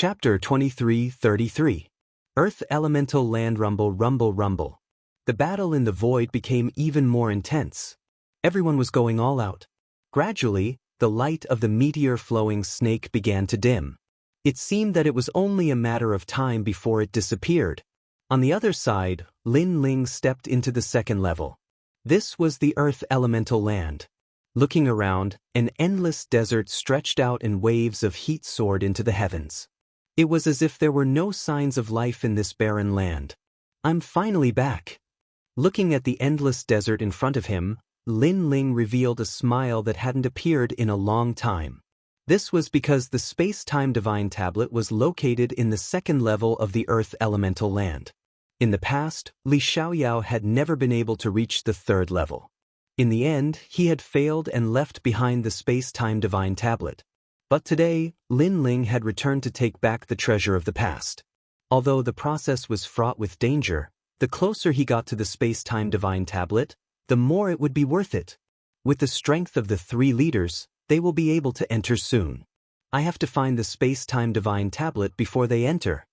Chapter 23:33. Earth Elemental Land Rumble Rumble Rumble. The battle in the void became even more intense. Everyone was going all out. Gradually, the light of the meteor-flowing snake began to dim. It seemed that it was only a matter of time before it disappeared. On the other side, Lin Ling stepped into the second level. This was the Earth Elemental Land. Looking around, an endless desert stretched out and waves of heat soared into the heavens. It was as if there were no signs of life in this barren land. I'm finally back. Looking at the endless desert in front of him, Lin Ling revealed a smile that hadn't appeared in a long time. This was because the space-time divine tablet was located in the second level of the Earth Elemental Land. In the past, Li Xiaoyao had never been able to reach the third level. In the end, he had failed and left behind the space-time divine tablet. But today, Lin Ling had returned to take back the treasure of the past. Although the process was fraught with danger, the closer he got to the space-time divine tablet, the more it would be worth it. With the strength of the three leaders, they will be able to enter soon. I have to find the space-time divine tablet before they enter.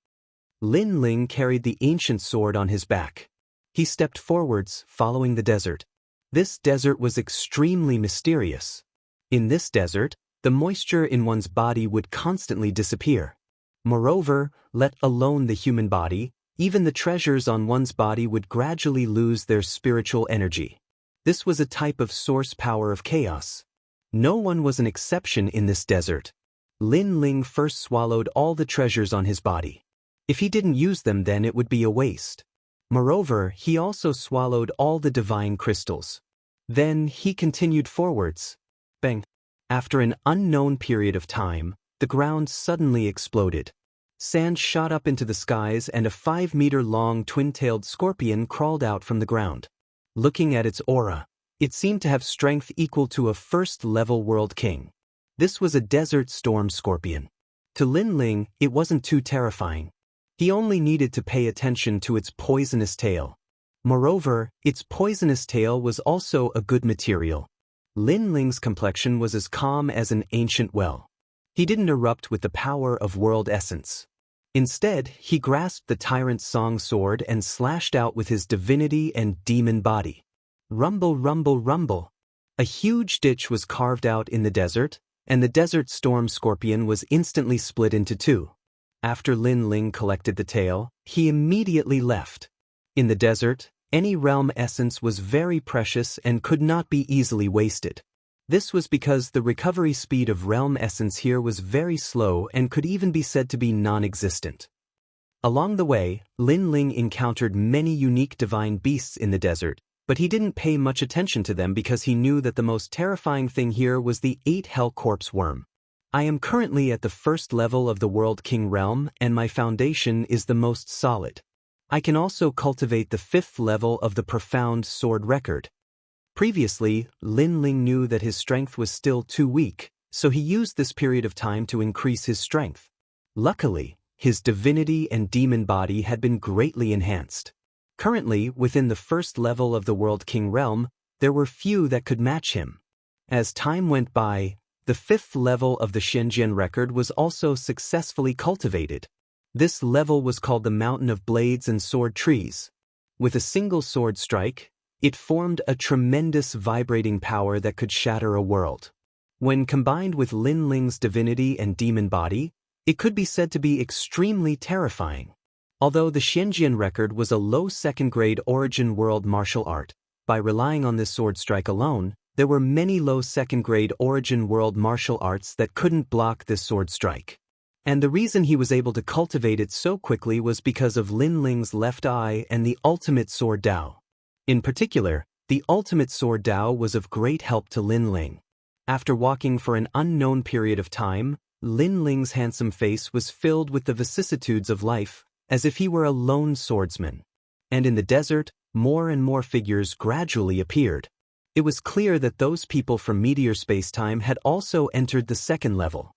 Lin Ling carried the ancient sword on his back. He stepped forwards, following the desert. This desert was extremely mysterious. In this desert, the moisture in one's body would constantly disappear. Moreover, let alone the human body, even the treasures on one's body would gradually lose their spiritual energy. This was a type of source power of chaos. No one was an exception in this desert. Lin Ling first swallowed all the treasures on his body. If he didn't use them, then it would be a waste. Moreover, he also swallowed all the divine crystals. Then he continued forwards. Bang! After an unknown period of time, the ground suddenly exploded. Sand shot up into the skies and a 5-meter-long twin-tailed scorpion crawled out from the ground. Looking at its aura, it seemed to have strength equal to a first-level world king. This was a desert storm scorpion. To Lin Ling, it wasn't too terrifying. He only needed to pay attention to its poisonous tail. Moreover, its poisonous tail was also a good material. Lin Ling's complexion was as calm as an ancient well. He didn't erupt with the power of world essence. Instead, he grasped the tyrant's song sword and slashed out with his divinity and demon body. Rumble, rumble, rumble. A huge ditch was carved out in the desert, and the desert storm scorpion was instantly split into two. After Lin Ling collected the tail, he immediately left. In the desert, any realm essence was very precious and could not be easily wasted. This was because the recovery speed of realm essence here was very slow and could even be said to be non-existent. Along the way, Lin Ling encountered many unique divine beasts in the desert, but he didn't pay much attention to them because he knew that the most terrifying thing here was the 8 Hell Corpse worm. I am currently at the first level of the World King realm, and my foundation is the most solid. I can also cultivate the 5th level of the Profound Sword Record. Previously, Lin Ling knew that his strength was still too weak, so he used this period of time to increase his strength. Luckily, his divinity and demon body had been greatly enhanced. Currently, within the first level of the World King realm, there were few that could match him. As time went by, the 5th level of the Shenzhen record was also successfully cultivated. This level was called the Mountain of Blades and Sword Trees. With a single sword strike, it formed a tremendous vibrating power that could shatter a world. When combined with Lin Ling's divinity and demon body, it could be said to be extremely terrifying. Although the Shenzhen record was a low second-grade origin world martial art, by relying on this sword strike alone, there were many low second-grade origin world martial arts that couldn't block this sword strike. And the reason he was able to cultivate it so quickly was because of Lin Ling's left eye and the ultimate sword Dao. In particular, the ultimate sword Dao was of great help to Lin Ling. After walking for an unknown period of time, Lin Ling's handsome face was filled with the vicissitudes of life, as if he were a lone swordsman. And in the desert, more and more figures gradually appeared. It was clear that those people from meteor space-time had also entered the second level.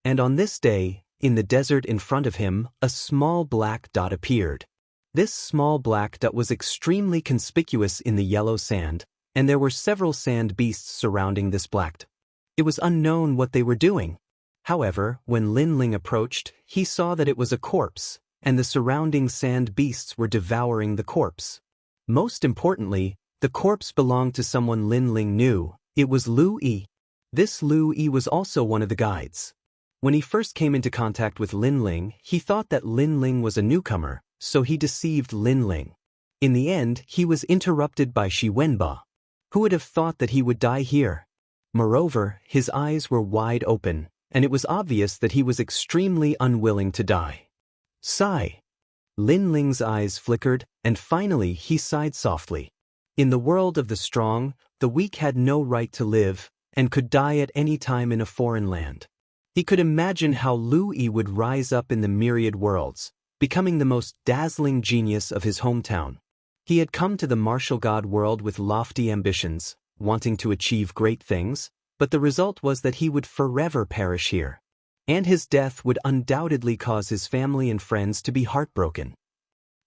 And on this day, in the desert in front of him, a small black dot appeared. This small black dot was extremely conspicuous in the yellow sand, and there were several sand beasts surrounding this black dot. It was unknown what they were doing. However, when Lin Ling approached, he saw that it was a corpse, and the surrounding sand beasts were devouring the corpse. Most importantly, the corpse belonged to someone Lin Ling knew. It was Lu Yi. This Lu Yi was also one of the guides. When he first came into contact with Lin Ling, he thought that Lin Ling was a newcomer, so he deceived Lin Ling. In the end, he was interrupted by Shi Wenba. Who would have thought that he would die here? Moreover, his eyes were wide open, and it was obvious that he was extremely unwilling to die. Sigh. Lin Ling's eyes flickered, and finally he sighed softly. In the world of the strong, the weak had no right to live, and could die at any time in a foreign land. He could imagine how Lu Yi would rise up in the myriad worlds, becoming the most dazzling genius of his hometown. He had come to the martial god world with lofty ambitions, wanting to achieve great things, but the result was that he would forever perish here. And his death would undoubtedly cause his family and friends to be heartbroken.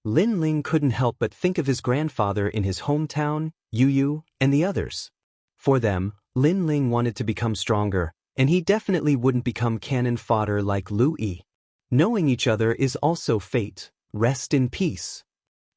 Lin Ling couldn't help but think of his grandfather in his hometown, Yu Yu, and the others. For them, Lin Ling wanted to become stronger, and he definitely wouldn't become cannon fodder like Lu Yi. Knowing each other is also fate. Rest in peace.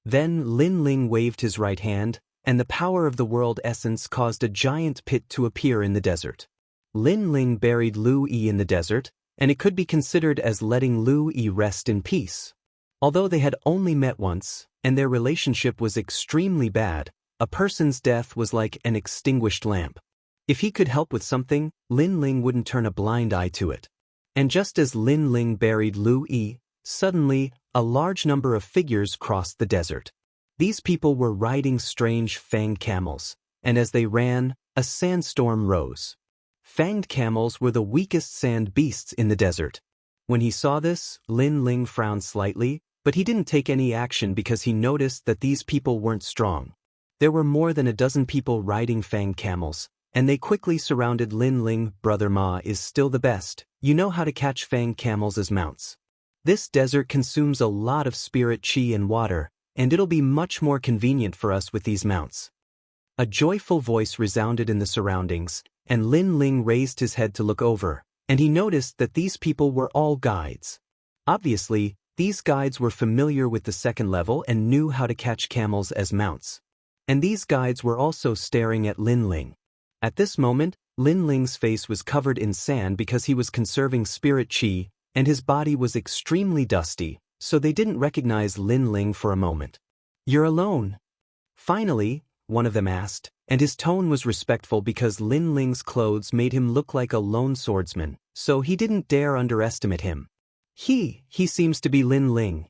Then Lin Ling waved his right hand, and the power of the world essence caused a giant pit to appear in the desert. Lin Ling buried Lu Yi in the desert, and it could be considered as letting Lu Yi rest in peace. Although they had only met once, and their relationship was extremely bad, a person's death was like an extinguished lamp. If he could help with something, Lin Ling wouldn't turn a blind eye to it. And just as Lin Ling buried Lu Yi, suddenly, a large number of figures crossed the desert. These people were riding strange fanged camels, and as they ran, a sandstorm rose. Fanged camels were the weakest sand beasts in the desert. When he saw this, Lin Ling frowned slightly, but he didn't take any action because he noticed that these people weren't strong. There were more than a dozen people riding fanged camels, and they quickly surrounded Lin Ling. Brother Ma is still the best. You know how to catch fanged camels as mounts. This desert consumes a lot of spirit chi and water, and it'll be much more convenient for us with these mounts. A joyful voice resounded in the surroundings, and Lin Ling raised his head to look over, and he noticed that these people were all guides. Obviously, these guides were familiar with the second level and knew how to catch camels as mounts. And these guides were also staring at Lin Ling. At this moment, Lin Ling's face was covered in sand because he was conserving spirit chi, and his body was extremely dusty, so they didn't recognize Lin Ling for a moment. "You're alone?" Finally, one of them asked, and his tone was respectful because Lin Ling's clothes made him look like a lone swordsman, so he didn't dare underestimate him. He seems to be Lin Ling.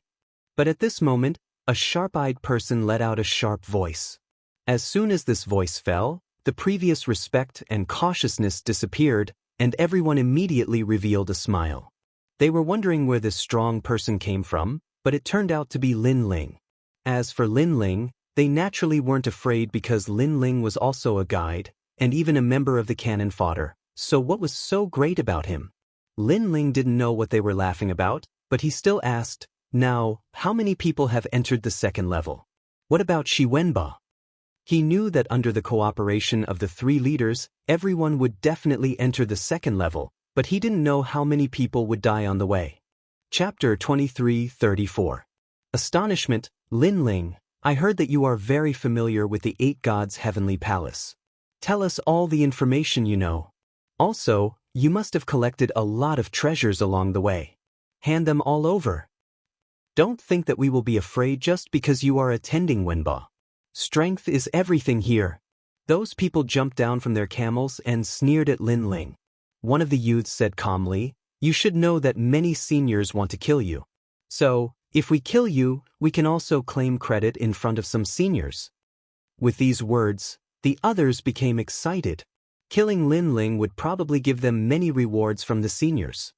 But at this moment, a sharp-eyed person let out a sharp voice. As soon as this voice fell, the previous respect and cautiousness disappeared, and everyone immediately revealed a smile. They were wondering where this strong person came from, but it turned out to be Lin Ling. As for Lin Ling, they naturally weren't afraid because Lin Ling was also a guide, and even a member of the cannon fodder, so what was so great about him? Lin Ling didn't know what they were laughing about, but he still asked, "Now, how many people have entered the second level? What about Shi Wenba?" He knew that under the cooperation of the three leaders, everyone would definitely enter the second level, but he didn't know how many people would die on the way. Chapter 23:34. Astonishment. Lin Ling, I heard that you are very familiar with the 8 gods' heavenly palace. Tell us all the information you know. Also, you must have collected a lot of treasures along the way. Hand them all over. Don't think that we will be afraid just because you are attending Wenba. Strength is everything here. Those people jumped down from their camels and sneered at Lin Ling. One of the youths said calmly, "You should know that many seniors want to kill you. So, if we kill you, we can also claim credit in front of some seniors." With these words, the others became excited. Killing Lin Ling would probably give them many rewards from the seniors.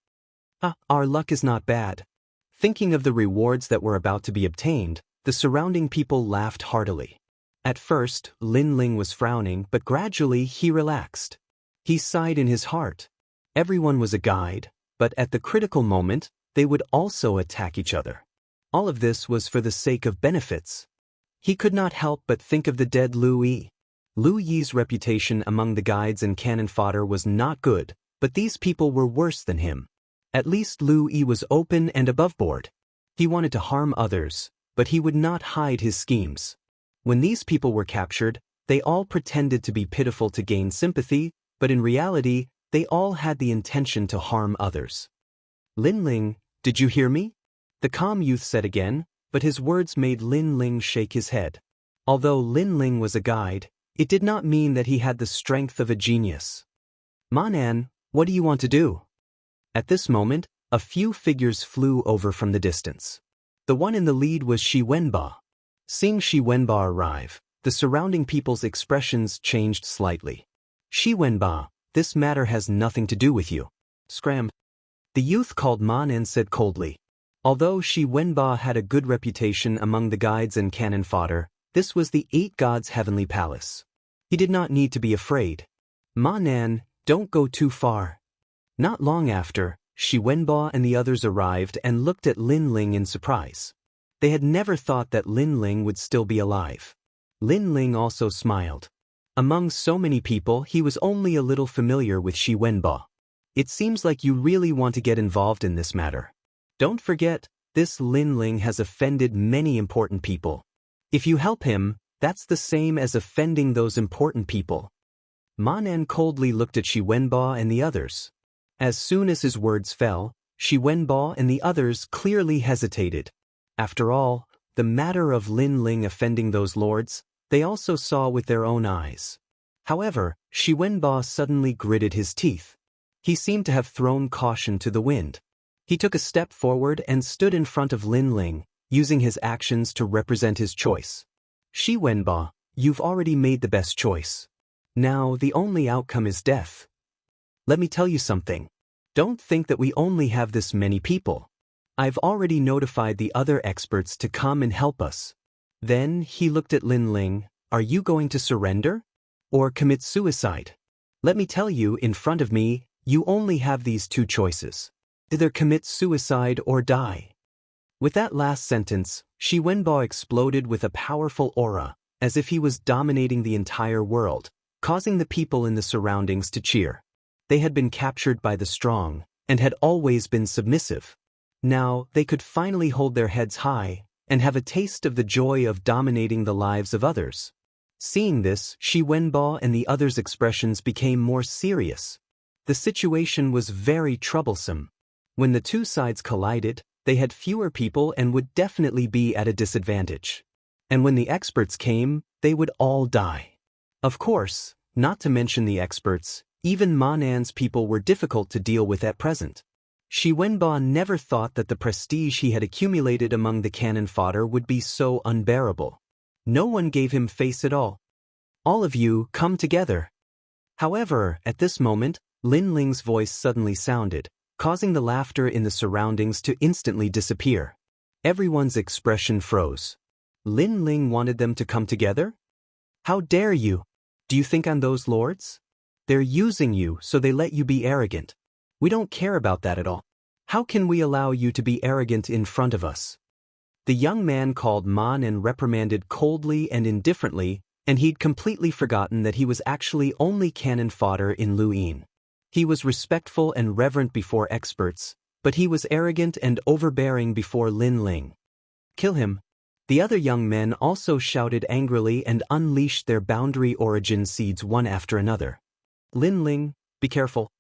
Our luck is not bad. Thinking of the rewards that were about to be obtained, the surrounding people laughed heartily. At first, Lin Ling was frowning, but gradually he relaxed. He sighed in his heart. Everyone was a guide, but at the critical moment, they would also attack each other. All of this was for the sake of benefits. He could not help but think of the dead Lu Yi. Lu Yi's reputation among the guides and cannon fodder was not good, But these people were worse than him. At least Lu Yi was open and aboveboard. He wanted to harm others, but he would not hide his schemes. When these people were captured, they all pretended to be pitiful to gain sympathy, but in reality, they all had the intention to harm others. Lin Ling, did you hear me? The calm youth said again, but his words made Lin Ling shake his head. Although Lin Ling was a guide, it did not mean that he had the strength of a genius. Ma Nan, what do you want to do? At this moment, a few figures flew over from the distance. The one in the lead was Shi Wenba. Seeing Shi Wenba arrive, the surrounding people's expressions changed slightly. Shi Wenba, this matter has nothing to do with you. Scram. The youth called Ma Nan said coldly. Although Shi Wenba had a good reputation among the guides and cannon fodder, this was the 8 gods' heavenly palace. He did not need to be afraid. Ma Nan, don't go too far. Not long after, Shi Wenba and the others arrived and looked at Lin Ling in surprise. They had never thought that Lin Ling would still be alive. Lin Ling also smiled. Among so many people, he was only a little familiar with Shi Wenba. It seems like you really want to get involved in this matter. Don't forget, this Lin Ling has offended many important people. If you help him, that's the same as offending those important people. Ma Nan coldly looked at Shi Wenba and the others. As soon as his words fell, Shi Wenba and the others clearly hesitated. After all, the matter of Lin Ling offending those lords, they also saw with their own eyes. However, Shi Wenba suddenly gritted his teeth. He seemed to have thrown caution to the wind. He took a step forward and stood in front of Lin Ling, using his actions to represent his choice. Shi Wenba, you've already made the best choice. Now the only outcome is death. Let me tell you something. Don't think that we only have this many people. I've already notified the other experts to come and help us. Then he looked at Lin Ling. Are you going to surrender? Or commit suicide? Let me tell you, in front of me, you only have these 2 choices. Either commit suicide or die. With that last sentence, Shi Wenba exploded with a powerful aura, as if he was dominating the entire world, causing the people in the surroundings to cheer. They had been captured by the strong, and had always been submissive. Now, they could finally hold their heads high, and have a taste of the joy of dominating the lives of others. Seeing this, Shi Wenba and the others' expressions became more serious. The situation was very troublesome. When the 2 sides collided, they had fewer people and would definitely be at a disadvantage. And when the experts came, they would all die. Of course, not to mention the experts, even Ma Nan's people were difficult to deal with at present. Shi Wenba never thought that the prestige he had accumulated among the cannon fodder would be so unbearable. No one gave him face at all. All of you, come together. However, at this moment, Lin Ling's voice suddenly sounded, causing the laughter in the surroundings to instantly disappear. Everyone's expression froze. Lin Ling wanted them to come together? How dare you? Do you think I'm those lords? They're using you so they let you be arrogant. We don't care about that at all. How can we allow you to be arrogant in front of us? The young man called Ma Nan reprimanded coldly and indifferently, and he'd completely forgotten that he was actually only cannon fodder in Luyin. He was respectful and reverent before experts, but he was arrogant and overbearing before Lin Ling. Kill him. The other young men also shouted angrily and unleashed their boundary origin seeds one after another. Lin Ling, be careful.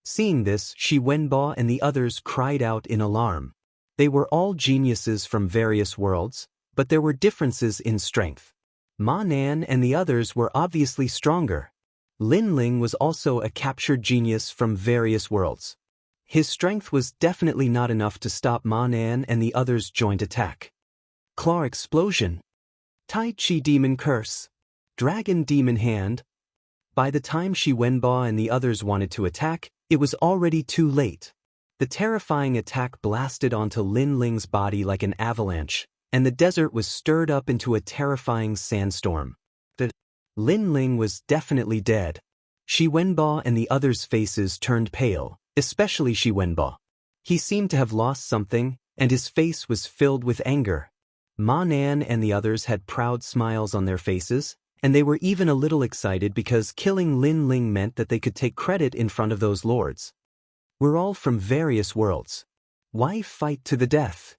Seeing this, Shi Wenba and the others cried out in alarm. They were all geniuses from various worlds, but there were differences in strength. Ma Nan and the others were obviously stronger. Lin Ling was also a captured genius from various worlds. His strength was definitely not enough to stop Ma Nan and the others' joint attack. Claw explosion. Tai Chi demon curse. Dragon demon hand. By the time Shi Wenba and the others wanted to attack, it was already too late. The terrifying attack blasted onto Lin Ling's body like an avalanche, and the desert was stirred up into a terrifying sandstorm. Lin Ling was definitely dead. Shi Wenba and the others' faces turned pale, especially Shi Wenba. He seemed to have lost something, and his face was filled with anger. Ma Nan and the others had proud smiles on their faces, and they were even a little excited because killing Lin Ling meant that they could take credit in front of those lords. We're all from various worlds. Why fight to the death?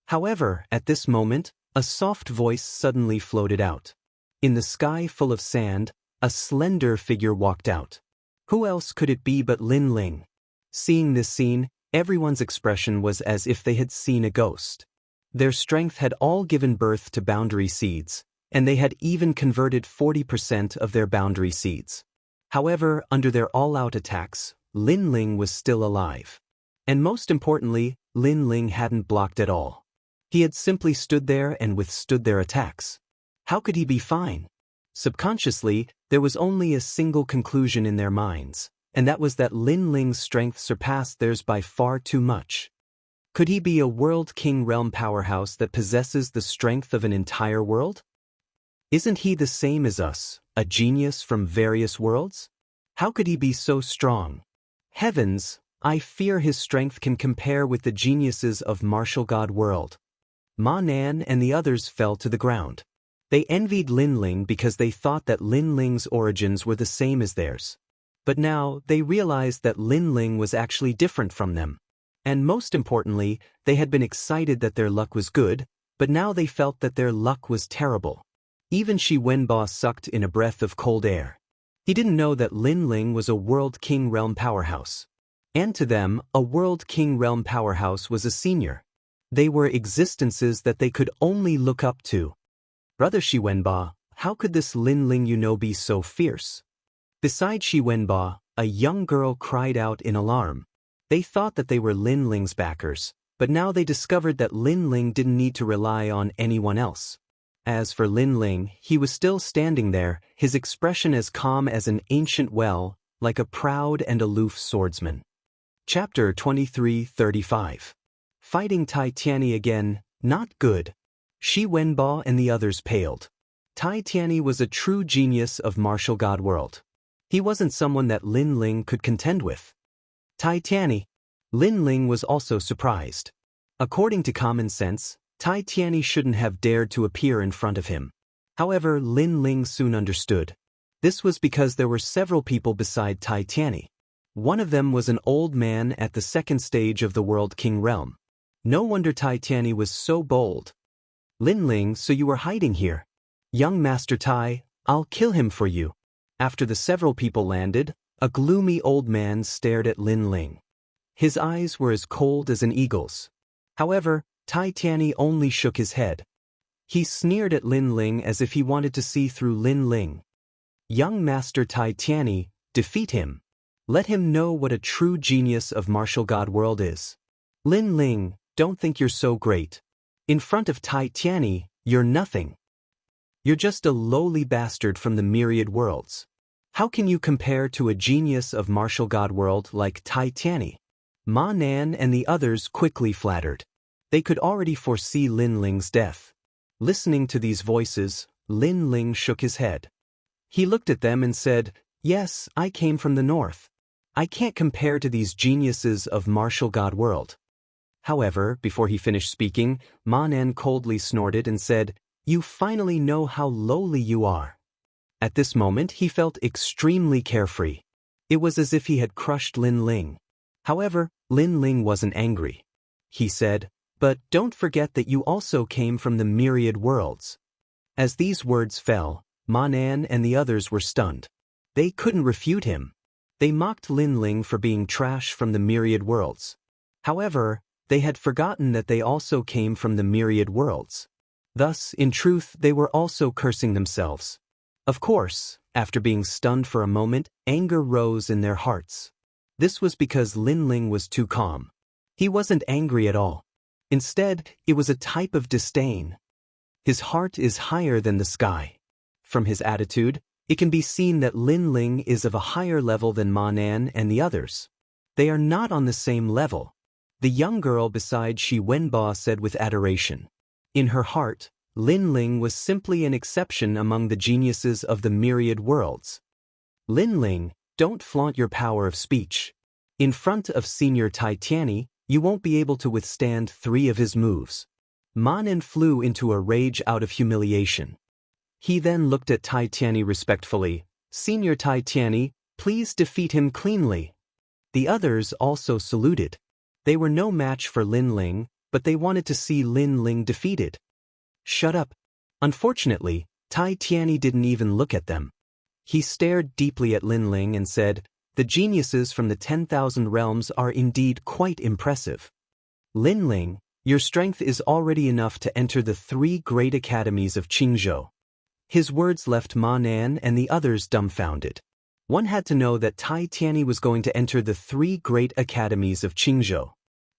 However, at this moment, a soft voice suddenly floated out. In the sky full of sand, a slender figure walked out. Who else could it be but Lin Ling? Seeing this scene, everyone's expression was as if they had seen a ghost. Their strength had all given birth to boundary seeds, and they had even converted 40% of their boundary seeds. However, under their all-out attacks, Lin Ling was still alive. And most importantly, Lin Ling hadn't blocked at all. He had simply stood there and withstood their attacks. How could he be fine? Subconsciously, there was only a single conclusion in their minds, and that was that Lin Ling's strength surpassed theirs by far too much. Could he be a World King realm powerhouse that possesses the strength of an entire world? Isn't he the same as us, a genius from various worlds? How could he be so strong? Heavens, I fear his strength can compare with the geniuses of Martial God World. Ma Nan and the others fell to the ground. They envied Lin Ling because they thought that Lin Ling's origins were the same as theirs. But now, they realized that Lin Ling was actually different from them. And most importantly, they had been excited that their luck was good, but now they felt that their luck was terrible. Even Shi Wenba sucked in a breath of cold air. He didn't know that Lin Ling was a World King realm powerhouse. And to them, a World King realm powerhouse was a senior. They were existences that they could only look up to. Brother Shi Wenba, how could this Lin Ling be so fierce? Beside Shi Wenba, a young girl cried out in alarm. They thought that they were Lin Ling's backers, but now they discovered that Lin Ling didn't need to rely on anyone else. As for Lin Ling, he was still standing there, his expression as calm as an ancient well, like a proud and aloof swordsman. Chapter 23:35. Fighting Tai Tianyi again, not good. Shi Wenba and the others paled. Tai Tianyi was a true genius of Martial God World. He wasn't someone that Lin Ling could contend with. Tai Tianyi. Lin Ling was also surprised. According to common sense, Tai Tianyi shouldn't have dared to appear in front of him. However, Lin Ling soon understood. This was because there were several people beside Tai Tianyi. One of them was an old man at the second stage of the World King realm. No wonder Tai Tianyi was so bold. Lin Ling, so you were hiding here. Young Master Tai, I'll kill him for you. After the several people landed, a gloomy old man stared at Lin Ling. His eyes were as cold as an eagle's. However, Tai Tianyi only shook his head. He sneered at Lin Ling as if he wanted to see through Lin Ling. Young Master Tai Tianyi, defeat him. Let him know what a true genius of Martial God World is. Lin Ling, don't think you're so great. In front of Tai Tianyi, you're nothing. You're just a lowly bastard from the myriad worlds. How can you compare to a genius of Martial God World like Tai Tianyi? Ma Nan and the others quickly flattered. They could already foresee Lin Ling's death. Listening to these voices, Lin Ling shook his head. He looked at them and said, "Yes, I came from the north. I can't compare to these geniuses of Martial God World." However, before he finished speaking, Ma Nan coldly snorted and said, "You finally know how lowly you are." At this moment, he felt extremely carefree. It was as if he had crushed Lin Ling. However, Lin Ling wasn't angry. He said, "But don't forget that you also came from the myriad worlds." As these words fell, Ma Nan and the others were stunned. They couldn't refute him. They mocked Lin Ling for being trash from the myriad worlds. However, they had forgotten that they also came from the myriad worlds. Thus, in truth, they were also cursing themselves. Of course, after being stunned for a moment, anger rose in their hearts. This was because Lin Ling was too calm. He wasn't angry at all. Instead, it was a type of disdain. His heart is higher than the sky. From his attitude, it can be seen that Lin Ling is of a higher level than Ma Nan and the others. They are not on the same level. The young girl beside Shi Wenba said with adoration. In her heart, Lin Ling was simply an exception among the geniuses of the myriad worlds. Lin Ling, don't flaunt your power of speech. In front of Senior Tai Tianyi, you won't be able to withstand 3 of his moves. Ma Nan flew into a rage out of humiliation. He then looked at Tai Tianyi respectfully. "Senior Tai Tianyi, please defeat him cleanly." The others also saluted. They were no match for Lin Ling, but they wanted to see Lin Ling defeated. "Shut up." Unfortunately, Tai Tianyi didn't even look at them. He stared deeply at Lin Ling and said, "The geniuses from the 10,000 realms are indeed quite impressive. Lin Ling, your strength is already enough to enter the 3 great academies of Qingzhou." His words left Ma Nan and the others dumbfounded. One had to know that Tai Tianyi was going to enter the 3 great academies of Qingzhou.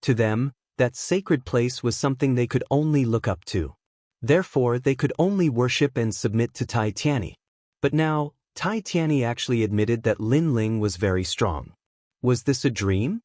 To them, that sacred place was something they could only look up to. Therefore, they could only worship and submit to Tai Tianyi. But now, Tai Tianyi actually admitted that Lin Ling was very strong. Was this a dream?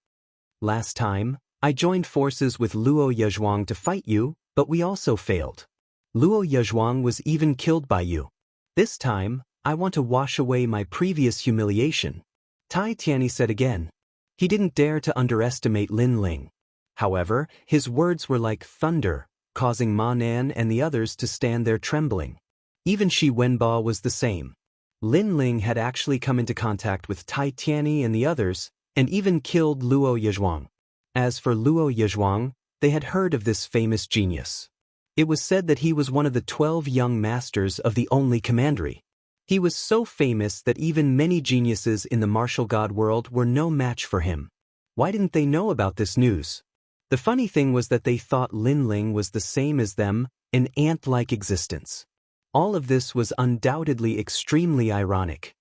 "Last time, I joined forces with Luo Yezhuang to fight you, but we also failed. Luo Yezhuang was even killed by you. This time, I want to wash away my previous humiliation," Tai Tianyi said again. He didn't dare to underestimate Lin Ling. However, his words were like thunder, causing Ma Nan and the others to stand there trembling. Even Shi Wenba was the same. Lin Ling had actually come into contact with Tai Tianyi and the others, and even killed Luo Yezhuang. As for Luo Yezhuang, they had heard of this famous genius. It was said that he was one of the 12 young masters of the only commandery. He was so famous that even many geniuses in the martial god world were no match for him. Why didn't they know about this news? The funny thing was that they thought Lin Ling was the same as them, an ant-like existence. All of this was undoubtedly extremely ironic.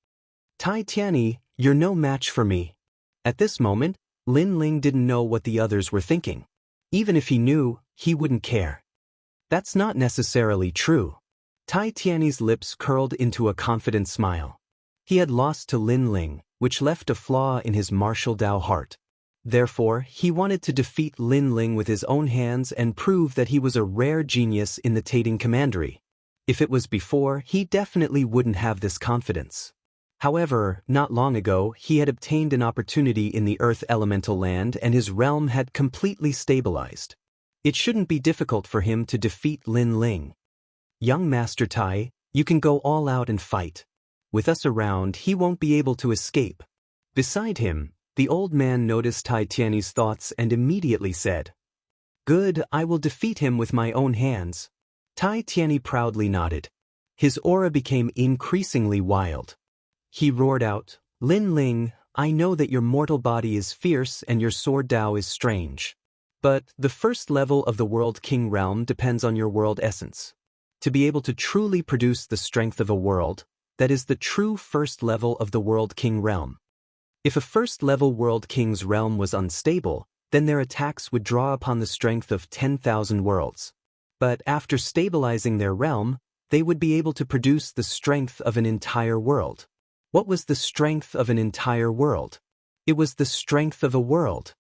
"Tai Tianyi, you're no match for me." At this moment, Lin Ling didn't know what the others were thinking. Even if he knew, he wouldn't care. That's not necessarily true. Tai Tianyi's lips curled into a confident smile. He had lost to Lin Ling, which left a flaw in his martial Dao heart. Therefore, he wanted to defeat Lin Ling with his own hands and prove that he was a rare genius in the Tating Commandery. If it was before, he definitely wouldn't have this confidence. However, not long ago, he had obtained an opportunity in the Earth Elemental Land and his realm had completely stabilized. It shouldn't be difficult for him to defeat Lin Ling. "Young Master Tai, you can go all out and fight. With us around, he won't be able to escape." Beside him, the old man noticed Tai Tianyi's thoughts and immediately said, "Good, I will defeat him with my own hands." Tai Tianyi proudly nodded. His aura became increasingly wild. He roared out, "Lin Ling, I know that your mortal body is fierce and your sword Dao is strange. But the first level of the World King realm depends on your world essence. To be able to truly produce the strength of a world, that is the true first level of the World King realm. If a first-level World King's realm was unstable, then their attacks would draw upon the strength of 10,000 worlds. But after stabilizing their realm, they would be able to produce the strength of an entire world. What was the strength of an entire world? It was the strength of a world.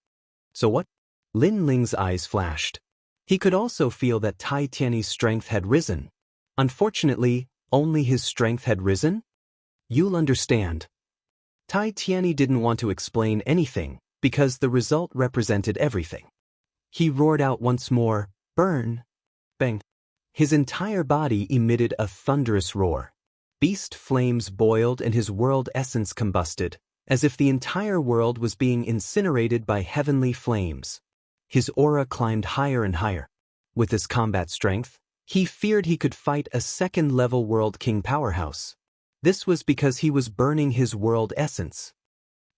So what? Lin Ling's eyes flashed. He could also feel that Tai Tianyi's strength had risen. Unfortunately, only his strength had risen? You'll understand. Tai Tianyi didn't want to explain anything, because the result represented everything. He roared out once more, "Burn!" Bang! His entire body emitted a thunderous roar. Beast flames boiled and his world essence combusted, as if the entire world was being incinerated by heavenly flames. His aura climbed higher and higher. With his combat strength, he feared he could fight a second-level World King powerhouse. This was because he was burning his world essence.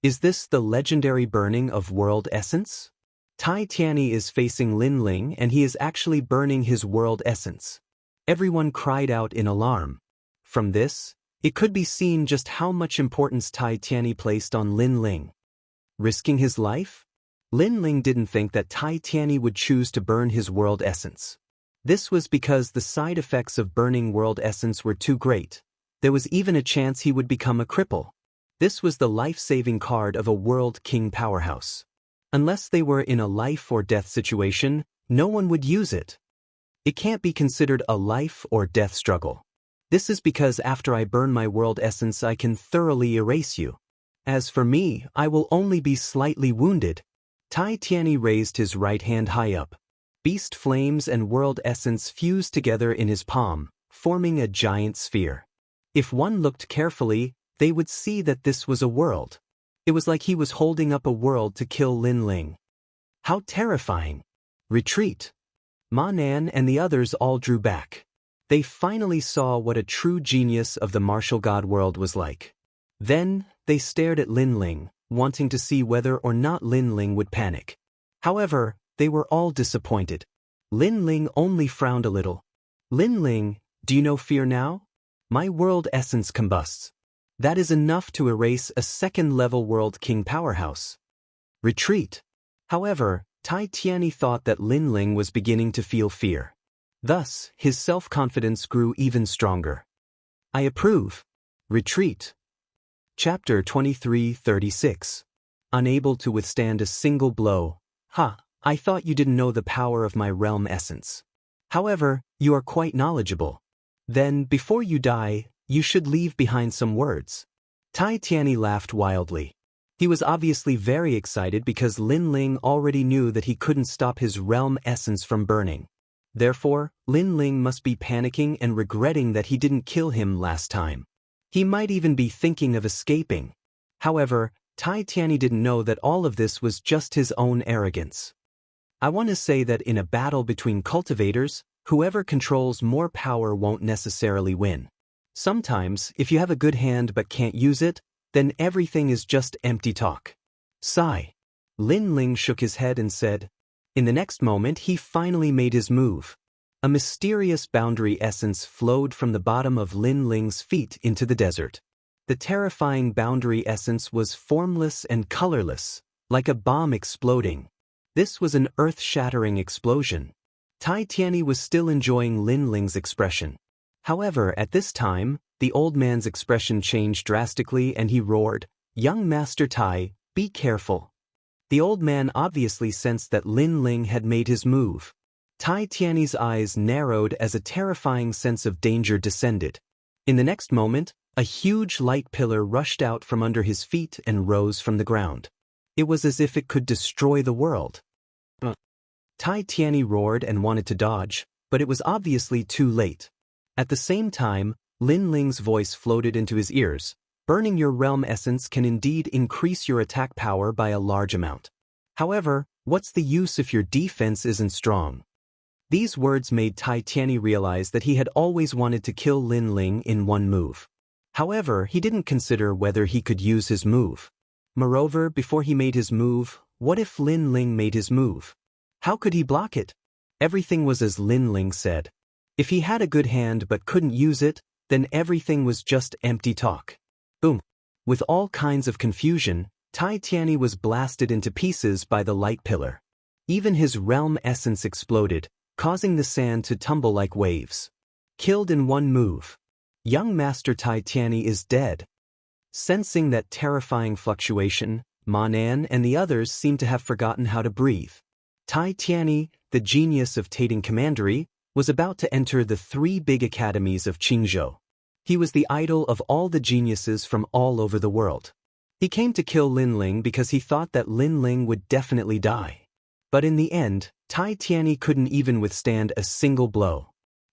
Is this the legendary burning of world essence? Tai Tianyi is facing Lin Ling and he is actually burning his world essence. Everyone cried out in alarm. From this, it could be seen just how much importance Tai Tianyi placed on Lin Ling. Risking his life? Lin Ling didn't think that Tai Tianyi would choose to burn his world essence. This was because the side effects of burning world essence were too great. There was even a chance he would become a cripple. This was the life-saving card of a World King powerhouse. Unless they were in a life or death situation, no one would use it. It can't be considered a life or death struggle. This is because after I burn my world essence I can thoroughly erase you. As for me, I will only be slightly wounded. Tai Tianyi raised his right hand high up. Beast flames and world essence fused together in his palm, forming a giant sphere. If one looked carefully, they would see that this was a world. It was like he was holding up a world to kill Lin Ling. How terrifying! Retreat! Ma Nan and the others all drew back. They finally saw what a true genius of the martial god world was like. Then, they stared at Lin Ling, wanting to see whether or not Lin Ling would panic. However, they were all disappointed. Lin Ling only frowned a little. Lin Ling, do you know fear now? My world essence combusts. That is enough to erase a second-level world king powerhouse. Retreat. However, Tai Tianyi thought that Lin Ling was beginning to feel fear. Thus, his self-confidence grew even stronger. I approve. Retreat. Chapter 23:36. Unable to withstand a single blow. Ha, I thought you didn't know the power of my realm essence. However, you are quite knowledgeable. Then, before you die, you should leave behind some words. Tai Tianyi laughed wildly. He was obviously very excited because Lin Ling already knew that he couldn't stop his realm essence from burning. Therefore, Lin Ling must be panicking and regretting that he didn't kill him last time. He might even be thinking of escaping. However, Tai Tianyi didn't know that all of this was just his own arrogance. I want to say that in a battle between cultivators, whoever controls more power won't necessarily win. Sometimes, if you have a good hand but can't use it, then everything is just empty talk. Sigh. Lin Ling shook his head and said. In the next moment he finally made his move. A mysterious boundary essence flowed from the bottom of Lin Ling's feet into the desert. The terrifying boundary essence was formless and colorless, like a bomb exploding. This was an earth-shattering explosion. Tai Tianyi was still enjoying Lin Ling's expression. However, at this time, the old man's expression changed drastically and he roared, "Young Master Tai, be careful." The old man obviously sensed that Lin Ling had made his move. Tai Tianyi's eyes narrowed as a terrifying sense of danger descended. In the next moment, a huge light pillar rushed out from under his feet and rose from the ground. It was as if it could destroy the world. Tai Tianyi roared and wanted to dodge, but it was obviously too late. At the same time, Lin Ling's voice floated into his ears. Burning your realm essence can indeed increase your attack power by a large amount. However, what's the use if your defense isn't strong? These words made Tai Tianyi realize that he had always wanted to kill Lin Ling in one move. However, he didn't consider whether he could use his move. Moreover, before he made his move, what if Lin Ling made his move? How could he block it? Everything was as Lin Ling said. If he had a good hand but couldn't use it, then everything was just empty talk. Boom. With all kinds of confusion, Tai Tianyi was blasted into pieces by the light pillar. Even his realm essence exploded, causing the sand to tumble like waves. Killed in one move. Young Master Tai Tianyi is dead. Sensing that terrifying fluctuation, Ma Nan and the others seemed to have forgotten how to breathe. Tai Tianyi, the genius of Tating Commandery, was about to enter the 3 big academies of Qingzhou. He was the idol of all the geniuses from all over the world. He came to kill Lin Ling because he thought that Lin Ling would definitely die. But in the end, Tai Tianyi couldn't even withstand a single blow.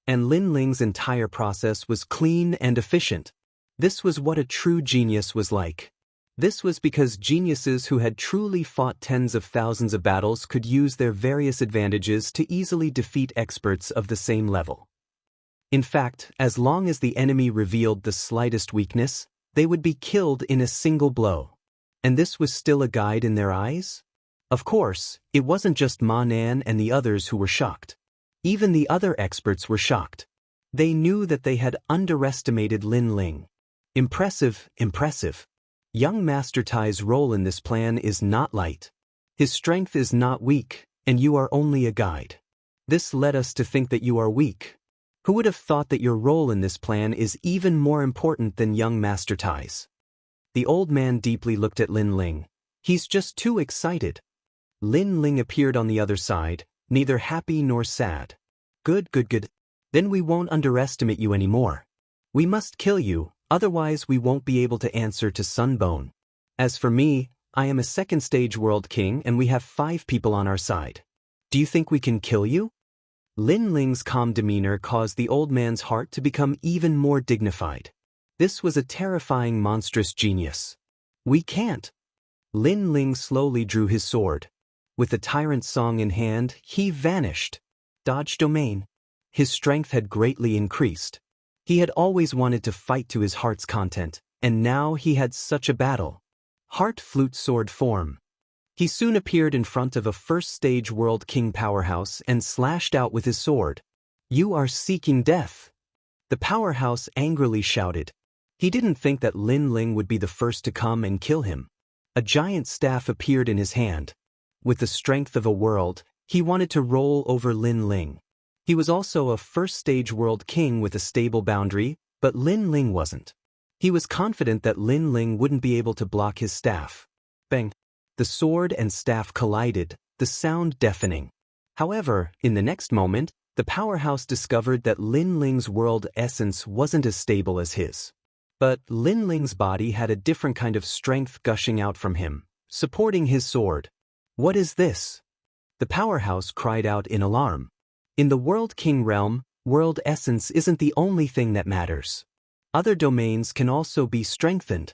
And Lin Ling's entire process was clean and efficient. This was what a true genius was like. This was because geniuses who had truly fought tens of thousands of battles could use their various advantages to easily defeat experts of the same level. In fact, as long as the enemy revealed the slightest weakness, they would be killed in a single blow. And this was still a guide in their eyes? Of course, it wasn't just Ma Nan and the others who were shocked. Even the other experts were shocked. They knew that they had underestimated Lin Ling. Impressive, impressive. Young Master Tai's role in this plan is not light. His strength is not weak, and you are only a guide. This led us to think that you are weak. Who would have thought that your role in this plan is even more important than young Master Tai's? The old man deeply looked at Lin Ling. He's just too excited. Lin Ling appeared on the other side, neither happy nor sad. Good, good, good. Then we won't underestimate you anymore. We must kill you, otherwise we won't be able to answer to Sunbone. As for me, I am a second-stage world king and we have 5 people on our side. Do you think we can kill you? Lin Ling's calm demeanor caused the old man's heart to become even more dignified. This was a terrifying monstrous genius. We can't. Lin Ling slowly drew his sword. With the tyrant's song in hand, he vanished. Dodge domain. His strength had greatly increased. He had always wanted to fight to his heart's content, and now he had such a battle. Heart flute sword form. He soon appeared in front of a first-stage World King powerhouse and slashed out with his sword. You are seeking death. The powerhouse angrily shouted. He didn't think that Lin Ling would be the first to come and kill him. A giant staff appeared in his hand. With the strength of a world, he wanted to roll over Lin Ling. He was also a first-stage World King with a stable boundary, but Lin Ling wasn't. He was confident that Lin Ling wouldn't be able to block his staff. Bang! The sword and staff collided, the sound deafening. However, in the next moment, the powerhouse discovered that Lin Ling's world essence wasn't as stable as his. But Lin Ling's body had a different kind of strength gushing out from him, supporting his sword. What is this? The powerhouse cried out in alarm. In the World King realm, world essence isn't the only thing that matters. Other domains can also be strengthened.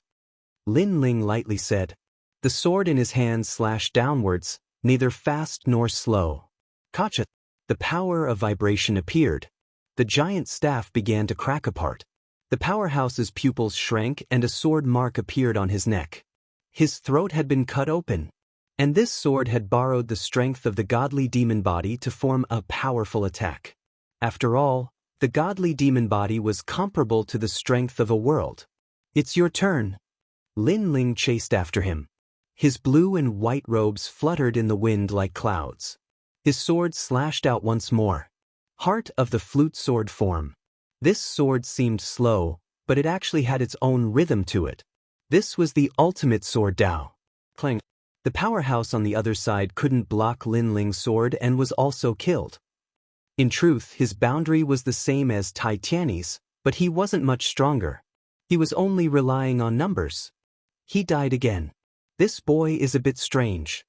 Lin Ling lightly said. The sword in his hand slashed downwards, neither fast nor slow. Gotcha! The power of vibration appeared. The giant staff began to crack apart. The powerhouse's pupils shrank and a sword mark appeared on his neck. His throat had been cut open. And this sword had borrowed the strength of the godly demon body to form a powerful attack. After all, the godly demon body was comparable to the strength of a world. It's your turn. Lin Ling chased after him. His blue and white robes fluttered in the wind like clouds. His sword slashed out once more. Heart of the flute sword form. This sword seemed slow, but it actually had its own rhythm to it. This was the ultimate sword Dao. Clang. The powerhouse on the other side couldn't block Lin Ling's sword and was also killed. In truth, his boundary was the same as Tai Tianyi's, but he wasn't much stronger. He was only relying on numbers. He died again. This boy is a bit strange.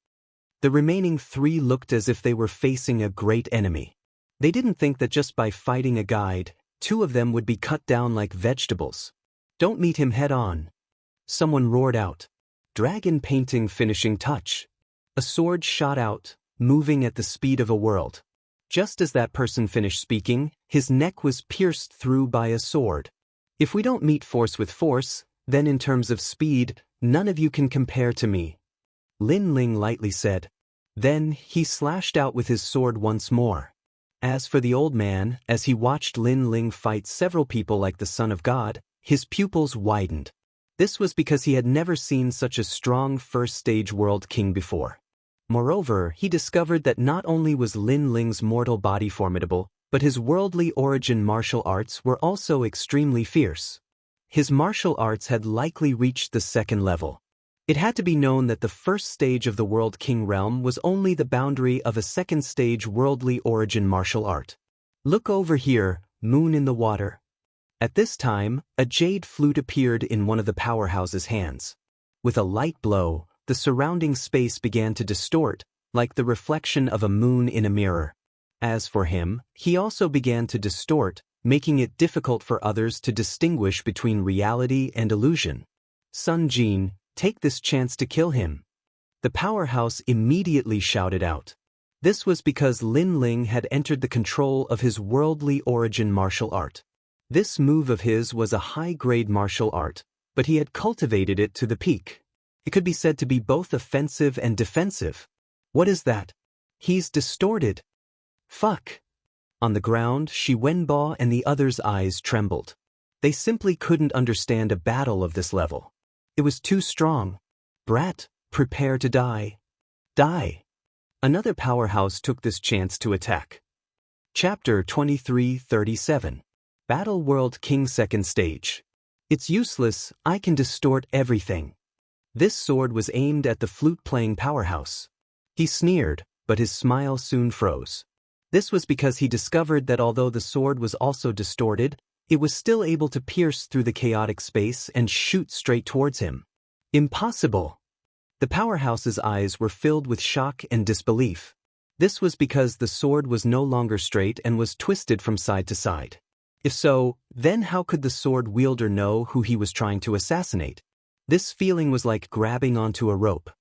The remaining three looked as if they were facing a great enemy. They didn't think that just by fighting a guide, two of them would be cut down like vegetables. Don't meet him head on. Someone roared out. Dragon painting finishing touch. A sword shot out, moving at the speed of a world. Just as that person finished speaking, his neck was pierced through by a sword. If we don't meet force with force, then in terms of speed, none of you can compare to me. Lin Ling lightly said. Then he slashed out with his sword once more. As for the old man, as he watched Lin Ling fight several people like the Son of God, his pupils widened. This was because he had never seen such a strong first-stage World King before. Moreover, he discovered that not only was Lin Ling's mortal body formidable, but his worldly origin martial arts were also extremely fierce. His martial arts had likely reached the second level. It had to be known that the first stage of the World King realm was only the boundary of a second-stage worldly origin martial art. Look over here, moon in the water. At this time, a jade flute appeared in one of the powerhouse's hands. With a light blow, the surrounding space began to distort, like the reflection of a moon in a mirror. As for him, he also began to distort, making it difficult for others to distinguish between reality and illusion. Sun Jin, take this chance to kill him. The powerhouse immediately shouted out. This was because Lin Ling had entered the control of his worldly origin martial art. This move of his was a high-grade martial art, but he had cultivated it to the peak. It could be said to be both offensive and defensive. What is that? He's distorted. Fuck. On the ground, Shi Wenbo and the others' eyes trembled. They simply couldn't understand a battle of this level. It was too strong. Brat, prepare to die. Die. Another powerhouse took this chance to attack. Chapter 2337. Battle World King Second Stage. It's useless, I can distort everything. This sword was aimed at the flute-playing powerhouse. He sneered, but his smile soon froze. This was because he discovered that although the sword was also distorted, it was still able to pierce through the chaotic space and shoot straight towards him. Impossible! The powerhouse's eyes were filled with shock and disbelief. This was because the sword was no longer straight and was twisted from side to side. If so, then how could the sword wielder know who he was trying to assassinate? This feeling was like grabbing onto a rope.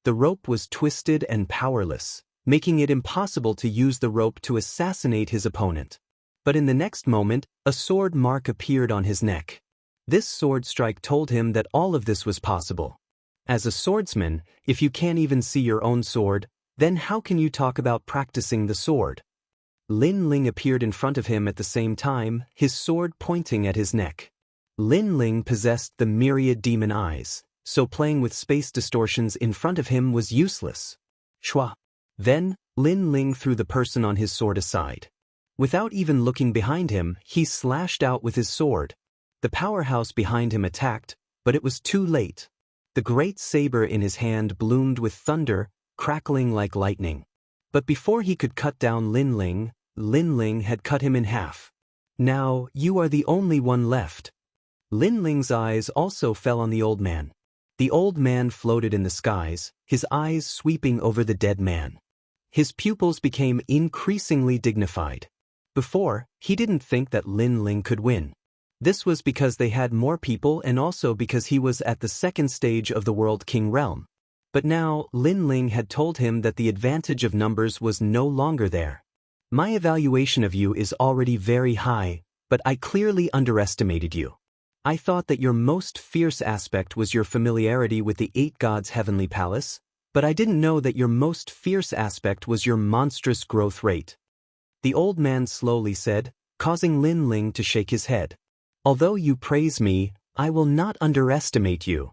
The rope was twisted and powerless, making it impossible to use the rope to assassinate his opponent. But in the next moment, a sword mark appeared on his neck. This sword strike told him that all of this was possible. As a swordsman, if you can't even see your own sword, then how can you talk about practicing the sword? Lin Ling appeared in front of him at the same time, his sword pointing at his neck. Lin Ling possessed the myriad demon eyes, so playing with space distortions in front of him was useless. Chua. Then, Lin Ling threw the person on his sword aside. Without even looking behind him, he slashed out with his sword. The powerhouse behind him attacked, but it was too late. The great saber in his hand bloomed with thunder, crackling like lightning. But before he could cut down Lin Ling had cut him in half. Now, you are the only one left. Lin Ling's eyes also fell on the old man. The old man floated in the skies, his eyes sweeping over the dead man. His pupils became increasingly dignified. Before, he didn't think that Lin Ling could win. This was because they had more people and also because he was at the second stage of the World King realm. But now, Lin Ling had told him that the advantage of numbers was no longer there. My evaluation of you is already very high, but I clearly underestimated you. I thought that your most fierce aspect was your familiarity with the 8 gods' heavenly palace, but I didn't know that your most fierce aspect was your monstrous growth rate. The old man slowly said, causing Lin Ling to shake his head. Although you praise me, I will not underestimate you.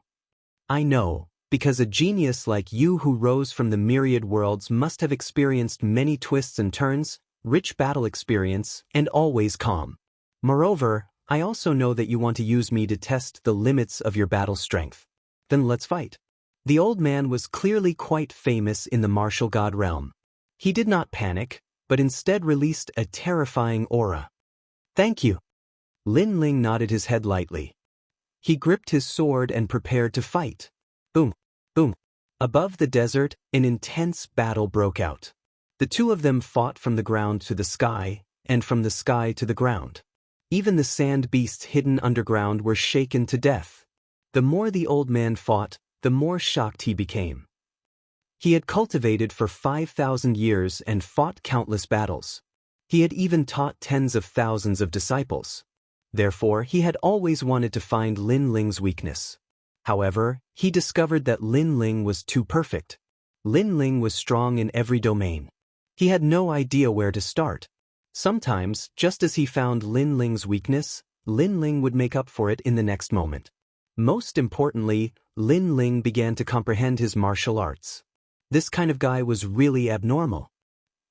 I know, because a genius like you who rose from the myriad worlds must have experienced many twists and turns, rich battle experience, and always calm. Moreover, I also know that you want to use me to test the limits of your battle strength. Then let's fight. The old man was clearly quite famous in the martial god realm. He did not panic, but instead released a terrifying aura. Thank you. Lin Ling nodded his head lightly. He gripped his sword and prepared to fight. Boom, boom. Above the desert, an intense battle broke out. The two of them fought from the ground to the sky, and from the sky to the ground. Even the sand beasts hidden underground were shaken to death. The more the old man fought, the more shocked he became. He had cultivated for 5,000 years and fought countless battles. He had even taught tens of thousands of disciples. Therefore, he had always wanted to find Lin Ling's weakness. However, he discovered that Lin Ling was too perfect. Lin Ling was strong in every domain. He had no idea where to start. Sometimes, just as he found Lin Ling's weakness, Lin Ling would make up for it in the next moment. Most importantly, Lin Ling began to comprehend his martial arts. This kind of guy was really abnormal.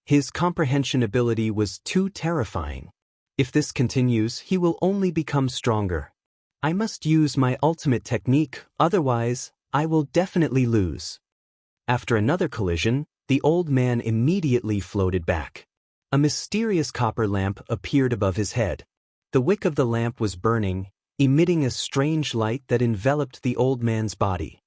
His comprehension ability was too terrifying. If this continues, he will only become stronger. I must use my ultimate technique, otherwise, I will definitely lose. After another collision, the old man immediately floated back. A mysterious copper lamp appeared above his head. The wick of the lamp was burning, emitting a strange light that enveloped the old man's body.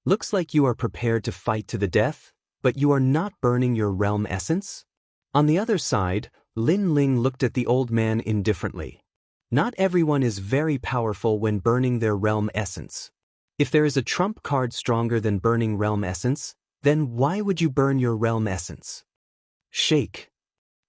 Looks like you are prepared to fight to the death, but you are not burning your realm essence? On the other side, Lin Ling looked at the old man indifferently. Not everyone is very powerful when burning their realm essence. If there is a trump card stronger than burning realm essence, then why would you burn your realm essence? Shake.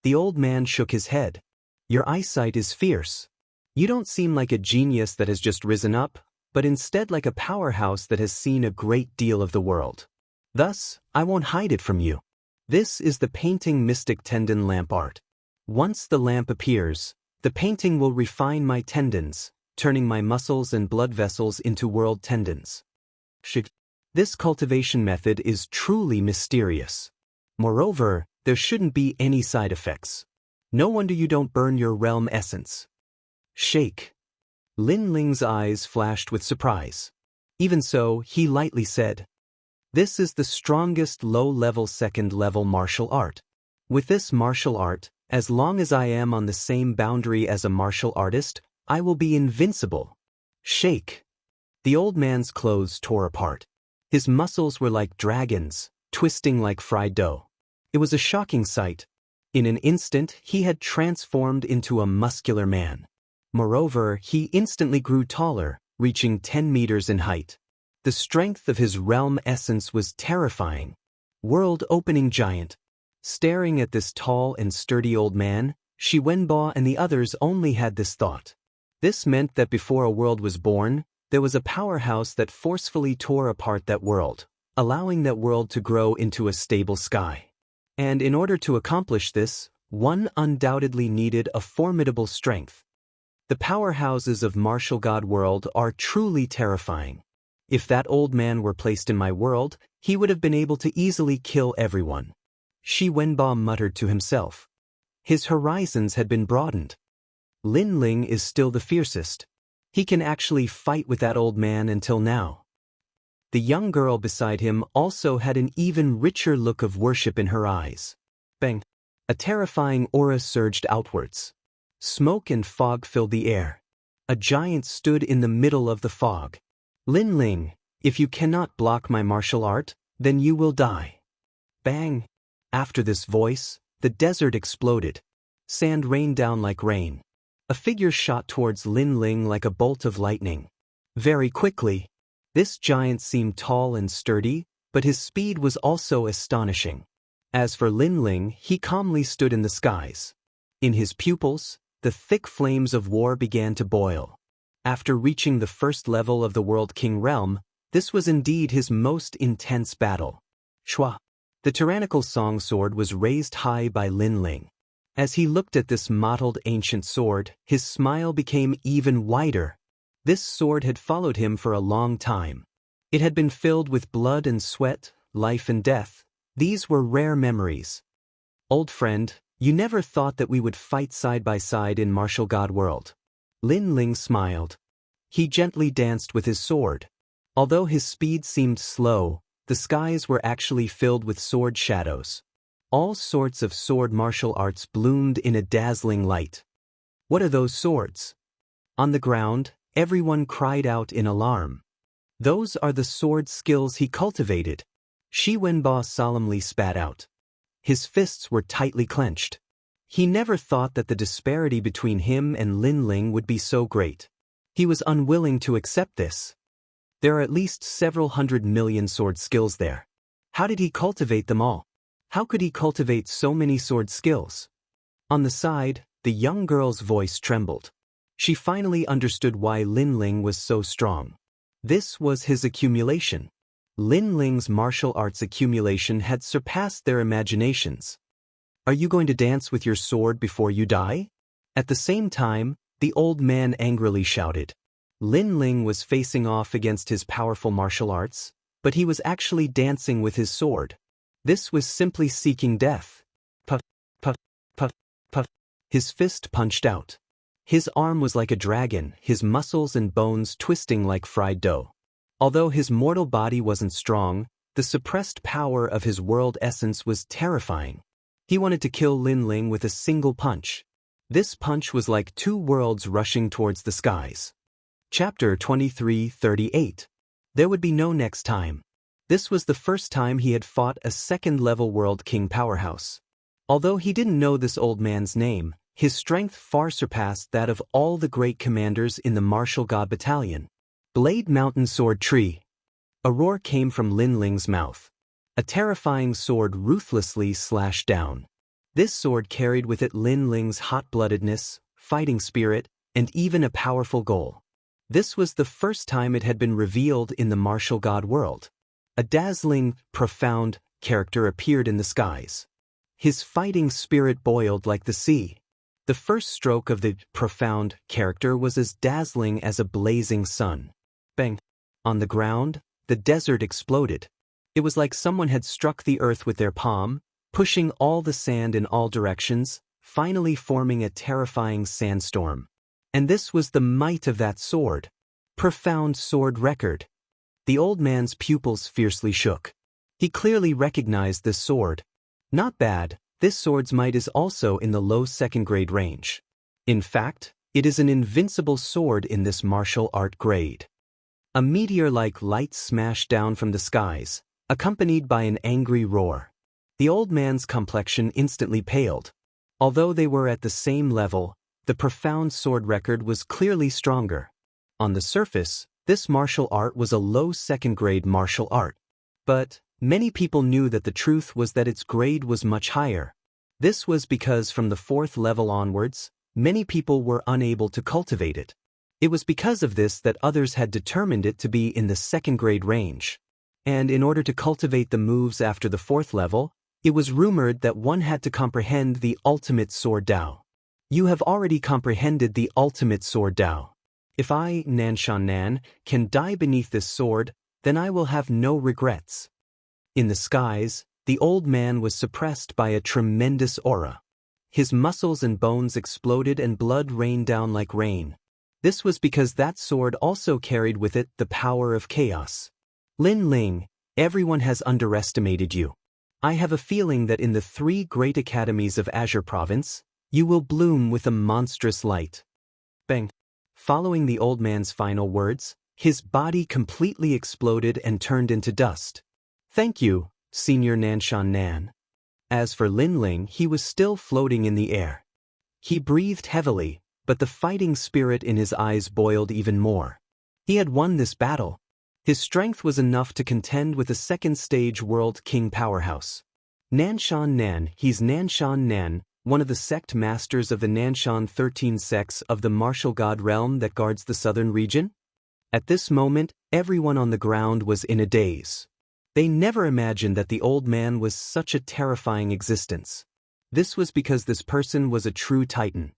The old man shook his head. Your eyesight is fierce. You don't seem like a genius that has just risen up, but instead like a powerhouse that has seen a great deal of the world. Thus, I won't hide it from you. This is the painting mystic tendon lamp art. Once the lamp appears, the painting will refine my tendons, turning my muscles and blood vessels into world tendons. This cultivation method is truly mysterious. Moreover, there shouldn't be any side effects. No wonder you don't burn your realm essence. Shake. Lin Ling's eyes flashed with surprise. Even so, he lightly said, "This is the strongest low-level second-level martial art. With this martial art, as long as I am on the same boundary as a martial artist, I will be invincible." Shake. The old man's clothes tore apart. His muscles were like dragons, twisting like fried dough. It was a shocking sight. In an instant, he had transformed into a muscular man. Moreover, he instantly grew taller, reaching 10 meters in height. The strength of his realm essence was terrifying. World-opening giant. Staring at this tall and sturdy old man, Shi Wenbo and the others only had this thought. This meant that before a world was born, there was a powerhouse that forcefully tore apart that world, allowing that world to grow into a stable sky. And in order to accomplish this, one undoubtedly needed a formidable strength. The powerhouses of martial god world are truly terrifying. If that old man were placed in my world, he would have been able to easily kill everyone. Shi Wenbo muttered to himself. His horizons had been broadened. Lin Ling is still the fiercest. He can actually fight with that old man until now. The young girl beside him also had an even richer look of worship in her eyes. Bang! A terrifying aura surged outwards. Smoke and fog filled the air. A giant stood in the middle of the fog. Lin Ling, if you cannot block my martial art, then you will die. Bang! After this voice, the desert exploded. Sand rained down like rain. A figure shot towards Lin Ling like a bolt of lightning. Very quickly. This giant seemed tall and sturdy, but his speed was also astonishing. As for Lin Ling, he calmly stood in the skies. In his pupils, the thick flames of war began to boil. After reaching the first level of the World King realm, this was indeed his most intense battle. Shua! The tyrannical song sword was raised high by Lin Ling. As he looked at this mottled ancient sword, his smile became even wider. This sword had followed him for a long time. It had been filled with blood and sweat, life and death. These were rare memories. Old friend, you never thought that we would fight side by side in martial god world. Lin Ling smiled. He gently danced with his sword. Although his speed seemed slow, the skies were actually filled with sword shadows. All sorts of sword martial arts bloomed in a dazzling light. What are those swords? On the ground, everyone cried out in alarm. Those are the sword skills he cultivated. Shi Wenbo solemnly spat out. His fists were tightly clenched. He never thought that the disparity between him and Lin Ling would be so great. He was unwilling to accept this. There are at least several 100 million sword skills there. How did he cultivate them all? How could he cultivate so many sword skills? On the side, the young girl's voice trembled. She finally understood why Lin Ling was so strong. This was his accumulation. Lin Ling's martial arts accumulation had surpassed their imaginations. Are you going to dance with your sword before you die? At the same time, the old man angrily shouted. Lin Ling was facing off against his powerful martial arts, but he was actually dancing with his sword. This was simply seeking death. Puff, puff, puff, puff. His fist punched out. His arm was like a dragon, his muscles and bones twisting like fried dough. Although his mortal body wasn't strong, the suppressed power of his world essence was terrifying. He wanted to kill Lin Ling with a single punch. This punch was like two worlds rushing towards the skies. Chapter 23:38. There would be no next time. This was the first time he had fought a second-level World King powerhouse. Although he didn't know this old man's name, his strength far surpassed that of all the great commanders in the Martial God Battalion. Blade Mountain Sword Tree. A roar came from Lin Ling's mouth. A terrifying sword ruthlessly slashed down. This sword carried with it Lin Ling's hot-bloodedness, fighting spirit, and even a powerful goal. This was the first time it had been revealed in the martial god world. A dazzling, profound character appeared in the skies. His fighting spirit boiled like the sea. The first stroke of the profound character was as dazzling as a blazing sun. Bang! On the ground, the desert exploded. It was like someone had struck the earth with their palm, pushing all the sand in all directions, finally forming a terrifying sandstorm. And this was the might of that sword. Profound sword record. The old man's pupils fiercely shook. He clearly recognized this sword. Not bad, this sword's might is also in the low second-grade range. In fact, it is an invincible sword in this martial art grade. A meteor-like light smashed down from the skies, accompanied by an angry roar. The old man's complexion instantly paled. Although they were at the same level, the profound sword record was clearly stronger. On the surface, this martial art was a low second-grade martial art. But many people knew that the truth was that its grade was much higher. This was because from the 4th level onwards, many people were unable to cultivate it. It was because of this that others had determined it to be in the 2nd-grade range. And in order to cultivate the moves after the 4th level, it was rumored that one had to comprehend the ultimate sword Dao. You have already comprehended the ultimate sword Dao. If I, Nan, can die beneath this sword, then I will have no regrets. In the skies, the old man was suppressed by a tremendous aura. His muscles and bones exploded and blood rained down like rain. This was because that sword also carried with it the power of chaos. Lin Ling, everyone has underestimated you. I have a feeling that in the 3 great academies of Azure Province, you will bloom with a monstrous light. Bang. Following the old man's final words, his body completely exploded and turned into dust. Thank you, Senior Nan. As for Lin Ling, he was still floating in the air. He breathed heavily, but the fighting spirit in his eyes boiled even more. He had won this battle. His strength was enough to contend with a 2nd-stage world king powerhouse. Nan, he's Nan, one of the sect masters of the Nanshan 13 sects of the martial god realm that guards the southern region? At this moment, everyone on the ground was in a daze. They never imagined that the old man was such a terrifying existence. This was because this person was a true titan.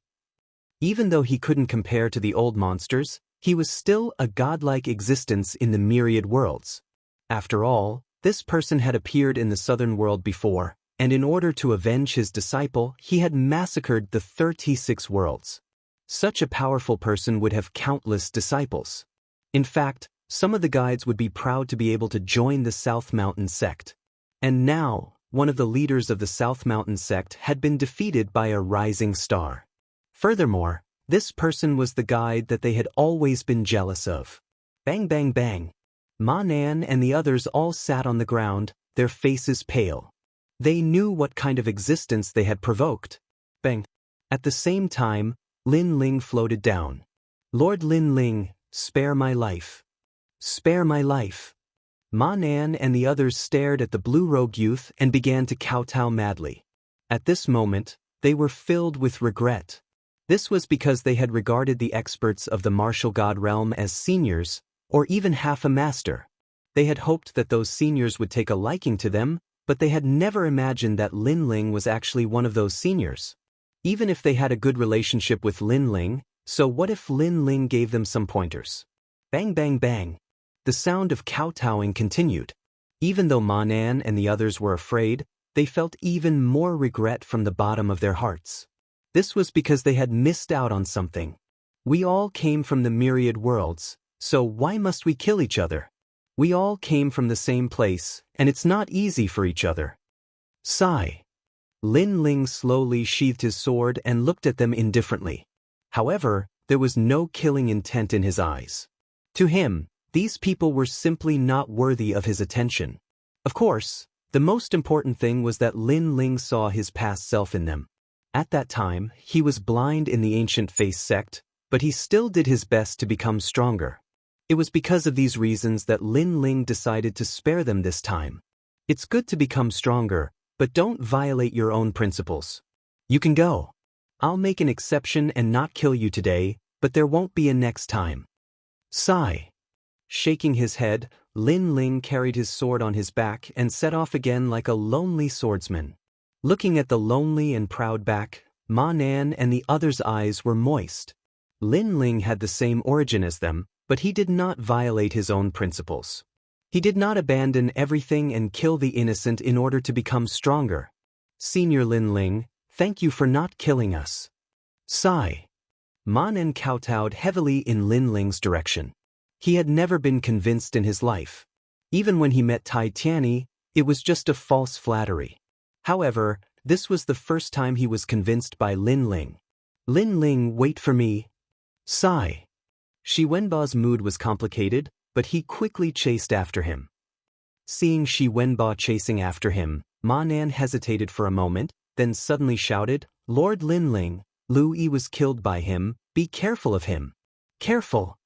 Even though he couldn't compare to the old monsters, he was still a godlike existence in the myriad worlds. After all, this person had appeared in the southern world before, and in order to avenge his disciple, he had massacred the 36 worlds. Such a powerful person would have countless disciples. In fact, some of the guides would be proud to be able to join the South Mountain sect. And now, one of the leaders of the South Mountain sect had been defeated by a rising star. Furthermore, this person was the guide that they had always been jealous of. Bang bang bang. Ma Nan and the others all sat on the ground, their faces pale. They knew what kind of existence they had provoked. Bang. At the same time, Lin Ling floated down. Lord Lin Ling, spare my life. Spare my life. Ma Nan and the others stared at the blue rogue youth and began to kowtow madly. At this moment, they were filled with regret. This was because they had regarded the experts of the martial god realm as seniors, or even half a master. They had hoped that those seniors would take a liking to them, but they had never imagined that Lin Ling was actually one of those seniors. Even if they had a good relationship with Lin Ling, so what if Lin Ling gave them some pointers? Bang bang bang. The sound of kowtowing continued. Even though Ma Nan and the others were afraid, they felt even more regret from the bottom of their hearts. This was because they had missed out on something. We all came from the myriad worlds, so why must we kill each other? We all came from the same place, and it's not easy for each other. Sigh. Lin Ling slowly sheathed his sword and looked at them indifferently. However, there was no killing intent in his eyes. To him, these people were simply not worthy of his attention. Of course, the most important thing was that Lin Ling saw his past self in them. At that time, he was blind in the Ancient Face sect, but he still did his best to become stronger. It was because of these reasons that Lin Ling decided to spare them this time. It's good to become stronger, but don't violate your own principles. You can go. I'll make an exception and not kill you today, but there won't be a next time. Sigh. Shaking his head, Lin Ling carried his sword on his back and set off again like a lonely swordsman. Looking at the lonely and proud back, Ma Nan and the others' eyes were moist. Lin Ling had the same origin as them, but he did not violate his own principles. He did not abandon everything and kill the innocent in order to become stronger. Senior Lin Ling, thank you for not killing us. Sigh. Ma Nan kowtowed heavily in Lin Ling's direction. He had never been convinced in his life. Even when he met Tai Tianyi, it was just a false flattery. However, this was the first time he was convinced by Lin Ling. Lin Ling, wait for me. Sigh. Shi Wenba's mood was complicated, but he quickly chased after him. Seeing Shi Wenba chasing after him, Ma Nan hesitated for a moment, then suddenly shouted, "Lord Lin Ling, Lu Yi was killed by him, be careful of him." Careful.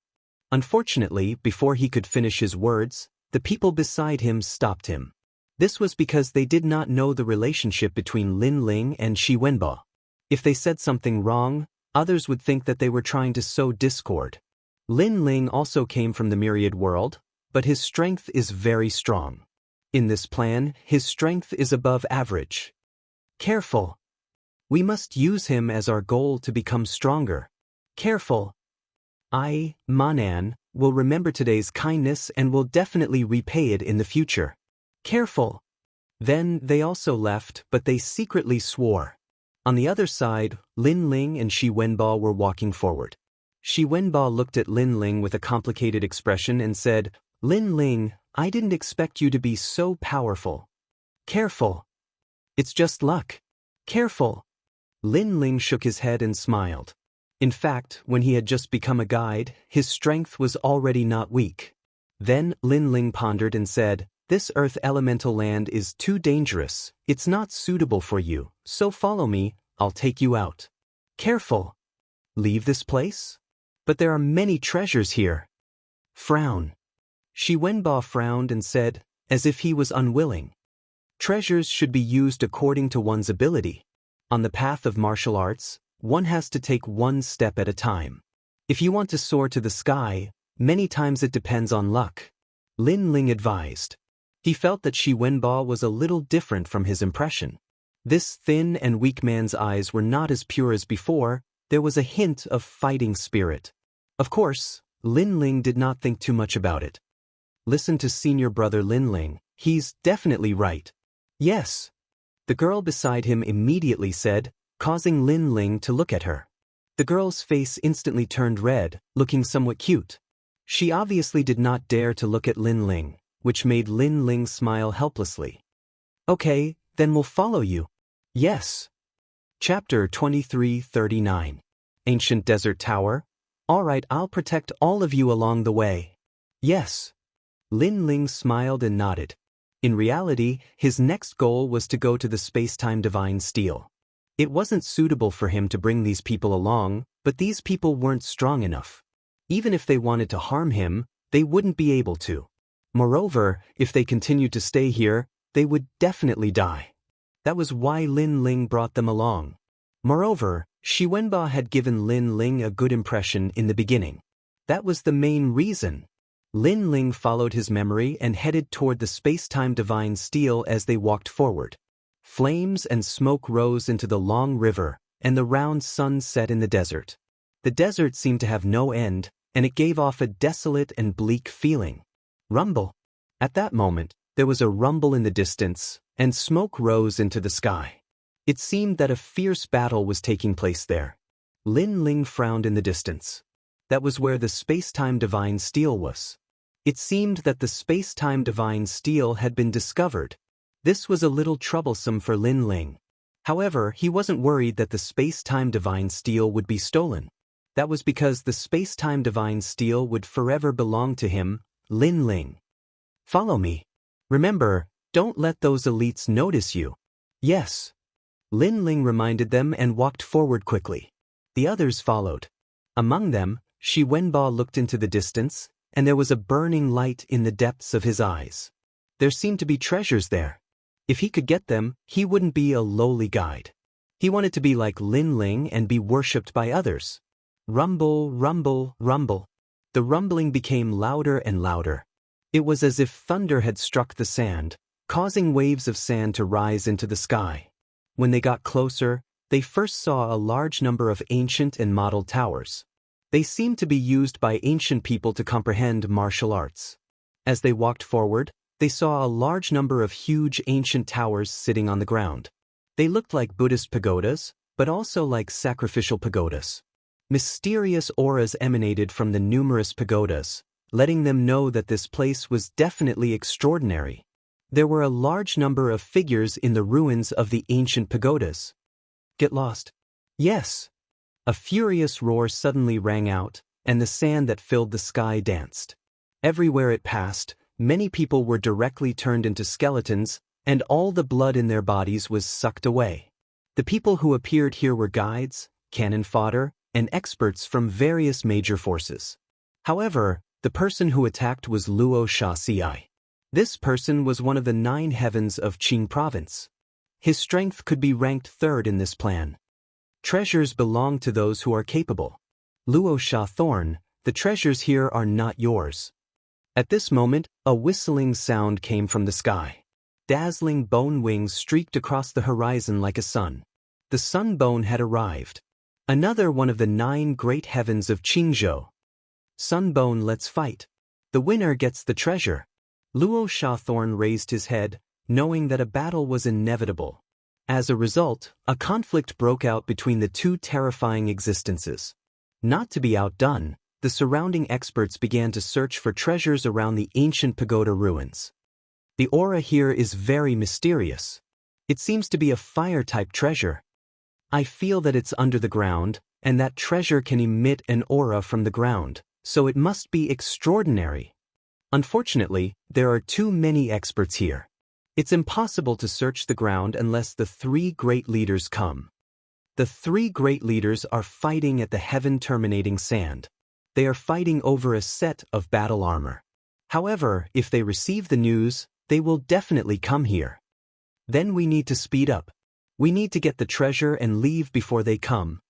Unfortunately, before he could finish his words, the people beside him stopped him. This was because they did not know the relationship between Lin Ling and Shi Wenbo. If they said something wrong, others would think that they were trying to sow discord. Lin Ling also came from the myriad world, but his strength is very strong. In this plan, his strength is above average. Careful. We must use him as our goal to become stronger. Careful. I, Ma Nan, will remember today's kindness and will definitely repay it in the future. Careful. Then they also left, but they secretly swore. On the other side, Lin Ling and Shi Wenbo were walking forward. Shi Wenbo looked at Lin Ling with a complicated expression and said, "Lin Ling, I didn't expect you to be so powerful." Careful. It's just luck. Careful. Lin Ling shook his head and smiled. In fact, when he had just become a guide, his strength was already not weak. Then Lin Ling pondered and said, "This earth elemental land is too dangerous, it's not suitable for you, so follow me, I'll take you out." Careful. Leave this place? But there are many treasures here. Frown. Shi Wenbo frowned and said, as if he was unwilling. Treasures should be used according to one's ability. On the path of martial arts, one has to take one step at a time. If you want to soar to the sky, many times it depends on luck. Lin Ling advised. He felt that Shi Wenbo was a little different from his impression. This thin and weak man's eyes were not as pure as before, there was a hint of fighting spirit. Of course, Lin Ling did not think too much about it. Listen to senior brother Lin Ling, he's definitely right. Yes. The girl beside him immediately said, causing Lin Ling to look at her. The girl's face instantly turned red, looking somewhat cute. She obviously did not dare to look at Lin Ling, which made Lin Ling smile helplessly. Okay, then we'll follow you. Yes. Chapter 2339. Ancient Desert Tower. Alright, I'll protect all of you along the way. Yes. Lin Ling smiled and nodded. In reality, his next goal was to go to the space-time divine steel. It wasn't suitable for him to bring these people along, but these people weren't strong enough. Even if they wanted to harm him, they wouldn't be able to. Moreover, if they continued to stay here, they would definitely die. That was why Lin Ling brought them along. Moreover, Shi Wenbo had given Lin Ling a good impression in the beginning. That was the main reason. Lin Ling followed his memory and headed toward the space-time divine steel as they walked forward. Flames and smoke rose into the long river, and the round sun set in the desert. The desert seemed to have no end, and it gave off a desolate and bleak feeling. Rumble. At that moment, there was a rumble in the distance, and smoke rose into the sky. It seemed that a fierce battle was taking place there. Lin Ling frowned in the distance. That was where the space-time divine steel was. It seemed that the space-time divine steel had been discovered. This was a little troublesome for Lin Ling. However, he wasn't worried that the space-time divine steel would be stolen. That was because the space-time divine steel would forever belong to him, Lin Ling. Follow me. Remember, don't let those elites notice you. Yes. Lin Ling reminded them and walked forward quickly. The others followed. Among them, Shi Wenbo looked into the distance, and there was a burning light in the depths of his eyes. There seemed to be treasures there. If he could get them, he wouldn't be a lowly guide. He wanted to be like Lin Ling and be worshipped by others. Rumble, rumble, rumble. The rumbling became louder and louder. It was as if thunder had struck the sand, causing waves of sand to rise into the sky. When they got closer, they first saw a large number of ancient and model towers. They seemed to be used by ancient people to comprehend martial arts. As they walked forward, they saw a large number of huge ancient towers sitting on the ground. They looked like Buddhist pagodas, but also like sacrificial pagodas. Mysterious auras emanated from the numerous pagodas, letting them know that this place was definitely extraordinary. There were a large number of figures in the ruins of the ancient pagodas. Get lost? Yes. A furious roar suddenly rang out, and the sand that filled the sky danced. Everywhere it passed, many people were directly turned into skeletons, and all the blood in their bodies was sucked away. The people who appeared here were guides, cannon fodder, and experts from various major forces. However, the person who attacked was Luo Xiaxia. This person was one of the 9 heavens of Qing province. His strength could be ranked 3rd in this plan. Treasures belong to those who are capable. Luo Xiathorn, the treasures here are not yours. At this moment, a whistling sound came from the sky. Dazzling bone wings streaked across the horizon like a sun. The sun bone had arrived. Another one of the 9 great heavens of Qingzhou. Sunbone, let's fight. The winner gets the treasure. Luo Xiathorn raised his head, knowing that a battle was inevitable. As a result, a conflict broke out between the 2 terrifying existences. Not to be outdone, the surrounding experts began to search for treasures around the ancient pagoda ruins. The aura here is very mysterious. It seems to be a fire-type treasure. I feel that it's under the ground, and that treasure can emit an aura from the ground, so it must be extraordinary. Unfortunately, there are too many experts here. It's impossible to search the ground unless the 3 great leaders come. The 3 great leaders are fighting at the heaven-terminating sand. They are fighting over a set of battle armor. However, if they receive the news, they will definitely come here. Then we need to speed up. We need to get the treasure and leave before they come.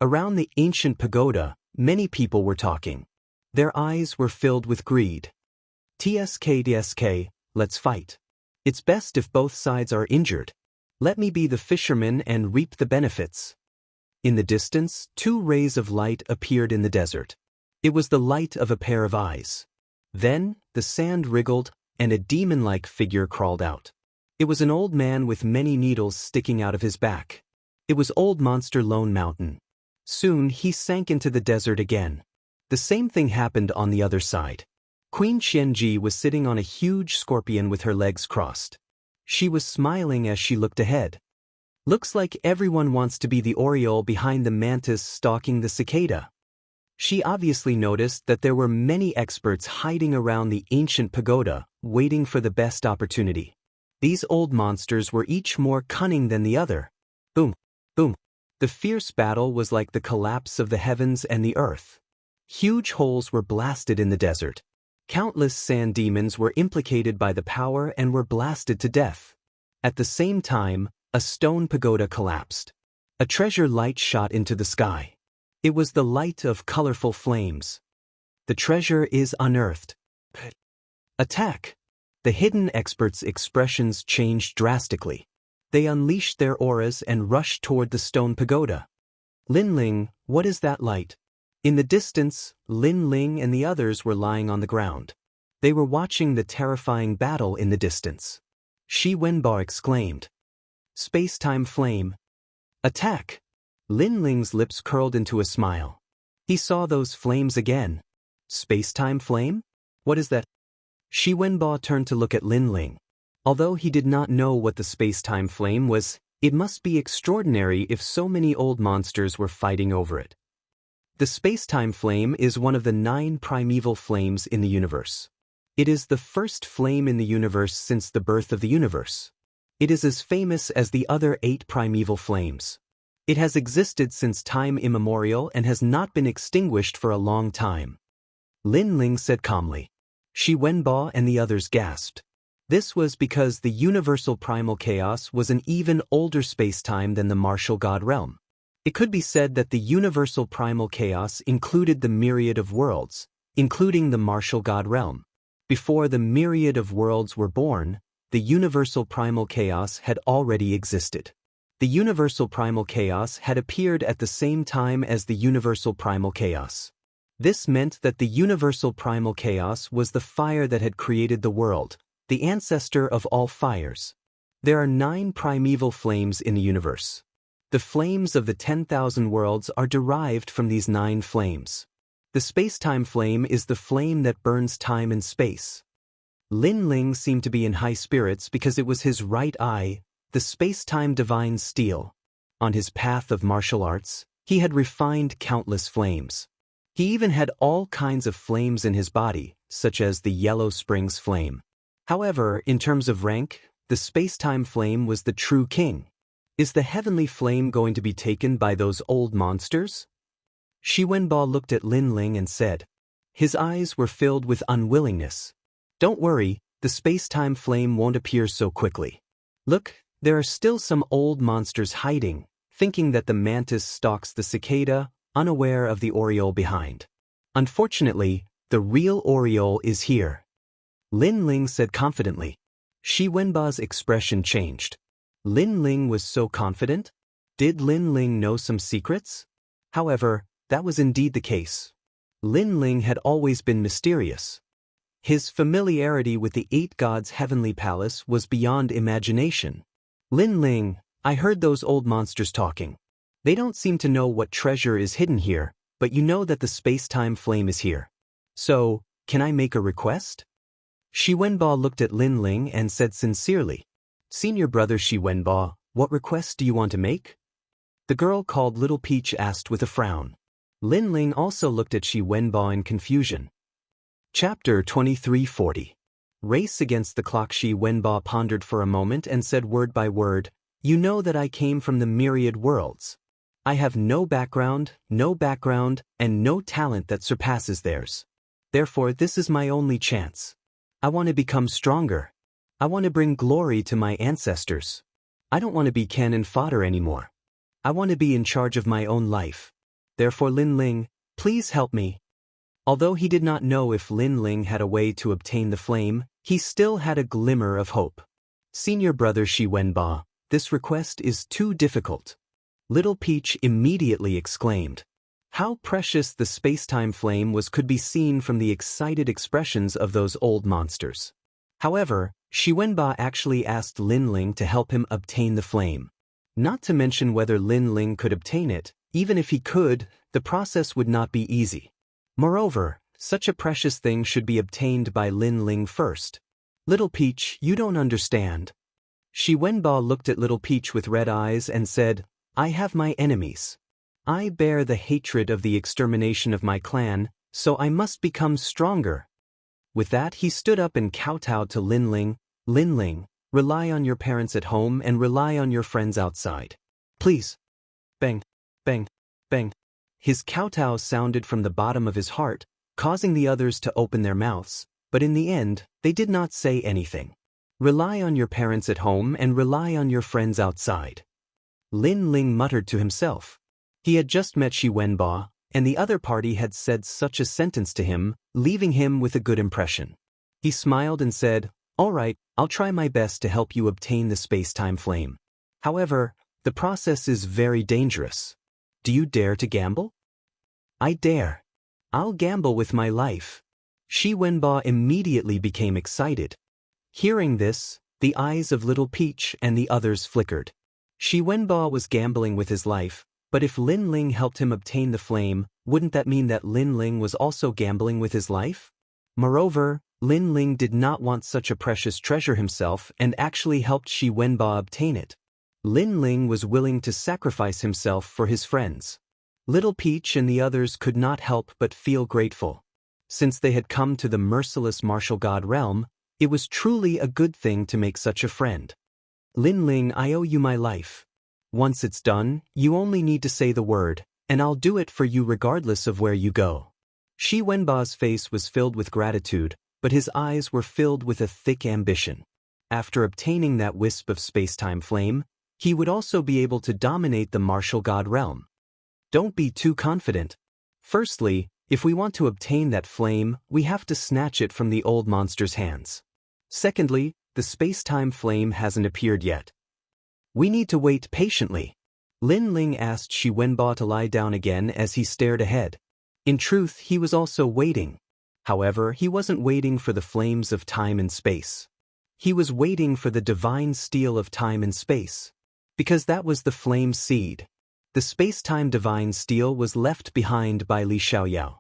Around the ancient pagoda, many people were talking. Their eyes were filled with greed. TSK, let's fight. It's best if both sides are injured. Let me be the fisherman and reap the benefits. In the distance, 2 rays of light appeared in the desert. It was the light of a pair of eyes. Then, the sand wriggled, and a demon-like figure crawled out. It was an old man with many needles sticking out of his back. It was Old Monster Lone Mountain. Soon, he sank into the desert again. The same thing happened on the other side. Queen Xianji was sitting on a huge scorpion with her legs crossed. She was smiling as she looked ahead. Looks like everyone wants to be the oriole behind the mantis stalking the cicada. She obviously noticed that there were many experts hiding around the ancient pagoda, waiting for the best opportunity. These old monsters were each more cunning than the other. Boom, boom. The fierce battle was like the collapse of the heavens and the earth. Huge holes were blasted in the desert. Countless sand demons were implicated by the power and were blasted to death. At the same time, a stone pagoda collapsed. A treasure light shot into the sky. It was the light of colorful flames. The treasure is unearthed. Attack! The hidden experts' expressions changed drastically. They unleashed their auras and rushed toward the stone pagoda. Lin Ling, what is that light? In the distance, Lin Ling and the others were lying on the ground. They were watching the terrifying battle in the distance. Shi Wenbo exclaimed. Space-time flame. Attack! Lin Ling's lips curled into a smile. He saw those flames again. Space-time flame? What is that? Shi Wenbo turned to look at Lin Ling. Although he did not know what the space-time flame was, it must be extraordinary if so many old monsters were fighting over it. The space-time flame is one of the 9 primeval flames in the universe. It is the first flame in the universe since the birth of the universe. It is as famous as the other 8 primeval flames. It has existed since time immemorial and has not been extinguished for a long time. Lin Ling said calmly. Shi Wenbo and the others gasped. This was because the universal primal chaos was an even older space-time than the martial god realm. It could be said that the universal primal chaos included the myriad of worlds, including the martial god realm. Before the myriad of worlds were born, the universal primal chaos had already existed. The universal primal chaos had appeared at the same time as the universal primal chaos. This meant that the universal primal chaos was the fire that had created the world, the ancestor of all fires. There are 9 primeval flames in the universe. The flames of the 10,000 worlds are derived from these 9 flames. The space-time flame is the flame that burns time and space. Lin Ling seemed to be in high spirits because it was his right eye, the space-time divine steel. On his path of martial arts, he had refined countless flames. He even had all kinds of flames in his body, such as the Yellow Springs flame. However, in terms of rank, the space-time flame was the true king. Is the heavenly flame going to be taken by those old monsters? Xi Wenbo looked at Lin Ling and said. His eyes were filled with unwillingness. Don't worry, the space-time flame won't appear so quickly. Look, there are still some old monsters hiding, thinking that the mantis stalks the cicada, unaware of the oriole behind. Unfortunately, the real oriole is here. Lin Ling said confidently. Xi Wenbo's expression changed. Lin Ling was so confident? Did Lin Ling know some secrets? However, that was indeed the case. Lin Ling had always been mysterious. His familiarity with the 8 gods' heavenly palace was beyond imagination. Lin Ling, I heard those old monsters talking. They don't seem to know what treasure is hidden here, but you know that the space-time flame is here. So, can I make a request? Xi Wenbo looked at Lin Ling and said sincerely. Senior brother Xi Wenbo, what request do you want to make? The girl called Little Peach asked with a frown. Lin Ling also looked at Xi Wenbo in confusion. Chapter 2340. Race against the clock. Xi Wenbo pondered for a moment and said word by word, You know that I came from the myriad worlds. I have no background, and no talent that surpasses theirs. Therefore this is my only chance. I want to become stronger. I want to bring glory to my ancestors. I don't want to be cannon fodder anymore. I want to be in charge of my own life. Therefore Lin Ling, please help me. Although he did not know if Lin Ling had a way to obtain the flame, he still had a glimmer of hope. Senior brother Xi Wenbo, this request is too difficult. Little Peach immediately exclaimed. How precious the space-time flame was could be seen from the excited expressions of those old monsters. However, Xi Wenbo actually asked Lin Ling to help him obtain the flame. Not to mention whether Lin Ling could obtain it, even if he could, the process would not be easy. Moreover, such a precious thing should be obtained by Lin Ling first. Little Peach, you don't understand. Xi Wenbo looked at Little Peach with red eyes and said, I have my enemies. I bear the hatred of the extermination of my clan, so I must become stronger. With that he stood up and kowtowed to Lin Ling. Lin Ling, rely on your parents at home and rely on your friends outside. Please. Bang, bang, bang. His kowtow sounded from the bottom of his heart, causing the others to open their mouths, but in the end, they did not say anything. Rely on your parents at home and rely on your friends outside. Lin Ling muttered to himself. He had just met Xi Wenbo, and the other party had said such a sentence to him, leaving him with a good impression. He smiled and said, All right, I'll try my best to help you obtain the space-time flame. However, the process is very dangerous. Do you dare to gamble? I dare. I'll gamble with my life. Xi Wenbo immediately became excited. Hearing this, the eyes of Little Peach and the others flickered. Xi Wenbo was gambling with his life, but if Lin Ling helped him obtain the flame, wouldn't that mean that Lin Ling was also gambling with his life? Moreover, Lin Ling did not want such a precious treasure himself and actually helped Xi Wenbo obtain it. Lin Ling was willing to sacrifice himself for his friends. Little Peach and the others could not help but feel grateful. Since they had come to the merciless martial god realm, it was truly a good thing to make such a friend. Lin Ling, I owe you my life. Once it's done, you only need to say the word, and I'll do it for you regardless of where you go. Xi Wenbo's face was filled with gratitude, but his eyes were filled with a thick ambition. After obtaining that wisp of space-time flame, he would also be able to dominate the martial god realm. Don't be too confident. Firstly, if we want to obtain that flame, we have to snatch it from the old monster's hands. Secondly, the space-time flame hasn't appeared yet. We need to wait patiently. Lin Ling asked Xi Wenbo to lie down again as he stared ahead. In truth, he was also waiting. However, he wasn't waiting for the flames of time and space. He was waiting for the divine steel of time and space. Because that was the flame seed. The space-time divine steel was left behind by Li Xiaoyao.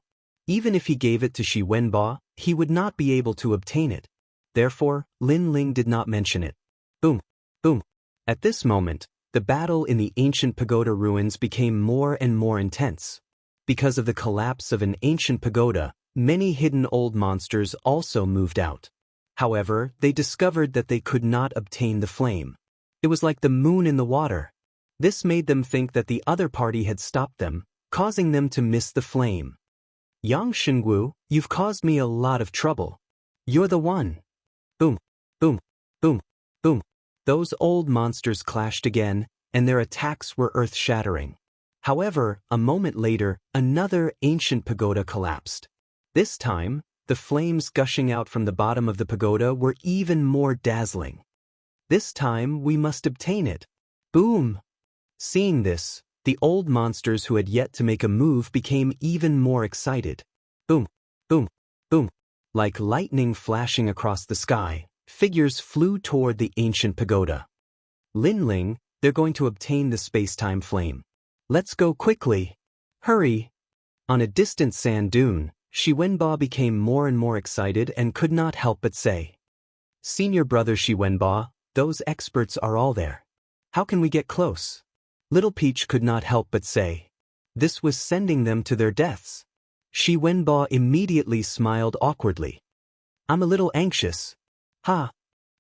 Even if he gave it to Xi Wenbo, he would not be able to obtain it. Therefore, Lin Ling did not mention it. Boom, boom. At this moment, the battle in the ancient pagoda ruins became more and more intense. Because of the collapse of an ancient pagoda, many hidden old monsters also moved out. However, they discovered that they could not obtain the flame. It was like the moon in the water. This made them think that the other party had stopped them, causing them to miss the flame. Yang Shengwu, you've caused me a lot of trouble. You're the one. Boom, boom, boom, boom. Those old monsters clashed again, and their attacks were earth-shattering. However, a moment later, another ancient pagoda collapsed. This time, the flames gushing out from the bottom of the pagoda were even more dazzling. This time, we must obtain it. Boom! Seeing this, the old monsters who had yet to make a move became even more excited. Boom, boom, boom. Like lightning flashing across the sky, figures flew toward the ancient pagoda. Lin Ling, they're going to obtain the space-time flame. Let's go quickly. Hurry. On a distant sand dune, Shi Wenba became more and more excited and could not help but say, Senior brother Shi Wenba, those experts are all there. How can we get close? Little Peach could not help but say. This was sending them to their deaths. Shi Wenba immediately smiled awkwardly. I'm a little anxious. Ha!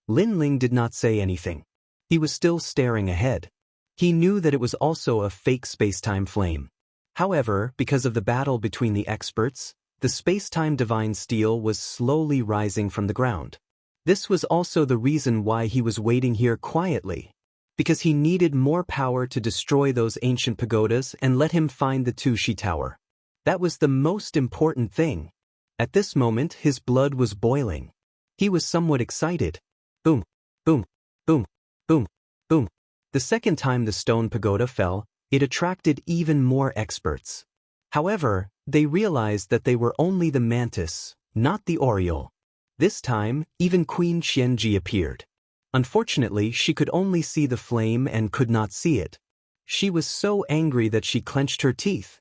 Lin Ling did not say anything. He was still staring ahead. He knew that it was also a fake space-time flame. However, because of the battle between the experts, the space-time divine steel was slowly rising from the ground. This was also the reason why he was waiting here quietly. Because he needed more power to destroy those ancient pagodas and let him find the Tushi Tower. That was the most important thing. At this moment, his blood was boiling. He was somewhat excited. Boom, boom, boom, boom, boom. The second time the stone pagoda fell, it attracted even more experts. However, they realized that they were only the mantis, not the oriole. This time, even Queen Xianxia appeared. Unfortunately, she could only see the flame and could not see it. She was so angry that she clenched her teeth.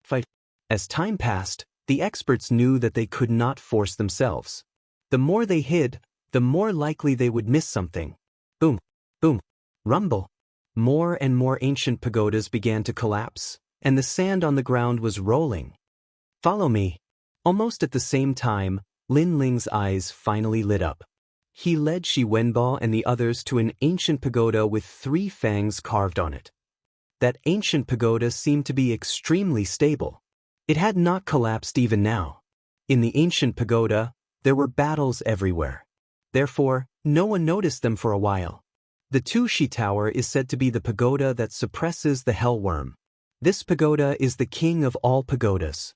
Fight. As time passed, the experts knew that they could not force themselves. The more they hid, the more likely they would miss something. Boom, boom, rumble. More and more ancient pagodas began to collapse, and the sand on the ground was rolling. Follow me. Almost at the same time, Lin Ling's eyes finally lit up. He led Shi Wenba and the others to an ancient pagoda with 3 fangs carved on it. That ancient pagoda seemed to be extremely stable. It had not collapsed even now. In the ancient pagoda, there were battles everywhere. Therefore, no one noticed them for a while. The Tushi Tower is said to be the pagoda that suppresses the hellworm. This pagoda is the king of all pagodas.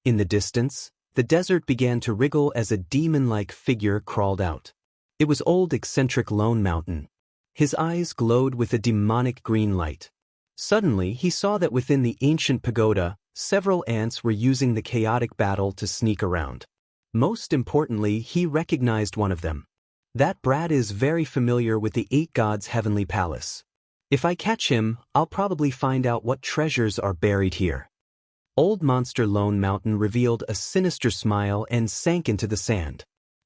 In the distance, the desert began to wriggle as a demon-like figure crawled out. It was old eccentric Lone Mountain. His eyes glowed with a demonic green light. Suddenly, he saw that within the ancient pagoda, several ants were using the chaotic battle to sneak around. Most importantly, he recognized one of them. That brat is very familiar with the 8 gods' heavenly palace. If I catch him, I'll probably find out what treasures are buried here. Old Monster Lone Mountain revealed a sinister smile and sank into the sand.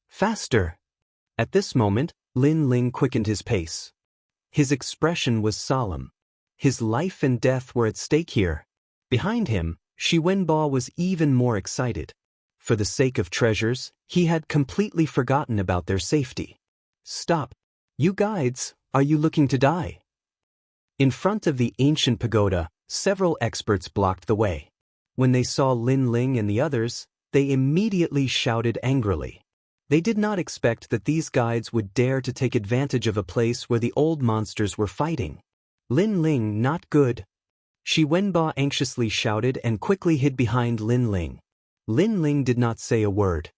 Faster! At this moment, Lin Ling quickened his pace. His expression was solemn. His life and death were at stake here. Behind him, Shi Wenba was even more excited. For the sake of treasures, he had completely forgotten about their safety. Stop! You guides, are you looking to die? In front of the ancient pagoda, several experts blocked the way. When they saw Lin Ling and the others, they immediately shouted angrily. They did not expect that these guides would dare to take advantage of a place where the old monsters were fighting. Lin Ling, not good. Shi Wenba anxiously shouted and quickly hid behind Lin Ling. Lin Ling did not say a word.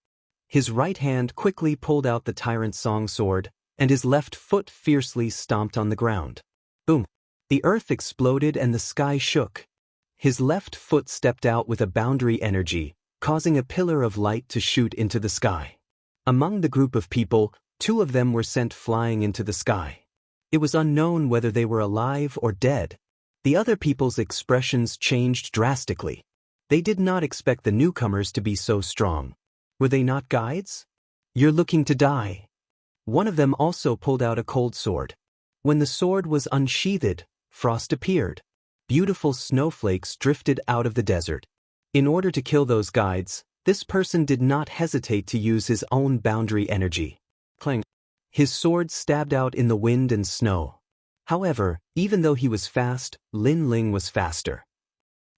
His right hand quickly pulled out the tyrant song sword, and his left foot fiercely stomped on the ground. Boom! The earth exploded and the sky shook. His left foot stepped out with a boundary energy, causing a pillar of light to shoot into the sky. Among the group of people, 2 of them were sent flying into the sky. It was unknown whether they were alive or dead. The other people's expressions changed drastically. They did not expect the newcomers to be so strong. Were they not guides? You're looking to die. One of them also pulled out a cold sword. When the sword was unsheathed, frost appeared. Beautiful snowflakes drifted out of the desert. In order to kill those guides, this person did not hesitate to use his own boundary energy. Clang. His sword stabbed out in the wind and snow. However, even though he was fast, Lin Ling was faster.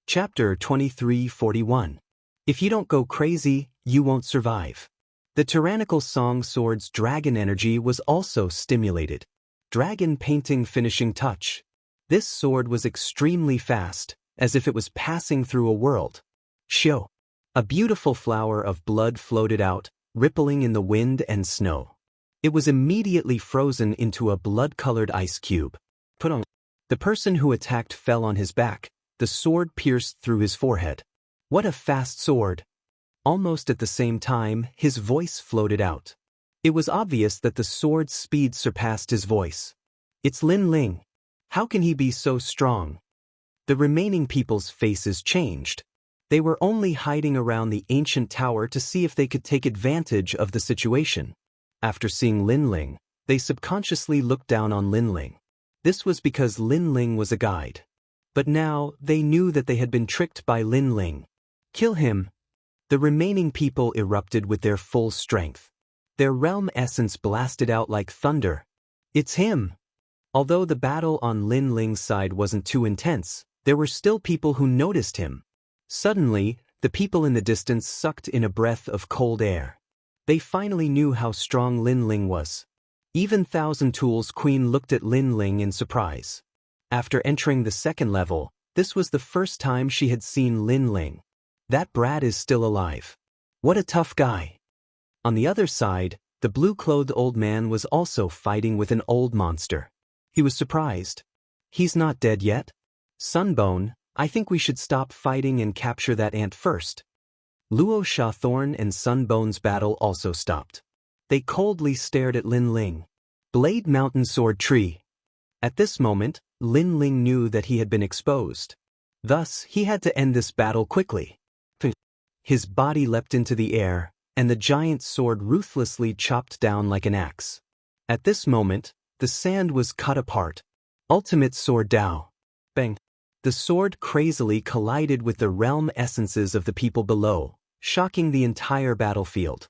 Chapter 2341. If you don't go crazy, you won't survive. The tyrannical song sword's dragon energy was also stimulated. Dragon painting finishing touch. This sword was extremely fast, as if it was passing through a world. Shio. A beautiful flower of blood floated out, rippling in the wind and snow. It was immediately frozen into a blood-colored ice cube. Put on. The person who attacked fell on his back, the sword pierced through his forehead. What a fast sword! Almost at the same time, his voice floated out. It was obvious that the sword's speed surpassed his voice. It's Lin Ling. How can he be so strong? The remaining people's faces changed. They were only hiding around the ancient tower to see if they could take advantage of the situation. After seeing Lin Ling, they subconsciously looked down on Lin Ling. This was because Lin Ling was a guide. But now, they knew that they had been tricked by Lin Ling. Kill him! The remaining people erupted with their full strength. Their realm essence blasted out like thunder. It's him! Although the battle on Lin Ling's side wasn't too intense, there were still people who noticed him. Suddenly, the people in the distance sucked in a breath of cold air. They finally knew how strong Lin Ling was. Even Thousand Tools Queen looked at Lin Ling in surprise. After entering the second level, this was the first time she had seen Lin Ling. That brat is still alive. What a tough guy. On the other side, the blue-clothed old man was also fighting with an old monster. He was surprised. He's not dead yet? Sunbone, I think we should stop fighting and capture that ant first. Luo Shawthorn and Sunbone's battle also stopped. They coldly stared at Lin Ling. Blade Mountain Sword Tree. At this moment, Lin Ling knew that he had been exposed. Thus, he had to end this battle quickly. His body leapt into the air, and the giant sword ruthlessly chopped down like an axe. At this moment, the sand was cut apart. Ultimate Sword Dao. Bang. The sword crazily collided with the realm essences of the people below, shocking the entire battlefield.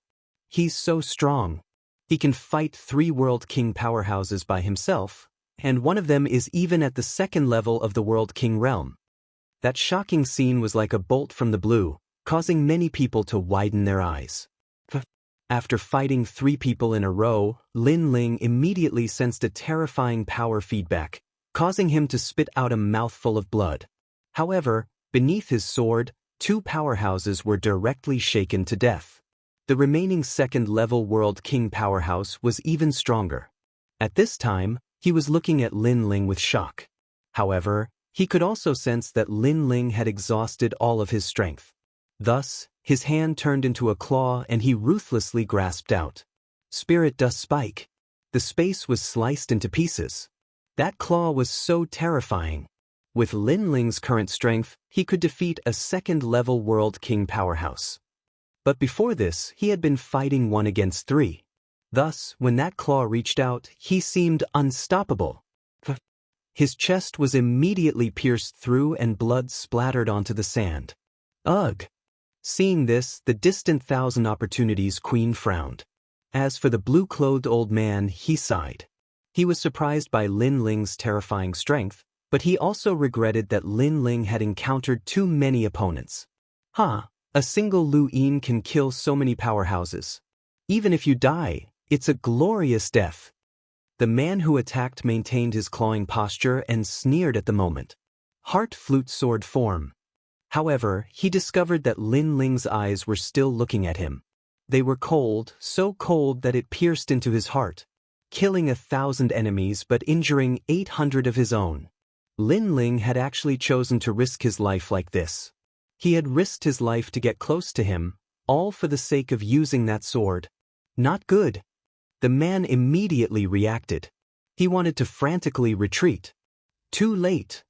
He's so strong. He can fight 3 World King powerhouses by himself, and one of them is even at the second level of the World King realm. That shocking scene was like a bolt from the blue, causing many people to widen their eyes. After fighting 3 people in a row, Lin Ling immediately sensed a terrifying power feedback, causing him to spit out a mouthful of blood. However, beneath his sword, 2 powerhouses were directly shaken to death. The remaining second-level World King powerhouse was even stronger. At this time, he was looking at Lin Ling with shock. However, he could also sense that Lin Ling had exhausted all of his strength. Thus, his hand turned into a claw and he ruthlessly grasped out. Spirit Dust Spike. The space was sliced into pieces. That claw was so terrifying. With Lin Ling's current strength, he could defeat a second-level World King powerhouse. But before this, he had been fighting 1 against 3. Thus, when that claw reached out, he seemed unstoppable. His chest was immediately pierced through and blood splattered onto the sand. Ugh! Seeing this, the distant Thousand Opportunities Queen frowned. As for the blue-clothed old man, he sighed. He was surprised by Lin Ling's terrifying strength, but he also regretted that Lin Ling had encountered too many opponents. A single Lu Yin can kill so many powerhouses. Even if you die, it's a glorious death. The man who attacked maintained his clawing posture and sneered at the moment. Heart Flute Sword form. However, he discovered that Lin Ling's eyes were still looking at him. They were cold, so cold that it pierced into his heart, killing 1,000 enemies but injuring 800 of his own. Lin Ling had actually chosen to risk his life like this. He had risked his life to get close to him, all for the sake of using that sword. Not good. The man immediately reacted. He wanted to frantically retreat. Too late.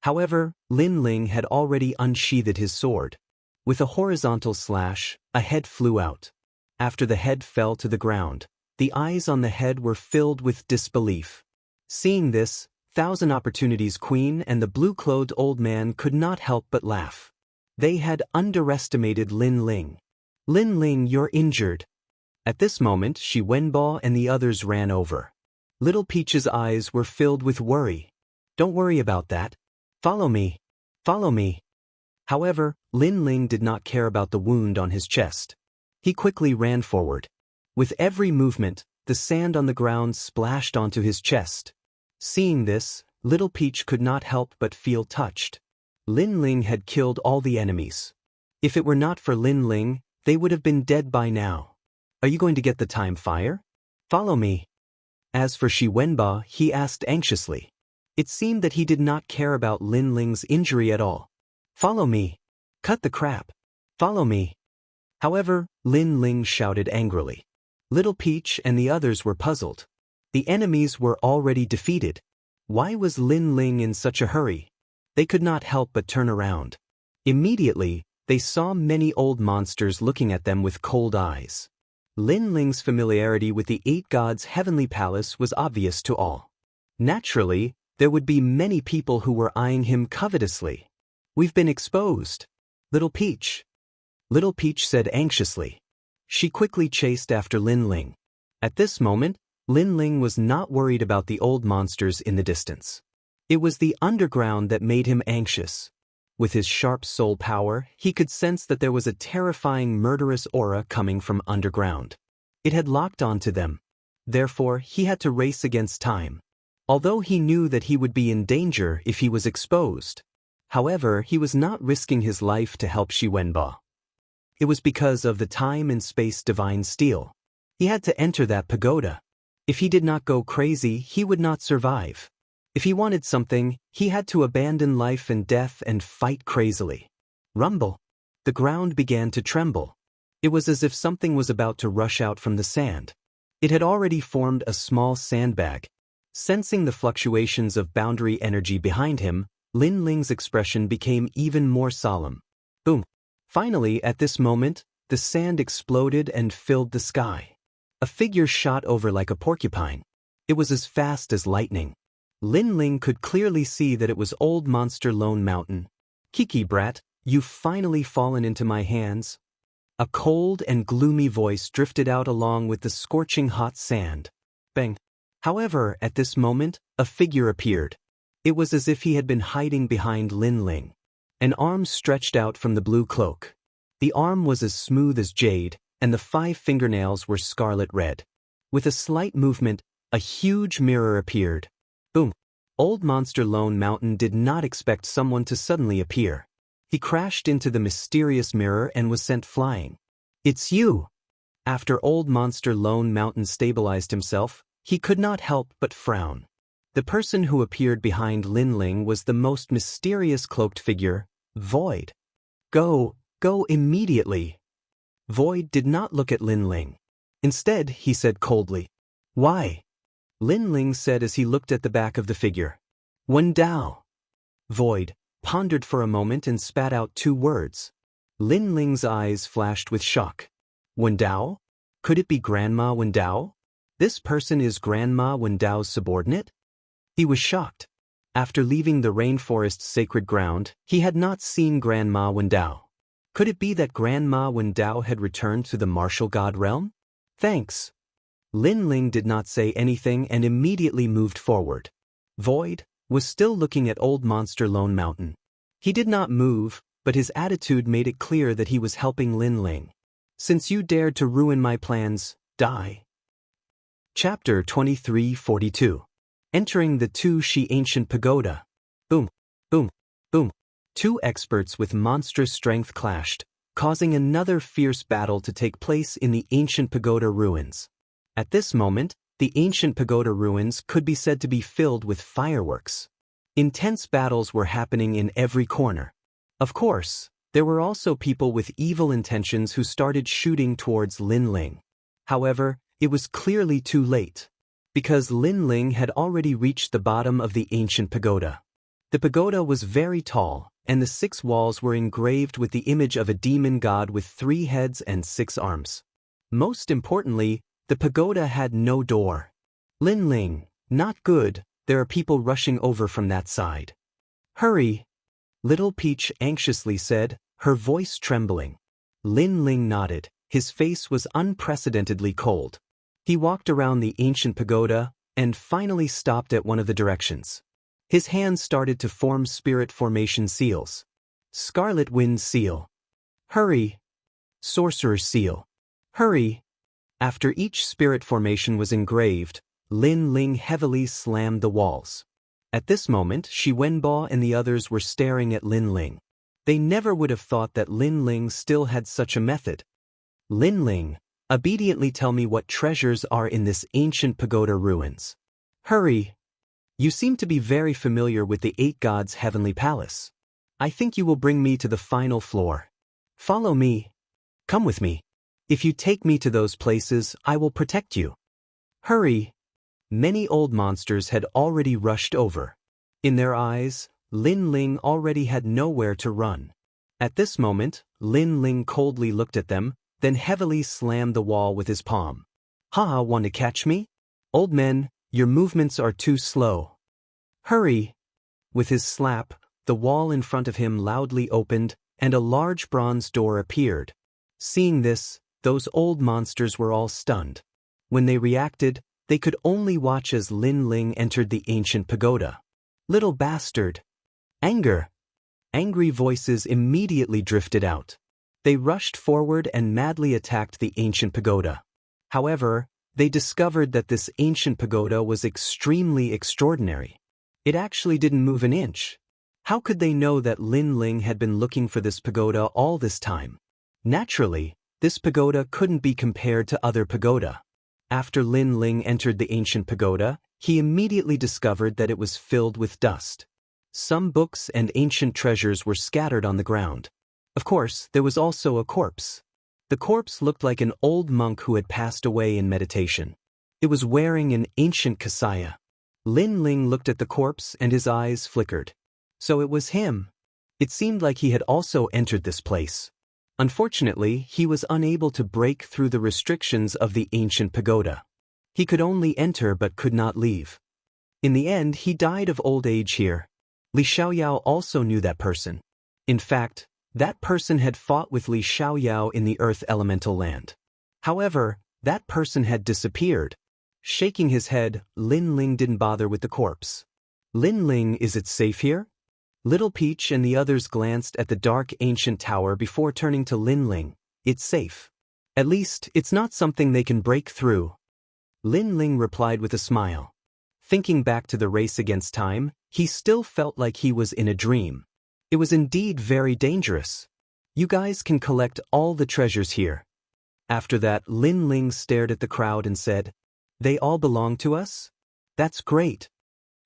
However, Lin Ling had already unsheathed his sword. With a horizontal slash, a head flew out. After the head fell to the ground, the eyes on the head were filled with disbelief. Seeing this, Thousand Opportunities Queen and the blue-clothed old man could not help but laugh. They had underestimated Lin Ling. Lin Ling, you're injured. At this moment, Shi Wenbo and the others ran over. Little Peach's eyes were filled with worry. Don't worry about that. Follow me. Follow me. However, Lin Ling did not care about the wound on his chest. He quickly ran forward. With every movement, the sand on the ground splashed onto his chest. Seeing this, Little Peach could not help but feel touched. Lin Ling had killed all the enemies. If it were not for Lin Ling, they would have been dead by now. Are you going to get the time fire? Follow me. As for Shi Wenbo, he asked anxiously. It seemed that he did not care about Lin Ling's injury at all. Follow me. Cut the crap. Follow me. However, Lin Ling shouted angrily. Little Peach and the others were puzzled. The enemies were already defeated. Why was Lin Ling in such a hurry? They could not help but turn around. Immediately, they saw many old monsters looking at them with cold eyes. Lin Ling's familiarity with the 8 gods' heavenly palace was obvious to all. Naturally, there would be many people who were eyeing him covetously. We've been exposed. Little Peach. Little Peach said anxiously. She quickly chased after Lin Ling. At this moment, Lin Ling was not worried about the old monsters in the distance. It was the underground that made him anxious. With his sharp soul power, he could sense that there was a terrifying murderous aura coming from underground. It had locked onto them. Therefore, he had to race against time. Although he knew that he would be in danger if he was exposed. However, he was not risking his life to help Shi Wenbo. It was because of the time and space divine steel. He had to enter that pagoda. If he did not go crazy, he would not survive. If he wanted something, he had to abandon life and death and fight crazily. Rumble. The ground began to tremble. It was as if something was about to rush out from the sand. It had already formed a small sandbag. Sensing the fluctuations of boundary energy behind him, Lin Ling's expression became even more solemn. Boom. Finally, at this moment, the sand exploded and filled the sky. A figure shot over like a porcupine. It was as fast as lightning. Lin Ling could clearly see that it was old monster Lone Mountain. Kiki brat, you've finally fallen into my hands. A cold and gloomy voice drifted out along with the scorching hot sand. Bang. However, at this moment, a figure appeared. It was as if he had been hiding behind Lin Ling. An arm stretched out from the blue cloak. The arm was as smooth as jade, and the 5 fingernails were scarlet red. With a slight movement, a huge mirror appeared. Boom. Old monster Lone Mountain did not expect someone to suddenly appear. He crashed into the mysterious mirror and was sent flying. It's you! After old monster Lone Mountain stabilized himself, he could not help but frown. The person who appeared behind Lin Ling was the most mysterious cloaked figure, Void. Go immediately. Void did not look at Lin Ling. Instead, he said coldly, Why? Lin Ling said as he looked at the back of the figure. Wen Dao. Void pondered for a moment and spat out 2 words. Lin Ling's eyes flashed with shock. Wen Dao? Could it be Grandma Wen Dao? This person is Grandma Wen Dao's subordinate? He was shocked. After leaving the rainforest's sacred ground, he had not seen Grandma Wen Dao. Could it be that Grandma Wen Dao had returned to the martial god realm? Thanks. Lin Ling did not say anything and immediately moved forward. Void was still looking at old monster Lone Mountain. He did not move, but his attitude made it clear that he was helping Lin Ling. Since you dared to ruin my plans, die. Chapter 2342. Entering the Tu Shi Ancient Pagoda. Boom, boom, boom. 2 experts with monstrous strength clashed, causing another fierce battle to take place in the ancient pagoda ruins. At this moment, the ancient pagoda ruins could be said to be filled with fireworks. Intense battles were happening in every corner. Of course, there were also people with evil intentions who started shooting towards Lin Ling. However, it was clearly too late, because Lin Ling had already reached the bottom of the ancient pagoda. The pagoda was very tall, and the 6 walls were engraved with the image of a demon god with 3 heads and 6 arms. Most importantly, the pagoda had no door. Lin Ling, not good, there are people rushing over from that side. Hurry! Little Peach anxiously said, her voice trembling. Lin Ling nodded, His face was unprecedentedly cold. He walked around the ancient pagoda and finally stopped at one of the directions. His hands started to form spirit formation seals. Scarlet Wind Seal. Hurry. Sorcerer's Seal. Hurry. After each spirit formation was engraved, Lin Ling heavily slammed the walls. At this moment, Shi Wenbo and the others were staring at Lin Ling. They never would have thought that Lin Ling still had such a method. Lin Ling, obediently tell me what treasures are in this ancient pagoda ruins. Hurry. You seem to be very familiar with the 8 gods' heavenly palace. I think you will bring me to the final floor. Follow me. Come with me. If you take me to those places, I will protect you. Hurry. Many old monsters had already rushed over. In their eyes, Lin Ling already had nowhere to run. At this moment, Lin Ling coldly looked at them, then heavily slammed the wall with his palm. Haha, want to catch me? Old men, your movements are too slow. Hurry. With his slap, the wall in front of him loudly opened, and a large bronze door appeared. Seeing this, those old monsters were all stunned. When they reacted, they could only watch as Lin Ling entered the ancient pagoda. Little bastard. Anger. Angry voices immediately drifted out. They rushed forward and madly attacked the ancient pagoda. However, they discovered that this ancient pagoda was extremely extraordinary. It actually didn't move an inch. How could they know that Lin Ling had been looking for this pagoda all this time? Naturally, this pagoda couldn't be compared to other pagoda. After Lin Ling entered the ancient pagoda, he immediately discovered that it was filled with dust. Some books and ancient treasures were scattered on the ground. Of course, there was also a corpse. The corpse looked like an old monk who had passed away in meditation. It was wearing an ancient kasaya. Lin Ling looked at the corpse and his eyes flickered. So it was him. It seemed like he had also entered this place. Unfortunately, he was unable to break through the restrictions of the ancient pagoda. He could only enter but could not leave. In the end, he died of old age here. Li Xiaoyao also knew that person. In fact, that person had fought with Li Xiaoyao in the Earth Elemental Land. However, that person had disappeared. Shaking his head, Lin Ling didn't bother with the corpse. Lin Ling, is it safe here? Little Peach and the others glanced at the dark ancient tower before turning to Lin Ling. It's safe. At least, it's not something they can break through. Lin Ling replied with a smile. Thinking back to the race against time, he still felt like he was in a dream. It was indeed very dangerous. You guys can collect all the treasures here. After that, Lin Ling stared at the crowd and said, They all belong to us? That's great.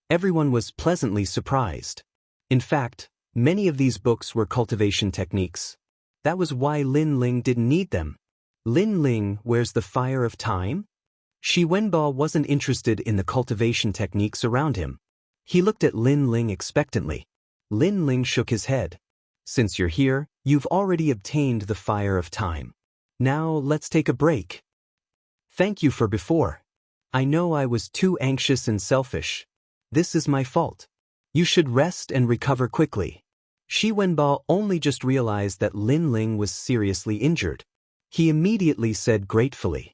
Everyone was pleasantly surprised. In fact, many of these books were cultivation techniques. That was why Lin Ling didn't need them. Lin Ling, where's the fire of time? Shi Wenbo wasn't interested in the cultivation techniques around him. He looked at Lin Ling expectantly. Lin Ling shook his head. Since you're here, you've already obtained the fire of time. Now let's take a break. Thank you for before. I know I was too anxious and selfish. This is my fault. You should rest and recover quickly. Shi Wenbo only just realized that Lin Ling was seriously injured. He immediately said gratefully,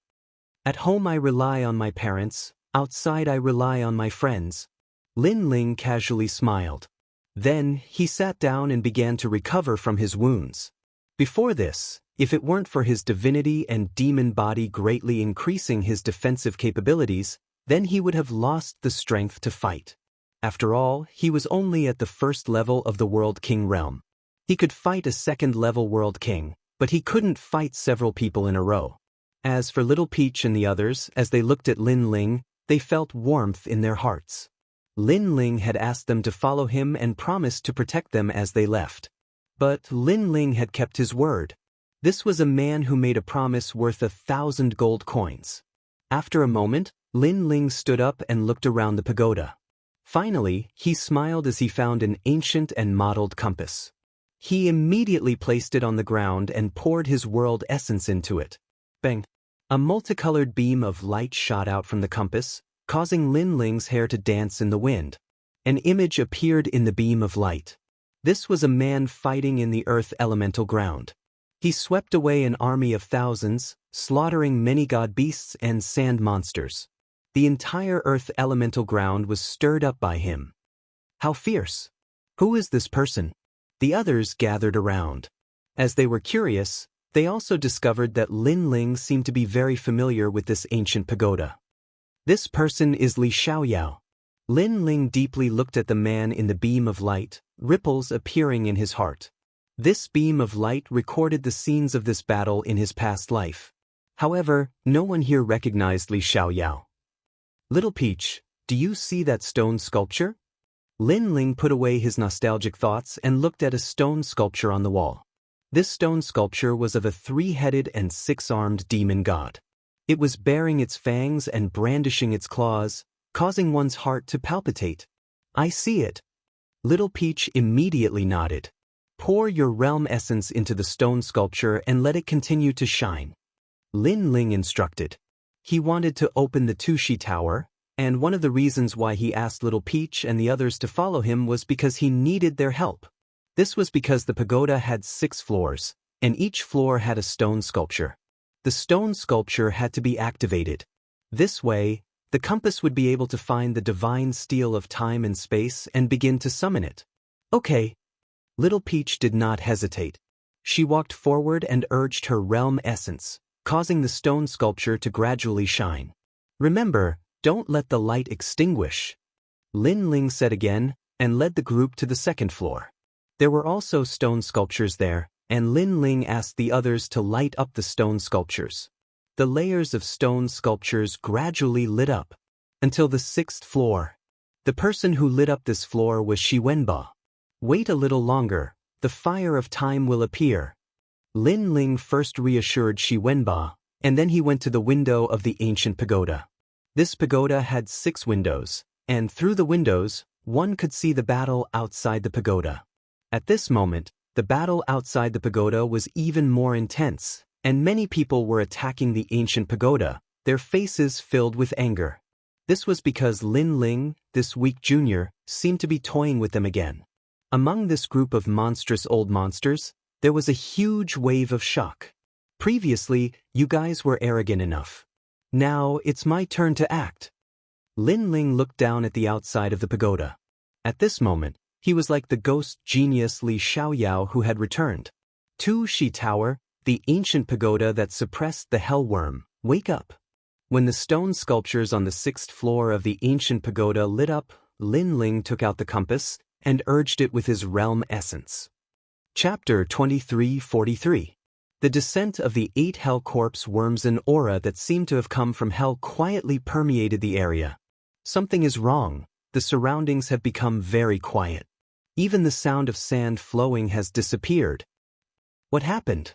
At home I rely on my parents, outside I rely on my friends. Lin Ling casually smiled. Then, he sat down and began to recover from his wounds. Before this, if it weren't for his divinity and demon body greatly increasing his defensive capabilities, then he would have lost the strength to fight. After all, he was only at the first level of the World King realm. He could fight a second-level World King, but he couldn't fight several people in a row. As for Little Peach and the others, as they looked at Lin Ling, they felt warmth in their hearts. Lin Ling had asked them to follow him and promised to protect them as they left. But Lin Ling had kept his word. This was a man who made a promise worth 1,000 gold coins. After a moment, Lin Ling stood up and looked around the pagoda. Finally, he smiled as he found an ancient and modeled compass. He immediately placed it on the ground and poured his world essence into it. Bang! A multicolored beam of light shot out from the compass, causing Lin Ling's hair to dance in the wind. An image appeared in the beam of light. This was a man fighting in the earth elemental ground. He swept away an army of thousands, slaughtering many god beasts and sand monsters. The entire earth elemental ground was stirred up by him. How fierce! Who is this person? The others gathered around. As they were curious, they also discovered that Lin Ling seemed to be very familiar with this ancient pagoda. This person is Li Xiaoyao. Lin Ling deeply looked at the man in the beam of light, ripples appearing in his heart. This beam of light recorded the scenes of this battle in his past life. However, no one here recognized Li Xiaoyao. Little Peach, do you see that stone sculpture? Lin Ling put away his nostalgic thoughts and looked at a stone sculpture on the wall. This stone sculpture was of a 3-headed and 6-armed demon god. It was baring its fangs and brandishing its claws, causing one's heart to palpitate. I see it. Little Peach immediately nodded. Pour your realm essence into the stone sculpture and let it continue to shine. Lin Ling instructed. He wanted to open the Tushi Tower, and one of the reasons why he asked Little Peach and the others to follow him was because he needed their help. This was because the pagoda had 6 floors, and each floor had a stone sculpture. The stone sculpture had to be activated. This way, the compass would be able to find the divine steel of time and space and begin to summon it. Okay. Little Peach did not hesitate. She walked forward and urged her realm essence, causing the stone sculpture to gradually shine. Remember, don't let the light extinguish. Lin Ling said again, and led the group to the 2nd floor. There were also stone sculptures there, and Lin Ling asked the others to light up the stone sculptures. The layers of stone sculptures gradually lit up, until the 6th floor. The person who lit up this floor was Shi Wenba. Wait a little longer, the fire of time will appear. Lin Ling first reassured Shi Wenba, and then he went to the window of the ancient pagoda. This pagoda had 6 windows, and through the windows, one could see the battle outside the pagoda. At this moment, the battle outside the pagoda was even more intense, and many people were attacking the ancient pagoda, their faces filled with anger. This was because Lin Ling, this weak junior, seemed to be toying with them again. Among this group of monstrous old monsters, there was a huge wave of shock. Previously, you guys were arrogant enough. Now, it's my turn to act. Lin Ling looked down at the outside of the pagoda. At this moment, he was like the ghost genius Li Xiaoyao who had returned. Tushi Tower, the ancient pagoda that suppressed the hellworm, wake up. When the stone sculptures on the 6th floor of the ancient pagoda lit up, Lin Ling took out the compass and urged it with his realm essence. Chapter 2343. The descent of the 8 hell corpse worms. An aura that seemed to have come from hell quietly permeated the area. Something is wrong. The surroundings have become very quiet. Even the sound of sand flowing has disappeared. What happened?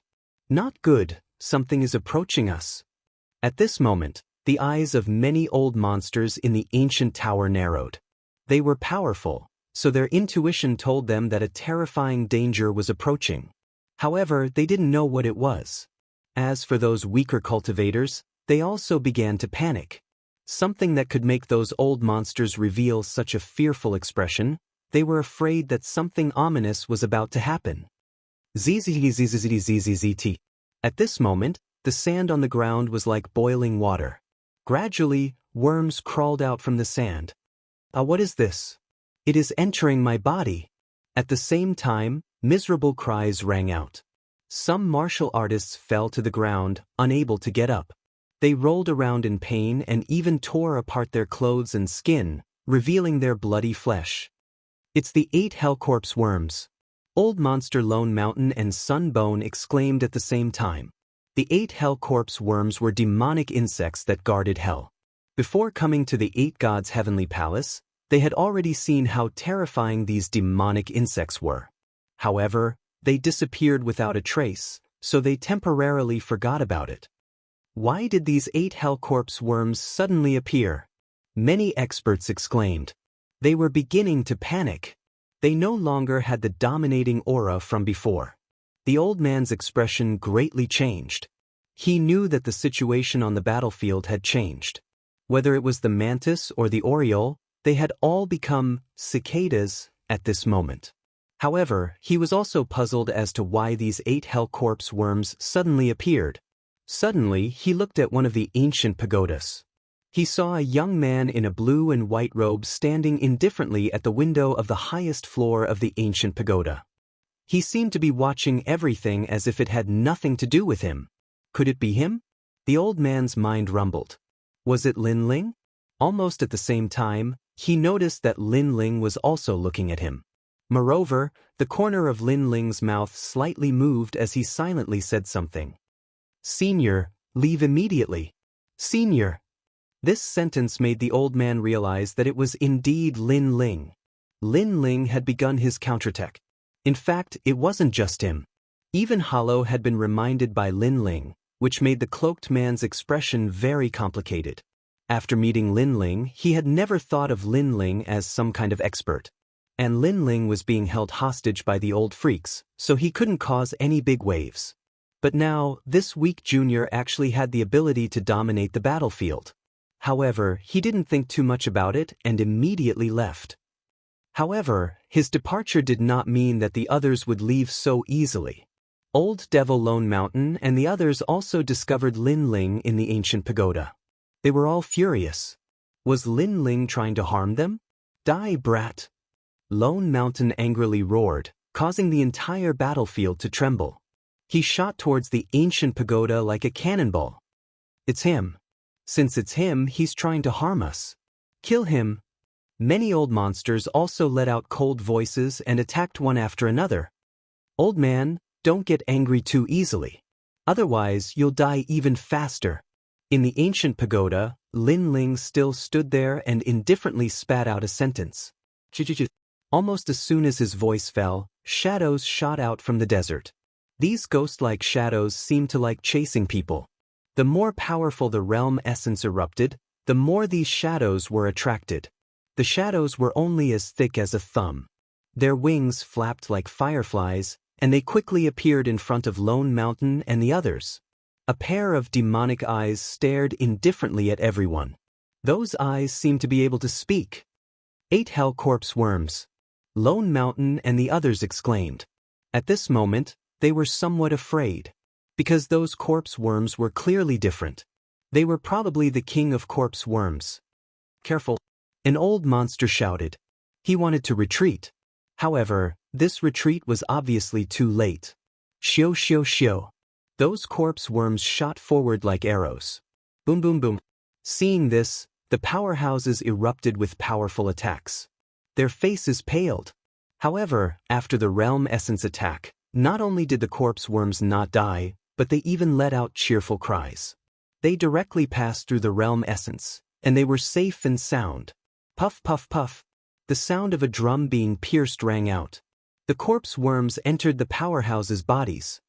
Not good. Something is approaching us. At this moment, the eyes of many old monsters in the ancient tower narrowed. They were powerful, so their intuition told them that a terrifying danger was approaching. However, they didn't know what it was. As for those weaker cultivators, they also began to panic. Something that could make those old monsters reveal such a fearful expression, they were afraid that something ominous was about to happen. Zzzt. At this moment, the sand on the ground was like boiling water. Gradually, worms crawled out from the sand. What is this? It is entering my body. At the same time, miserable cries rang out. Some martial artists fell to the ground, unable to get up. They rolled around in pain and even tore apart their clothes and skin, revealing their bloody flesh. It's the 8 hellcorpse worms. Old Monster Lone Mountain and Sunbone exclaimed at the same time. The 8 hellcorpse worms were demonic insects that guarded hell. Before coming to the 8 gods' heavenly palace, they had already seen how terrifying these demonic insects were. However, they disappeared without a trace, so they temporarily forgot about it. Why did these 8 hellcorpse worms suddenly appear? Many experts exclaimed. They were beginning to panic. They no longer had the dominating aura from before. The old man's expression greatly changed. He knew that the situation on the battlefield had changed. Whether it was the mantis or the oriole, they had all become cicadas at this moment. However, he was also puzzled as to why these 8 hell corpse worms suddenly appeared. Suddenly, he looked at one of the ancient pagodas. He saw a young man in a blue and white robe standing indifferently at the window of the highest floor of the ancient pagoda. He seemed to be watching everything as if it had nothing to do with him. Could it be him? The old man's mind rumbled. Was it Lin Ling? Almost at the same time, he noticed that Lin Ling was also looking at him. Moreover, the corner of Lin Ling's mouth slightly moved as he silently said something. "Senior, leave immediately. Senior." This sentence made the old man realize that it was indeed Lin Ling. Lin Ling had begun his counterattack. In fact, it wasn't just him. Even Hollow had been reminded by Lin Ling, which made the cloaked man's expression very complicated. After meeting Lin Ling, he had never thought of Lin Ling as some kind of expert. And Lin Ling was being held hostage by the old freaks, so he couldn't cause any big waves. But now, this weak junior actually had the ability to dominate the battlefield. However, he didn't think too much about it and immediately left. However, his departure did not mean that the others would leave so easily. Old Devil Lone Mountain and the others also discovered Lin Ling in the ancient pagoda. They were all furious. Was Lin Ling trying to harm them? Die, brat! Lone Mountain angrily roared, causing the entire battlefield to tremble. He shot towards the ancient pagoda like a cannonball. It's him. Since it's him, he's trying to harm us. Kill him. Many old monsters also let out cold voices and attacked one after another. Old man, don't get angry too easily. Otherwise, you'll die even faster. In the ancient pagoda, Lin Ling still stood there and indifferently spat out a sentence. Almost as soon as his voice fell, shadows shot out from the desert. These ghost-like shadows seemed to like chasing people. The more powerful the realm essence erupted, the more these shadows were attracted. The shadows were only as thick as a thumb. Their wings flapped like fireflies, and they quickly appeared in front of Lone Mountain and the others. A pair of demonic eyes stared indifferently at everyone. Those eyes seemed to be able to speak. 8 hell corpse worms. Lone Mountain and the others exclaimed. At this moment, they were somewhat afraid, because those corpse worms were clearly different. They were probably the king of corpse worms. Careful! An old monster shouted. He wanted to retreat. However, this retreat was obviously too late. Shio shio shio. Those corpse worms shot forward like arrows. Boom boom boom. Seeing this, the powerhouses erupted with powerful attacks. Their faces paled. However, after the realm essence attack, not only did the corpse worms not die, but they even let out cheerful cries. They directly passed through the realm essence, and they were safe and sound. Puff puff puff. The sound of a drum being pierced rang out. The corpse worms entered the powerhouses' bodies.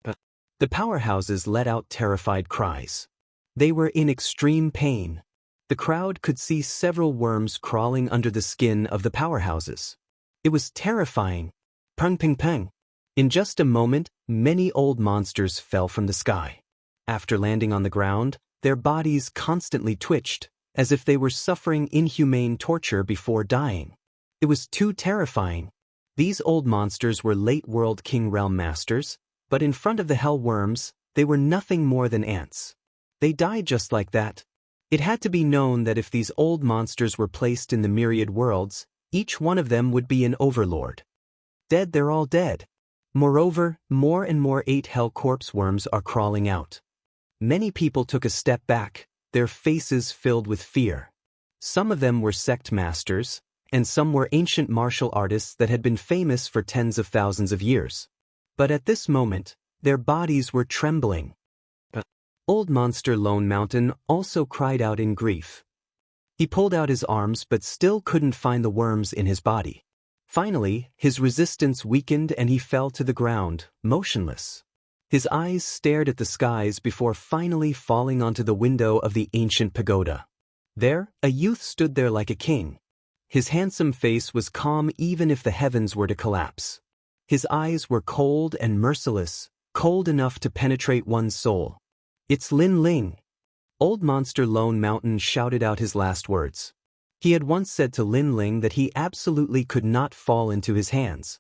The powerhouses let out terrified cries. They were in extreme pain. The crowd could see several worms crawling under the skin of the powerhouses. It was terrifying. Pung ping pang. In just a moment, many old monsters fell from the sky. After landing on the ground, their bodies constantly twitched, as if they were suffering inhumane torture before dying. It was too terrifying. These old monsters were late world king realm masters, but in front of the hell worms, they were nothing more than ants. They died just like that. It had to be known that if these old monsters were placed in the myriad worlds, each one of them would be an overlord. Dead, they're all dead. Moreover, more and more 8 hell corpse worms are crawling out. Many people took a step back, their faces filled with fear. Some of them were sect masters, and some were ancient martial artists that had been famous for tens of thousands of years. But at this moment, their bodies were trembling. Old Monster Lone Mountain also cried out in grief. He pulled out his arms but still couldn't find the worms in his body. Finally, his resistance weakened and he fell to the ground, motionless. His eyes stared at the skies before finally falling onto the window of the ancient pagoda. There, a youth stood there like a king. His handsome face was calm even if the heavens were to collapse. His eyes were cold and merciless, cold enough to penetrate one's soul. It's Lin Ling. Old Monster Lone Mountain shouted out his last words. He had once said to Lin Ling that he absolutely could not fall into his hands.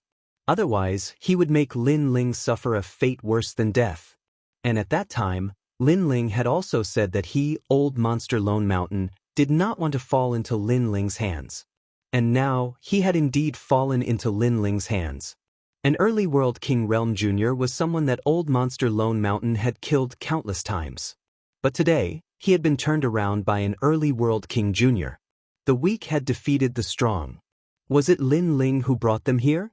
Otherwise, he would make Lin Ling suffer a fate worse than death. And at that time, Lin Ling had also said that he, Old Monster Lone Mountain, did not want to fall into Lin Ling's hands. And now, he had indeed fallen into Lin Ling's hands. An early world King Realm Jr. was someone that Old Monster Lone Mountain had killed countless times. But today, he had been turned around by an early world King Jr. The weak had defeated the strong. Was it Lin Ling who brought them here?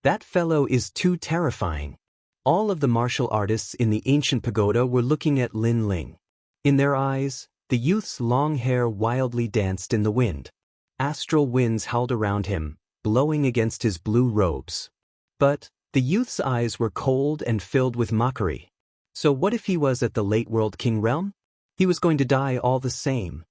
That fellow is too terrifying. All of the martial artists in the ancient pagoda were looking at Lin Ling. In their eyes, the youth's long hair wildly danced in the wind. Astral winds howled around him, blowing against his blue robes. But the youth's eyes were cold and filled with mockery. So what if he was at the late world king realm? He was going to die all the same.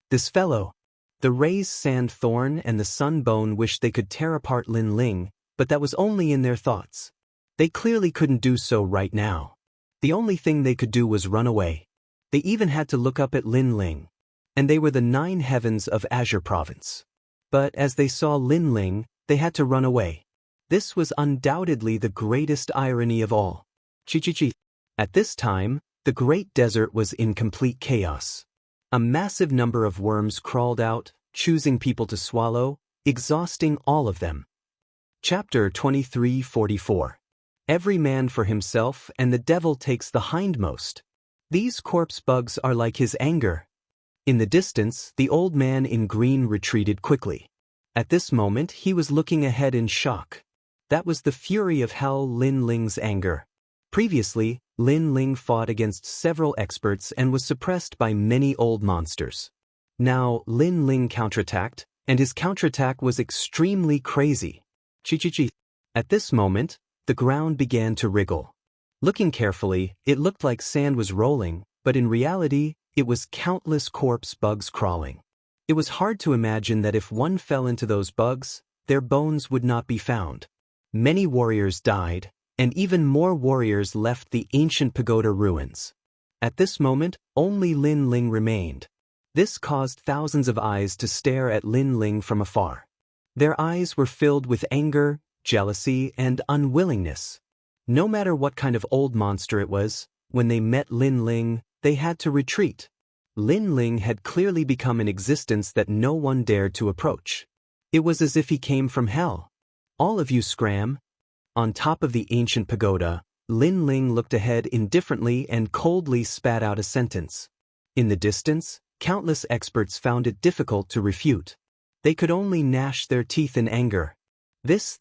This fellow. The raised sand thorn and the sun bone wished they could tear apart Lin Ling, but that was only in their thoughts. They clearly couldn't do so right now. The only thing they could do was run away. They even had to look up at Lin Ling. And they were the 9 heavens of Azure Province. But as they saw Lin Ling, they had to run away. This was undoubtedly the greatest irony of all. Chi. At this time, the great desert was in complete chaos. A massive number of worms crawled out, choosing people to swallow, exhausting all of them. Chapter 23:44. Every man for himself, and the devil takes the hindmost. These corpse bugs are like his anger. In the distance, the old man in green retreated quickly. At this moment, he was looking ahead in shock. That was the fury of hell, Lin Ling's anger. Previously, Lin Ling fought against several experts and was suppressed by many old monsters. Now, Lin Ling counterattacked, and his counterattack was extremely crazy. Chi. At this moment, the ground began to wriggle. Looking carefully, it looked like sand was rolling, but in reality, it was countless corpse bugs crawling. It was hard to imagine that if one fell into those bugs, their bones would not be found. Many warriors died, and even more warriors left the ancient pagoda ruins. At this moment, only Lin Ling remained. This caused thousands of eyes to stare at Lin Ling from afar. Their eyes were filled with anger, jealousy, and unwillingness. No matter what kind of old monster it was, when they met Lin Ling, they had to retreat. Lin Ling had clearly become an existence that no one dared to approach. It was as if he came from hell. All of you scram. On top of the ancient pagoda, Lin Ling looked ahead indifferently and coldly spat out a sentence. In the distance, countless experts found it difficult to refute. They could only gnash their teeth in anger. This.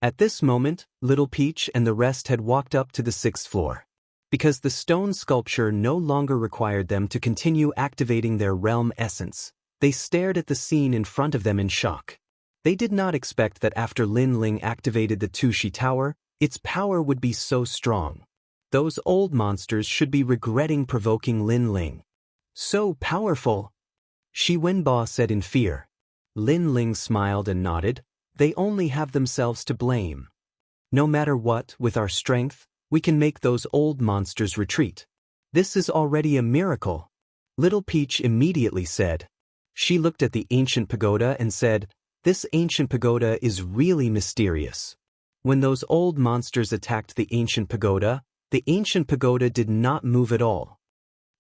At this moment, Little Peach and the rest had walked up to the 6th floor. Because the stone sculpture no longer required them to continue activating their realm essence, they stared at the scene in front of them in shock. They did not expect that after Lin Ling activated the Tushi Tower, its power would be so strong. Those old monsters should be regretting provoking Lin Ling. So powerful! Shi Wenbo said in fear. Lin Ling smiled and nodded. They only have themselves to blame. No matter what, with our strength, we can make those old monsters retreat. This is already a miracle. Little Peach immediately said. She looked at the ancient pagoda and said, "This ancient pagoda is really mysterious." When those old monsters attacked the ancient pagoda did not move at all.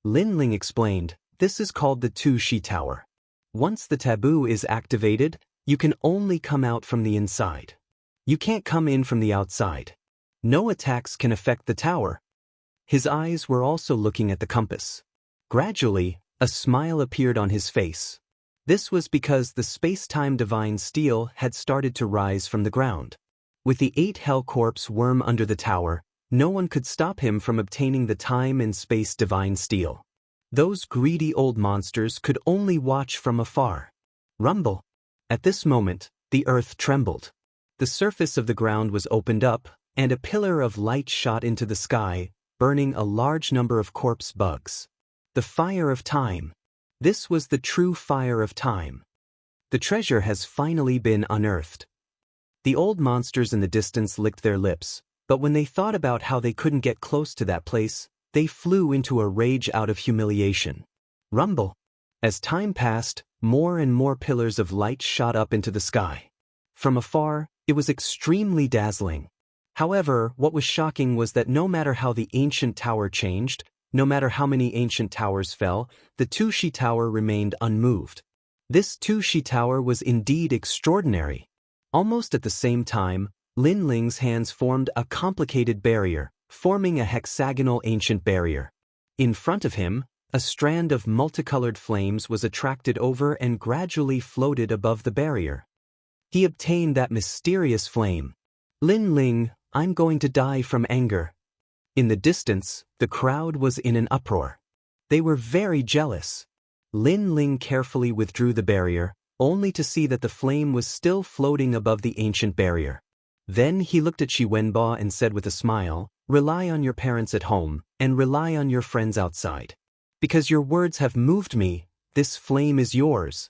Lin Ling explained, "This is called the Tushi Tower. Once the taboo is activated, you can only come out from the inside. You can't come in from the outside. No attacks can affect the tower." His eyes were also looking at the compass. Gradually, a smile appeared on his face. This was because the space-time divine steel had started to rise from the ground. With the 8 Hell Corpse worm under the tower, no one could stop him from obtaining the time and space divine steel. Those greedy old monsters could only watch from afar. Rumble. At this moment, the earth trembled. The surface of the ground was opened up, and a pillar of light shot into the sky, burning a large number of corpse bugs. The fire of time. This was the true fire of time. The treasure has finally been unearthed. The old monsters in the distance licked their lips, but when they thought about how they couldn't get close to that place, they flew into a rage out of humiliation. Rumble. As time passed, more and more pillars of light shot up into the sky. From afar, It was extremely dazzling. However, what was shocking was that no matter how the ancient tower changed, no matter how many ancient towers fell, the Tushi Tower remained unmoved. This Tushi Tower was indeed extraordinary. Almost at the same time, Lin Ling's hands formed a complicated barrier, forming a hexagonal ancient barrier. In front of him, a strand of multicolored flames was attracted over and gradually floated above the barrier. He obtained that mysterious flame. Lin Ling, I'm going to die from anger. In the distance, the crowd was in an uproar. They were very jealous. Lin Ling carefully withdrew the barrier, only to see that the flame was still floating above the ancient barrier. Then he looked at Xi Wenbo and said with a smile, "Rely on your parents at home, and rely on your friends outside. Because your words have moved me, this flame is yours."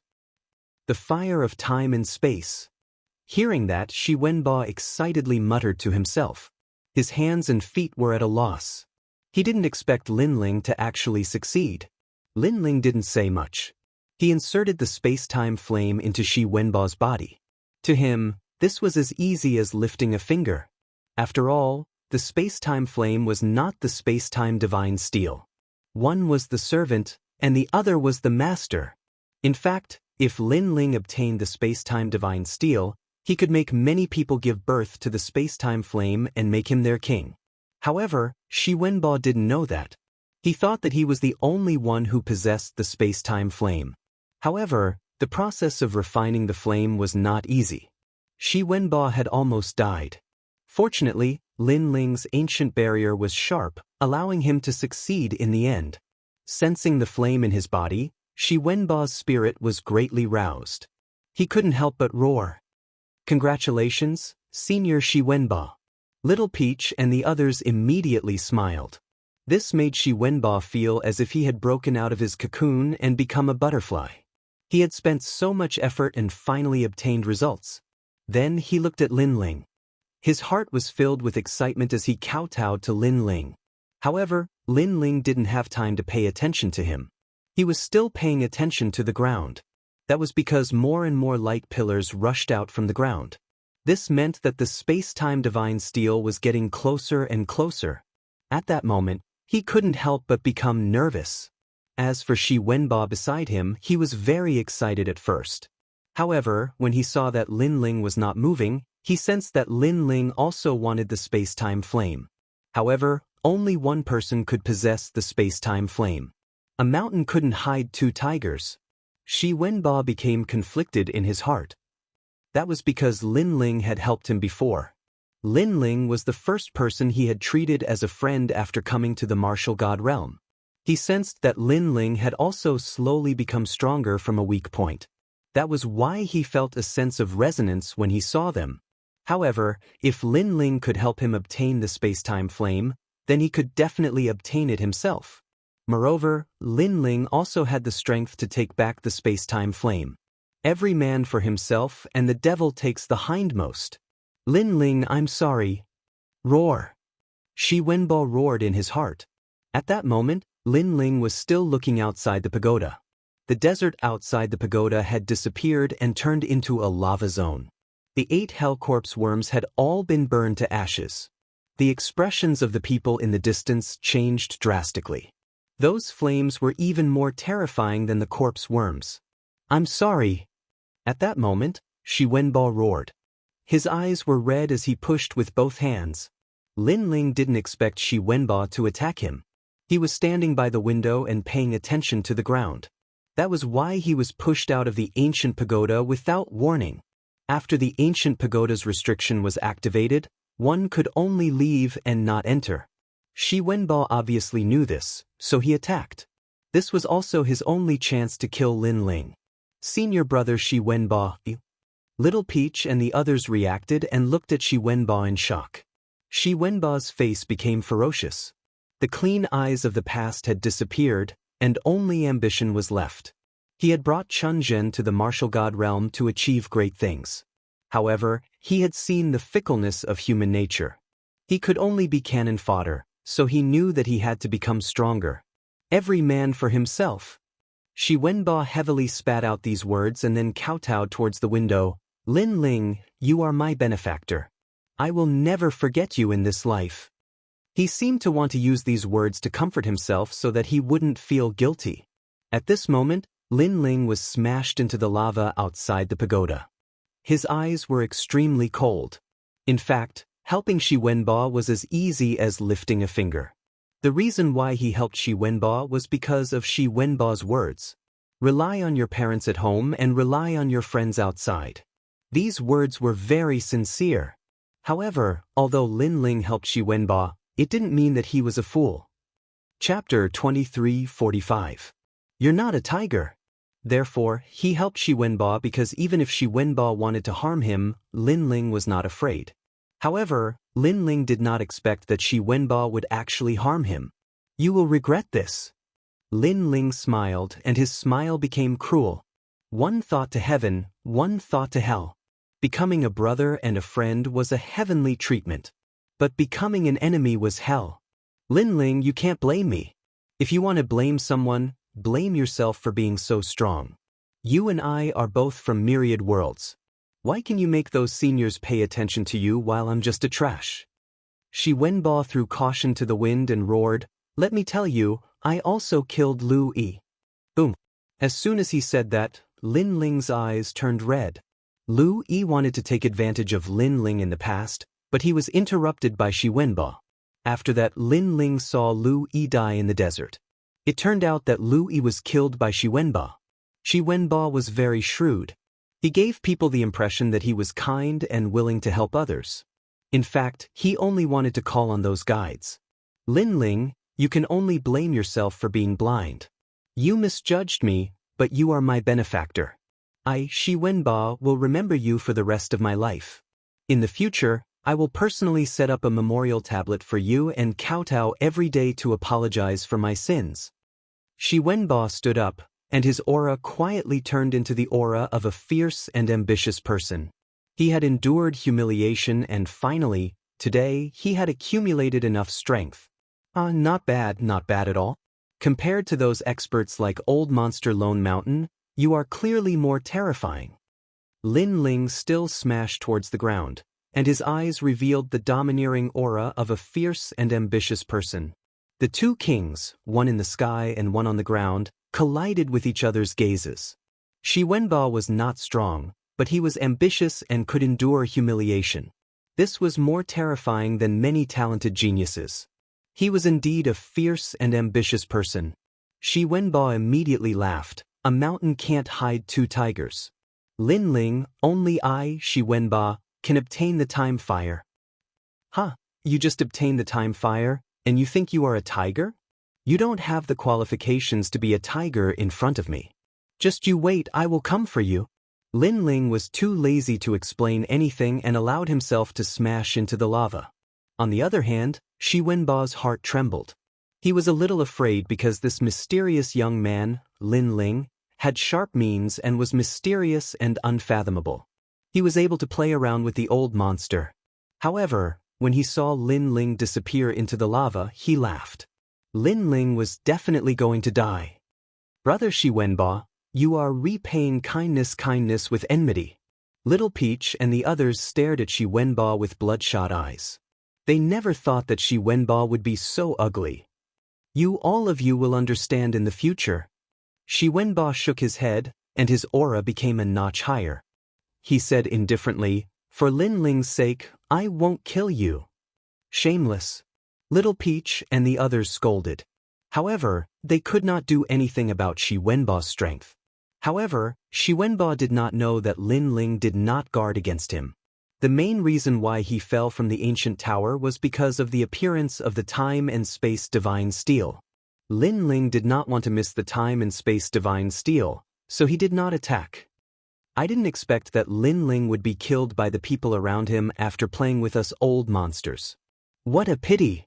The fire of time and space. Hearing that, Xi Wenbo excitedly muttered to himself. His hands and feet were at a loss. He didn't expect Lin Ling to actually succeed. Lin Ling didn't say much. He inserted the space-time flame into Xi Wenbo's body. To him, this was as easy as lifting a finger. After all, the space-time flame was not the space-time divine steel. One was the servant, and the other was the master. In fact, if Lin Ling obtained the space-time divine steel, he could make many people give birth to the space-time flame and make him their king. However, Xi Wenbo didn't know that. He thought that he was the only one who possessed the space-time flame. However, the process of refining the flame was not easy. Xi Wenbo had almost died. Fortunately, Lin Ling's ancient barrier was sharp, allowing him to succeed in the end. Sensing the flame in his body, Xi Wenbo's spirit was greatly roused. He couldn't help but roar. "Congratulations, Senior Xi Wenbo." Little Peach and the others immediately smiled. This made Xi Wenbo feel as if he had broken out of his cocoon and become a butterfly. He had spent so much effort and finally obtained results. Then he looked at Lin Ling. His heart was filled with excitement as he kowtowed to Lin Ling. However, Lin Ling didn't have time to pay attention to him. He was still paying attention to the ground. That was because more and more light pillars rushed out from the ground. This meant that the space-time divine steel was getting closer and closer. At that moment, he couldn't help but become nervous. As for Xi Wenbo beside him, he was very excited at first. However, when he saw that Lin Ling was not moving, he sensed that Lin Ling also wanted the space-time flame. However, only one person could possess the space-time flame. A mountain couldn't hide two tigers. Xi Wenbo became conflicted in his heart. That was because Lin Ling had helped him before. Lin Ling was the first person he had treated as a friend after coming to the martial god realm. He sensed that Lin Ling had also slowly become stronger from a weak point. That was why he felt a sense of resonance when he saw them. However, if Lin Ling could help him obtain the space-time flame, then he could definitely obtain it himself. Moreover, Lin Ling also had the strength to take back the space-time flame. Every man for himself, and the devil takes the hindmost. "Lin Ling, I'm sorry." Roar. Xi Wenbo roared in his heart. At that moment, Lin Ling was still looking outside the pagoda. The desert outside the pagoda had disappeared and turned into a lava zone. The 8 Hellcorpse worms had all been burned to ashes. The expressions of the people in the distance changed drastically. Those flames were even more terrifying than the corpse worms. "I'm sorry." At that moment, Xi Wenbo roared. His eyes were red as he pushed with both hands. Lin Ling didn't expect Xi Wenbo to attack him. He was standing by the window and paying attention to the ground. That was why he was pushed out of the ancient pagoda without warning. After the ancient pagoda's restriction was activated, one could only leave and not enter. Xi Wenbo obviously knew this, so he attacked. This was also his only chance to kill Lin Ling. "Senior brother Xi Wenbo." Little Peach and the others reacted and looked at Xi Wenbo in shock. Xi Wenbo's face became ferocious. The clean eyes of the past had disappeared, and only ambition was left. He had brought Chunzhen to the martial god realm to achieve great things. However, he had seen the fickleness of human nature. He could only be cannon fodder, so he knew that he had to become stronger. Every man for himself. Xi Wenbo heavily spat out these words and then kowtowed towards the window. Lin Ling, you are my benefactor. I will never forget you in this life. He seemed to want to use these words to comfort himself so that he wouldn't feel guilty. At this moment, Lin Ling was smashed into the lava outside the pagoda. His eyes were extremely cold. In fact, helping Shi Wenbo was as easy as lifting a finger. The reason why he helped Shi Wenbo was because of Shi Wenbo's words. Rely on your parents at home and rely on your friends outside. These words were very sincere. However, although Lin Ling helped Shi Wenbo, it didn't mean that he was a fool. Chapter 23:45. You're not a tiger. Therefore, he helped Shi Wenbo because even if Shi Wenbo wanted to harm him, Lin Ling was not afraid. However, Lin Ling did not expect that Shi Wenbo would actually harm him. You will regret this. Lin Ling smiled, and his smile became cruel. One thought to heaven, one thought to hell. Becoming a brother and a friend was a heavenly treatment. But becoming an enemy was hell. Lin Ling, you can't blame me. If you want to blame someone, blame yourself for being so strong. You and I are both from myriad worlds. Why can you make those seniors pay attention to you while I'm just a trash? Shi Wenbo threw caution to the wind and roared, let me tell you, I also killed Lu Yi. Boom. As soon as he said that, Lin Ling's eyes turned red. Lu Yi wanted to take advantage of Lin Ling in the past, but he was interrupted by Shi Wenbo. After that, Lin Ling saw Lu Yi die in the desert. It turned out that Lu Yi was killed by Shi Wenbo. Shi Wenbo was very shrewd. He gave people the impression that he was kind and willing to help others. In fact, he only wanted to call on those guides. Lin Ling, you can only blame yourself for being blind. You misjudged me, but you are my benefactor. I, Shi Wenbo, will remember you for the rest of my life. In the future, I will personally set up a memorial tablet for you and kowtow every day to apologize for my sins. Shi Wenbo stood up, and his aura quietly turned into the aura of a fierce and ambitious person. He had endured humiliation and finally, today, he had accumulated enough strength. Not bad at all. Compared to those experts like Old Monster Lone Mountain, you are clearly more terrifying. Lin Ling still smashed towards the ground, and his eyes revealed the domineering aura of a fierce and ambitious person. The two kings, one in the sky and one on the ground, collided with each other's gazes. Shi Wenbo was not strong, but he was ambitious and could endure humiliation. This was more terrifying than many talented geniuses. He was indeed a fierce and ambitious person. Shi Wenbo immediately laughed. A mountain can't hide two tigers. Lin Ling, only I, Shi Wenbo, can obtain the time fire. You just obtained the time fire, and you think you are a tiger? You don't have the qualifications to be a tiger in front of me. Just you wait, I will come for you. Lin Ling was too lazy to explain anything and allowed himself to smash into the lava. On the other hand, Shi Wenbo's heart trembled. He was a little afraid because this mysterious young man, Lin Ling, had sharp means and was mysterious and unfathomable. He was able to play around with the old monster. However, when he saw Lin Ling disappear into the lava, he laughed. Lin Ling was definitely going to die. Brother Shi Wenbo, you are repaying kindness with enmity. Little Peach and the others stared at Shi Wenbo with bloodshot eyes. They never thought that Shi Wenbo would be so ugly. All of you will understand in the future. Shi Wenbo shook his head, and his aura became a notch higher. He said indifferently, for Lin Ling's sake, I won't kill you. Shameless. Little Peach and the others scolded. However, they could not do anything about Shi Wenbo's strength. However, Shi Wenbo did not know that Lin Ling did not guard against him. The main reason why he fell from the ancient tower was because of the appearance of the time and space divine steel. Lin Ling did not want to miss the time and space divine steel, so he did not attack. I didn't expect that Lin Ling would be killed by the people around him after playing with us old monsters. What a pity!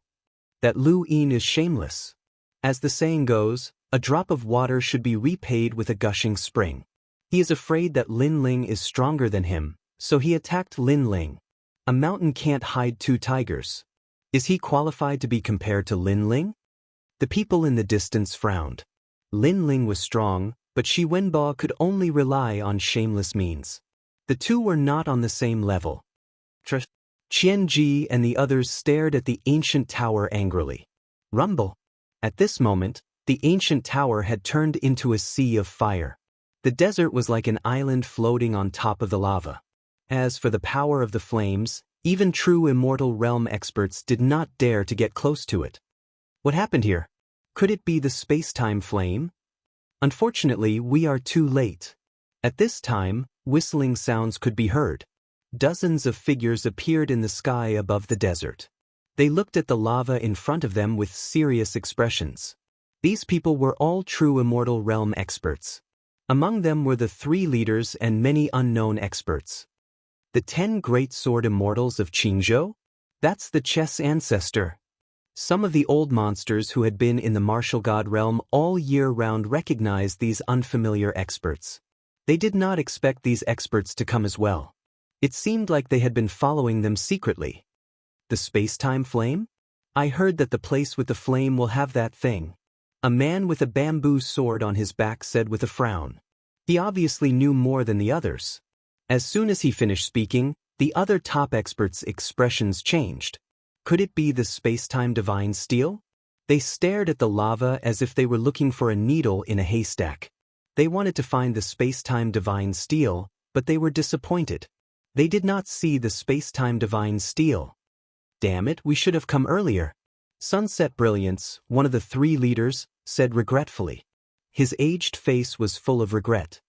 That Lu Yin is shameless. As the saying goes, a drop of water should be repaid with a gushing spring. He is afraid that Lin Ling is stronger than him, so he attacked Lin Ling. A mountain can't hide two tigers. Is he qualified to be compared to Lin Ling? The people in the distance frowned. Lin Ling was strong, but Shi Wenbo could only rely on shameless means. The two were not on the same level. Qianji and the others stared at the ancient tower angrily. Rumble. At this moment, the ancient tower had turned into a sea of fire. The desert was like an island floating on top of the lava. As for the power of the flames, even true immortal realm experts did not dare to get close to it. What happened here? Could it be the space-time flame? Unfortunately, we are too late. At this time, whistling sounds could be heard. Dozens of figures appeared in the sky above the desert. They looked at the lava in front of them with serious expressions. These people were all true immortal realm experts. Among them were the 3 leaders and many unknown experts. The 10 great sword immortals of Qingzhou? That's the chess ancestor. Some of the old monsters who had been in the martial god realm all year round recognized these unfamiliar experts. They did not expect these experts to come as well. It seemed like they had been following them secretly. The space-time flame? I heard that the place with the flame will have that thing. A man with a bamboo sword on his back said with a frown. He obviously knew more than the others. As soon as he finished speaking, the other top experts' expressions changed. Could it be the space-time divine steel? They stared at the lava as if they were looking for a needle in a haystack. They wanted to find the space-time divine steel, but they were disappointed. They did not see the space-time divine steel. Damn it, we should have come earlier. Sunset Brilliance, one of the 3 leaders, said regretfully. His aged face was full of regret.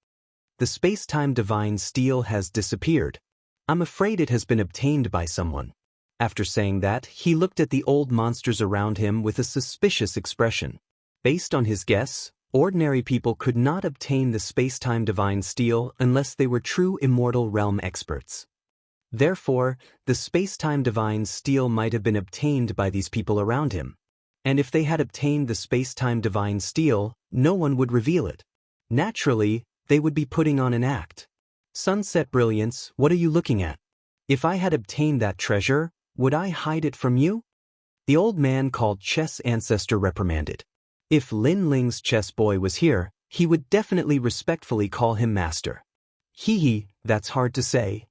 The space-time divine steel has disappeared. I'm afraid it has been obtained by someone. After saying that, he looked at the old monsters around him with a suspicious expression. Based on his guess, ordinary people could not obtain the space-time divine steel unless they were true immortal realm experts. Therefore, the space-time divine steel might have been obtained by these people around him. And if they had obtained the space-time divine steel, no one would reveal it. Naturally, they would be putting on an act. Sunset Brilliance, what are you looking at? If I had obtained that treasure, would I hide it from you? The old man called Chess Ancestor reprimanded. If Lin Ling's chess boy was here, he would definitely respectfully call him master. Hee, that's hard to say.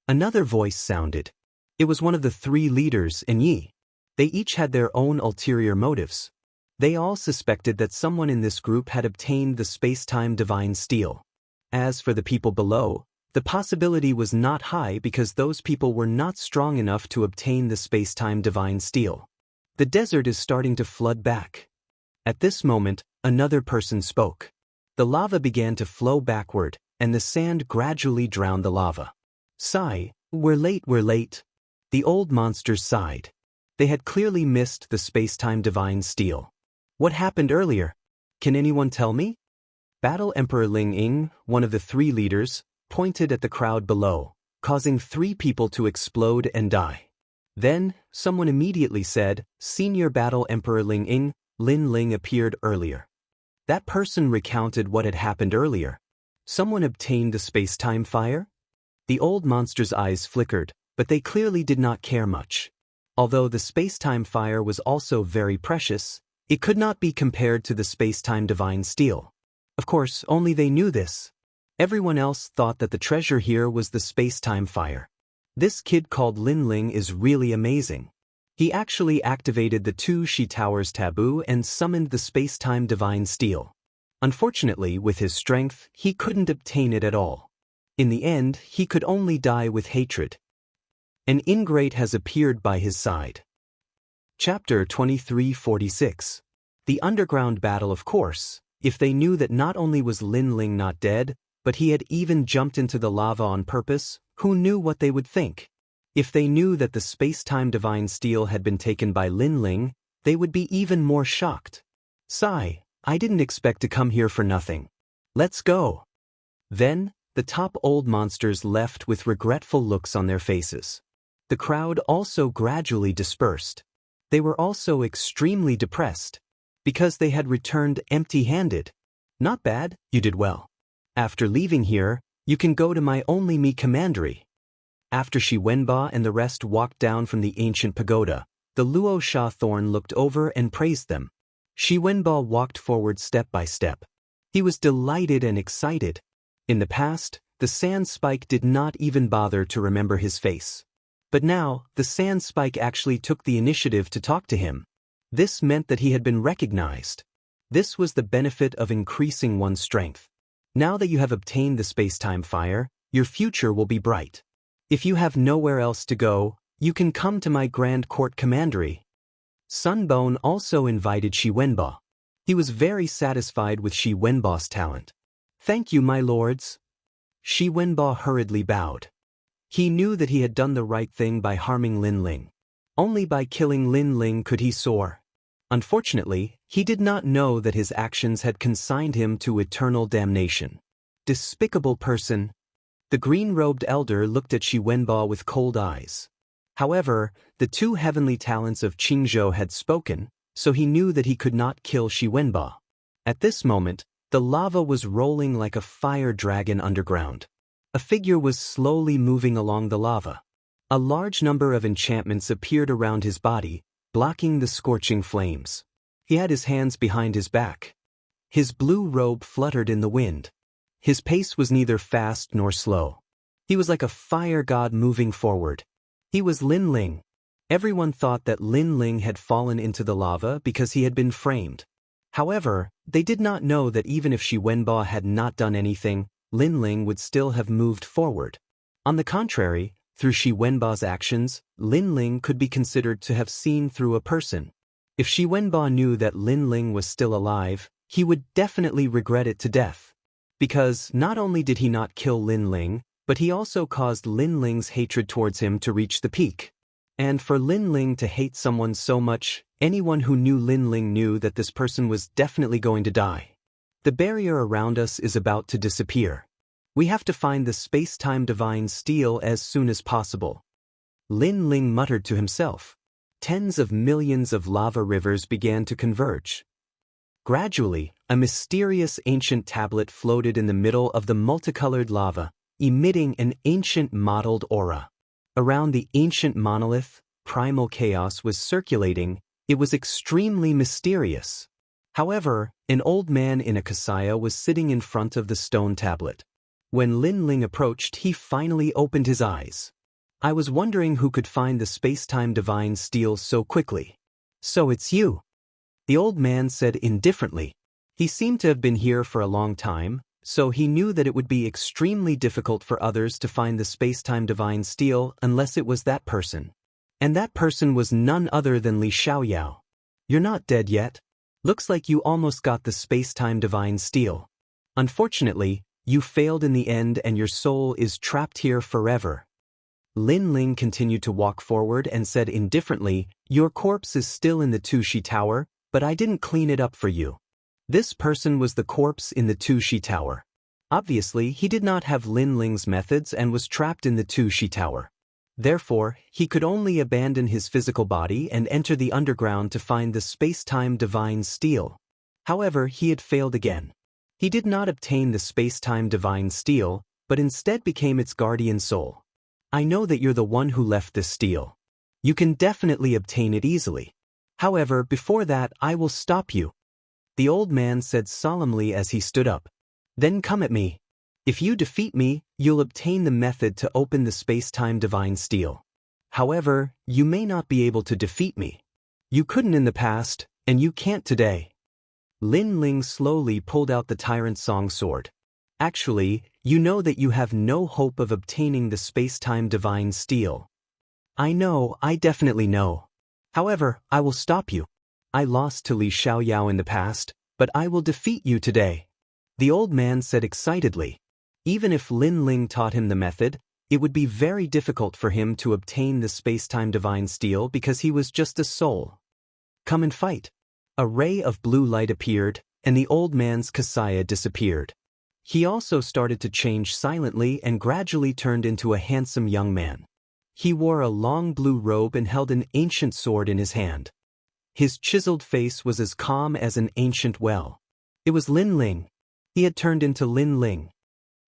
Another voice sounded. It was one of the 3 leaders and Yi. They each had their own ulterior motives. They all suspected that someone in this group had obtained the space-time divine steel. As for the people below, the possibility was not high because those people were not strong enough to obtain the space-time divine steel. The desert is starting to flood back. At this moment, another person spoke. The lava began to flow backward, and the sand gradually drowned the lava. Sigh, we're late. The old monsters sighed. They had clearly missed the space-time divine steel. What happened earlier? Can anyone tell me? Battle Emperor Ling Ying, one of the 3 leaders, pointed at the crowd below, causing 3 people to explode and die. Then, someone immediately said, Senior Battle Emperor Ling Ying, Lin Ling appeared earlier. That person recounted what had happened earlier. Someone obtained the space-time fire? The old monster's eyes flickered, but they clearly did not care much. Although the space-time fire was also very precious, it could not be compared to the space-time divine steel. Of course, only they knew this. Everyone else thought that the treasure here was the space-time fire. This kid called Lin Ling is really amazing. He actually activated the 2 Shi Towers taboo and summoned the space-time divine steel. Unfortunately, with his strength, he couldn't obtain it at all. In the end, he could only die with hatred. An ingrate has appeared by his side. Chapter 2346. The underground battle. Of course, if they knew that not only was Lin Ling not dead, but he had even jumped into the lava on purpose, who knew what they would think? If they knew that the space-time divine steel had been taken by Lin Ling, they would be even more shocked. Sigh, I didn't expect to come here for nothing. Let's go. Then, the top old monsters left with regretful looks on their faces. The crowd also gradually dispersed. They were also extremely depressed, because they had returned empty-handed. Not bad, you did well. After leaving here, you can go to my only me commandery. After Shi Wenba and the rest walked down from the ancient pagoda, the Luo Sha Thorn looked over and praised them. Shi Wenba walked forward step by step. He was delighted and excited. In the past, the sand spike did not even bother to remember his face. But now, the sand spike actually took the initiative to talk to him. This meant that he had been recognized. This was the benefit of increasing one's strength. Now that you have obtained the space-time fire, your future will be bright. If you have nowhere else to go, you can come to my Grand Court Commandery. Sunbone also invited Shi Wenbo. He was very satisfied with Shi Wenbo's talent. Thank you, my lords. Shi Wenbo hurriedly bowed. He knew that he had done the right thing by harming Lin Ling. Only by killing Lin Ling could he soar. Unfortunately, he did not know that his actions had consigned him to eternal damnation. Despicable person. The green-robed elder looked at Shi Wenbo with cold eyes. However, the two heavenly talents of Qingzhou had spoken, so he knew that he could not kill Shi Wenbo. At this moment, the lava was rolling like a fire dragon underground. A figure was slowly moving along the lava. A large number of enchantments appeared around his body, blocking the scorching flames. He had his hands behind his back. His blue robe fluttered in the wind. His pace was neither fast nor slow. He was like a fire god moving forward. He was Lin Ling. Everyone thought that Lin Ling had fallen into the lava because he had been framed. However, they did not know that even if Shi Wenbo had not done anything, Lin Ling would still have moved forward. On the contrary, through Shi Wenbo's actions, Lin Ling could be considered to have seen through a person. If Shi Wenbo knew that Lin Ling was still alive, he would definitely regret it to death. Because not only did he not kill Lin Ling, but he also caused Lin Ling's hatred towards him to reach the peak. And for Lin Ling to hate someone so much, anyone who knew Lin Ling knew that this person was definitely going to die. The barrier around us is about to disappear. We have to find the space-time divine steel as soon as possible. Lin Ling muttered to himself. Tens of millions of lava rivers began to converge. Gradually, a mysterious ancient tablet floated in the middle of the multicolored lava, emitting an ancient mottled aura. Around the ancient monolith, primal chaos was circulating. It was extremely mysterious. However, an old man in a kasaya was sitting in front of the stone tablet. When Lin Ling approached, he finally opened his eyes. I was wondering who could find the space-time divine steel so quickly. So it's you. The old man said indifferently. He seemed to have been here for a long time, so he knew that it would be extremely difficult for others to find the space-time divine steel unless it was that person. And that person was none other than Li Xiaoyao. You're not dead yet. Looks like you almost got the space-time divine steel. Unfortunately, you failed in the end and your soul is trapped here forever. Lin Ling continued to walk forward and said indifferently, your corpse is still in the Tushi Tower, but I didn't clean it up for you. This person was the corpse in the Tushi Tower. Obviously, he did not have Lin Ling's methods and was trapped in the Tushi Tower. Therefore, he could only abandon his physical body and enter the underground to find the space-time divine steel. However, he had failed again. He did not obtain the space-time divine steel, but instead became its guardian soul. I know that you're the one who left this steel. You can definitely obtain it easily. However, before that, I will stop you. The old man said solemnly as he stood up. Then come at me. If you defeat me, you'll obtain the method to open the space-time divine steel. However, you may not be able to defeat me. You couldn't in the past, and you can't today. Lin Ling slowly pulled out the Tyrant Song sword. Actually, you know that you have no hope of obtaining the space-time divine steel. I know, I definitely know. However, I will stop you. I lost to Li Xiaoyao in the past, but I will defeat you today. The old man said excitedly. Even if Lin Ling taught him the method, it would be very difficult for him to obtain the space-time divine steel because he was just a soul. Come and fight. A ray of blue light appeared, and the old man's kasaya disappeared. He also started to change silently and gradually turned into a handsome young man. He wore a long blue robe and held an ancient sword in his hand. His chiseled face was as calm as an ancient well. It was Lin Ling. He had turned into Lin Ling.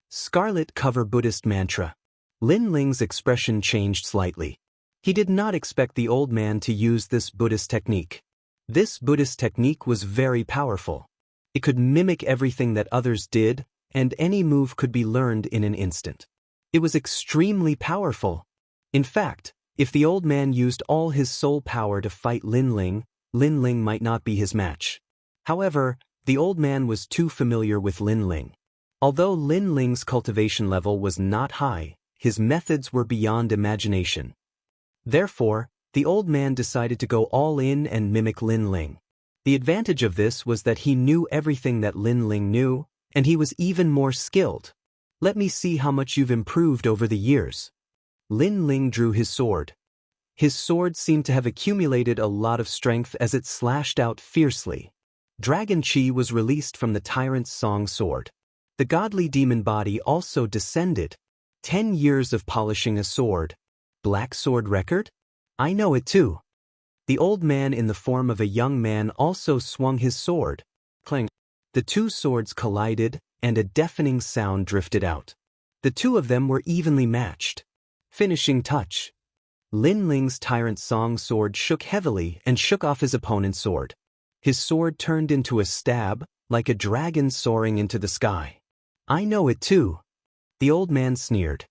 Scarlet cover Buddhist mantra. Lin Ling's expression changed slightly. He did not expect the old man to use this Buddhist technique. This Buddhist technique was very powerful. It could mimic everything that others did, and any move could be learned in an instant. It was extremely powerful. In fact, if the old man used all his soul power to fight Lin Ling might not be his match. However, the old man was too familiar with Lin Ling. Although Lin Ling's cultivation level was not high, his methods were beyond imagination. Therefore, the old man decided to go all in and mimic Lin Ling. The advantage of this was that he knew everything that Lin Ling knew, and he was even more skilled. Let me see how much you've improved over the years. Lin Ling drew his sword. His sword seemed to have accumulated a lot of strength as it slashed out fiercely. Dragon Qi was released from the tyrant's song sword. The godly demon body also descended. 10 years of polishing a sword. Black sword record? I know it too. The old man in the form of a young man also swung his sword. Clang. The two swords collided, and a deafening sound drifted out. The two of them were evenly matched. Finishing touch. Lin Ling's tyrant song sword shook heavily and shook off his opponent's sword. His sword turned into a stab, like a dragon soaring into the sky. I know it too. The old man sneered.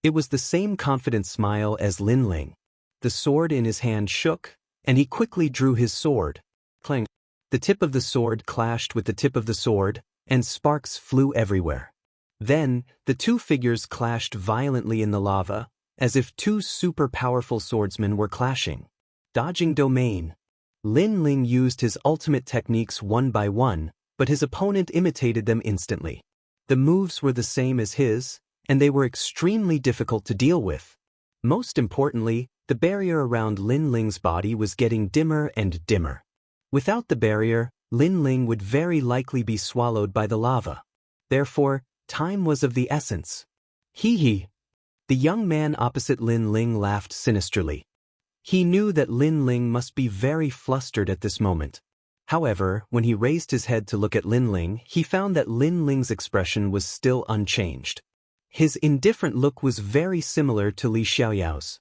It was the same confident smile as Lin Ling. The sword in his hand shook, and he quickly drew his sword. Clang. The tip of the sword clashed with the tip of the sword, and sparks flew everywhere. Then, the two figures clashed violently in the lava, as if two super-powerful swordsmen were clashing. Dodging domain. Lin Ling used his ultimate techniques one by one, but his opponent imitated them instantly. The moves were the same as his, and they were extremely difficult to deal with. Most importantly, the barrier around Lin Ling's body was getting dimmer and dimmer. Without the barrier, Lin Ling would very likely be swallowed by the lava. Therefore, time was of the essence. Hee hee. The young man opposite Lin Ling laughed sinisterly. He knew that Lin Ling must be very flustered at this moment. However, when he raised his head to look at Lin Ling, he found that Lin Ling's expression was still unchanged. His indifferent look was very similar to Li Xiaoyao's.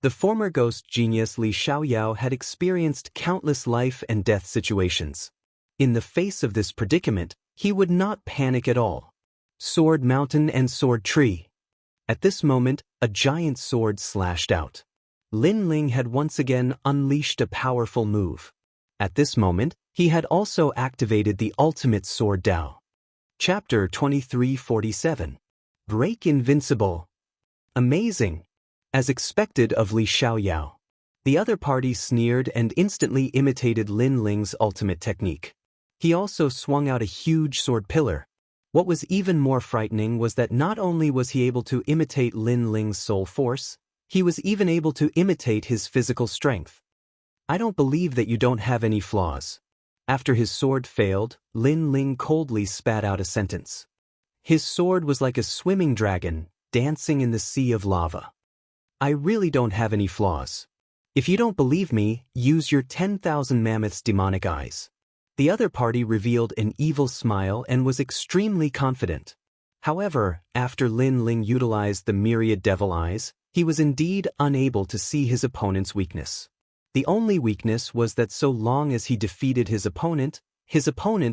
The former ghost genius Li Xiaoyao had experienced countless life and death situations. In the face of this predicament, he would not panic at all. Sword mountain and sword tree. At this moment, a giant sword slashed out. Lin Ling had once again unleashed a powerful move. At this moment, he had also activated the ultimate sword Dao. Chapter 2347. Break Invincible. Amazing. As expected of Li Xiaoyao. The other party sneered and instantly imitated Lin Ling's ultimate technique. He also swung out a huge sword pillar. What was even more frightening was that not only was he able to imitate Lin Ling's soul force, he was even able to imitate his physical strength. I don't believe that you don't have any flaws. After his sword failed, Lin Ling coldly spat out a sentence. His sword was like a swimming dragon, dancing in the sea of lava. I really don't have any flaws. If you don't believe me, use your 10,000 mammoths' demonic eyes. The other party revealed an evil smile and was extremely confident. However, after Lin Ling utilized the myriad devil eyes, he was indeed unable to see his opponent's weakness. The only weakness was that so long as he defeated his opponent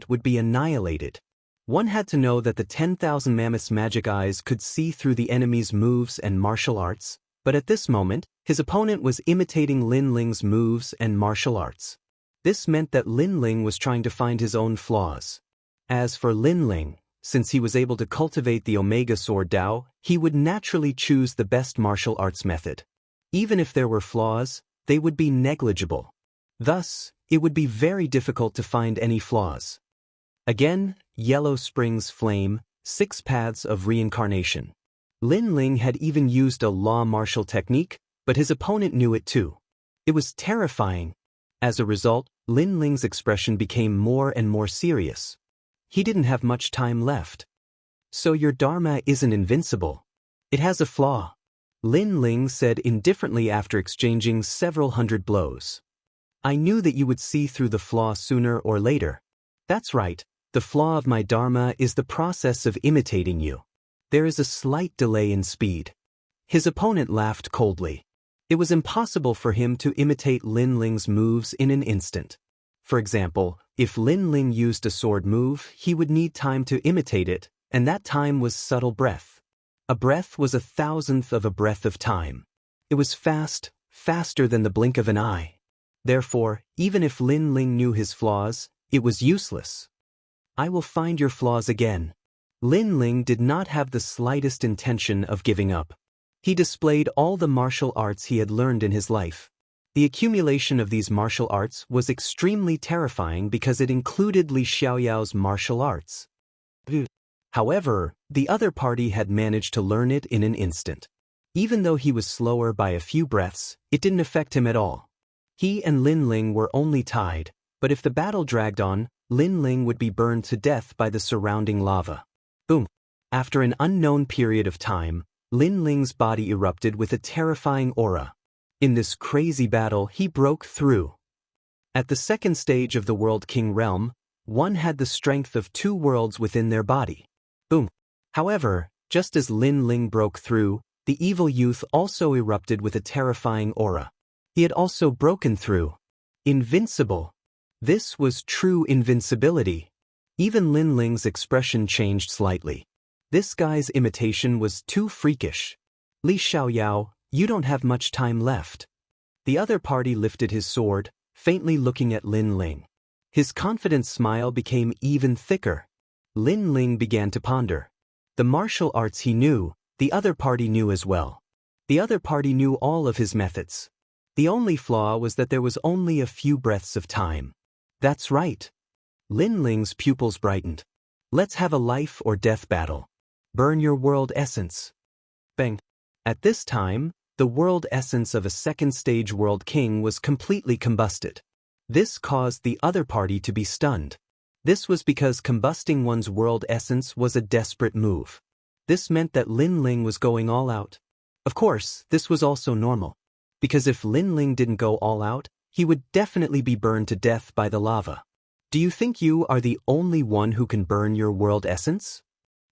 would be annihilated. One had to know that the 10,000 mammoths' magic eyes could see through the enemy's moves and martial arts, but at this moment, his opponent was imitating Lin Ling's moves and martial arts. This meant that Lin Ling was trying to find his own flaws. As for Lin Ling, since he was able to cultivate the Omega Sword Dao, he would naturally choose the best martial arts method. Even if there were flaws, they would be negligible. Thus, it would be very difficult to find any flaws. Again, Yellow Springs Flame, 6 Paths of Reincarnation. Lin Ling had even used a law martial technique, but his opponent knew it too. It was terrifying. As a result, Lin Ling's expression became more and more serious. He didn't have much time left. So your Dharma isn't invincible. It has a flaw. Lin Ling said indifferently after exchanging several hundred blows. I knew that you would see through the flaw sooner or later. That's right, the flaw of my Dharma is the process of imitating you. There is a slight delay in speed. His opponent laughed coldly. It was impossible for him to imitate Lin Ling's moves in an instant. For example, if Lin Ling used a sword move, he would need time to imitate it, And that time was subtle breath. A breath was 1,000th of a breath of time. It was fast, faster than the blink of an eye. Therefore, even if Lin Ling knew his flaws, it was useless. I will find your flaws again. Lin Ling did not have the slightest intention of giving up. He displayed all the martial arts he had learned in his life. The accumulation of these martial arts was extremely terrifying because it included Li Xiaoyao's martial arts. However, the other party had managed to learn it in an instant. Even though he was slower by a few breaths, it didn't affect him at all. He and Lin Ling were only tied, but if the battle dragged on, Lin Ling would be burned to death by the surrounding lava. Boom! After an unknown period of time, Lin Ling's body erupted with a terrifying aura. In this crazy battle, he broke through. At the second stage of the World King realm, one had the strength of 2 worlds within their body. Boom! However, just as Lin Ling broke through, the evil youth also erupted with a terrifying aura. He had also broken through. Invincible! This was true invincibility. Even Lin Ling's expression changed slightly. This guy's imitation was too freakish. Li Xiaoyao, you don't have much time left. The other party lifted his sword, faintly looking at Lin Ling. His confident smile became even thicker. Lin Ling began to ponder. The martial arts he knew, the other party knew as well. The other party knew all of his methods. The only flaw was that there was only a few breaths of time. That's right. Lin Ling's pupils brightened. Let's have a life or death battle. Burn your world essence. Bang. At this time, the world essence of a second-stage world king was completely combusted. This caused the other party to be stunned. This was because combusting one's world essence was a desperate move. This meant that Lin Ling was going all out. Of course, this was also normal. Because if Lin Ling didn't go all out, he would definitely be burned to death by the lava. Do you think you are the only one who can burn your world essence?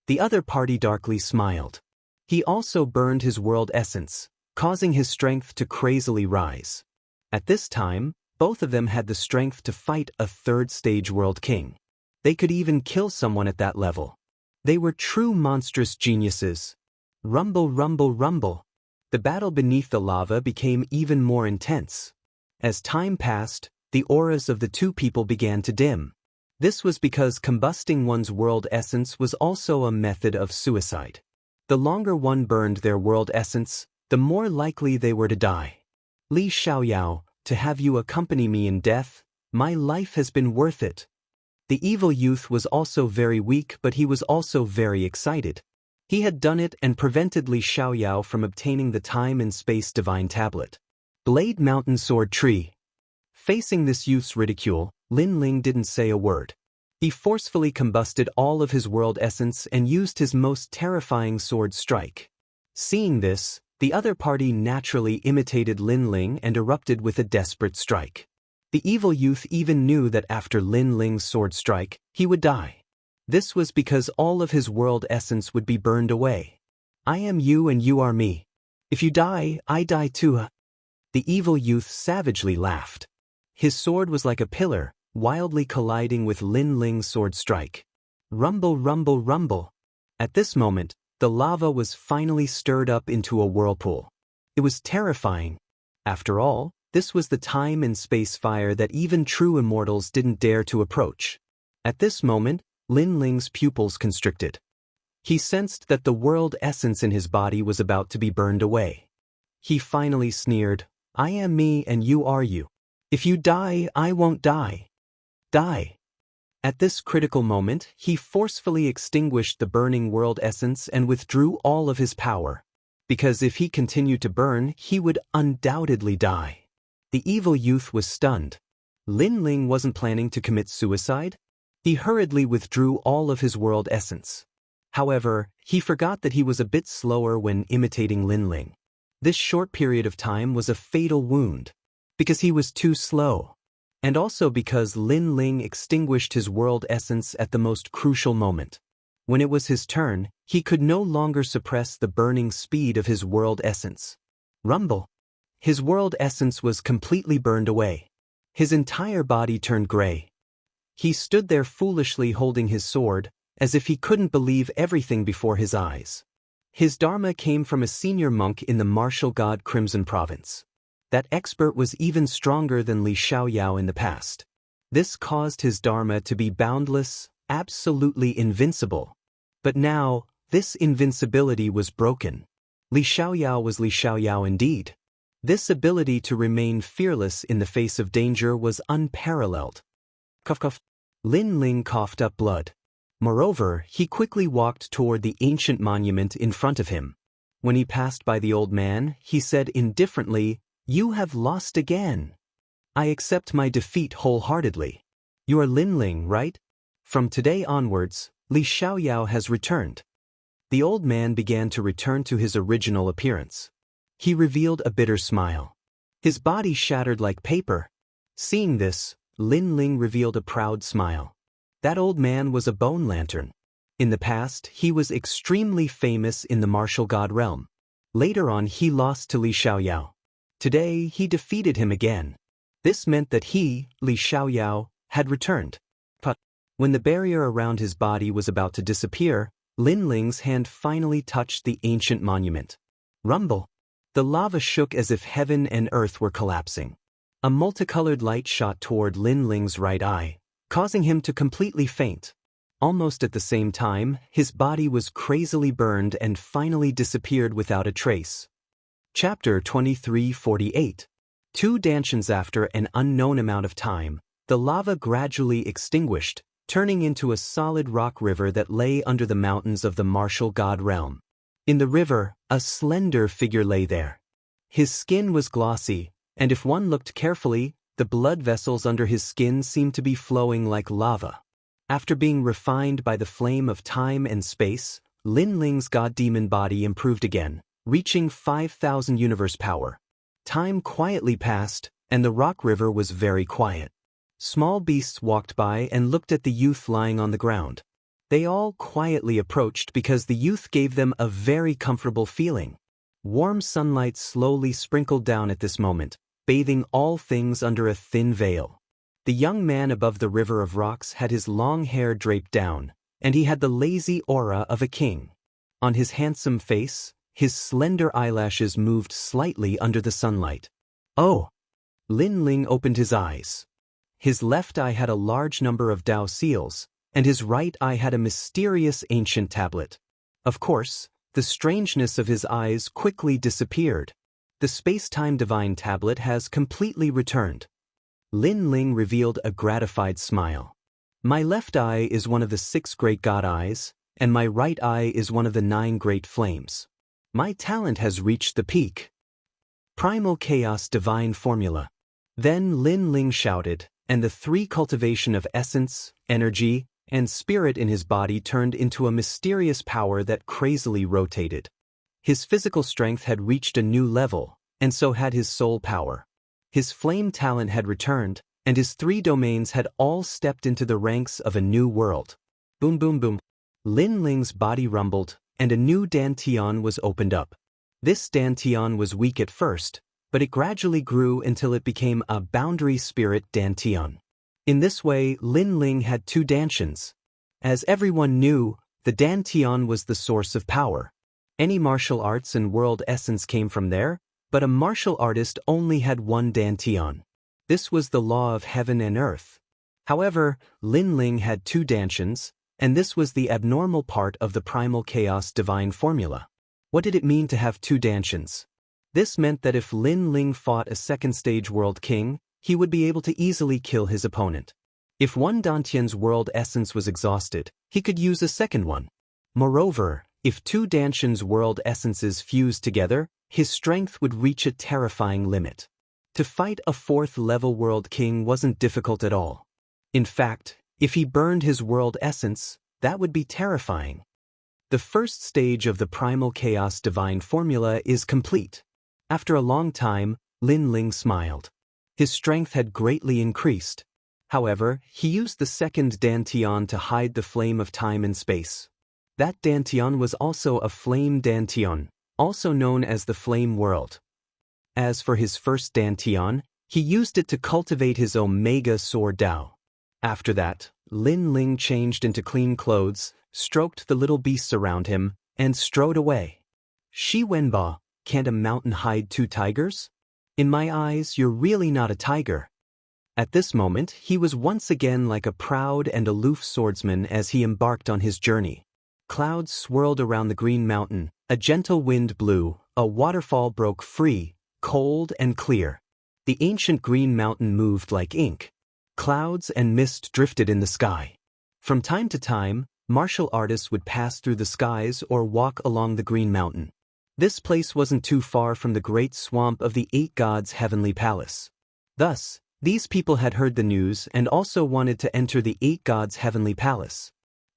The other party darkly smiled. He also burned his world essence, causing his strength to crazily rise. At this time, both of them had the strength to fight a third-stage world king. They could even kill someone at that level. They were true monstrous geniuses. Rumble, rumble, rumble. The battle beneath the lava became even more intense. As time passed, the auras of the 2 people began to dim. This was because combusting one's world essence was also a method of suicide. The longer one burned their world essence, the more likely they were to die. Li Xiaoyao, to have you accompany me in death, my life has been worth it. The evil youth was also very weak, but he was also very excited. He had done it and prevented Li Xiaoyao from obtaining the time and space divine tablet. Blade Mountain Sword Tree. Facing this youth's ridicule, Lin Ling didn't say a word. He forcefully combusted all of his world essence and used his most terrifying sword strike. Seeing this, the other party naturally imitated Lin Ling and erupted with a desperate strike. The evil youth even knew that after Lin Ling's sword strike, he would die. This was because all of his world essence would be burned away. I am you and you are me. If you die, I die too. The evil youth savagely laughed. His sword was like a pillar, wildly colliding with Lin Ling's sword strike. Rumble, rumble, rumble. At this moment, the lava was finally stirred up into a whirlpool. It was terrifying. After all, this was the time and space fire that even true immortals didn't dare to approach. At this moment, Lin Ling's pupils constricted. He sensed that the world essence in his body was about to be burned away. He finally sneered, I am me and you are you. If you die, I won't die. Die. At this critical moment, he forcefully extinguished the burning world essence and withdrew all of his power. Because if he continued to burn, he would undoubtedly die. The evil youth was stunned. Lin Ling wasn't planning to commit suicide. He hurriedly withdrew all of his world essence. However, he forgot that he was a bit slower when imitating Lin Ling. This short period of time was a fatal wound. Because he was too slow. And also because Lin Ling extinguished his world essence at the most crucial moment. When it was his turn, he could no longer suppress the burning speed of his world essence. Rumble. His world essence was completely burned away. His entire body turned gray. He stood there foolishly holding his sword, as if he couldn't believe everything before his eyes. His dharma came from a senior monk in the martial god Crimson Province. That expert was even stronger than Li Xiaoyao in the past. This caused his dharma to be boundless, absolutely invincible. But now, this invincibility was broken. Li Xiaoyao was Li Xiaoyao indeed. This ability to remain fearless in the face of danger was unparalleled. Cough cough. Lin Ling coughed up blood. Moreover, he quickly walked toward the ancient monument in front of him. When he passed by the old man, he said indifferently, "You have lost again. I accept my defeat wholeheartedly. You are Lin Ling, right? From today onwards, Li Xiaoyao has returned." The old man began to return to his original appearance. He revealed a bitter smile. His body shattered like paper. Seeing this, Lin Ling revealed a proud smile. That old man was a bone lantern. In the past, he was extremely famous in the martial god realm. Later on, he lost to Li Xiaoyao. Today, he defeated him again. This meant that he, Li Xiaoyao, had returned. But when the barrier around his body was about to disappear, Lin Ling's hand finally touched the ancient monument. Rumble. The lava shook as if heaven and earth were collapsing. A multicolored light shot toward Lin Ling's right eye, causing him to completely faint. Almost at the same time, his body was crazily burned and finally disappeared without a trace. Chapter 2348. 2 dantians after an unknown amount of time, the lava gradually extinguished, turning into a solid rock river that lay under the mountains of the martial god realm. In the river, a slender figure lay there. His skin was glossy, and if one looked carefully, the blood vessels under his skin seemed to be flowing like lava. After being refined by the flame of time and space, Lin Ling's god-demon body improved again, reaching 5,000 universe power. Time quietly passed, and the rock river was very quiet. Small beasts walked by and looked at the youth lying on the ground. They all quietly approached because the youth gave them a very comfortable feeling. Warm sunlight slowly sprinkled down at this moment, bathing all things under a thin veil. The young man above the river of rocks had his long hair draped down, and he had the lazy aura of a king. On his handsome face, his slender eyelashes moved slightly under the sunlight. Oh! Lin Ling opened his eyes. His left eye had a large number of Dao seals, and his right eye had a mysterious ancient tablet. Of course, the strangeness of his eyes quickly disappeared. The space-time divine tablet has completely returned. Lin Ling revealed a gratified smile. My left eye is one of the 6 great god eyes, and my right eye is one of the 9 great flames. My talent has reached the peak. Primal Chaos Divine Formula. Then Lin Ling shouted, and the 3 cultivation of essence, energy, and spirit in his body turned into a mysterious power that crazily rotated. His physical strength had reached a new level, and so had his soul power. His flame talent had returned, and his 3 domains had all stepped into the ranks of a new world. Boom boom boom. Lin Ling's body rumbled, and a new dantian was opened up. This dantian was weak at first, but it gradually grew until it became a boundary spirit dantian. In this way, Lin Ling had 2 dantians. As everyone knew, the dantian was the source of power. Any martial arts and world essence came from there, but a martial artist only had 1 dantian. This was the law of heaven and earth. However, Lin Ling had 2 dantians, and this was the abnormal part of the primal chaos divine formula. What did it mean to have 2 dantians? This meant that if Lin Ling fought a second-stage world king, he would be able to easily kill his opponent. If one dantian's world essence was exhausted, he could use a second one. Moreover, if 2 dantians' world essences fused together, his strength would reach a terrifying limit. To fight a 4th-level world king wasn't difficult at all. In fact, if he burned his world essence, that would be terrifying. The first stage of the primal chaos divine formula is complete. After a long time, Lin Ling smiled. His strength had greatly increased. However, he used the second dantian to hide the flame of time and space. That dantian was also a flame dantian, also known as the flame world. As for his first dantian, he used it to cultivate his Omega Sword Dao. After that, Lin Ling changed into clean clothes, stroked the little beasts around him, and strode away. Shi Wenba, can't a mountain hide two tigers? In my eyes, you're really not a tiger. At this moment, he was once again like a proud and aloof swordsman as he embarked on his journey. Clouds swirled around the green mountain, a gentle wind blew, a waterfall broke free, cold and clear. The ancient green mountain moved like ink. Clouds and mist drifted in the sky. From time to time, martial artists would pass through the skies or walk along the green mountain. This place wasn't too far from the great swamp of the 8 gods' heavenly palace. Thus, these people had heard the news and also wanted to enter the 8 gods' heavenly palace.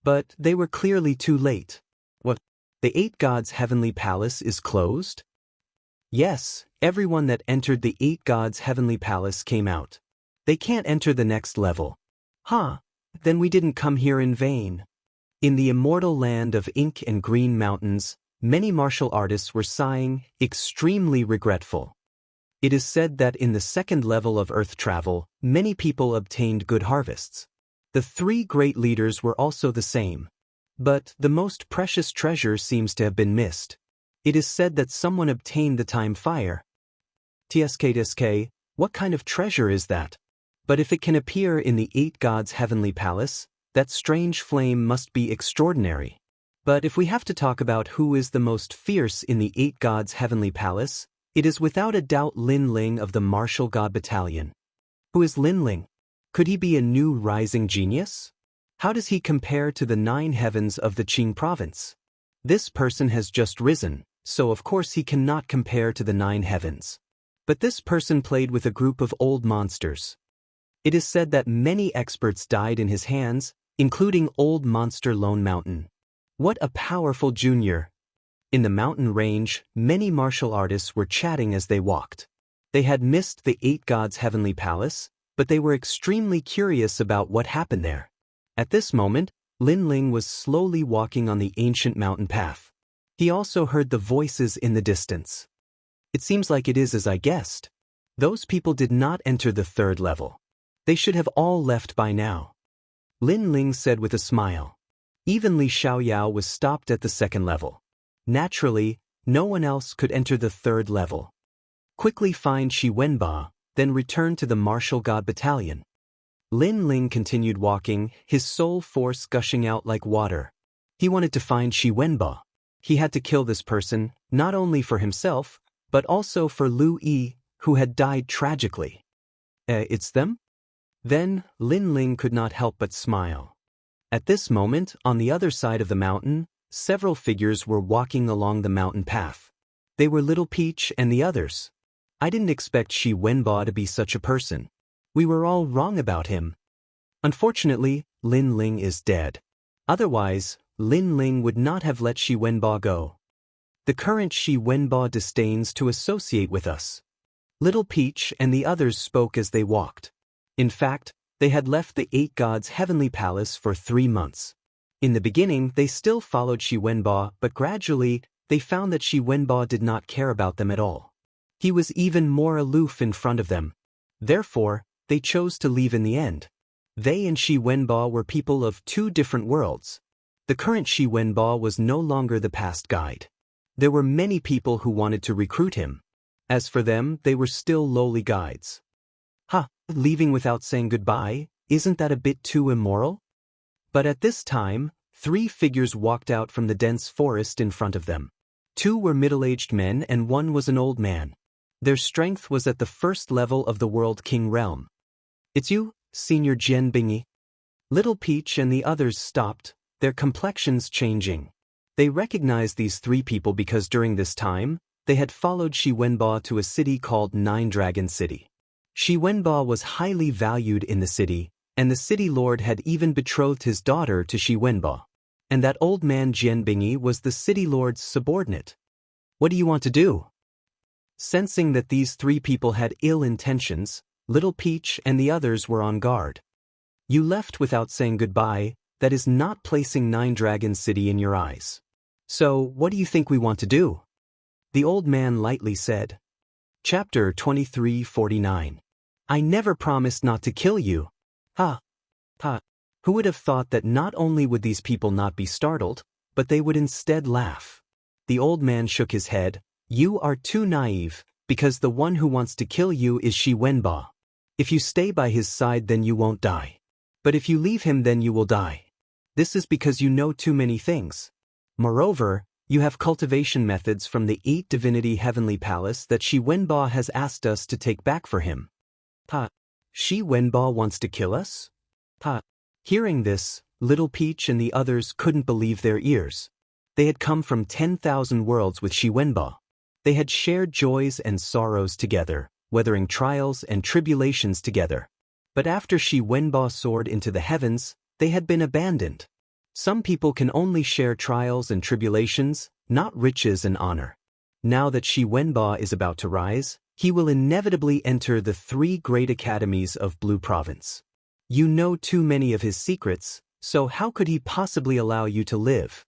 But they were clearly too late. What? The 8 gods' heavenly palace is closed? Yes, everyone that entered the 8 gods' heavenly palace came out. They can't enter the next level. Huh, then we didn't come here in vain. In the immortal land of ink and green mountains, many martial artists were sighing, extremely regretful. It is said that in the second level of earth travel, many people obtained good harvests. The 3 great leaders were also the same. But the most precious treasure seems to have been missed. It is said that someone obtained the time fire. TSK, what kind of treasure is that? But if it can appear in the 8 gods' heavenly palace, that strange flame must be extraordinary. But if we have to talk about who is the most fierce in the 8 gods' heavenly palace, it is without a doubt Lin Ling of the Martial God Battalion. Who is Lin Ling? Could he be a new rising genius? How does he compare to the 9 heavens of the Qing province? This person has just risen, so of course he cannot compare to the 9 heavens. But this person played with a group of old monsters. It is said that many experts died in his hands, including Old Monster Lone Mountain. What a powerful junior! In the mountain range, many martial artists were chatting as they walked. They had missed the 8 gods' heavenly palace, but they were extremely curious about what happened there. At this moment, Lin Ling was slowly walking on the ancient mountain path. He also heard the voices in the distance. It seems like it is as I guessed. Those people did not enter the 3rd level. They should have all left by now. Lin Ling said with a smile. Even Li Xiaoyao was stopped at the 2nd level. Naturally, no one else could enter the 3rd level. Quickly find Shi Wenba, then return to the Martial God Battalion. Lin Ling continued walking, his soul force gushing out like water. He wanted to find Shi Wenba. He had to kill this person, not only for himself, but also for Lu Yi, who had died tragically. It's them? Then, Lin Ling could not help but smile. At this moment, on the other side of the mountain, several figures were walking along the mountain path. They were Little Peach and the others. I didn't expect Shi Wenba to be such a person. We were all wrong about him. Unfortunately, Lin Ling is dead. Otherwise, Lin Ling would not have let Shi Wenba go. The current Shi Wenba disdains to associate with us. Little Peach and the others spoke as they walked. In fact, they had left the 8 gods' heavenly palace for 3 months. In the beginning, they still followed Shi Wenba, but gradually, they found that Shi Wenba did not care about them at all. He was even more aloof in front of them. Therefore, they chose to leave in the end. They and Shi Wenba were people of 2 different worlds. The current Shi Wenba was no longer the past guide. There were many people who wanted to recruit him. As for them, they were still lowly guides. Leaving without saying goodbye, isn't that a bit too immoral? But at this time, 3 figures walked out from the dense forest in front of them. 2 were middle-aged men and 1 was an old man. Their strength was at the 1st level of the World King realm. It's you, Senior Jian Bingi? Little Peach and the others stopped, their complexions changing. They recognized these 3 people because during this time, they had followed Shi Wenba to a city called 9 Dragon City. Shi Wenba was highly valued in the city, and the city lord had even betrothed his daughter to Shi Wenba. And that old man Jian Bingi was the city lord's subordinate. What do you want to do? Sensing that these 3 people had ill intentions, Little Peach and the others were on guard. You left without saying goodbye, that is not placing 9 Dragon City in your eyes. So, what do you think we want to do? The old man lightly said. Chapter 23:49. I never promised not to kill you. Ha! Who would have thought that not only would these people not be startled, but they would instead laugh? The old man shook his head. You are too naive, because the one who wants to kill you is Shi Wenba. If you stay by his side then you won't die. But if you leave him then you will die. This is because you know too many things. Moreover, you have cultivation methods from the 8 Divinity Heavenly Palace that Shi Wenba has asked us to take back for him. Ha! Shi Wenba wants to kill us? Ha! Hearing this, Little Peach and the others couldn't believe their ears. They had come from 10,000 worlds with Shi Wenba. They had shared joys and sorrows together, weathering trials and tribulations together. But after Shi Wenba soared into the heavens, they had been abandoned. Some people can only share trials and tribulations, not riches and honor. Now that Shi Wenba is about to rise, he will inevitably enter the 3 great academies of Blue Province. You know too many of his secrets, so how could he possibly allow you to live?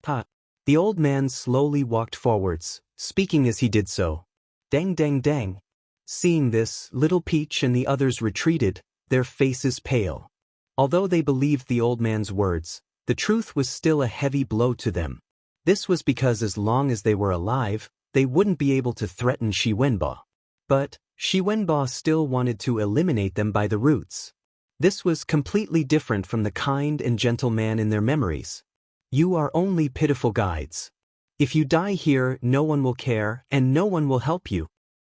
Ha! The old man slowly walked forwards, speaking as he did so. Dang dang dang. Seeing this, Little Peach and the others retreated, their faces pale. Although they believed the old man's words, the truth was still a heavy blow to them. This was because as long as they were alive, they wouldn't be able to threaten Shi Wenba. But Shi Wenba still wanted to eliminate them by the roots. This was completely different from the kind and gentle man in their memories. You are only pitiful guides. If you die here, no one will care and no one will help you.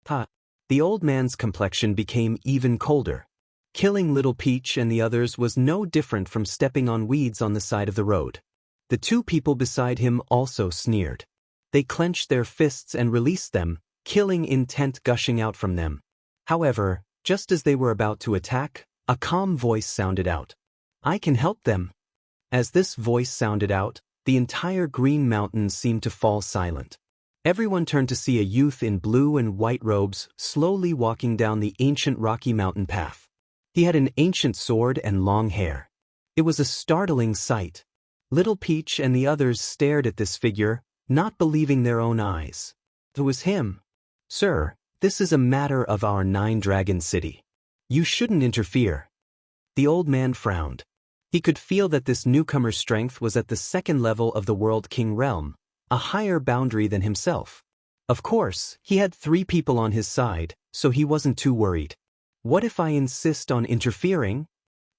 Ha! The old man's complexion became even colder. Killing Little Peach and the others was no different from stepping on weeds on the side of the road. The 2 people beside him also sneered. They clenched their fists and released them, killing intent gushing out from them. However, just as they were about to attack, a calm voice sounded out. I can help them. As this voice sounded out, the entire Green Mountains seemed to fall silent. Everyone turned to see a youth in blue and white robes slowly walking down the ancient rocky mountain path. He had an ancient sword and long hair. It was a startling sight. Little Peach and the others stared at this figure, not believing their own eyes. It was him. Sir, this is a matter of our 9 Dragon City. You shouldn't interfere. The old man frowned. He could feel that this newcomer's strength was at the 2nd level of the World King realm, a higher boundary than himself. Of course, he had 3 people on his side, so he wasn't too worried. What if I insist on interfering?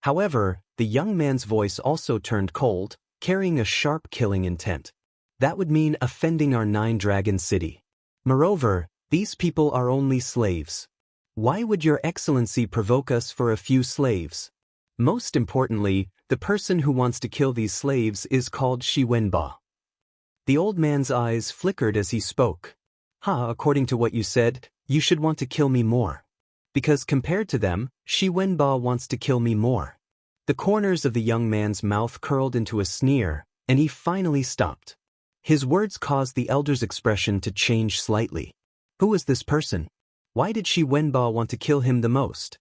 However, the young man's voice also turned cold, carrying a sharp killing intent. That would mean offending our 9 Dragon City. Moreover, these people are only slaves. Why would your excellency provoke us for a few slaves? Most importantly, the person who wants to kill these slaves is called Shi Wenba. The old man's eyes flickered as he spoke. According to what you said, you should want to kill me more. Because compared to them, Shi Wenba wants to kill me more. The corners of the young man's mouth curled into a sneer, and he finally stopped. His words caused the elder's expression to change slightly. Who is this person? Why did Shi Wenba want to kill him the most?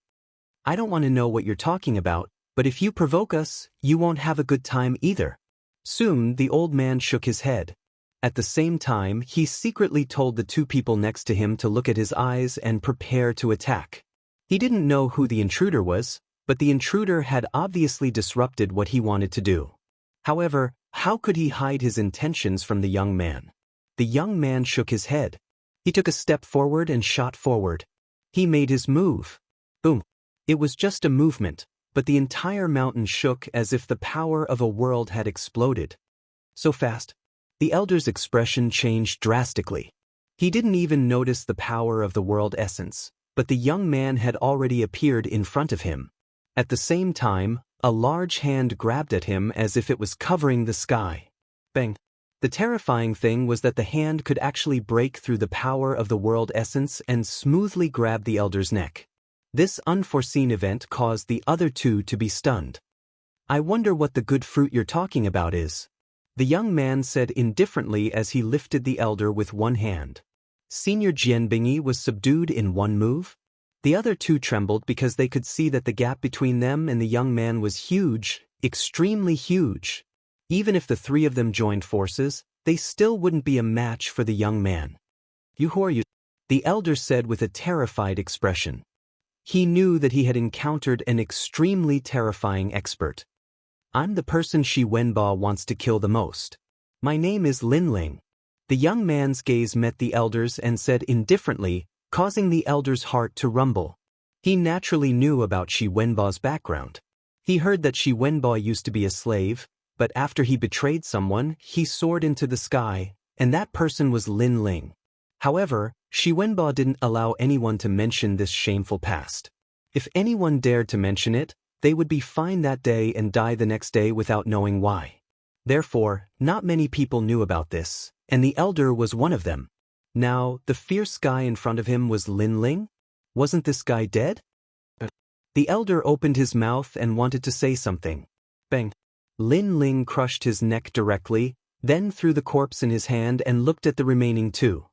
I don't want to know what you're talking about, but if you provoke us, you won't have a good time either. Soon, the old man shook his head. At the same time, he secretly told the 2 people next to him to look at his eyes and prepare to attack. He didn't know who the intruder was, but the intruder had obviously disrupted what he wanted to do. However, how could he hide his intentions from the young man? The young man shook his head. He took a step forward and shot forward. He made his move. Boom. It was just a movement, but the entire mountain shook as if the power of a world had exploded. So fast. The elder's expression changed drastically. He didn't even notice the power of the world essence, but the young man had already appeared in front of him. At the same time, a large hand grabbed at him as if it was covering the sky. Bang! The terrifying thing was that the hand could actually break through the power of the world essence and smoothly grab the elder's neck. This unforeseen event caused the other 2 to be stunned. I wonder what the good fruit you're talking about is. The young man said indifferently as he lifted the elder with one hand. Senior Jianbingyi was subdued in one move. The other 2 trembled because they could see that the gap between them and the young man was huge, extremely huge. Even if the 3 of them joined forces, they still wouldn't be a match for the young man. Who are you? The elder said with a terrified expression. He knew that he had encountered an extremely terrifying expert. I'm the person Shi Wenba wants to kill the most. My name is Lin Ling. The young man's gaze met the elder's and said indifferently, causing the elder's heart to rumble. He naturally knew about Shi Wenba's background. He heard that Shi Wenba used to be a slave, but after he betrayed someone, he soared into the sky, and that person was Lin Ling. However, Shi Wenba didn't allow anyone to mention this shameful past. If anyone dared to mention it, they would be fined that day and die the next day without knowing why. Therefore, not many people knew about this, and the elder was one of them. Now, the fierce guy in front of him was Lin Ling? Wasn't this guy dead? The elder opened his mouth and wanted to say something. Bang! Lin Ling crushed his neck directly, then threw the corpse in his hand and looked at the remaining two.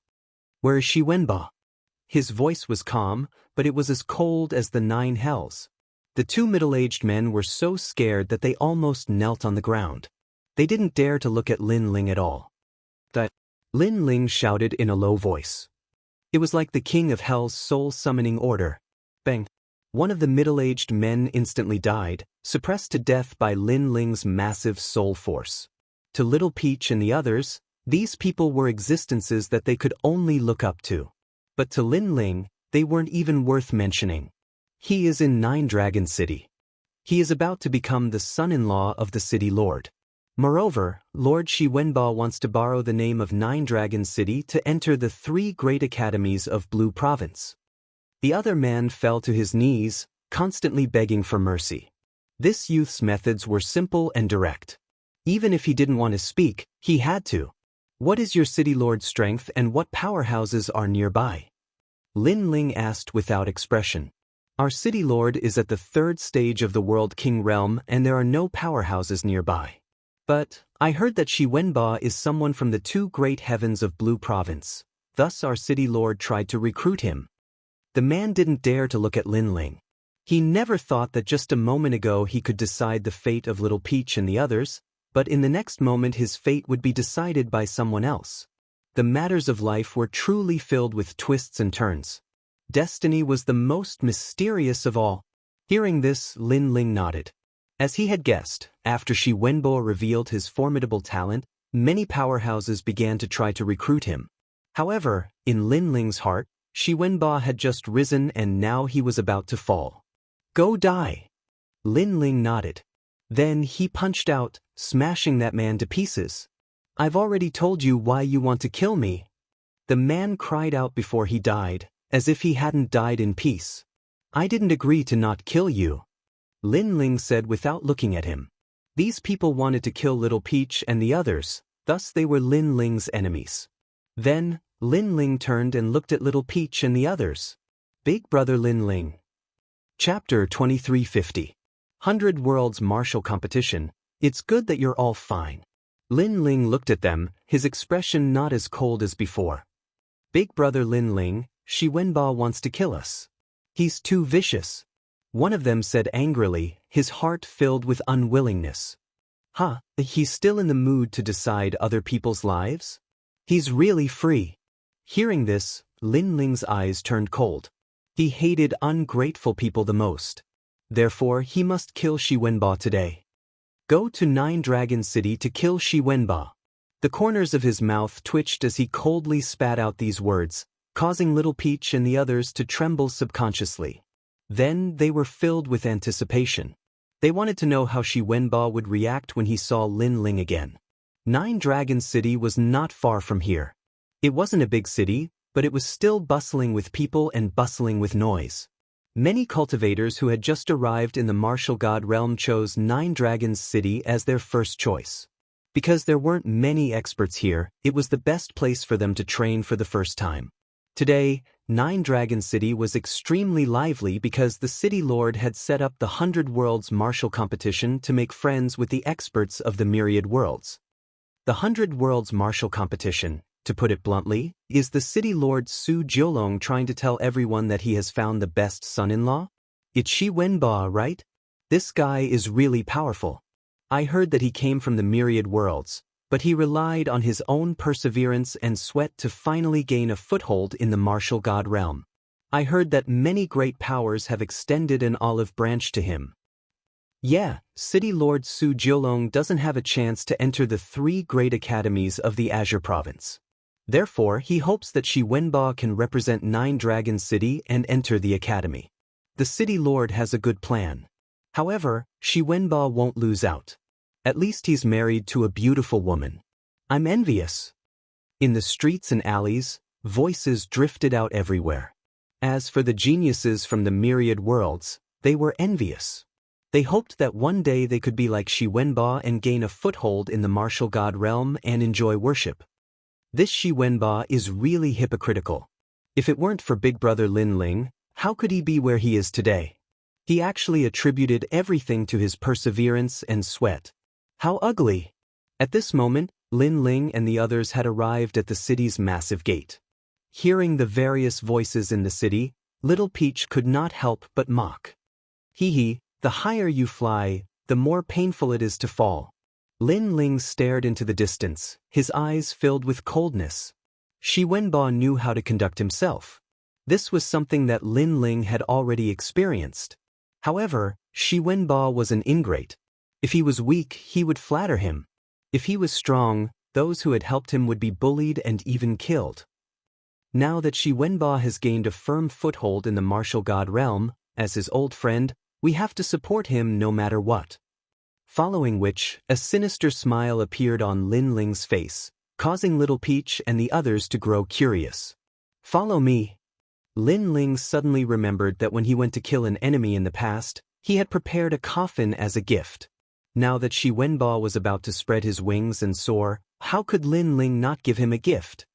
Where is Shi Wenba? His voice was calm, but it was as cold as the 9 hells. The two middle-aged men were so scared that they almost knelt on the ground. They didn't dare to look at Lin Ling at all. Lin Ling shouted in a low voice. It was like the king of hell's soul-summoning order. Bang! One of the middle-aged men instantly died, suppressed to death by Lin Ling's massive soul force. To Little Peach and the others, these people were existences that they could only look up to. But to Lin Ling, they weren't even worth mentioning. He is in 9 Dragon City. He is about to become the son-in-law of the city lord. Moreover, Lord Shi Wenba wants to borrow the name of 9 Dragon City to enter the 3 great academies of Blue Province. The other man fell to his knees, constantly begging for mercy. This youth's methods were simple and direct. Even if he didn't want to speak, he had to. What is your city lord's strength and what powerhouses are nearby? Lin Ling asked without expression. Our city lord is at the 3rd stage of the World King realm and there are no powerhouses nearby. But, I heard that Shi Wenba is someone from the 2 great heavens of Blue Province. Thus our city lord tried to recruit him. The man didn't dare to look at Lin Ling. He never thought that just a moment ago he could decide the fate of Little Peach and the others, but in the next moment his fate would be decided by someone else. The matters of life were truly filled with twists and turns. Destiny was the most mysterious of all. Hearing this, Lin Ling nodded. As he had guessed, after Shi Wenbo revealed his formidable talent, many powerhouses began to try to recruit him. However, in Lin Ling's heart, Shi Wenba had just risen and now he was about to fall. Go die! Lin Ling nodded. Then he punched out, smashing that man to pieces. I've already told you why you want to kill me. The man cried out before he died, as if he hadn't died in peace. I didn't agree to not kill you. Lin Ling said without looking at him. These people wanted to kill Little Peach and the others, thus they were Lin Ling's enemies. Then, Lin Ling turned and looked at Little Peach and the others. Big Brother Lin Ling. Chapter 2350. 100 Worlds Martial Competition. It's good that you're all fine. Lin Ling looked at them, his expression not as cold as before. Big Brother Lin Ling, Shi Wenba wants to kill us. He's too vicious. One of them said angrily, his heart filled with unwillingness. He's still in the mood to decide other people's lives? He's really free. Hearing this, Lin Ling's eyes turned cold. He hated ungrateful people the most. Therefore, he must kill Shi Wenba today. Go to 9 Dragon City to kill Shi Wenba. The corners of his mouth twitched as he coldly spat out these words, causing Little Peach and the others to tremble subconsciously. Then they were filled with anticipation. They wanted to know how Shi Wenba would react when he saw Lin Ling again. 9 Dragon City was not far from here. It wasn't a big city, but it was still bustling with people and bustling with noise. Many cultivators who had just arrived in the martial god realm chose 9 Dragons City as their first choice. Because there weren't many experts here, it was the best place for them to train for the first time. Today, 9 Dragon City was extremely lively because the city lord had set up the 100 Worlds Martial Competition to make friends with the experts of the myriad worlds. The 100 Worlds Martial Competition, to put it bluntly, is the city lord Su Jiolong trying to tell everyone that he has found the best son-in-law? It's Shi Wenba, right? This guy is really powerful. I heard that he came from the myriad worlds, but he relied on his own perseverance and sweat to finally gain a foothold in the martial god realm. I heard that many great powers have extended an olive branch to him. Yeah, City Lord Su Jiulong doesn't have a chance to enter the 3 great academies of the Azure Province. Therefore, he hopes that Shi Wenba can represent 9 Dragon City and enter the academy. The City Lord has a good plan. However, Shi Wenba won't lose out. At least he's married to a beautiful woman. I'm envious. In the streets and alleys, voices drifted out everywhere. As for the geniuses from the myriad worlds, they were envious. They hoped that one day they could be like Shi Wenba and gain a foothold in the martial god realm and enjoy worship. This Shi Wenba is really hypocritical. If it weren't for big brother Lin Ling, how could he be where he is today? He actually attributed everything to his perseverance and sweat. How ugly! At this moment, Lin Ling and the others had arrived at the city's massive gate. Hearing the various voices in the city, Little Peach could not help but mock. Hee hee, the higher you fly, the more painful it is to fall. Lin Ling stared into the distance, his eyes filled with coldness. Shi Wenba knew how to conduct himself. This was something that Lin Ling had already experienced. However, Shi Wenba was an ingrate. If he was weak, he would flatter him. If he was strong, those who had helped him would be bullied and even killed. Now that Shi Wenba has gained a firm foothold in the martial god realm, as his old friend, we have to support him no matter what. Following which, a sinister smile appeared on Lin Ling's face, causing Little Peach and the others to grow curious. Follow me. Lin Ling suddenly remembered that when he went to kill an enemy in the past, he had prepared a coffin as a gift. Now that Shi Wenba was about to spread his wings and soar, how could Lin Ling not give him a gift?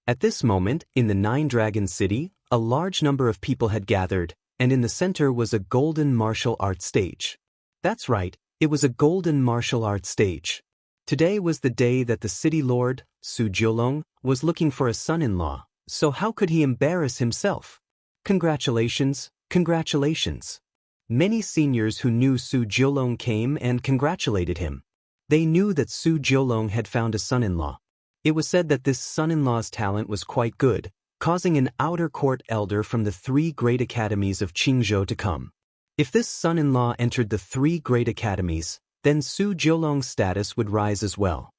At this moment, in the 9 Dragon City, a large number of people had gathered, and in the center was a golden martial arts stage. That's right, it was a golden martial arts stage. Today was the day that the city lord, Su Jiulong, was looking for a son-in-law, so how could he embarrass himself? Congratulations, congratulations. Many seniors who knew Su Jiulong came and congratulated him. They knew that Su Jiulong had found a son-in-law. It was said that this son-in-law's talent was quite good, causing an outer court elder from the 3 great academies of Qingzhou to come. If this son-in-law entered the 3 great academies, then Su Jiulong's status would rise as well.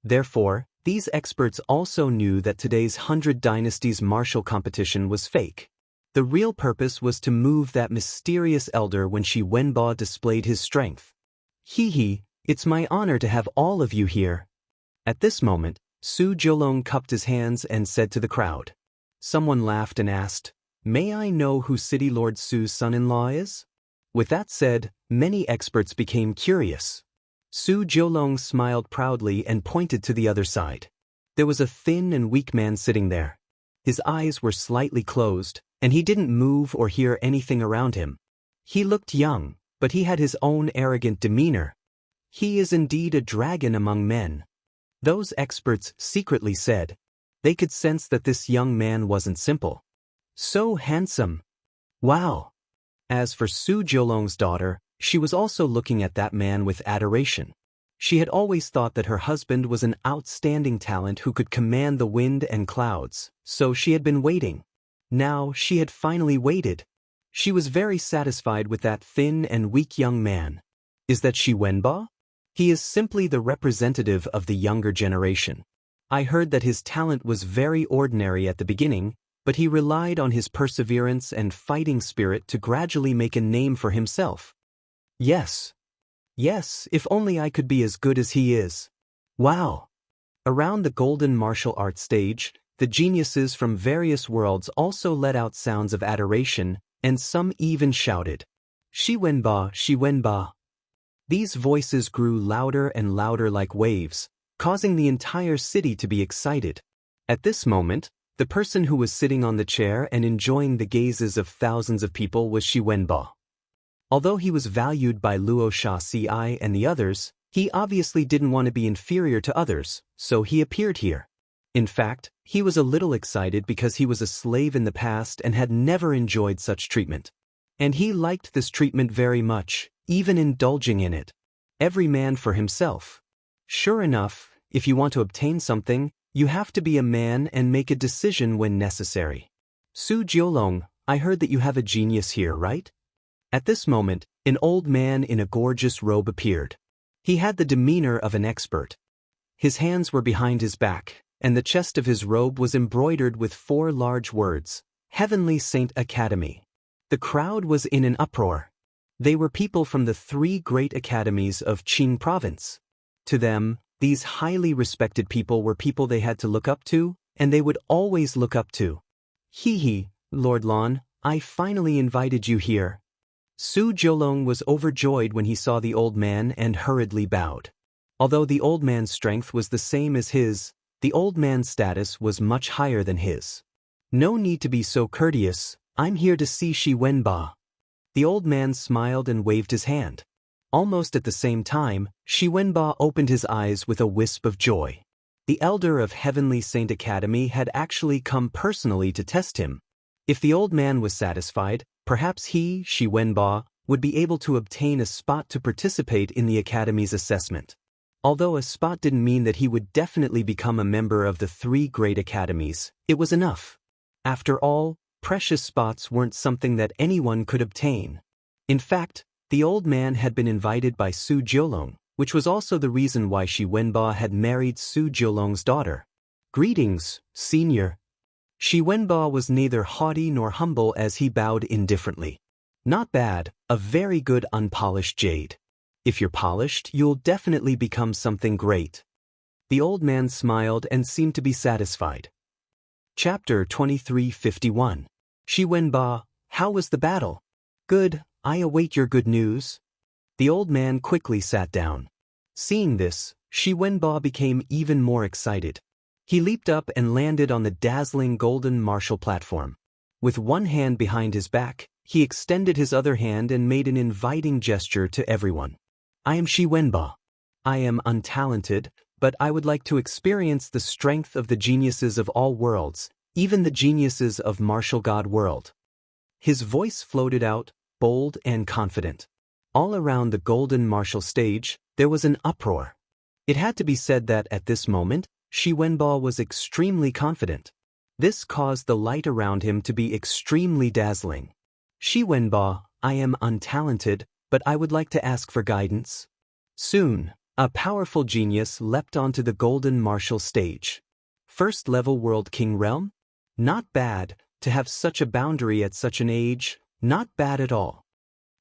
Therefore, these experts also knew that today's 100 Dynasties martial competition was fake. The real purpose was to move that mysterious elder when Shi Wenba displayed his strength. Hee hee, it's my honor to have all of you here. At this moment, Su Jiulong cupped his hands and said to the crowd. Someone laughed and asked, "May I know who City Lord Su's son-in-law is?" With that said, many experts became curious. Su Jiulong smiled proudly and pointed to the other side. There was a thin and weak man sitting there. His eyes were slightly closed, and he didn't move or hear anything around him. He looked young, but he had his own arrogant demeanor. He is indeed a dragon among men. Those experts secretly said. They could sense that this young man wasn't simple. So handsome. Wow. As for Su Jiulong's daughter, she was also looking at that man with adoration. She had always thought that her husband was an outstanding talent who could command the wind and clouds, so she had been waiting. Now she had finally waited. She was very satisfied with that thin and weak young man. Is that Shi Wenba? He is simply the representative of the younger generation. I heard that his talent was very ordinary at the beginning, but he relied on his perseverance and fighting spirit to gradually make a name for himself. Yes. Yes, if only I could be as good as he is. Wow. Around the golden martial arts stage, the geniuses from various worlds also let out sounds of adoration, and some even shouted, "Shi Wenba, Shi Wenba." These voices grew louder and louder like waves, causing the entire city to be excited. At this moment, the person who was sitting on the chair and enjoying the gazes of thousands of people was Shi Wenba. Although he was valued by Luo Xia and the others, he obviously didn't want to be inferior to others, so he appeared here. In fact, he was a little excited because he was a slave in the past and had never enjoyed such treatment. And he liked this treatment very much, even indulging in it. Every man for himself. Sure enough, if you want to obtain something, you have to be a man and make a decision when necessary. Su Jiulong, I heard that you have a genius here, right? At this moment, an old man in a gorgeous robe appeared. He had the demeanor of an expert. His hands were behind his back, and the chest of his robe was embroidered with 4 large words, Heavenly Saint Academy. The crowd was in an uproar. They were people from the 3 great academies of Qing province. To them, these highly respected people were people they had to look up to, and they would always look up to. Hee, Lord Lan, I finally invited you here. Su Jiulong was overjoyed when he saw the old man and hurriedly bowed. Although the old man's strength was the same as his, the old man's status was much higher than his. No need to be so courteous, I'm here to see Shi Wenba. The old man smiled and waved his hand. Almost at the same time, Shi Wenba opened his eyes with a wisp of joy. The elder of Heavenly Saint Academy had actually come personally to test him. If the old man was satisfied, perhaps he, Shi Wenba, would be able to obtain a spot to participate in the Academy's assessment. Although a spot didn't mean that he would definitely become a member of the 3 great academies, it was enough. After all, precious spots weren't something that anyone could obtain. In fact, the old man had been invited by Su Jiulong, which was also the reason why Shi Wenba had married Su Jiulong's daughter. Greetings, senior. Shi Wenba was neither haughty nor humble as he bowed indifferently. Not bad, a very good unpolished jade. If you're polished, you'll definitely become something great. The old man smiled and seemed to be satisfied. Chapter 2351. Shi Wenba, how was the battle? Good, I await your good news. The old man quickly sat down. Seeing this, Shi Wenba became even more excited. He leaped up and landed on the dazzling golden martial platform. With one hand behind his back, he extended his other hand and made an inviting gesture to everyone. I am Shi Wenba. I am untalented, but I would like to experience the strength of the geniuses of all worlds, even the geniuses of Martial God World. His voice floated out, bold and confident. All around the golden martial stage, there was an uproar. It had to be said that at this moment, Shi Wenba was extremely confident. This caused the light around him to be extremely dazzling. Shi Wenba, I am untalented, but I would like to ask for guidance. Soon, a powerful genius leapt onto the golden martial stage. First level World King Realm? Not bad, to have such a boundary at such an age, not bad at all.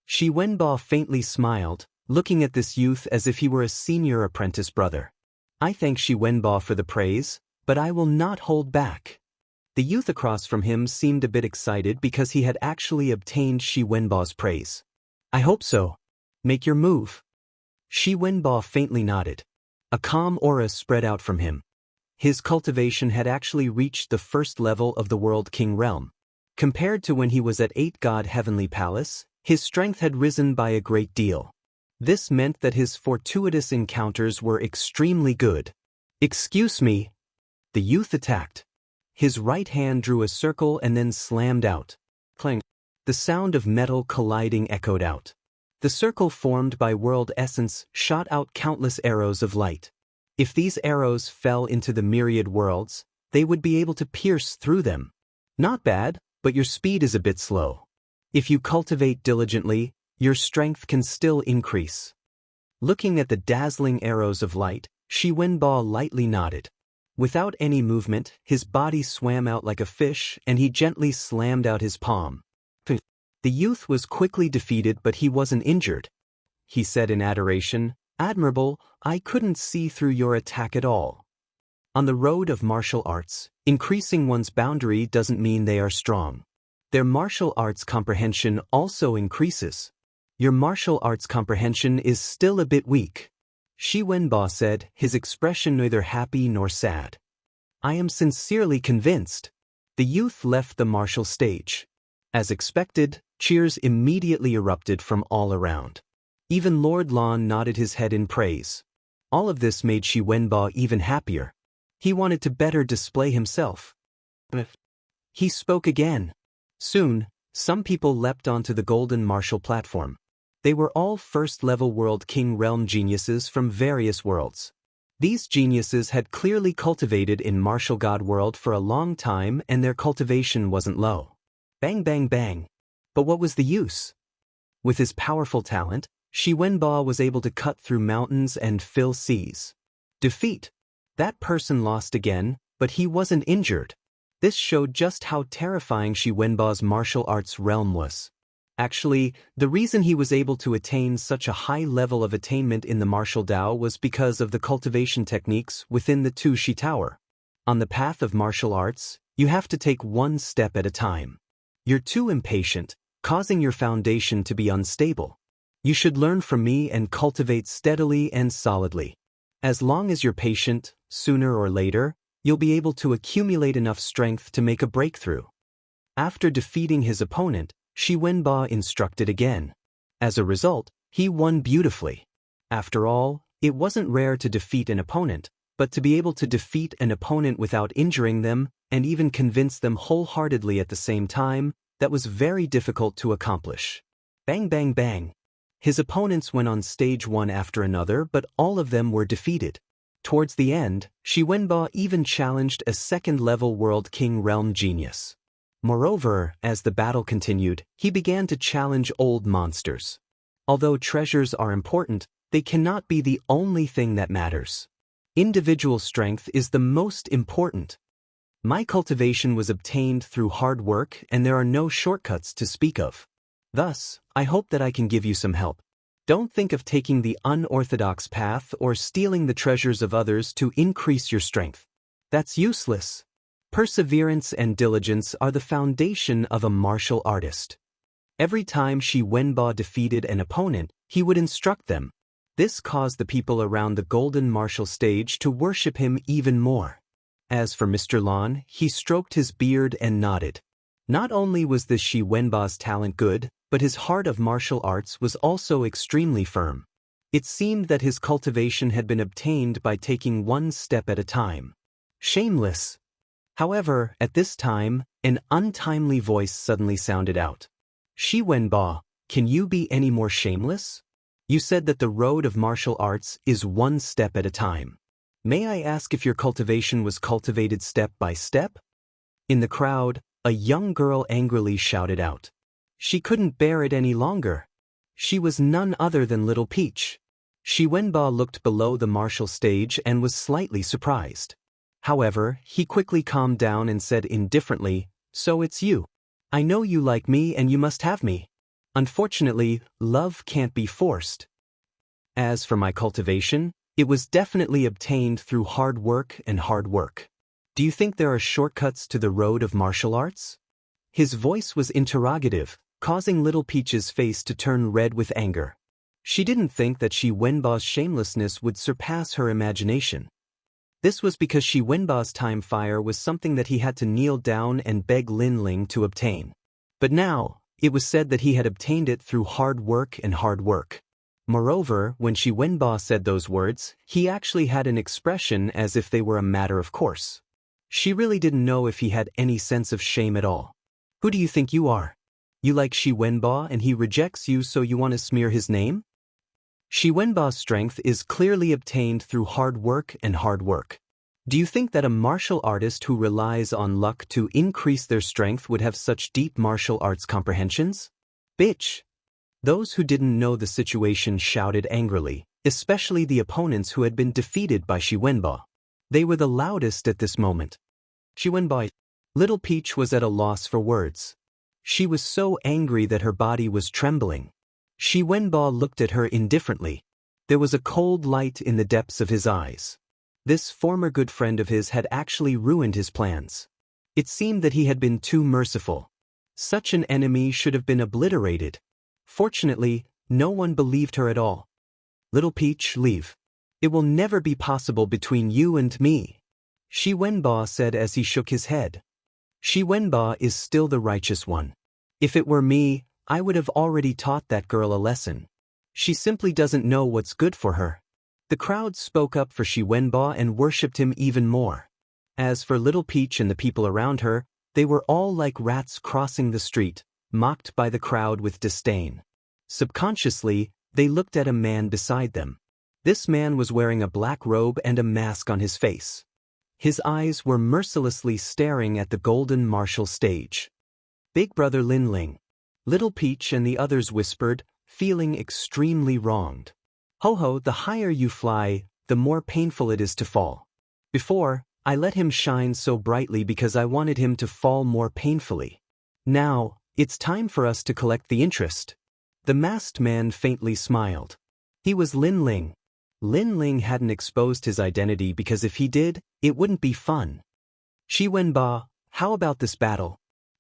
Shi Wenba faintly smiled, looking at this youth as if he were a senior apprentice brother. I thank Shi Wenba for the praise, but I will not hold back. The youth across from him seemed a bit excited because he had actually obtained Shi Wenba's praise. I hope so. Make your move. Shi Wenba faintly nodded. A calm aura spread out from him. His cultivation had actually reached the first level of the World King Realm. Compared to when he was at 8 God Heavenly Palace, his strength had risen by a great deal. This meant that his fortuitous encounters were extremely good. Excuse me. The youth attacked. His right hand drew a circle and then slammed out. Clang. The sound of metal colliding echoed out. The circle formed by world essence shot out countless arrows of light. If these arrows fell into the myriad worlds, they would be able to pierce through them. Not bad, but your speed is a bit slow. If you cultivate diligently, your strength can still increase. Looking at the dazzling arrows of light, Shi Wenba lightly nodded. Without any movement, his body swam out like a fish and he gently slammed out his palm. The youth was quickly defeated, but he wasn't injured. He said in adoration, Admirable, I couldn't see through your attack at all. On the road of martial arts, increasing one's boundary doesn't mean they are strong. Their martial arts comprehension also increases. Your martial arts comprehension is still a bit weak. Shi Wenba said, his expression neither happy nor sad. I am sincerely convinced. The youth left the martial stage. As expected, cheers immediately erupted from all around. Even Lord Lan nodded his head in praise. All of this made Shi Wenba even happier. He wanted to better display himself. He spoke again. Soon, some people leapt onto the golden martial platform. They were all first-level World King Realm geniuses from various worlds. These geniuses had clearly cultivated in Martial God World for a long time and their cultivation wasn't low. Bang bang bang. But what was the use? With his powerful talent, Shi Wenba was able to cut through mountains and fill seas. Defeat. That person lost again, but he wasn't injured. This showed just how terrifying Shi Wenba's martial arts realm was. Actually, the reason he was able to attain such a high level of attainment in the martial Dao was because of the cultivation techniques within the Tu Shi Tower. On the path of martial arts, you have to take one step at a time. You're too impatient, causing your foundation to be unstable. You should learn from me and cultivate steadily and solidly. As long as you're patient, sooner or later, you'll be able to accumulate enough strength to make a breakthrough. After defeating his opponent, Shi Wenba instructed again. As a result, he won beautifully. After all, it wasn't rare to defeat an opponent, but to be able to defeat an opponent without injuring them, and even convince them wholeheartedly at the same time, that was very difficult to accomplish. Bang bang bang. His opponents went on stage one after another, but all of them were defeated. Towards the end, Shi Wenba even challenged a second-level World King realm genius. Moreover, as the battle continued, he began to challenge old monsters. Although treasures are important, they cannot be the only thing that matters. Individual strength is the most important. My cultivation was obtained through hard work, and there are no shortcuts to speak of. Thus, I hope that I can give you some help. Don't think of taking the unorthodox path or stealing the treasures of others to increase your strength. That's useless. Perseverance and diligence are the foundation of a martial artist. Every time Shi Wenba defeated an opponent, he would instruct them. This caused the people around the golden martial stage to worship him even more. As for Mr. Lan, he stroked his beard and nodded. Not only was this Shi Wenba's talent good, but his heart of martial arts was also extremely firm. It seemed that his cultivation had been obtained by taking one step at a time. Shameless. However, at this time, an untimely voice suddenly sounded out. Shi Wenba, can you be any more shameless? You said that the road of martial arts is one step at a time. May I ask if your cultivation was cultivated step by step? In the crowd, a young girl angrily shouted out. She couldn't bear it any longer. She was none other than Little Peach. Shi Wenba looked below the martial stage and was slightly surprised. However, he quickly calmed down and said indifferently, "So it's you. I know you like me and you must have me. Unfortunately, love can't be forced. As for my cultivation, it was definitely obtained through hard work and hard work. Do you think there are shortcuts to the road of martial arts?" His voice was interrogative, causing Little Peach's face to turn red with anger. She didn't think that Shi Wenba's shamelessness would surpass her imagination. This was because Shi Wenba's time fire was something that he had to kneel down and beg Lin Ling to obtain. But now, it was said that he had obtained it through hard work and hard work. Moreover, when Shi Wenba said those words, he actually had an expression as if they were a matter of course. She really didn't know if he had any sense of shame at all. Who do you think you are? You like Shi Wenba and he rejects you, so you want to smear his name? Shi Wenba's strength is clearly obtained through hard work and hard work. Do you think that a martial artist who relies on luck to increase their strength would have such deep martial arts comprehensions? Bitch! Those who didn't know the situation shouted angrily, especially the opponents who had been defeated by Shi Wenba. They were the loudest at this moment. Shi Wenba. Little Peach was at a loss for words. She was so angry that her body was trembling. Shi Wenba looked at her indifferently. There was a cold light in the depths of his eyes. This former good friend of his had actually ruined his plans. It seemed that he had been too merciful. Such an enemy should have been obliterated. Fortunately, no one believed her at all. Little Peach, leave. It will never be possible between you and me, Shi Wenba said as he shook his head. Shi Wenba is still the righteous one. If it were me, I would have already taught that girl a lesson. She simply doesn't know what's good for her. The crowd spoke up for Shi Wenba and worshipped him even more. As for Little Peach and the people around her, they were all like rats crossing the street, mocked by the crowd with disdain. Subconsciously, they looked at a man beside them. This man was wearing a black robe and a mask on his face. His eyes were mercilessly staring at the golden martial stage. Big brother Lin Ling. Little Peach and the others whispered, feeling extremely wronged. Ho ho, the higher you fly, the more painful it is to fall. Before, I let him shine so brightly because I wanted him to fall more painfully. Now, it's time for us to collect the interest. The masked man faintly smiled. He was Lin Ling. Lin Ling hadn't exposed his identity because if he did, it wouldn't be fun. Shi Wenba, how about this battle?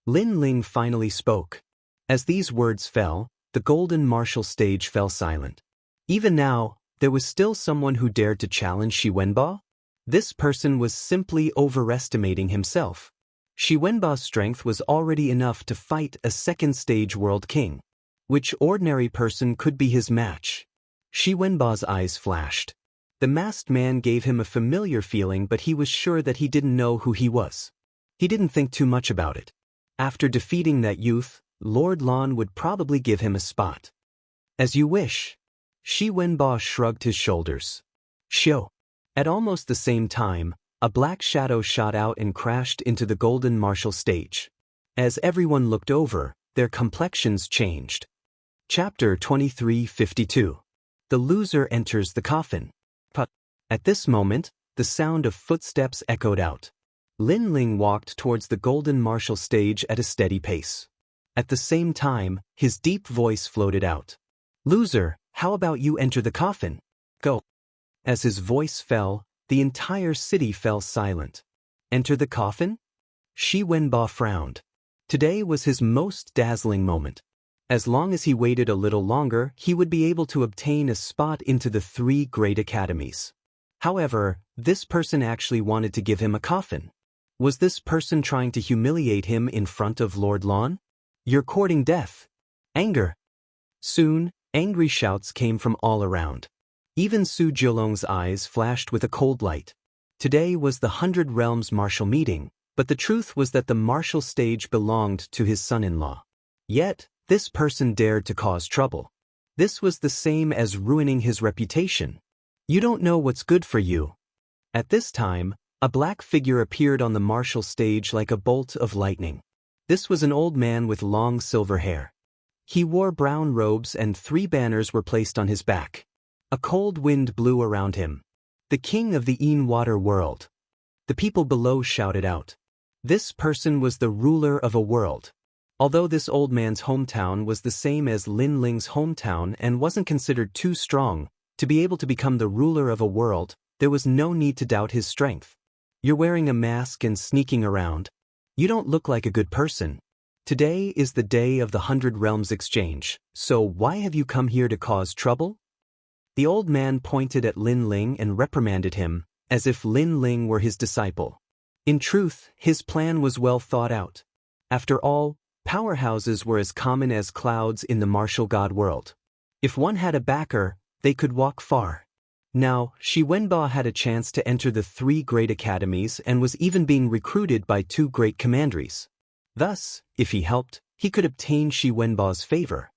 Lin Ling finally spoke. As these words fell, the golden martial stage fell silent. Even now, there was still someone who dared to challenge Shi Wenba? This person was simply overestimating himself. Shi Wenba's strength was already enough to fight a second-stage world king. Which ordinary person could be his match? Shi Wenba's eyes flashed. The masked man gave him a familiar feeling, but he was sure that he didn't know who he was. He didn't think too much about it. After defeating that youth, Lord Lan would probably give him a spot. As you wish. Shi Wenba shrugged his shoulders. Shio. At almost the same time, a black shadow shot out and crashed into the golden martial stage. As everyone looked over, their complexions changed. Chapter 2352. The loser enters the coffin. But at this moment, the sound of footsteps echoed out. Lin Ling walked towards the golden martial stage at a steady pace. At the same time, his deep voice floated out. Loser, how about you enter the coffin? Go. As his voice fell, the entire city fell silent. Enter the coffin? Shi Wenba frowned. Today was his most dazzling moment. As long as he waited a little longer, he would be able to obtain a spot into the 3 great academies. However, this person actually wanted to give him a coffin. Was this person trying to humiliate him in front of Lord Lan? You're courting death. Anger. Soon, angry shouts came from all around. Even Su Jiulong's eyes flashed with a cold light. Today was the 100 Realms martial meeting, but the truth was that the martial stage belonged to his son-in-law. Yet, this person dared to cause trouble. This was the same as ruining his reputation. You don't know what's good for you. At this time, a black figure appeared on the martial stage like a bolt of lightning. This was an old man with long silver hair. He wore brown robes and 3 banners were placed on his back. A cold wind blew around him. The king of the in-water world. The people below shouted out. This person was the ruler of a world. Although this old man's hometown was the same as Lin Ling's hometown and wasn't considered too strong to be able to become the ruler of a world, there was no need to doubt his strength. You're wearing a mask and sneaking around. You don't look like a good person. Today is the day of the 100 Realms exchange, so why have you come here to cause trouble? The old man pointed at Lin Ling and reprimanded him, as if Lin Ling were his disciple. In truth, his plan was well thought out. After all, powerhouses were as common as clouds in the martial god world. If one had a backer, they could walk far. Now, Shi Wenba had a chance to enter the 3 great academies and was even being recruited by 2 great commanderies. Thus, if he helped, he could obtain Shi Wenba's favor.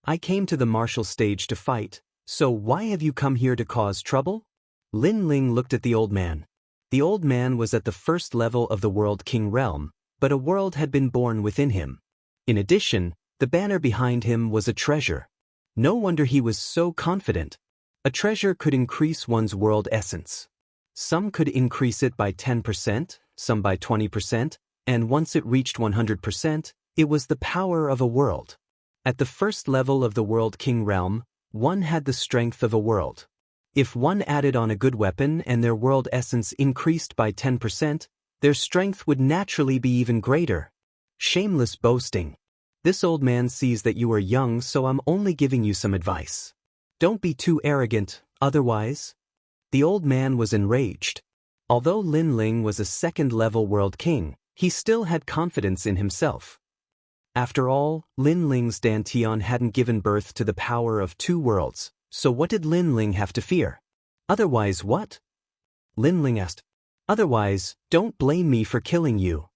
I came to the martial stage to fight, so why have you come here to cause trouble? Lin Ling looked at the old man. The old man was at the first level of the World King realm, but a world had been born within him. In addition, the banner behind him was a treasure. No wonder he was so confident. A treasure could increase one's world essence. Some could increase it by 10%, some by 20%, and once it reached 100%, it was the power of a world. At the first level of the World King realm, one had the strength of a world. If one added on a good weapon and their world essence increased by 10%, their strength would naturally be even greater. Shameless boasting. This old man sees that you are young, so I'm only giving you some advice. Don't be too arrogant, otherwise. The old man was enraged. Although Lin Ling was a 2nd-level world king, he still had confidence in himself. After all, Lin Ling's Dantian hadn't given birth to the power of 2 worlds, so what did Lin Ling have to fear? Otherwise what? Lin Ling asked. Otherwise, don't blame me for killing you.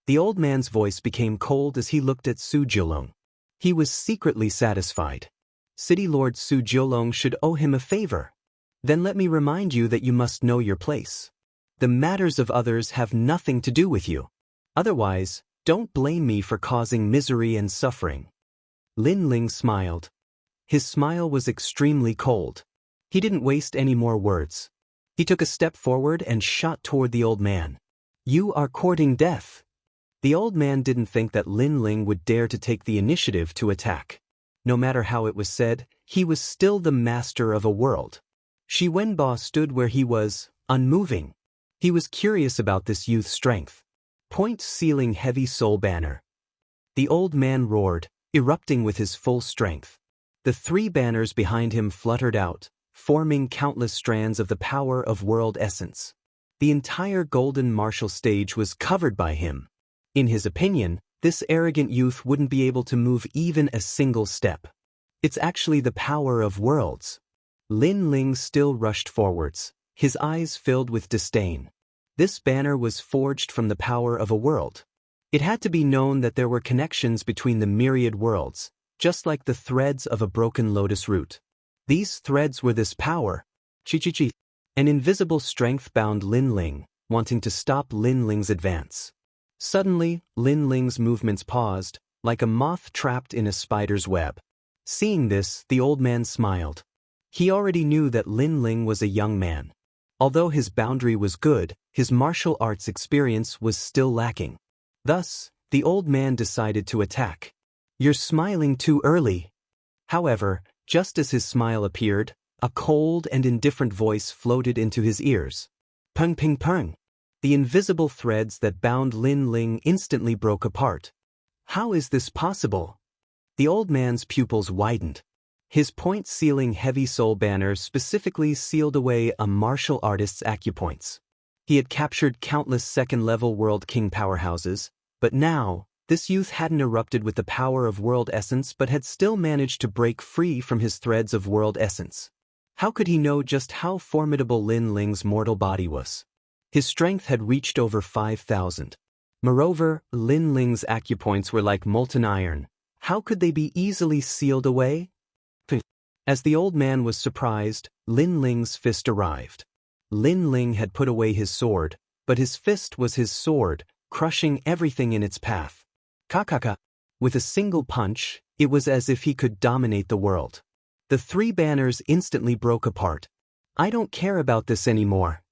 The old man's voice became cold as he looked at Su Jiulong. He was secretly satisfied. City Lord Su Jiulong should owe him a favor. Then let me remind you that you must know your place. The matters of others have nothing to do with you. Otherwise, Don't blame me for causing misery and suffering. Lin Ling smiled. His smile was extremely cold. He didn't waste any more words. He took a step forward and shot toward the old man. You are courting death. The old man didn't think that Lin Ling would dare to take the initiative to attack. No matter how it was said, he was still the master of a world. Shi Wenba stood where he was, unmoving. He was curious about this youth's strength. Point sealing heavy soul banner. The old man roared, erupting with his full strength. The 3 banners behind him fluttered out, forming countless strands of the power of world essence. The entire golden martial stage was covered by him. In his opinion, this arrogant youth wouldn't be able to move even a single step. It's actually the power of worlds. Lin Ling still rushed forwards, his eyes filled with disdain. This banner was forged from the power of a world. It had to be known that there were connections between the myriad worlds, just like the threads of a broken lotus root. These threads were this power. Chi. An invisible strength bound Lin Ling, wanting to stop Lin Ling's advance. Suddenly, Lin Ling's movements paused, like a moth trapped in a spider's web. Seeing this, the old man smiled. He already knew that Lin Ling was a young man. Although his boundary was good, his martial arts experience was still lacking. Thus, the old man decided to attack. You're smiling too early. However, just as his smile appeared, a cold and indifferent voice floated into his ears. Peng ping peng. The invisible threads that bound Lin Ling instantly broke apart. How is this possible? The old man's pupils widened. His point-sealing heavy soul banner specifically sealed away a martial artist's acupoints. He had captured countless second-level world king powerhouses, but now, this youth hadn't erupted with the power of world essence but had still managed to break free from his threads of world essence. How could he know just how formidable Lin Ling's mortal body was? His strength had reached over 5,000. Moreover, Lin Ling's acupoints were like molten iron. How could they be easily sealed away? As the old man was surprised, Lin Ling's fist arrived. Lin Ling had put away his sword, but his fist was his sword, crushing everything in its path. Kakaka. With a single punch, it was as if he could dominate the world. The 3 banners instantly broke apart. I don't care about this anymore.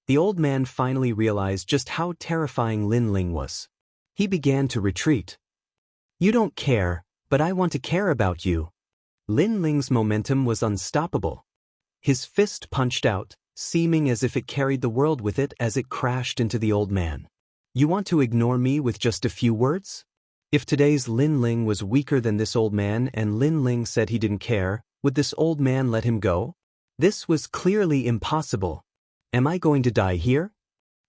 The old man finally realized just how terrifying Lin Ling was. He began to retreat. You don't care, but I want to care about you. Lin Ling's momentum was unstoppable. His fist punched out, seeming as if it carried the world with it as it crashed into the old man. You want to ignore me with just a few words? If today's Lin Ling was weaker than this old man and Lin Ling said he didn't care, would this old man let him go? This was clearly impossible. Am I going to die here?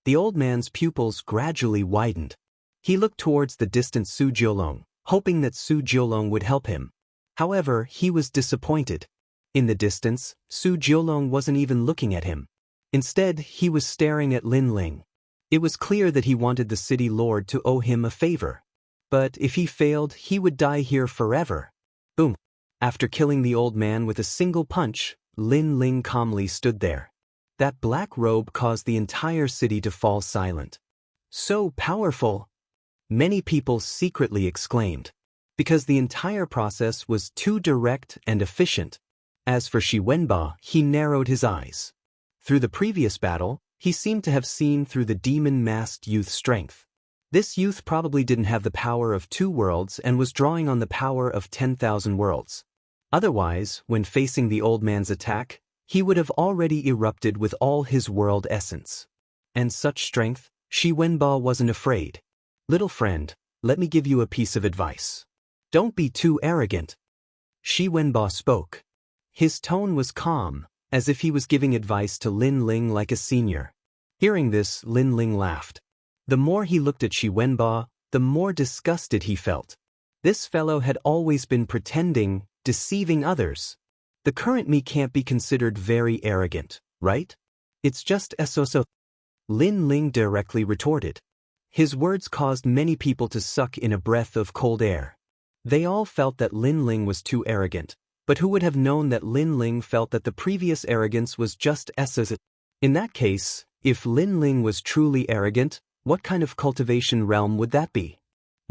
The old man's pupils gradually widened. He looked towards the distant Su Jiolong, hoping that Su Jiolong would help him. However, he was disappointed. In the distance, Su Jiolong wasn't even looking at him. Instead, he was staring at Lin Ling. It was clear that he wanted the city lord to owe him a favor. But if he failed, he would die here forever. Boom. After killing the old man with a single punch, Lin Ling calmly stood there. That black robe caused the entire city to fall silent. So powerful! Many people secretly exclaimed. Because the entire process was too direct and efficient. As for Shi Wenba, he narrowed his eyes. Through the previous battle, he seemed to have seen through the demon-masked youth's strength. This youth probably didn't have the power of 2 worlds and was drawing on the power of 10,000 worlds. Otherwise, when facing the old man's attack, he would have already erupted with all his world essence. And such strength, Shi Wenba wasn't afraid. Little friend, let me give you a piece of advice. Don't be too arrogant. Shi Wenba spoke. His tone was calm, as if he was giving advice to Lin Ling like a senior. Hearing this, Lin Ling laughed. The more he looked at Shi Wenba, the more disgusted he felt. This fellow had always been pretending, deceiving others. The current me can't be considered very arrogant, right? It's just so. Lin Ling directly retorted. His words caused many people to suck in a breath of cold air. They all felt that Lin Ling was too arrogant, but who would have known that Lin Ling felt that the previous arrogance was just so? In that case, if Lin Ling was truly arrogant, what kind of cultivation realm would that be?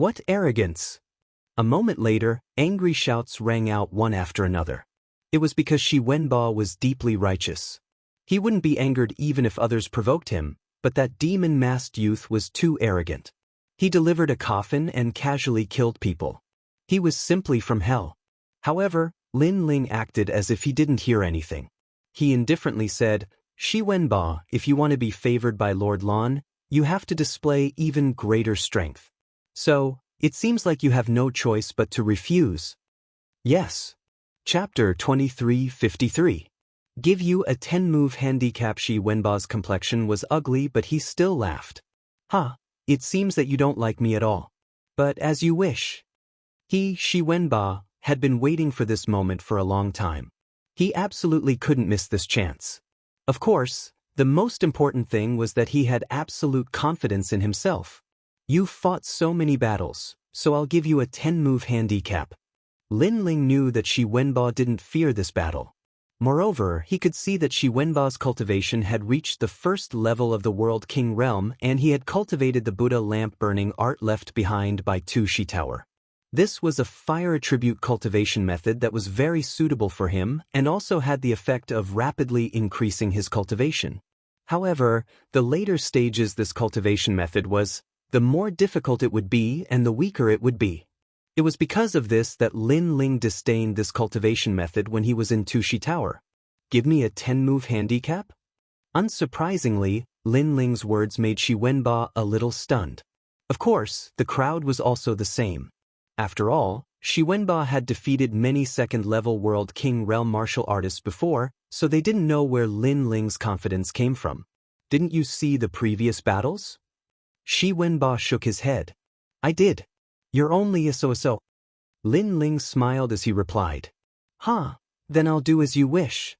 What arrogance! A moment later, angry shouts rang out one after another. It was because Shi Wenba was deeply righteous. He wouldn't be angered even if others provoked him, but that demon-masked youth was too arrogant. He delivered a coffin and casually killed people. He was simply from hell. However, Lin Ling acted as if he didn't hear anything. He indifferently said, Shi Wenba, if you want to be favored by Lord Lan, you have to display even greater strength. So, it seems like you have no choice but to refuse. Yes. Chapter 2353. Give you a 10-move handicap. Shi Wenba's complexion was ugly, but he still laughed. It seems that you don't like me at all. But as you wish. Shi Wenba, had been waiting for this moment for a long time. He absolutely couldn't miss this chance. Of course, the most important thing was that he had absolute confidence in himself. You've fought so many battles, so I'll give you a 10-move handicap. Lin Ling knew that Shi Wenba didn't fear this battle. Moreover, he could see that Shi Wenba's cultivation had reached the first level of the World King realm, and he had cultivated the Buddha lamp-burning art left behind by Tu Shi Tower. This was a fire attribute cultivation method that was very suitable for him and also had the effect of rapidly increasing his cultivation. However, the later stages this cultivation method was, the more difficult it would be and the weaker it would be. It was because of this that Lin Ling disdained this cultivation method when he was in Tu Shi Tower. Give me a 10-move handicap? Unsurprisingly, Lin Ling's words made Shi Wenba a little stunned. Of course, the crowd was also the same. After all, Shi Wenba had defeated many second-level World King realm martial artists before, so they didn't know where Lin Ling's confidence came from. Didn't you see the previous battles? Shi Wenba shook his head. I did. You're only a so-so. Lin Ling smiled as he replied. Then I'll do as you wish.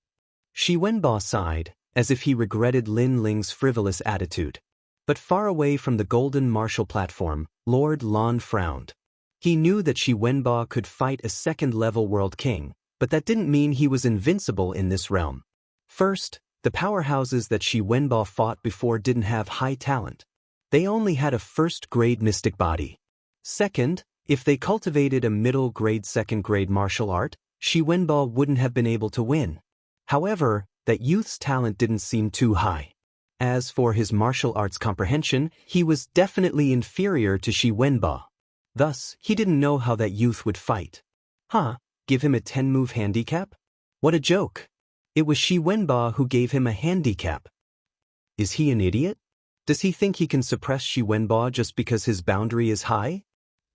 Shi Wenba sighed, as if he regretted Lin Ling's frivolous attitude. But far away from the golden martial platform, Lord Lan frowned. He knew that Shi Wenba could fight a second-level World King, but that didn't mean he was invincible in this realm. First, the powerhouses that Shi Wenba fought before didn't have high talent. They only had a first-grade mystic body. Second, if they cultivated a middle-grade second-grade martial art, Shi Wenba wouldn't have been able to win. However, that youth's talent didn't seem too high. As for his martial arts comprehension, he was definitely inferior to Shi Wenba. Thus, he didn't know how that youth would fight. Give him a 10-move handicap? What a joke. It was Shi Wenba who gave him a handicap. Is he an idiot? Does he think he can suppress Shi Wenba just because his boundary is high?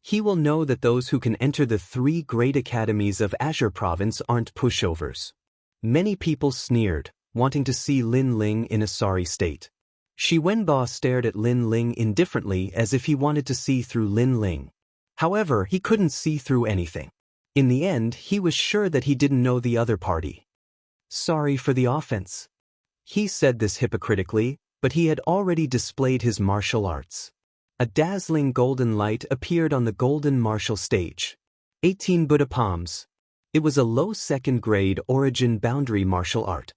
He will know that those who can enter the 3 great academies of Azure Province aren't pushovers. Many people sneered, wanting to see Lin Ling in a sorry state. Shi Wenba stared at Lin Ling indifferently as if he wanted to see through Lin Ling. However, he couldn't see through anything. In the end, he was sure that he didn't know the other party. Sorry for the offense. He said this hypocritically, but he had already displayed his martial arts. A dazzling golden light appeared on the golden martial stage. 18 Buddha palms. It was a low second-grade origin boundary martial art.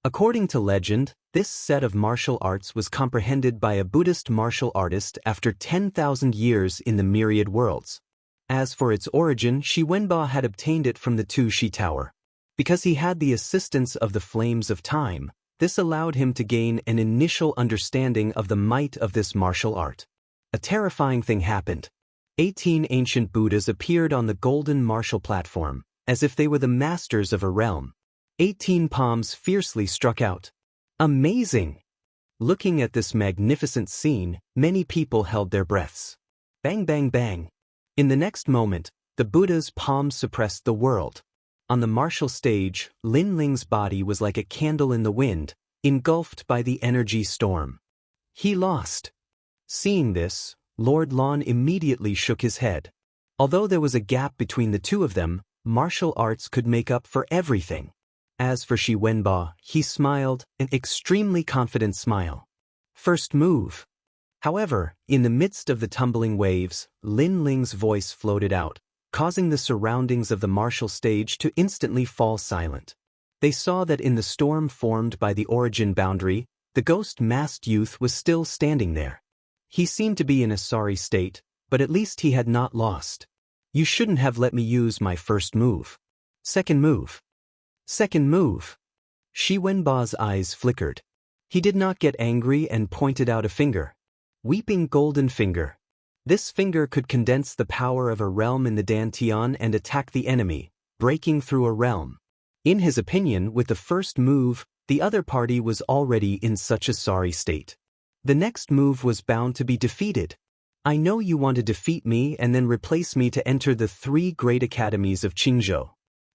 According to legend, this set of martial arts was comprehended by a Buddhist martial artist after 10,000 years in the myriad worlds. As for its origin, Shi Wenba had obtained it from the Tu Shi Tower. Because he had the assistance of the flames of time, this allowed him to gain an initial understanding of the might of this martial art. A terrifying thing happened. 18 ancient Buddhas appeared on the golden martial platform, as if they were the masters of a realm. 18 palms fiercely struck out. Amazing! Looking at this magnificent scene, many people held their breaths. Bang bang bang. In the next moment, the Buddha's palms suppressed the world. On the martial stage, Lin Ling's body was like a candle in the wind, engulfed by the energy storm. He lost. Seeing this, Lord Lan immediately shook his head. Although there was a gap between the two of them, martial arts could make up for everything. As for Shi Wenba, he smiled, an extremely confident smile. First move. However, in the midst of the tumbling waves, Lin Ling's voice floated out, causing the surroundings of the martial stage to instantly fall silent. They saw that in the storm formed by the origin boundary, the ghost-masked youth was still standing there. He seemed to be in a sorry state, but at least he had not lost. You shouldn't have let me use my first move. Second move. Second move. Shi Wenba's eyes flickered. He did not get angry and pointed out a finger. Weeping golden finger. This finger could condense the power of a realm in the Dantian and attack the enemy, breaking through a realm. In his opinion, with the first move, the other party was already in such a sorry state. The next move was bound to be defeated. I know you want to defeat me and then replace me to enter the 3 great academies of Qingzhou.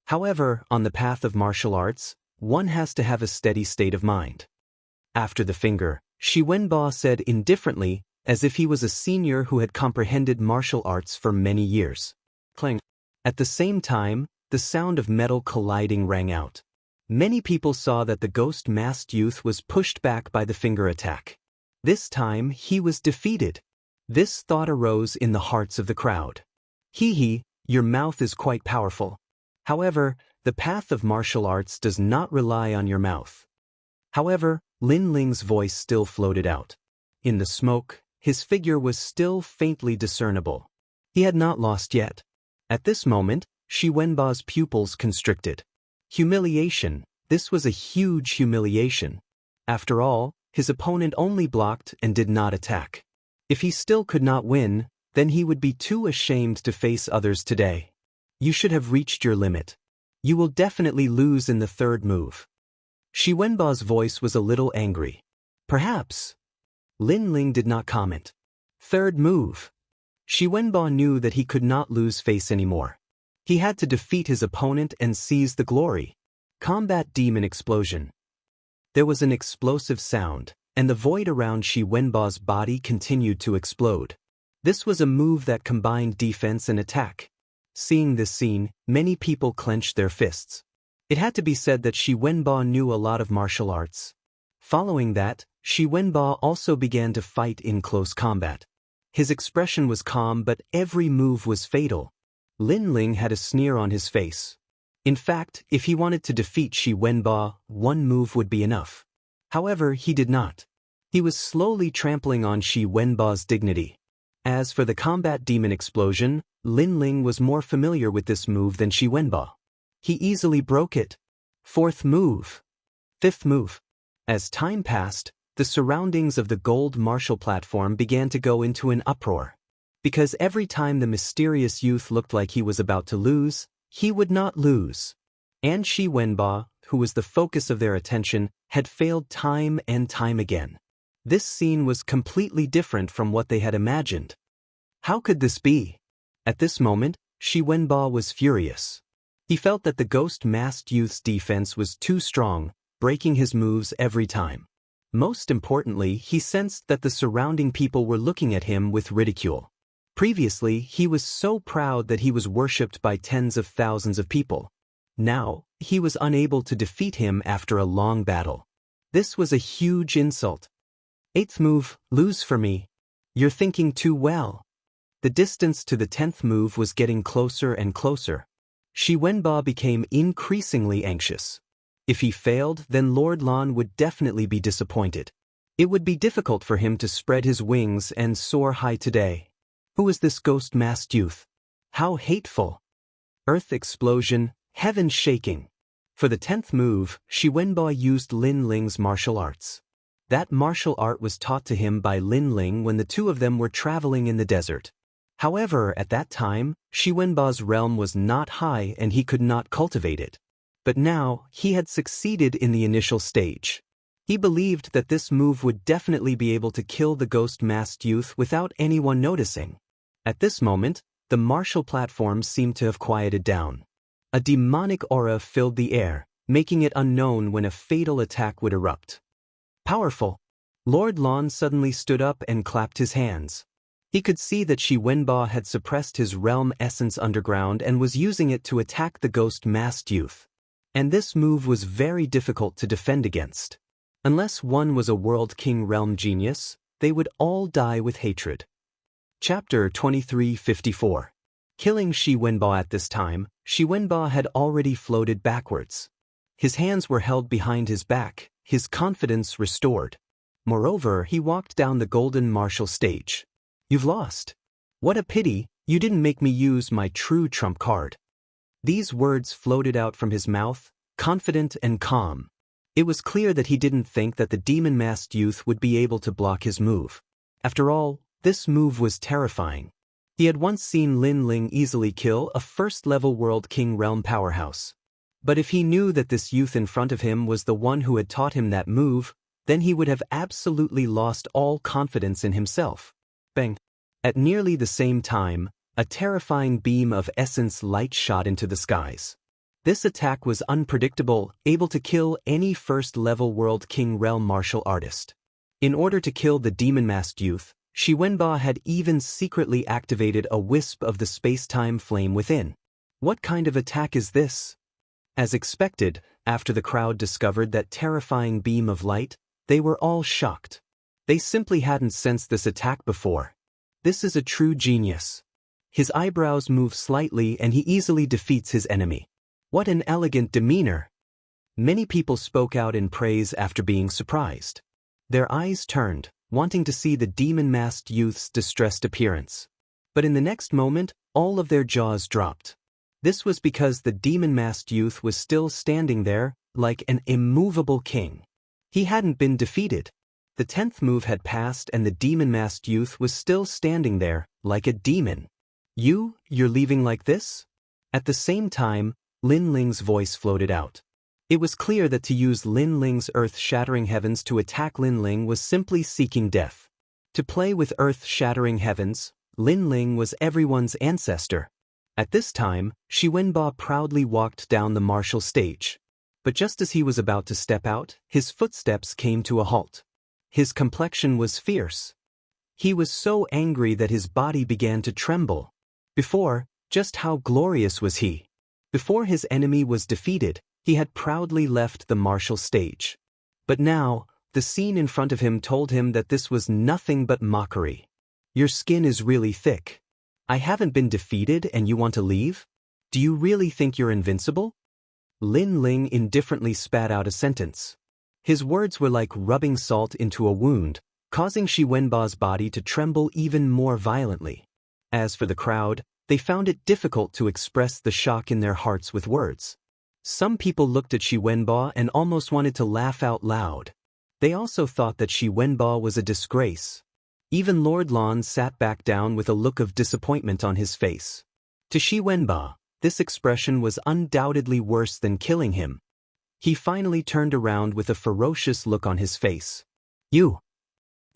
However, on the path of martial arts, one has to have a steady state of mind. After the finger, Shi Wenba said indifferently, as if he was a senior who had comprehended martial arts for many years. Clang. At the same time, the sound of metal colliding rang out. Many people saw that the ghost-masked youth was pushed back by the finger attack. This time, he was defeated. This thought arose in the hearts of the crowd. Hee, your mouth is quite powerful. However, the path of martial arts does not rely on your mouth. However, Lin Ling's voice still floated out. In the smoke, his figure was still faintly discernible. He had not lost yet. At this moment, Shi Wenba's pupils constricted. Humiliation. This was a huge humiliation. After all, his opponent only blocked and did not attack. If he still could not win, then he would be too ashamed to face others today. You should have reached your limit. You will definitely lose in the third move. Shi Wenba's voice was a little angry. Perhaps. Lin Ling did not comment. Third move. Shi Wenba knew that he could not lose face anymore. He had to defeat his opponent and seize the glory. Combat demon explosion. There was an explosive sound, and the void around Shi Wenba's body continued to explode. This was a move that combined defense and attack. Seeing this scene, many people clenched their fists. It had to be said that Shi Wenba knew a lot of martial arts. Following that, Shi Wenba also began to fight in close combat. His expression was calm, but every move was fatal. Lin Ling had a sneer on his face. In fact, if he wanted to defeat Shi Wenba, one move would be enough. However, he did not. He was slowly trampling on Shi Wenba's dignity. As for the combat demon explosion, Lin Ling was more familiar with this move than Shi Wenba. He easily broke it. Fourth move. Fifth move. As time passed, the surroundings of the gold martial platform began to go into an uproar. Because every time the mysterious youth looked like he was about to lose, he would not lose. And Shi Wenba, who was the focus of their attention, had failed time and time again. This scene was completely different from what they had imagined. How could this be? At this moment, Shi Wenba was furious. He felt that the ghost-masked youth's defense was too strong, breaking his moves every time. Most importantly, he sensed that the surrounding people were looking at him with ridicule. Previously, he was so proud that he was worshipped by tens of thousands of people. Now, he was unable to defeat him after a long battle. This was a huge insult. Eighth move, lose for me. You're thinking too well. The distance to the 10th move was getting closer and closer. Shi Wenba became increasingly anxious. If he failed, then Lord Lan would definitely be disappointed. It would be difficult for him to spread his wings and soar high today. Who is this ghost-masked youth? How hateful! Earth explosion, heaven shaking. For the 10th move, Shi Wenba used Lin Ling's martial arts. That martial art was taught to him by Lin Ling when the two of them were traveling in the desert. However, at that time, Shi Wenba's realm was not high and he could not cultivate it. But now, he had succeeded in the initial stage. He believed that this move would definitely be able to kill the ghost-masked youth without anyone noticing. At this moment, the martial platform seemed to have quieted down. A demonic aura filled the air, making it unknown when a fatal attack would erupt. Powerful! Lord Lan suddenly stood up and clapped his hands. He could see that Shi Wenba had suppressed his realm essence underground and was using it to attack the ghost-masked youth. And this move was very difficult to defend against. Unless one was a World King realm genius, they would all die with hatred. Chapter 2354. Killing Shi Wenba. At this time, Shi Wenba had already floated backwards. His hands were held behind his back, his confidence restored. Moreover, he walked down the golden martial stage. You've lost. What a pity, you didn't make me use my true trump card. These words floated out from his mouth, confident and calm. It was clear that he didn't think that the demon-masked youth would be able to block his move. After all, this move was terrifying. He had once seen Lin Ling easily kill a first-level World King Realm powerhouse. But if he knew that this youth in front of him was the one who had taught him that move, then he would have absolutely lost all confidence in himself. Bang! At nearly the same time, a terrifying beam of essence light shot into the skies. This attack was unpredictable, able to kill any first-level World King Realm martial artist. In order to kill the demon-masked youth, Xiwenba had even secretly activated a wisp of the space-time flame within. What kind of attack is this? As expected, after the crowd discovered that terrifying beam of light, they were all shocked. They simply hadn't sensed this attack before. This is a true genius. His eyebrows move slightly and he easily defeats his enemy. What an elegant demeanor! Many people spoke out in praise after being surprised. Their eyes turned, wanting to see the demon-masked youth's distressed appearance. But in the next moment, all of their jaws dropped. This was because the demon-masked youth was still standing there, like an immovable king. He hadn't been defeated. The 10th move had passed and the demon-masked youth was still standing there, like a demon. You're leaving like this? At the same time, Lin Ling's voice floated out. It was clear that to use Lin Ling's earth-shattering heavens to attack Lin Ling was simply seeking death. To play with earth-shattering heavens, Lin Ling was everyone's ancestor. At this time, Xiwenba proudly walked down the martial stage. But just as he was about to step out, his footsteps came to a halt. His complexion was fierce. He was so angry that his body began to tremble. Before, just how glorious was he? Before his enemy was defeated, he had proudly left the martial stage. But now, the scene in front of him told him that this was nothing but mockery. Your skin is really thick. I haven't been defeated and you want to leave? Do you really think you're invincible? Lin Ling indifferently spat out a sentence. His words were like rubbing salt into a wound, causing Xiwenba's body to tremble even more violently. As for the crowd, they found it difficult to express the shock in their hearts with words. Some people looked at Xiwenba and almost wanted to laugh out loud. They also thought that Xiwenba was a disgrace. Even Lord Lan sat back down with a look of disappointment on his face. To Xiwenba, this expression was undoubtedly worse than killing him. He finally turned around with a ferocious look on his face. You!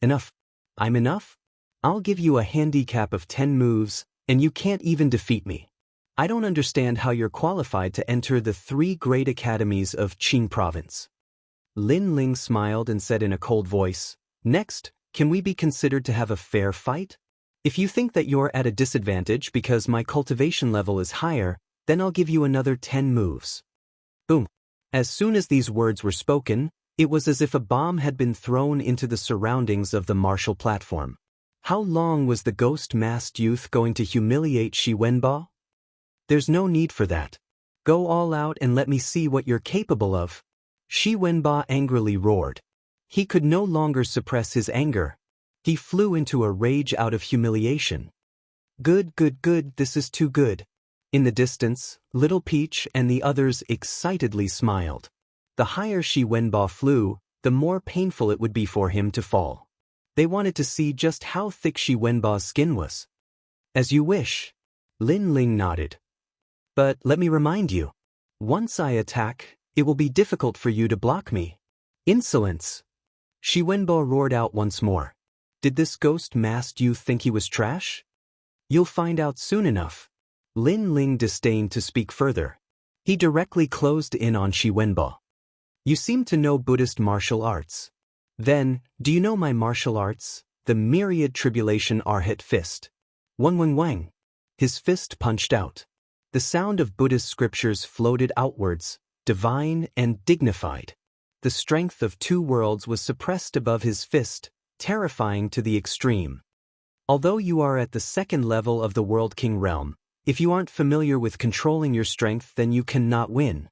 Enough. I'm enough? I'll give you a handicap of 10 moves, and you can't even defeat me. I don't understand how you're qualified to enter the 3 great academies of Qing province. Lin Ling smiled and said in a cold voice, Next, can we be considered to have a fair fight? If you think that you're at a disadvantage because my cultivation level is higher, then I'll give you another 10 moves. Boom. As soon as these words were spoken, it was as if a bomb had been thrown into the surroundings of the martial platform. How long was the ghost-masked youth going to humiliate Xiwenba? There's no need for that. Go all out and let me see what you're capable of. Xiwenba angrily roared. He could no longer suppress his anger. He flew into a rage out of humiliation. Good, this is too good. In the distance, Little Peach and the others excitedly smiled. The higher Xiwenba flew, the more painful it would be for him to fall. They wanted to see just how thick Xiwenba's skin was. As you wish. Lin Ling nodded. But let me remind you. Once I attack, it will be difficult for you to block me. Insolence! Xiwenba roared out once more. Did this ghost-masked youth think he was trash? You'll find out soon enough. Lin Ling disdained to speak further. He directly closed in on Xiwenba. You seem to know Buddhist martial arts. Then, do you know my martial arts? The myriad tribulation Arhat fist. Wang. His fist punched out. The sound of Buddhist scriptures floated outwards, divine and dignified. The strength of 2 worlds was suppressed above his fist, terrifying to the extreme. Although you are at the 2nd level of the World King realm, if you aren't familiar with controlling your strength, then you cannot win.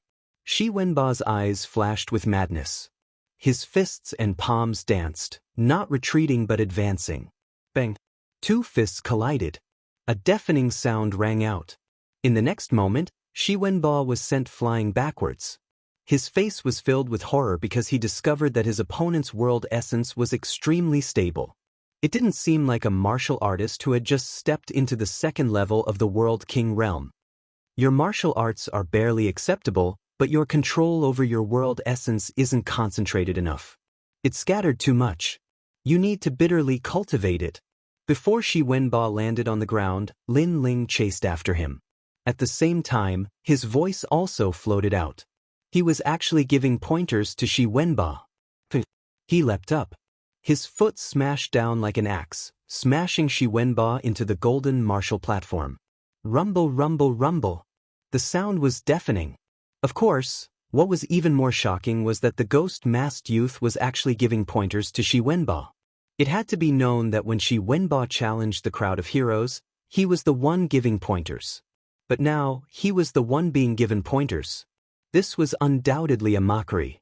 Xiwenba's eyes flashed with madness. His fists and palms danced, not retreating but advancing. Bang! 2 fists collided. A deafening sound rang out. In the next moment, Shi Wenbo was sent flying backwards. His face was filled with horror because he discovered that his opponent's world essence was extremely stable. It didn't seem like a martial artist who had just stepped into the second level of the World King realm. Your martial arts are barely acceptable, but your control over your world essence isn't concentrated enough. It's scattered too much. You need to bitterly cultivate it. Before Shi Wenbo landed on the ground, Lin Ling chased after him. At the same time, his voice also floated out. He was actually giving pointers to Shi Wenbo. He leapt up. His foot smashed down like an axe, smashing Shi Wenbo into the golden martial platform. Rumble, rumble, rumble. The sound was deafening. Of course, what was even more shocking was that the ghost-masked youth was actually giving pointers to Shi Wenbo. It had to be known that when Shi Wenbo challenged the crowd of heroes, he was the one giving pointers. But now, he was the one being given pointers. This was undoubtedly a mockery.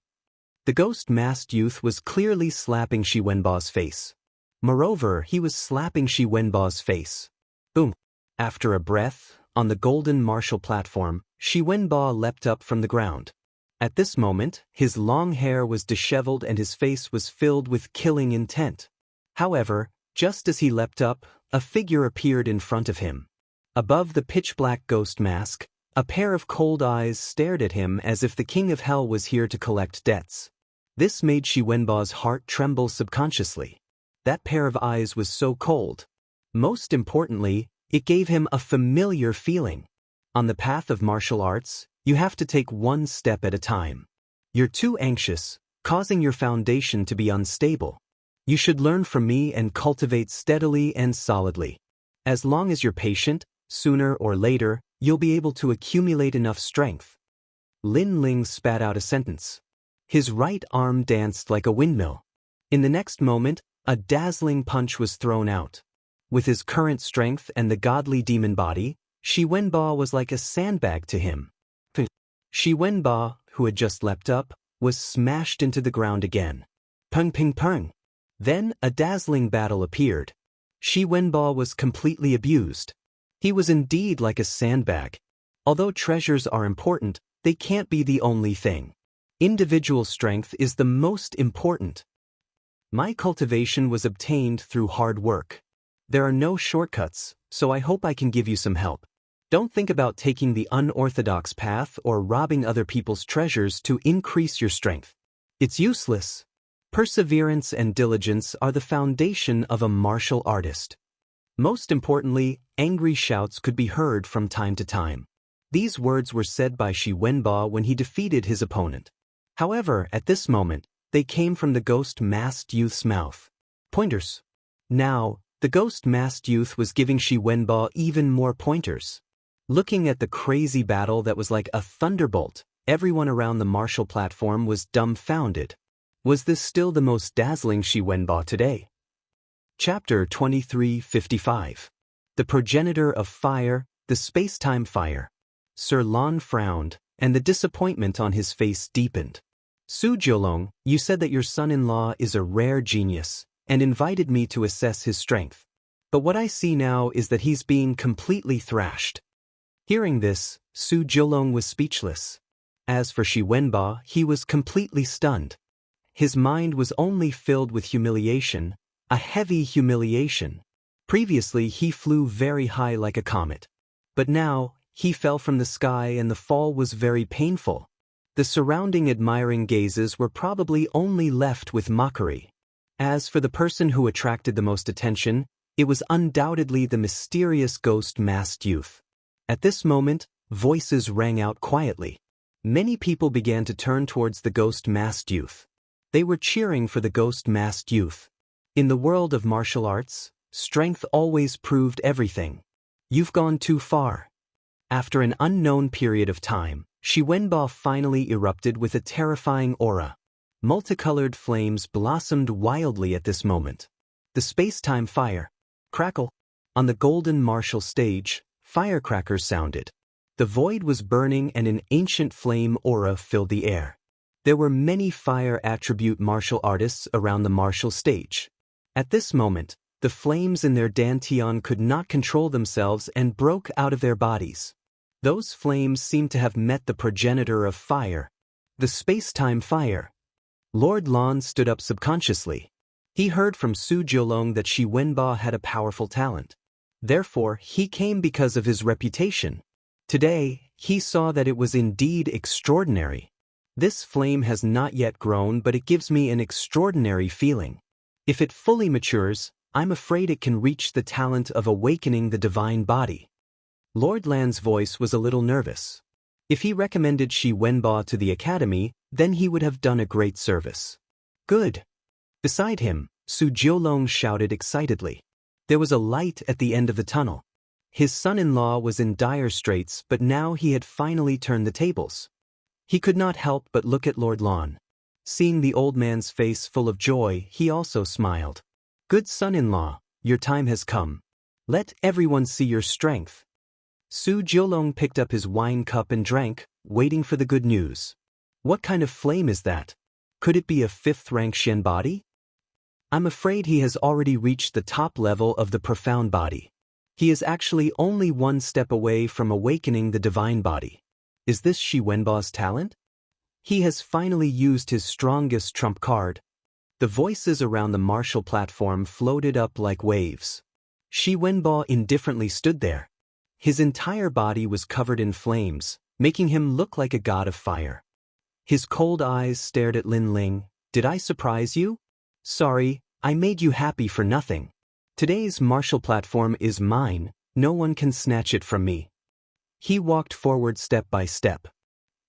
The ghost-masked youth was clearly slapping Shi Wenbo's face. Moreover, he was slapping Shi Wenbo's face. Boom. After a breath, on the golden martial platform, Shi Wenbo leapt up from the ground. At this moment, his long hair was disheveled and his face was filled with killing intent. However, just as he leapt up, a figure appeared in front of him. Above the pitch-black ghost mask, a pair of cold eyes stared at him as if the king of hell was here to collect debts. This made Shi Wenbo's heart tremble subconsciously. That pair of eyes was so cold. Most importantly, it gave him a familiar feeling. On the path of martial arts, you have to take one step at a time. You're too anxious, causing your foundation to be unstable. You should learn from me and cultivate steadily and solidly. As long as you're patient, sooner or later, you'll be able to accumulate enough strength. Lin Ling spat out a sentence. His right arm danced like a windmill. In the next moment, a dazzling punch was thrown out. With his current strength and the godly demon body, Shi Wenbo was like a sandbag to him. Shi Wenbo, who had just leapt up, was smashed into the ground again. Pung ping pung. Then a dazzling battle appeared. Shi Wenbo was completely abused. He was indeed like a sandbag. Although treasures are important, they can't be the only thing. Individual strength is the most important. My cultivation was obtained through hard work. There are no shortcuts, so I hope I can give you some help. Don't think about taking the unorthodox path or robbing other people's treasures to increase your strength. It's useless. Perseverance and diligence are the foundation of a martial artist. Most importantly, angry shouts could be heard from time to time. These words were said by Shi Wenbo when he defeated his opponent. However, at this moment, they came from the ghost-masked youth's mouth. Pointers. Now, the ghost-masked youth was giving Shi Wenbo even more pointers. Looking at the crazy battle that was like a thunderbolt, everyone around the martial platform was dumbfounded. Was this still the most dazzling Shi Wenbo today? Chapter 2355. The Progenitor of Fire, the Space-Time Fire. Sir Lan frowned, and the disappointment on his face deepened. Su Jiolong, you said that your son-in-law is a rare genius, and invited me to assess his strength. But what I see now is that he's being completely thrashed. Hearing this, Su Jiolong was speechless. As for Shi Wenbo, he was completely stunned. His mind was only filled with humiliation, a heavy humiliation. Previously, he flew very high like a comet. But now, he fell from the sky and the fall was very painful. The surrounding admiring gazes were probably only left with mockery. As for the person who attracted the most attention, it was undoubtedly the mysterious ghost-masked youth. At this moment, voices rang out quietly. Many people began to turn towards the ghost-masked youth. They were cheering for the ghost-masked youth. In the world of martial arts, strength always proved everything. You've gone too far. After an unknown period of time, Shi Wenbo finally erupted with a terrifying aura. Multicolored flames blossomed wildly at this moment. The space-time fire. Crackle. On the golden martial stage, firecrackers sounded. The void was burning and an ancient flame aura filled the air. There were many fire attribute martial artists around the martial stage. At this moment, The flames in their dantian could not control themselves and broke out of their bodies. Those flames seemed to have met the progenitor of fire, the space-time fire. Lord Lan stood up subconsciously. He heard from Su Jiulong that Shi Wenba had a powerful talent. Therefore, he came because of his reputation. Today, he saw that it was indeed extraordinary. This flame has not yet grown, but it gives me an extraordinary feeling. If it fully matures, I'm afraid it can reach the talent of awakening the divine body. Lord Lan's voice was a little nervous. If he recommended Shi Wenba to the academy, then he would have done a great service. Good. Beside him, Su Jiulong shouted excitedly. There was a light at the end of the tunnel. His son-in-law was in dire straits, but now he had finally turned the tables. He could not help but look at Lord Lan. Seeing the old man's face full of joy, he also smiled. Good son-in-law, your time has come. Let everyone see your strength. Su Jiulong picked up his wine cup and drank, waiting for the good news. What kind of flame is that? Could it be a fifth-rank Shen body? I'm afraid he has already reached the top level of the profound body. He is actually only one step away from awakening the divine body. Is this Shi Wenba's talent? He has finally used his strongest trump card. The voices around the martial platform floated up like waves. Shi Wenba indifferently stood there. His entire body was covered in flames, making him look like a god of fire. His cold eyes stared at Lin Ling. Did I surprise you? Sorry, I made you happy for nothing. Today's martial platform is mine, no one can snatch it from me. He walked forward step by step.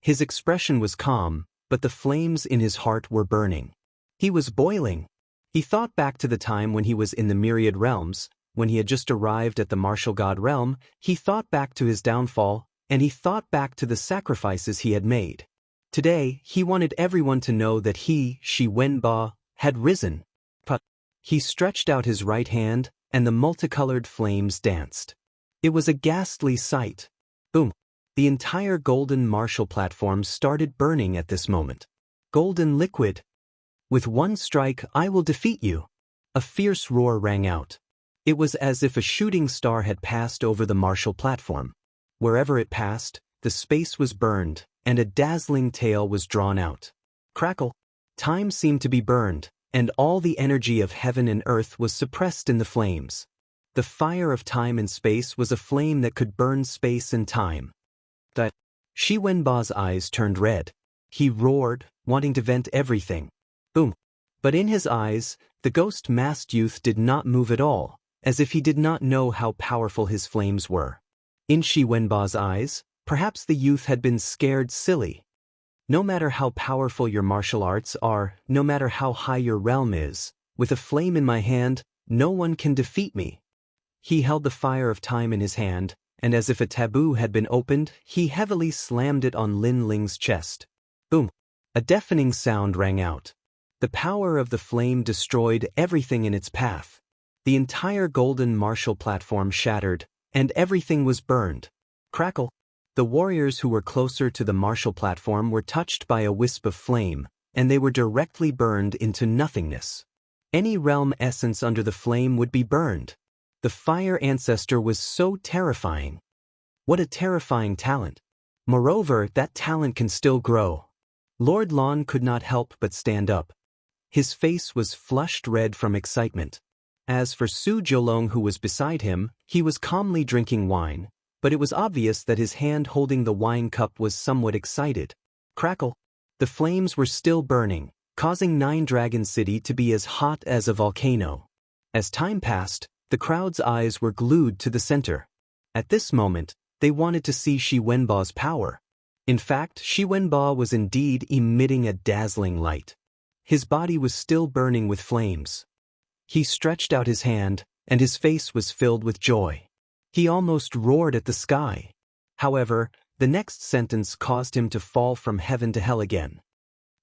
His expression was calm, but the flames in his heart were burning. He was boiling. He thought back to the time when he was in the myriad realms, when he had just arrived at the martial god realm. He thought back to his downfall, and he thought back to the sacrifices he had made. Today, he wanted everyone to know that he, Shi Wenba, had risen. But he stretched out his right hand, and the multicolored flames danced. It was a ghastly sight. Boom! The entire golden martial platform started burning at this moment. Golden liquid. With one strike, I will defeat you. A fierce roar rang out. It was as if a shooting star had passed over the martial platform. Wherever it passed, the space was burned, and a dazzling tale was drawn out. Crackle! Time seemed to be burned, and all the energy of heaven and earth was suppressed in the flames. The fire of time and space was a flame that could burn space and time. Shi Wenba's eyes turned red. He roared, wanting to vent everything. Boom! But in his eyes, the ghost-masked youth did not move at all, as if he did not know how powerful his flames were. In Shi Wenba's eyes, perhaps the youth had been scared silly. No matter how powerful your martial arts are, no matter how high your realm is, with a flame in my hand, no one can defeat me. He held the fire of time in his hand, and as if a taboo had been opened, he heavily slammed it on Lin Ling's chest. Boom! A deafening sound rang out. The power of the flame destroyed everything in its path. The entire golden martial platform shattered, and everything was burned. Crackle! The warriors who were closer to the martial platform were touched by a wisp of flame, and they were directly burned into nothingness. Any realm essence under the flame would be burned. The fire ancestor was so terrifying. What a terrifying talent. Moreover, that talent can still grow. Lord Lan could not help but stand up. His face was flushed red from excitement. As for Su Jiulong, who was beside him, he was calmly drinking wine, but it was obvious that his hand holding the wine cup was somewhat excited. Crackle! The flames were still burning, causing Nine Dragon City to be as hot as a volcano. As time passed, the crowd's eyes were glued to the center. At this moment, they wanted to see Shi Wenba's power. In fact, Shi Wenba was indeed emitting a dazzling light. His body was still burning with flames. He stretched out his hand, and his face was filled with joy. He almost roared at the sky. However, the next sentence caused him to fall from heaven to hell again.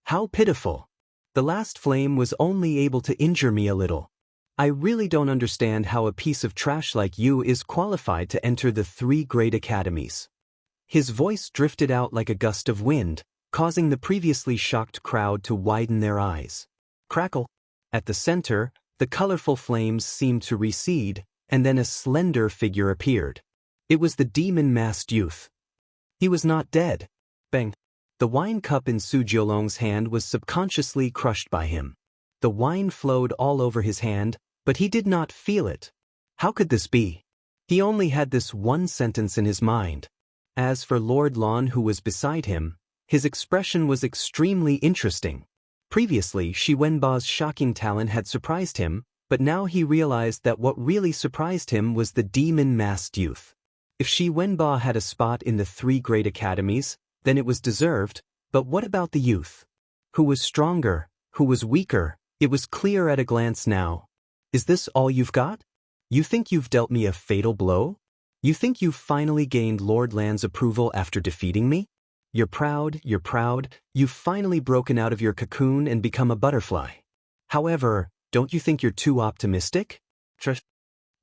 How pitiful! The last flame was only able to injure me a little. I really don't understand how a piece of trash like you is qualified to enter the 3 great academies. His voice drifted out like a gust of wind, causing the previously shocked crowd to widen their eyes. Crackle! At the center, The colorful flames seemed to recede, and then a slender figure appeared. It was the demon-masked youth. He was not dead. Bang! The wine cup in Su Jiolong's hand was subconsciously crushed by him. The wine flowed all over his hand, but he did not feel it. How could this be? He only had this one sentence in his mind. As for Lord Lon, who was beside him, his expression was extremely interesting. Previously, Shi Wenba's shocking talent had surprised him, but now he realized that what really surprised him was the demon-masked youth. If Shi Wenba had a spot in the 3 great academies, then it was deserved, but what about the youth? Who was stronger? Who was weaker? It was clear at a glance now. Is this all you've got? You think you've dealt me a fatal blow? You think you've finally gained Lord Lan's approval after defeating me? You're proud, you've finally broken out of your cocoon and become a butterfly. However, don't you think you're too optimistic?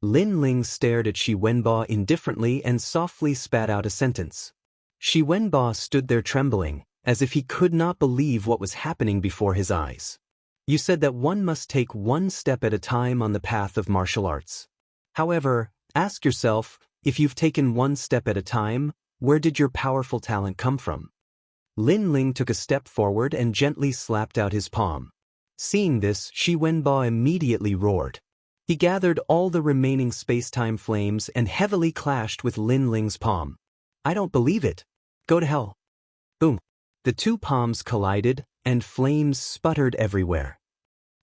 Lin Ling stared at Shi Wenba indifferently and softly spat out a sentence. Shi Wenba stood there trembling, as if he could not believe what was happening before his eyes. You said that one must take one step at a time on the path of martial arts. However, ask yourself, if you've taken one step at a time, where did your powerful talent come from? Lin Ling took a step forward and gently slapped out his palm. Seeing this, Shi Wenba immediately roared. He gathered all the remaining space-time flames and heavily clashed with Lin Ling's palm. I don't believe it. Go to hell. Boom. The 2 palms collided, and flames sputtered everywhere.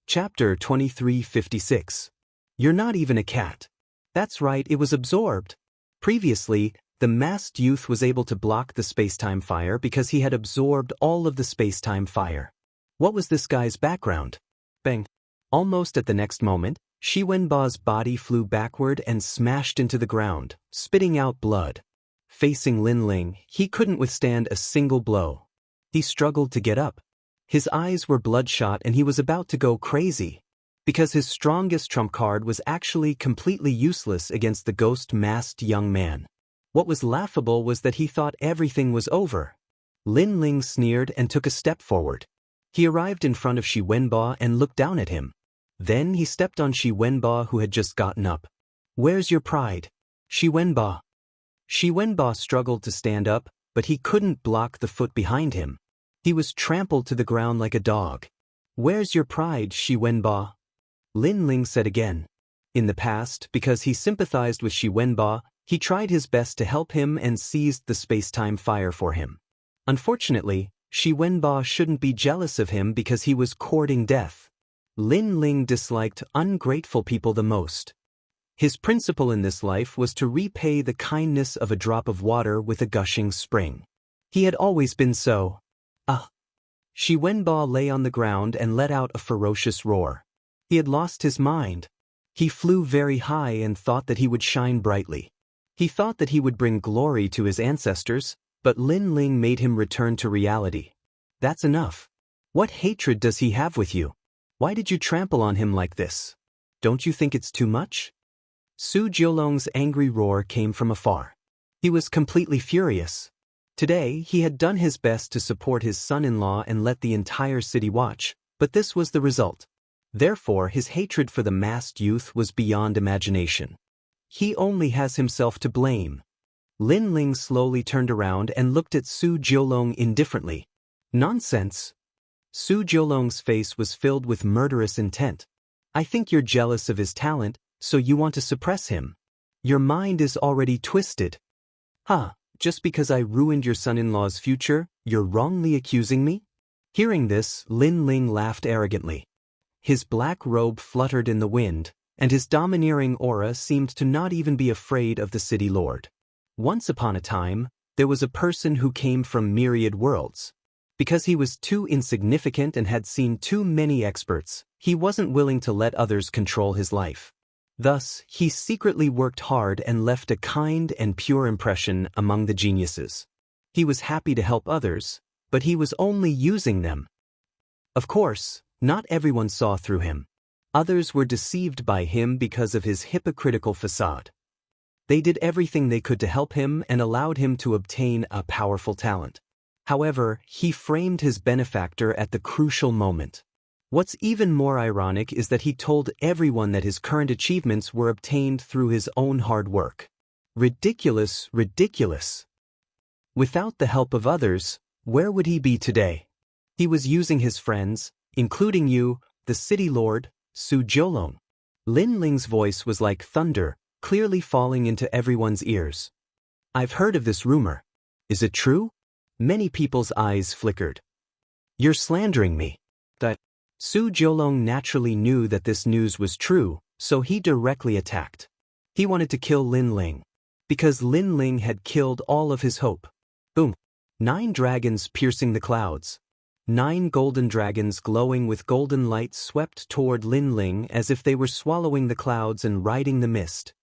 Chapter 2356. You're not even a cat. That's right, it was absorbed. Previously, the masked youth was able to block the space-time fire because he had absorbed all of the space-time fire. What was this guy's background? Bang. Almost at the next moment, Shi Wenba's body flew backward and smashed into the ground, spitting out blood. Facing Lin Ling, he couldn't withstand a single blow. He struggled to get up. His eyes were bloodshot and he was about to go crazy. Because his strongest trump card was actually completely useless against the ghost-masked young man. What was laughable was that he thought everything was over. Lin Ling sneered and took a step forward. He arrived in front of Shi Wenba and looked down at him. Then he stepped on Shi Wenba, who had just gotten up. Where's your pride? Shi Wenba. Shi Wenba struggled to stand up, but he couldn't block the foot behind him. He was trampled to the ground like a dog. Where's your pride, Shi Wenba? Lin Ling said again. In the past, because he sympathized with Shi Wenba, he tried his best to help him and seized the space-time fire for him. Unfortunately, Shi Wenba shouldn't be jealous of him because he was courting death. Lin Ling disliked ungrateful people the most. His principle in this life was to repay the kindness of a drop of water with a gushing spring. He had always been so. Shi Wenba lay on the ground and let out a ferocious roar. He had lost his mind. He flew very high and thought that he would shine brightly. He thought that he would bring glory to his ancestors, but Lin Ling made him return to reality. That's enough. What hatred does he have with you? Why did you trample on him like this? Don't you think it's too much? Su Jiolong's angry roar came from afar. He was completely furious. Today, he had done his best to support his son-in-law and let the entire city watch, but this was the result. Therefore, his hatred for the masked youth was beyond imagination. He only has himself to blame. Lin Ling slowly turned around and looked at Su Jiolong indifferently. Nonsense. Su Jiolong's face was filled with murderous intent. I think you're jealous of his talent, so you want to suppress him. Your mind is already twisted. Just because I ruined your son-in-law's future, you're wrongly accusing me? Hearing this, Lin Ling laughed arrogantly. His black robe fluttered in the wind, and his domineering aura seemed to not even be afraid of the city lord. Once upon a time, there was a person who came from myriad worlds. Because he was too insignificant and had seen too many experts, he wasn't willing to let others control his life. Thus, he secretly worked hard and left a kind and pure impression among the geniuses. He was happy to help others, but he was only using them. Of course, not everyone saw through him. Others were deceived by him because of his hypocritical facade. They did everything they could to help him and allowed him to obtain a powerful talent. However, he framed his benefactor at the crucial moment. What's even more ironic is that he told everyone that his current achievements were obtained through his own hard work. Ridiculous, ridiculous. Without the help of others, where would he be today? He was using his friends, including you, the city lord, Su Jiulong. Lin Ling's voice was like thunder, clearly falling into everyone's ears. I've heard of this rumor. Is it true? Many people's eyes flickered. You're slandering me. That Su Jiulong naturally knew that this news was true, so he directly attacked. He wanted to kill Lin Ling. Because Lin Ling had killed all of his hope. Boom. 9 dragons piercing the clouds. 9 golden dragons glowing with golden light swept toward Lin Ling as if they were swallowing the clouds and riding the mist.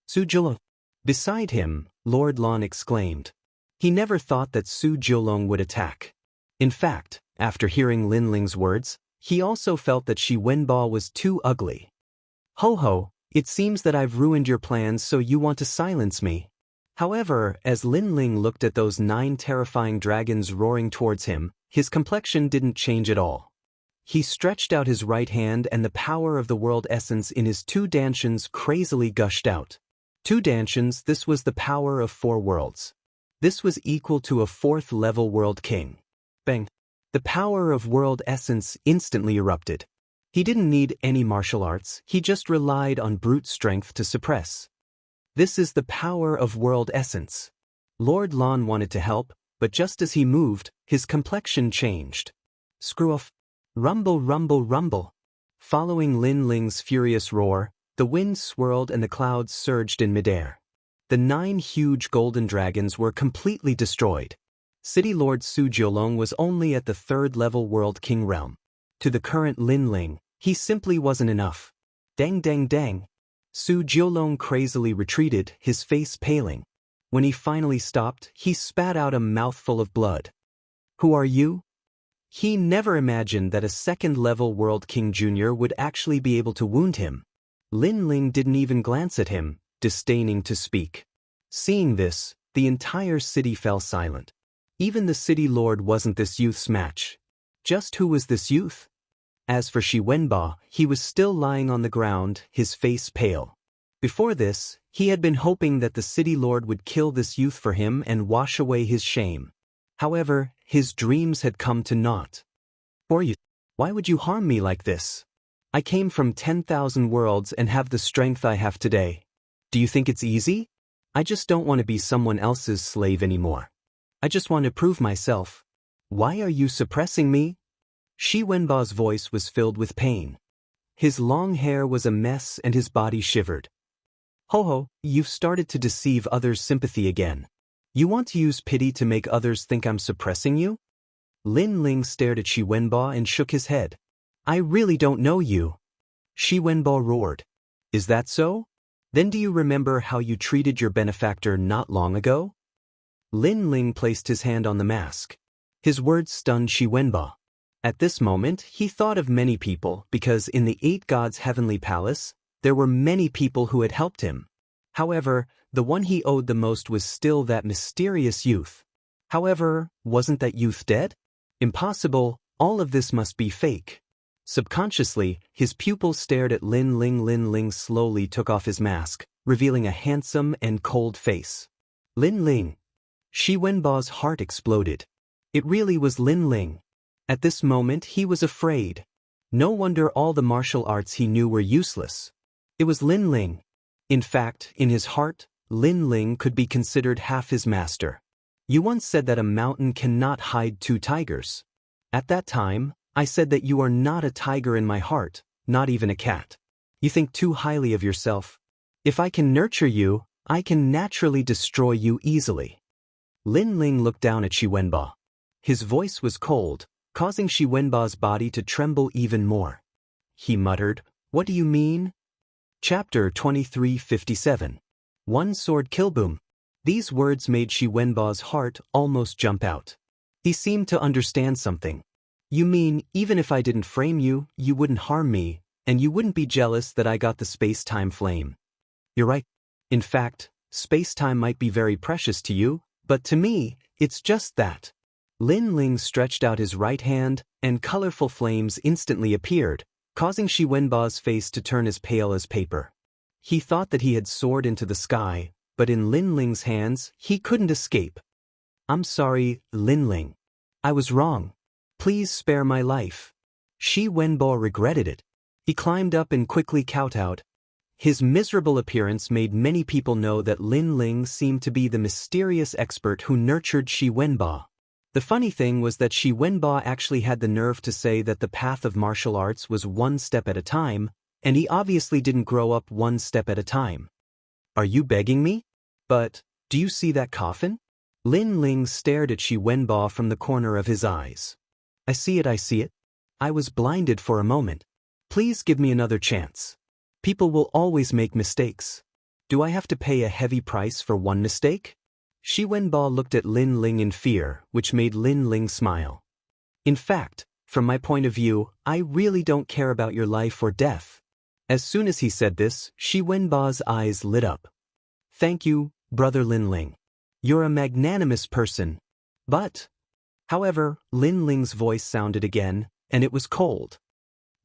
Su Jiulong. Beside him, Lord Lan exclaimed. He never thought that Su Jiulong would attack. In fact, after hearing Lin Ling's words, he also felt that Shi Wenbo was too ugly. Ho ho, it seems that I've ruined your plans, so you want to silence me. However, as Lin Ling looked at those 9 terrifying dragons roaring towards him, his complexion didn't change at all. He stretched out his right hand and the power of the world essence in his 2 dantians crazily gushed out. 2 dantians, this was the power of 4 worlds. This was equal to a 4th level world king. Bang! The power of world essence instantly erupted. He didn't need any martial arts, he just relied on brute strength to suppress. This is the power of world essence. Lord Lan wanted to help, but just as he moved, his complexion changed. Screw off. Rumble, rumble, rumble. Following Lin Ling's furious roar, the wind swirled and the clouds surged in midair. The 9 huge golden dragons were completely destroyed. City Lord Su Jiulong was only at the 3rd level world king realm. To the current Lin Ling, he simply wasn't enough. Dang dang dang. Su Jiulong crazily retreated, his face paling. When he finally stopped, he spat out a mouthful of blood. Who are you? He never imagined that a 2nd level world king junior would actually be able to wound him. Lin Ling didn't even glance at him, disdaining to speak. Seeing this, the entire city fell silent. Even the city lord wasn't this youth's match. Just who was this youth? As for Shi Wenbo, he was still lying on the ground, his face pale. Before this, he had been hoping that the city lord would kill this youth for him and wash away his shame. However, his dreams had come to naught. For you, why would you harm me like this? I came from 10,000 worlds and have the strength I have today. Do you think it's easy? I just don't want to be someone else's slave anymore. I just want to prove myself. Why are you suppressing me? Shi Wenbo's voice was filled with pain. His long hair was a mess and his body shivered. Ho ho, you've started to deceive others' sympathy again. You want to use pity to make others think I'm suppressing you? Lin Ling stared at Shi Wenbo and shook his head. I really don't know you. Shi Wenbo roared. Is that so? Then do you remember how you treated your benefactor not long ago? Lin Ling placed his hand on the mask. His words stunned Shi Wenbo. At this moment, he thought of many people because in the 8 gods' heavenly palace, there were many people who had helped him. However, the one he owed the most was still that mysterious youth. However, wasn't that youth dead? Impossible, all of this must be fake. Subconsciously, his pupils stared at Lin Ling. Lin Ling slowly took off his mask, revealing a handsome and cold face. Lin Ling. Shi Wenbo's heart exploded. It really was Lin Ling. At this moment he was afraid. No wonder all the martial arts he knew were useless. It was Lin Ling. In fact, in his heart, Lin Ling could be considered half his master. You once said that a mountain cannot hide 2 tigers. At that time, I said that you are not a tiger in my heart, not even a cat. You think too highly of yourself. If I can nurture you, I can naturally destroy you easily. Lin Ling looked down at Shi Wenbo. His voice was cold, causing Shi Wenbo's body to tremble even more. He muttered, What do you mean? Chapter 2357. One sword kill. Boom. These words made Shi Wenbo's heart almost jump out. He seemed to understand something. You mean, even if I didn't frame you, you wouldn't harm me, and you wouldn't be jealous that I got the space-time flame. You're right. In fact, space-time might be very precious to you, but to me, it's just that. Lin Ling stretched out his right hand, and colorful flames instantly appeared, causing Shi Wenba's face to turn as pale as paper. He thought that he had soared into the sky, but in Lin Ling's hands, he couldn't escape. "I'm sorry, Lin Ling. I was wrong. Please spare my life." Shi Wenbo regretted it. He climbed up and quickly kowtowed. His miserable appearance made many people know that Lin Ling seemed to be the mysterious expert who nurtured Shi Wenbo. The funny thing was that Shi Wenbo actually had the nerve to say that the path of martial arts was one step at a time, and he obviously didn't grow up one step at a time. "Are you begging me? But, do you see that coffin?" Lin Ling stared at Shi Wenbo from the corner of his eyes. I see it. I was blinded for a moment. Please give me another chance. People will always make mistakes. Do I have to pay a heavy price for one mistake?" Shi Wenbo looked at Lin Ling in fear, which made Lin Ling smile. "In fact, from my point of view, I really don't care about your life or death." As soon as he said this, Shi Wenbo's eyes lit up. "Thank you, brother Lin Ling. You're a magnanimous person. But..." However, Lin Ling's voice sounded again, and it was cold.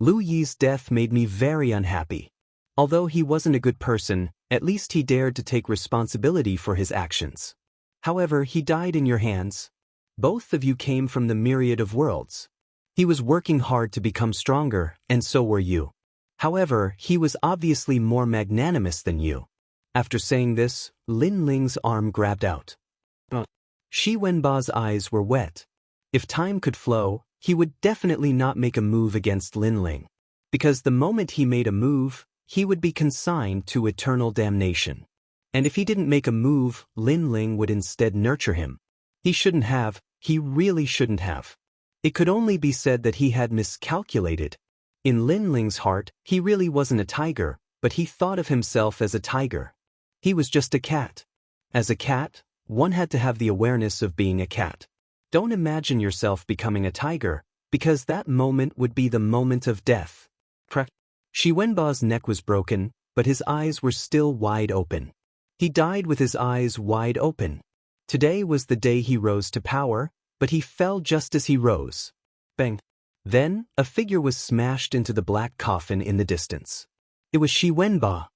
"Lu Yi's death made me very unhappy. Although he wasn't a good person, at least he dared to take responsibility for his actions. However, he died in your hands. Both of you came from the myriad of worlds. He was working hard to become stronger, and so were you. However, he was obviously more magnanimous than you." After saying this, Lin Ling's arm grabbed out. Shi Wenba's eyes were wet. If time could flow, he would definitely not make a move against Lin Ling. Because the moment he made a move, he would be consigned to eternal damnation. And if he didn't make a move, Lin Ling would instead nurture him. He really shouldn't have. It could only be said that he had miscalculated. In Lin Ling's heart, he really wasn't a tiger, but he thought of himself as a tiger. He was just a cat. As a cat, one had to have the awareness of being a cat. Don't imagine yourself becoming a tiger, because that moment would be the moment of death. Shi Wenba's neck was broken, but his eyes were still wide open. He died with his eyes wide open. Today was the day he rose to power, but he fell just as he rose. Bang! Then, a figure was smashed into the black coffin in the distance. It was Shi Wenbo.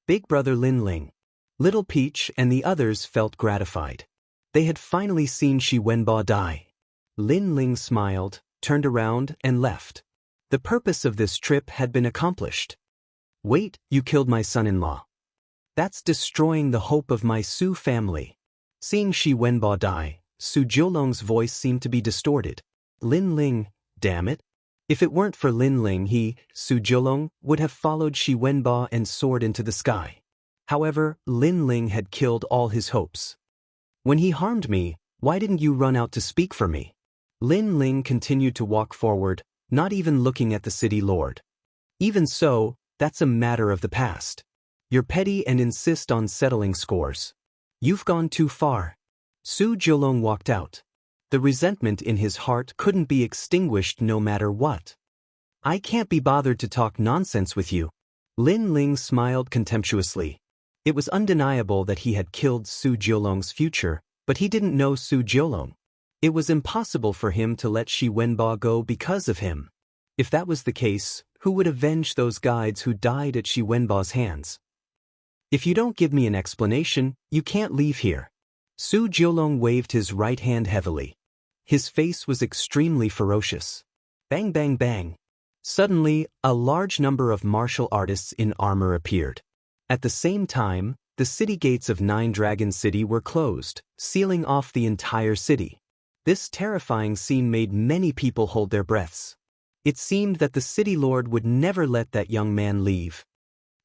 Big brother Lin Ling, Little Peach and the others felt gratified. They had finally seen Shi Wenbo die. Lin Ling smiled, turned around, and left. The purpose of this trip had been accomplished. "Wait, you killed my son-in-law. That's destroying the hope of my Su family." Seeing Shi Wenbo die, Su Jiulong's voice seemed to be distorted. "Lin Ling, damn it. If it weren't for Lin Ling, Su Jiulong, would have followed Shi Wenbo and soared into the sky. However, Lin Ling had killed all his hopes. When he harmed me, why didn't you run out to speak for me?" Lin Ling continued to walk forward, not even looking at the city lord. "Even so, that's a matter of the past. You're petty and insist on settling scores. You've gone too far." Su Jiulong walked out. The resentment in his heart couldn't be extinguished no matter what. "I can't be bothered to talk nonsense with you." Lin Ling smiled contemptuously. It was undeniable that he had killed Su Jiulong's future, but he didn't know Su Jiulong. It was impossible for him to let Shi Wenbo go because of him. If that was the case, who would avenge those guides who died at Shi Wenbo's hands? "If you don't give me an explanation, you can't leave here." Su Jiulong waved his right hand heavily. His face was extremely ferocious. Bang bang bang. Suddenly, a large number of martial artists in armor appeared. At the same time, the city gates of Nine Dragon City were closed, sealing off the entire city. This terrifying scene made many people hold their breaths. It seemed that the city lord would never let that young man leave.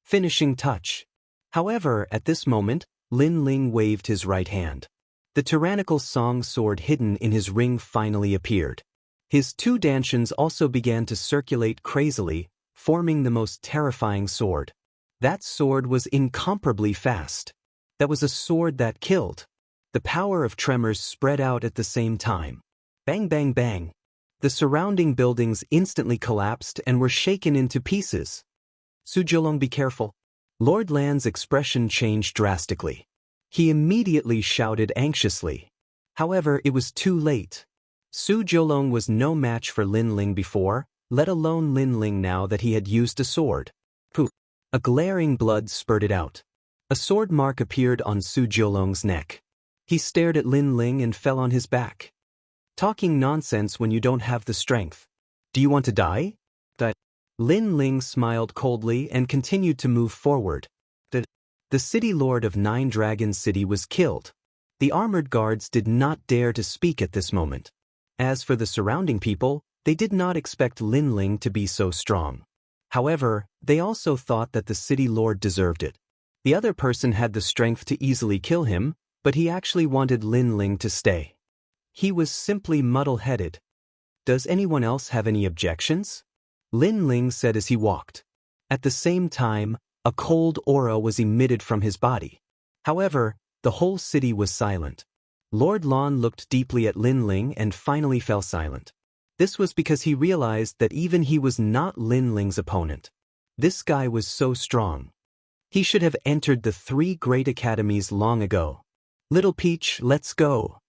Finishing touch. However, at this moment, Lin Ling waved his right hand. The tyrannical song sword hidden in his ring finally appeared. His two dantians also began to circulate crazily, forming the most terrifying sword. That sword was incomparably fast. That was a sword that killed. The power of tremors spread out at the same time. Bang bang bang. The surrounding buildings instantly collapsed and were shaken into pieces. "Su Jiulong, be careful." Lord Lan's expression changed drastically. He immediately shouted anxiously. However, it was too late. Su Jiulong was no match for Lin Ling before, let alone Lin Ling now that he had used a sword. Pooh! A glaring blood spurted out. A sword mark appeared on Su Jiulong's neck. He stared at Lin Ling and fell on his back. Talking nonsense when you don't have the strength. Do you want to die? Lin Ling smiled coldly and continued to move forward. The city lord of Nine Dragons City was killed. The armored guards did not dare to speak at this moment. As for the surrounding people, they did not expect Lin Ling to be so strong. However, they also thought that the city lord deserved it. The other person had the strength to easily kill him, but he actually wanted Lin Ling to stay. He was simply muddle-headed. Does anyone else have any objections? Lin Ling said as he walked. At the same time, a cold aura was emitted from his body. However, the whole city was silent. Lord Lan looked deeply at Lin Ling and finally fell silent. This was because he realized that even he was not Lin Ling's opponent. This guy was so strong. He should have entered the 3 great academies long ago. Little Peach, let's go.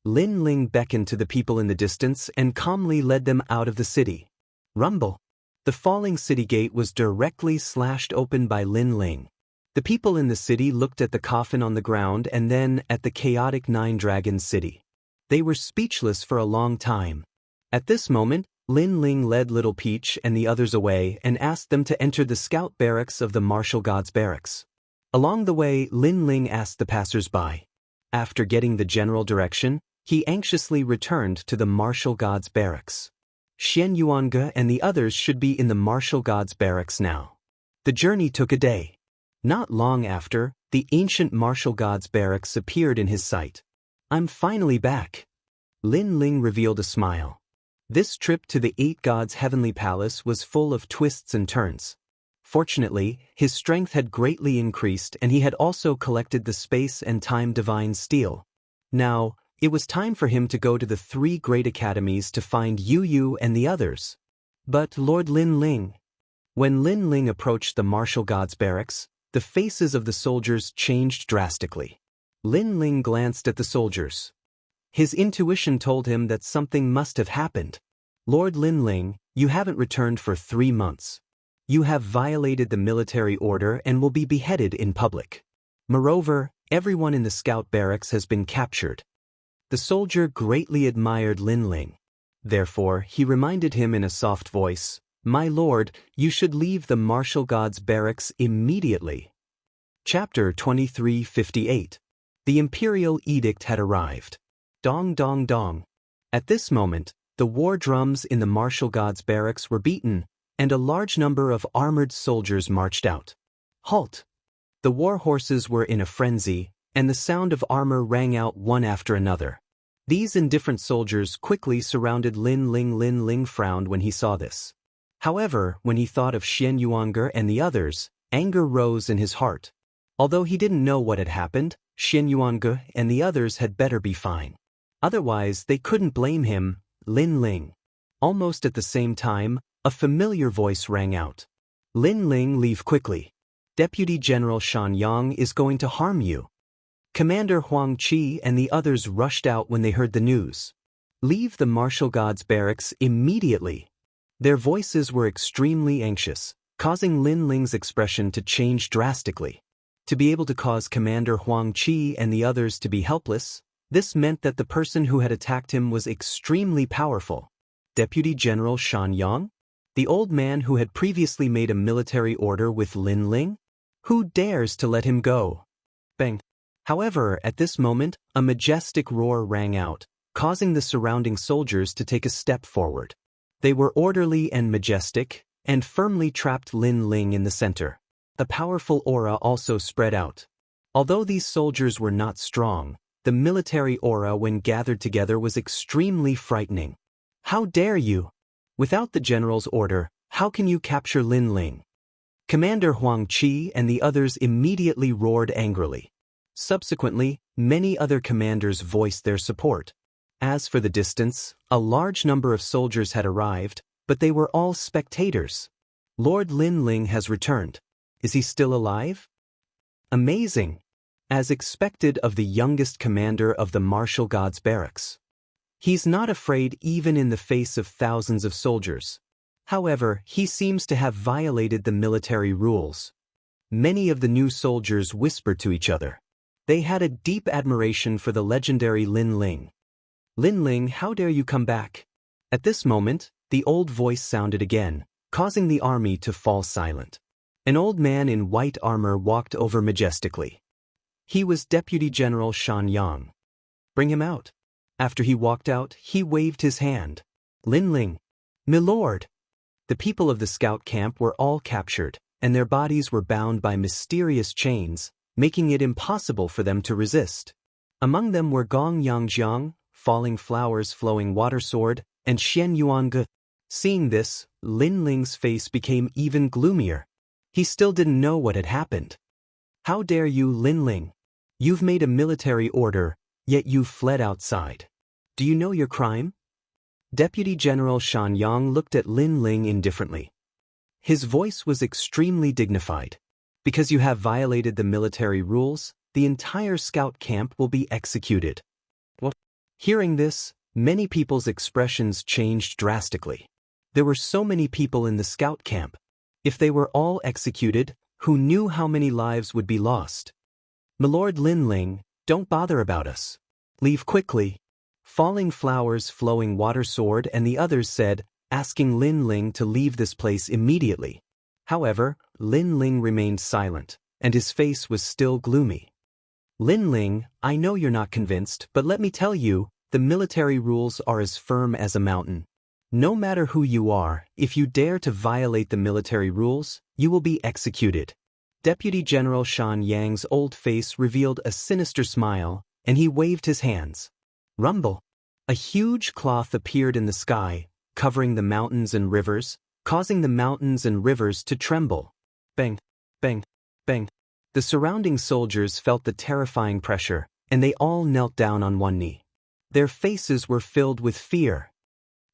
Lin Ling beckoned to the people in the distance and calmly led them out of the city. Rumble. The falling city gate was directly slashed open by Lin Ling. The people in the city looked at the coffin on the ground and then at the chaotic Nine Dragons City. They were speechless for a long time. At this moment, Lin Ling led Little Peach and the others away and asked them to enter the scout barracks of the martial gods barracks. Along the way, Lin Ling asked the passers-by. After getting the general direction, he anxiously returned to the martial gods barracks. Xianxia and the others should be in the martial gods barracks now. The journey took a day. Not long after, the ancient martial gods barracks appeared in his sight. I'm finally back. Lin Ling revealed a smile. This trip to the 8 gods' heavenly palace was full of twists and turns. Fortunately, his strength had greatly increased and he had also collected the space and time divine steel. Now, it was time for him to go to the 3 great academies to find Yu and the others. But Lord Lin Ling. When Lin Ling approached the martial gods barracks, the faces of the soldiers changed drastically. Lin Ling glanced at the soldiers. His intuition told him that something must have happened. Lord Lin Ling, you haven't returned for 3 months. You have violated the military order and will be beheaded in public. Moreover, everyone in the scout barracks has been captured. The soldier greatly admired Lin Ling. Therefore, he reminded him in a soft voice, My lord, you should leave the martial gods barracks immediately. Chapter 2358. The imperial edict had arrived. Dong dong dong. At this moment, the war drums in the martial gods barracks were beaten, and a large number of armored soldiers marched out. Halt! The war horses were in a frenzy, and the sound of armor rang out one after another. These indifferent soldiers quickly surrounded Lin Ling. Lin Ling frowned when he saw this. However, when he thought of Xianxia and the others, anger rose in his heart. Although he didn't know what had happened, Xianxia and the others had better be fine. Otherwise, they couldn't blame him, Lin Ling. Almost at the same time, a familiar voice rang out. Lin Ling, leave quickly. Deputy General Shan Yang is going to harm you. Commander Huang Qi and the others rushed out when they heard the news. Leave the martial gods barracks immediately. Their voices were extremely anxious, causing Lin Ling's expression to change drastically. To be able to cause Commander Huang Qi and the others to be helpless, this meant that the person who had attacked him was extremely powerful. Deputy General Shan Yang? The old man who had previously made a military order with Lin Ling? Who dares to let him go? Bang! However, at this moment, a majestic roar rang out, causing the surrounding soldiers to take a step forward. They were orderly and majestic, and firmly trapped Lin Ling in the center. A powerful aura also spread out. Although these soldiers were not strong, the military aura when gathered together was extremely frightening. How dare you? Without the general's order, how can you capture Lin Ling? Commander Huang Qi and the others immediately roared angrily. Subsequently, many other commanders voiced their support. As for the distance, a large number of soldiers had arrived, but they were all spectators. Lord Lin Ling has returned. Is he still alive? Amazing! As expected of the youngest commander of the martial gods barracks. He's not afraid even in the face of thousands of soldiers. However, he seems to have violated the military rules. Many of the new soldiers whispered to each other. They had a deep admiration for the legendary Lin Ling. Lin Ling, how dare you come back? At this moment, the old voice sounded again, causing the army to fall silent. An old man in white armor walked over majestically. He was Deputy General Shan Yang. Bring him out. After he walked out, he waved his hand. Lin Ling. Milord. The people of the scout camp were all captured, and their bodies were bound by mysterious chains, making it impossible for them to resist. Among them were Gong Yangjiang, Falling Flowers Flowing Water Sword, and Xian Yuange. Seeing this, Lin Ling's face became even gloomier. He still didn't know what had happened. How dare you, Lin Ling? You've made a military order, yet you've fled outside. Do you know your crime? Deputy General Shan Yang looked at Lin Ling indifferently. His voice was extremely dignified. Because you have violated the military rules, the entire scout camp will be executed. What? Hearing this, many people's expressions changed drastically. There were so many people in the scout camp. If they were all executed, who knew how many lives would be lost? Milord Lin Ling, don't bother about us. Leave quickly. Falling Flowers Flowing Water Sword and the others said, asking Lin Ling to leave this place immediately. However, Lin Ling remained silent, and his face was still gloomy. Lin Ling, I know you're not convinced, but let me tell you, the military rules are as firm as a mountain. No matter who you are, if you dare to violate the military rules, you will be executed. Deputy General Shan Yang's old face revealed a sinister smile, and he waved his hands. Rumble. A huge cloth appeared in the sky, covering the mountains and rivers, causing the mountains and rivers to tremble. Bang, bang, bang. The surrounding soldiers felt the terrifying pressure, and they all knelt down on one knee. Their faces were filled with fear.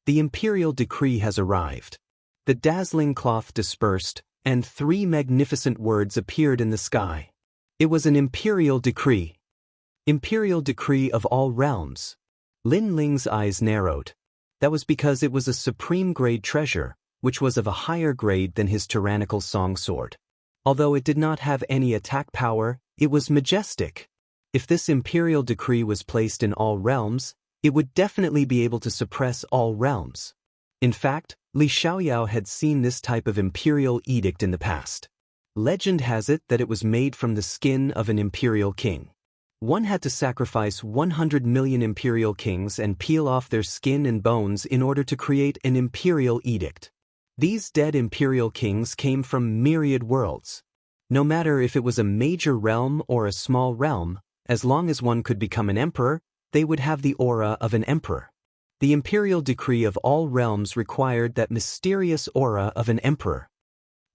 The imperial decree has arrived. The dazzling cloth dispersed, and 3 magnificent words appeared in the sky. It was an imperial decree. Imperial decree of all realms. Lin Ling's eyes narrowed. That was because it was a supreme grade treasure, which was of a higher grade than his tyrannical song sword. Although it did not have any attack power, it was majestic. If this imperial decree was placed in all realms, it would definitely be able to suppress all realms. In fact, Li Xiaoyao had seen this type of imperial edict in the past. Legend has it that it was made from the skin of an imperial king. One had to sacrifice 100 million imperial kings and peel off their skin and bones in order to create an imperial edict. These dead imperial kings came from myriad worlds. No matter if it was a major realm or a small realm, as long as one could become an emperor, they would have the aura of an emperor. The imperial decree of all realms required that mysterious aura of an emperor.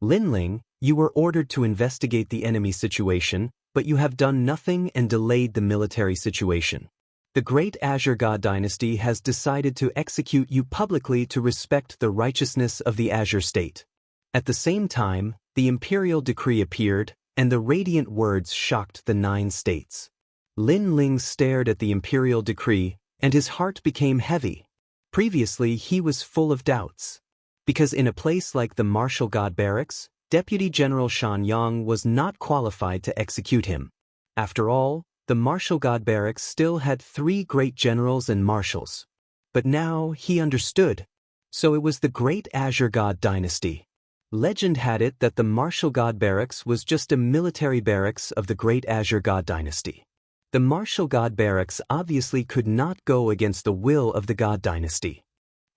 Lin Ling, you were ordered to investigate the enemy situation, but you have done nothing and delayed the military situation. The great Azure God dynasty has decided to execute you publicly to respect the righteousness of the Azure state. At the same time, the imperial decree appeared, and the radiant words shocked the 9 states. Lin Ling stared at the imperial decree, and his heart became heavy. Previously, he was full of doubts. Because in a place like the Martial God Barracks, Deputy General Shan Yang was not qualified to execute him. After all, the Martial God Barracks still had 3 great generals and marshals. But now he understood. So it was the great Azure God dynasty. Legend had it that the Martial God Barracks was just a military barracks of the great Azure God dynasty. The Martial God Barracks obviously could not go against the will of the God dynasty.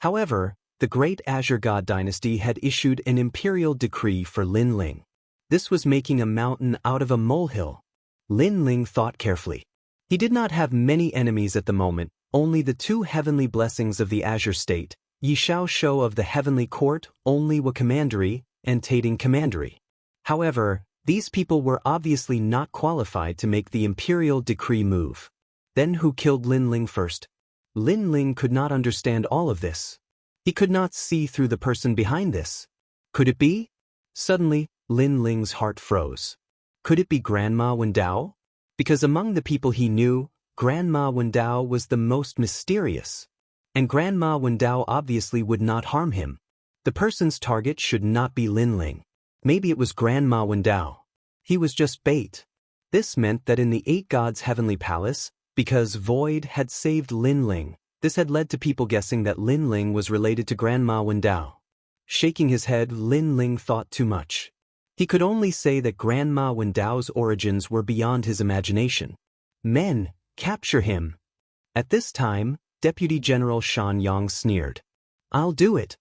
However, the great Azure God dynasty had issued an imperial decree for Lin Ling. This was making a mountain out of a molehill. Lin Ling thought carefully. He did not have many enemies at the moment, only the 2 heavenly blessings of the Azure state, Yi Shao Shou of the heavenly court, only Wa Commandery, and Tating Commandery. However, these people were obviously not qualified to make the imperial decree move. Then who killed Lin Ling first? Lin Ling could not understand all of this. He could not see through the person behind this. Could it be? Suddenly, Lin Ling's heart froze. Could it be Grandma Wendao? Because among the people he knew, Grandma Wendao was the most mysterious. And Grandma Wendao obviously would not harm him. The person's target should not be Lin Ling. Maybe it was Grandma Wendao. He was just bait. This meant that in the Eight Gods' heavenly palace, because Void had saved Lin Ling, this had led to people guessing that Lin Ling was related to Grandma Wendao. Shaking his head, Lin Ling thought too much. He could only say that Grandma Wendao's origins were beyond his imagination. Men, capture him. At this time, Deputy General Xianxia sneered. I'll do it.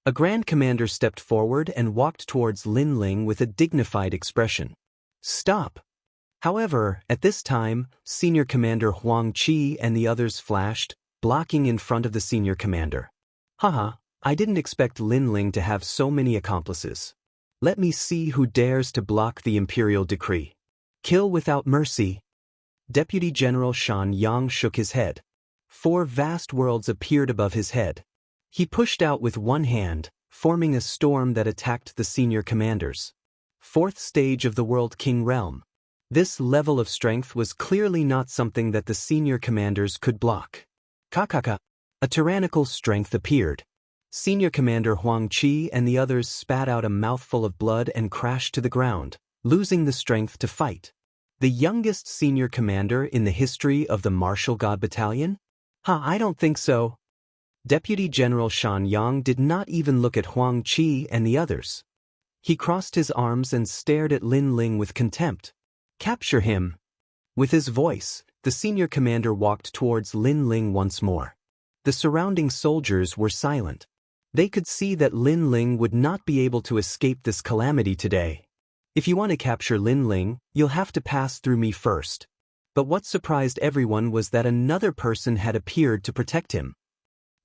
A Grand Commander stepped forward and walked towards Lin Ling with a dignified expression. Stop. However, at this time, Senior Commander Huang Qi and the others flashed, blocking in front of the Senior Commander. Haha, I didn't expect Lin Ling to have so many accomplices. Let me see who dares to block the Imperial decree. Kill without mercy. Deputy General Xianxia shook his head. 4 vast worlds appeared above his head. He pushed out with one hand, forming a storm that attacked the senior commanders. 4th stage of the World King realm. This level of strength was clearly not something that the senior commanders could block. Kakaka. A tyrannical strength appeared. Senior Commander Huang Qi and the others spat out a mouthful of blood and crashed to the ground, losing the strength to fight. The youngest senior commander in the history of the Martial God Battalion? I don't think so. Deputy General Xianxia did not even look at Huang Qi and the others. He crossed his arms and stared at Lin Ling with contempt. Capture him. With his voice, the senior commander walked towards Lin Ling once more. The surrounding soldiers were silent. They could see that Lin Ling would not be able to escape this calamity today. If you want to capture Lin Ling, you'll have to pass through me first. But what surprised everyone was that another person had appeared to protect him.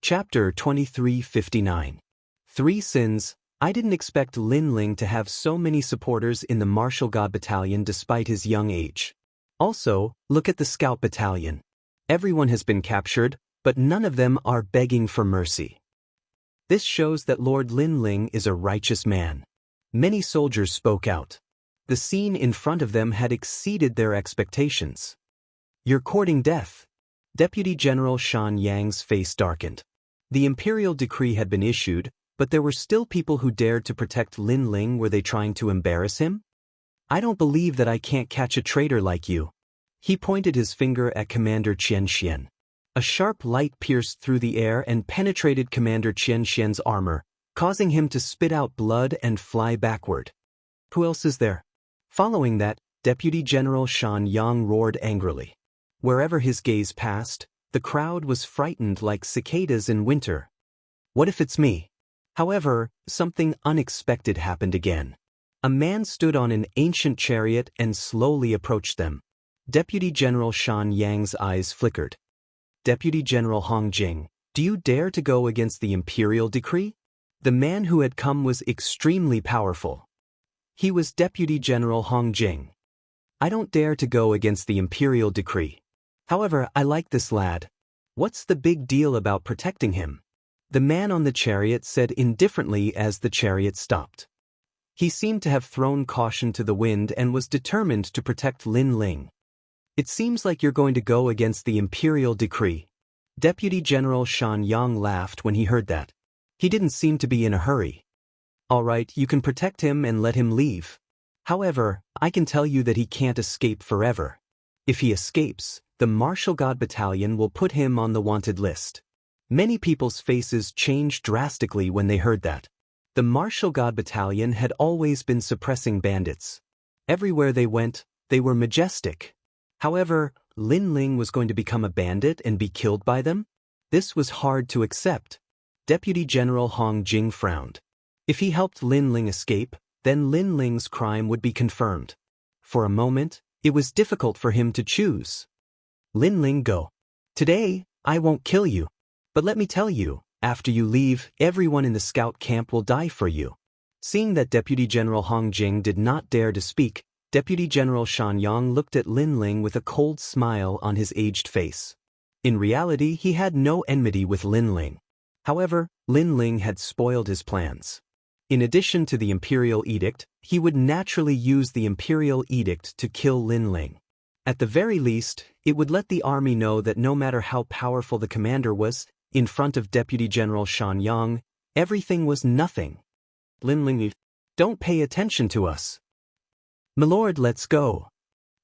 Chapter 2359. 3 Sins. I didn't expect Lin Ling to have so many supporters in the Martial God Battalion despite his young age. Also, look at the Scout Battalion. Everyone has been captured, but none of them are begging for mercy. This shows that Lord Lin Ling is a righteous man. Many soldiers spoke out. The scene in front of them had exceeded their expectations. You're courting death. Deputy General Xianxia's face darkened. The imperial decree had been issued, but there were still people who dared to protect Lin Ling. Were they trying to embarrass him? I don't believe that I can't catch a traitor like you. He pointed his finger at Commander Xianxian. A sharp light pierced through the air and penetrated Commander Xianxian's armor, causing him to spit out blood and fly backward. Who else is there? Following that, Deputy General Xianxia roared angrily. Wherever his gaze passed, the crowd was frightened like cicadas in winter. What if it's me? However, something unexpected happened again. A man stood on an ancient chariot and slowly approached them. Deputy General Xianxia's eyes flickered. Deputy General Hong Jing, do you dare to go against the imperial decree? The man who had come was extremely powerful. He was Deputy General Hong Jing. I don't dare to go against the imperial decree. However, I like this lad. What's the big deal about protecting him? The man on the chariot said indifferently as the chariot stopped. He seemed to have thrown caution to the wind and was determined to protect Lin Ling. It seems like you're going to go against the imperial decree. Deputy General Xianxia laughed when he heard that. He didn't seem to be in a hurry. All right, you can protect him and let him leave. However, I can tell you that he can't escape forever. If he escapes, the Martial God Battalion will put him on the wanted list. Many people's faces changed drastically when they heard that. The Martial God Battalion had always been suppressing bandits. Everywhere they went, they were majestic. However, Lin Ling was going to become a bandit and be killed by them? This was hard to accept. Deputy General Hong Jing frowned. If he helped Lin Ling escape, then Lin Ling's crime would be confirmed. For a moment, it was difficult for him to choose. Lin Ling, go. Today, I won't kill you. But let me tell you, after you leave, everyone in the scout camp will die for you. Seeing that Deputy General Hong Jing did not dare to speak, Deputy General Xianxia looked at Lin Ling with a cold smile on his aged face. In reality, he had no enmity with Lin Ling. However, Lin Ling had spoiled his plans. In addition to the Imperial Edict, he would naturally use the Imperial Edict to kill Lin Ling. At the very least, it would let the army know that no matter how powerful the commander was, in front of Deputy General Xianxia, everything was nothing. Lin Ling, don't pay attention to us. Milord, let's go.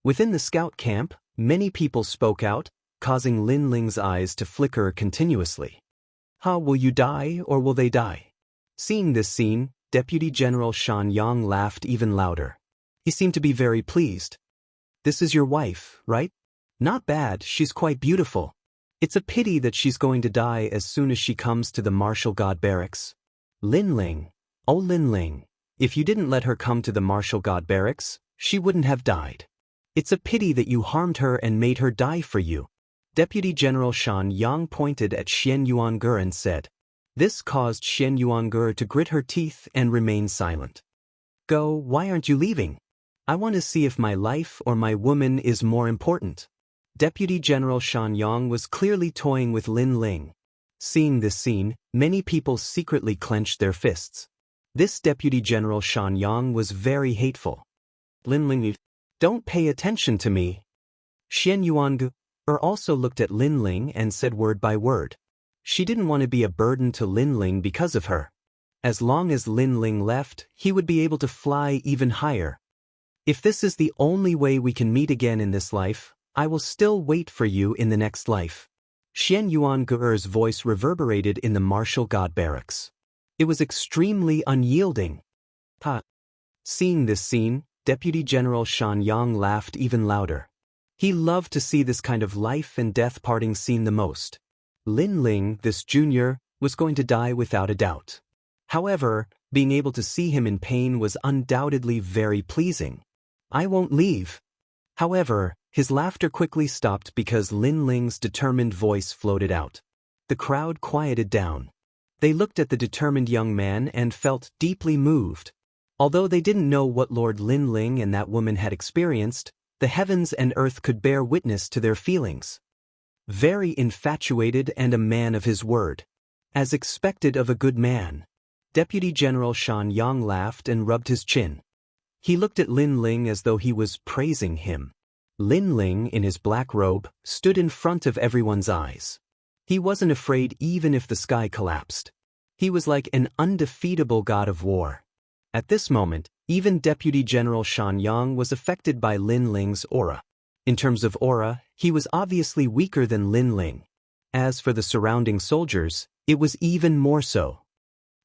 Within the scout camp, many people spoke out, causing Lin Ling's eyes to flicker continuously. Will you die or will they die? Seeing this scene, Deputy General Xianxia laughed even louder. He seemed to be very pleased. This is your wife, right? Not bad, she's quite beautiful. It's a pity that she's going to die as soon as she comes to the martial god barracks. Lin Ling, oh Lin Ling, if you didn't let her come to the martial god barracks, she wouldn't have died. It's a pity that you harmed her and made her die for you. Deputy General Xianxia pointed at Xian Yuange and said. This caused Xian Yuange to grit her teeth and remain silent. Go, why aren't you leaving? I want to see if my life or my woman is more important. Deputy General Xianxia was clearly toying with Lin Ling. Seeing this scene, many people secretly clenched their fists. This Deputy General Xianxia was very hateful. Lin Ling, don't pay attention to me. Xian Yuange also looked at Lin Ling and said word by word. She didn't want to be a burden to Lin Ling because of her. As long as Lin Ling left, he would be able to fly even higher. If this is the only way we can meet again in this life, I will still wait for you in the next life. Xian Yuange's voice reverberated in the martial god barracks. It was extremely unyielding. Seeing this scene, Deputy General Xianxia laughed even louder. He loved to see this kind of life and death parting scene the most. Lin Ling, this junior, was going to die without a doubt. However, being able to see him in pain was undoubtedly very pleasing. I won't leave. However, his laughter quickly stopped because Lin Ling's determined voice floated out. The crowd quieted down. They looked at the determined young man and felt deeply moved. Although they didn't know what Lord Lin Ling and that woman had experienced, the heavens and earth could bear witness to their feelings. Very infatuated and a man of his word. As expected of a good man. Deputy General Xianxia laughed and rubbed his chin. He looked at Lin Ling as though he was praising him. Lin Ling, in his black robe, stood in front of everyone's eyes. He wasn't afraid even if the sky collapsed. He was like an undefeatable god of war. At this moment, even Deputy General Xianxia was affected by Lin Ling's aura. In terms of aura, he was obviously weaker than Lin Ling. As for the surrounding soldiers, it was even more so.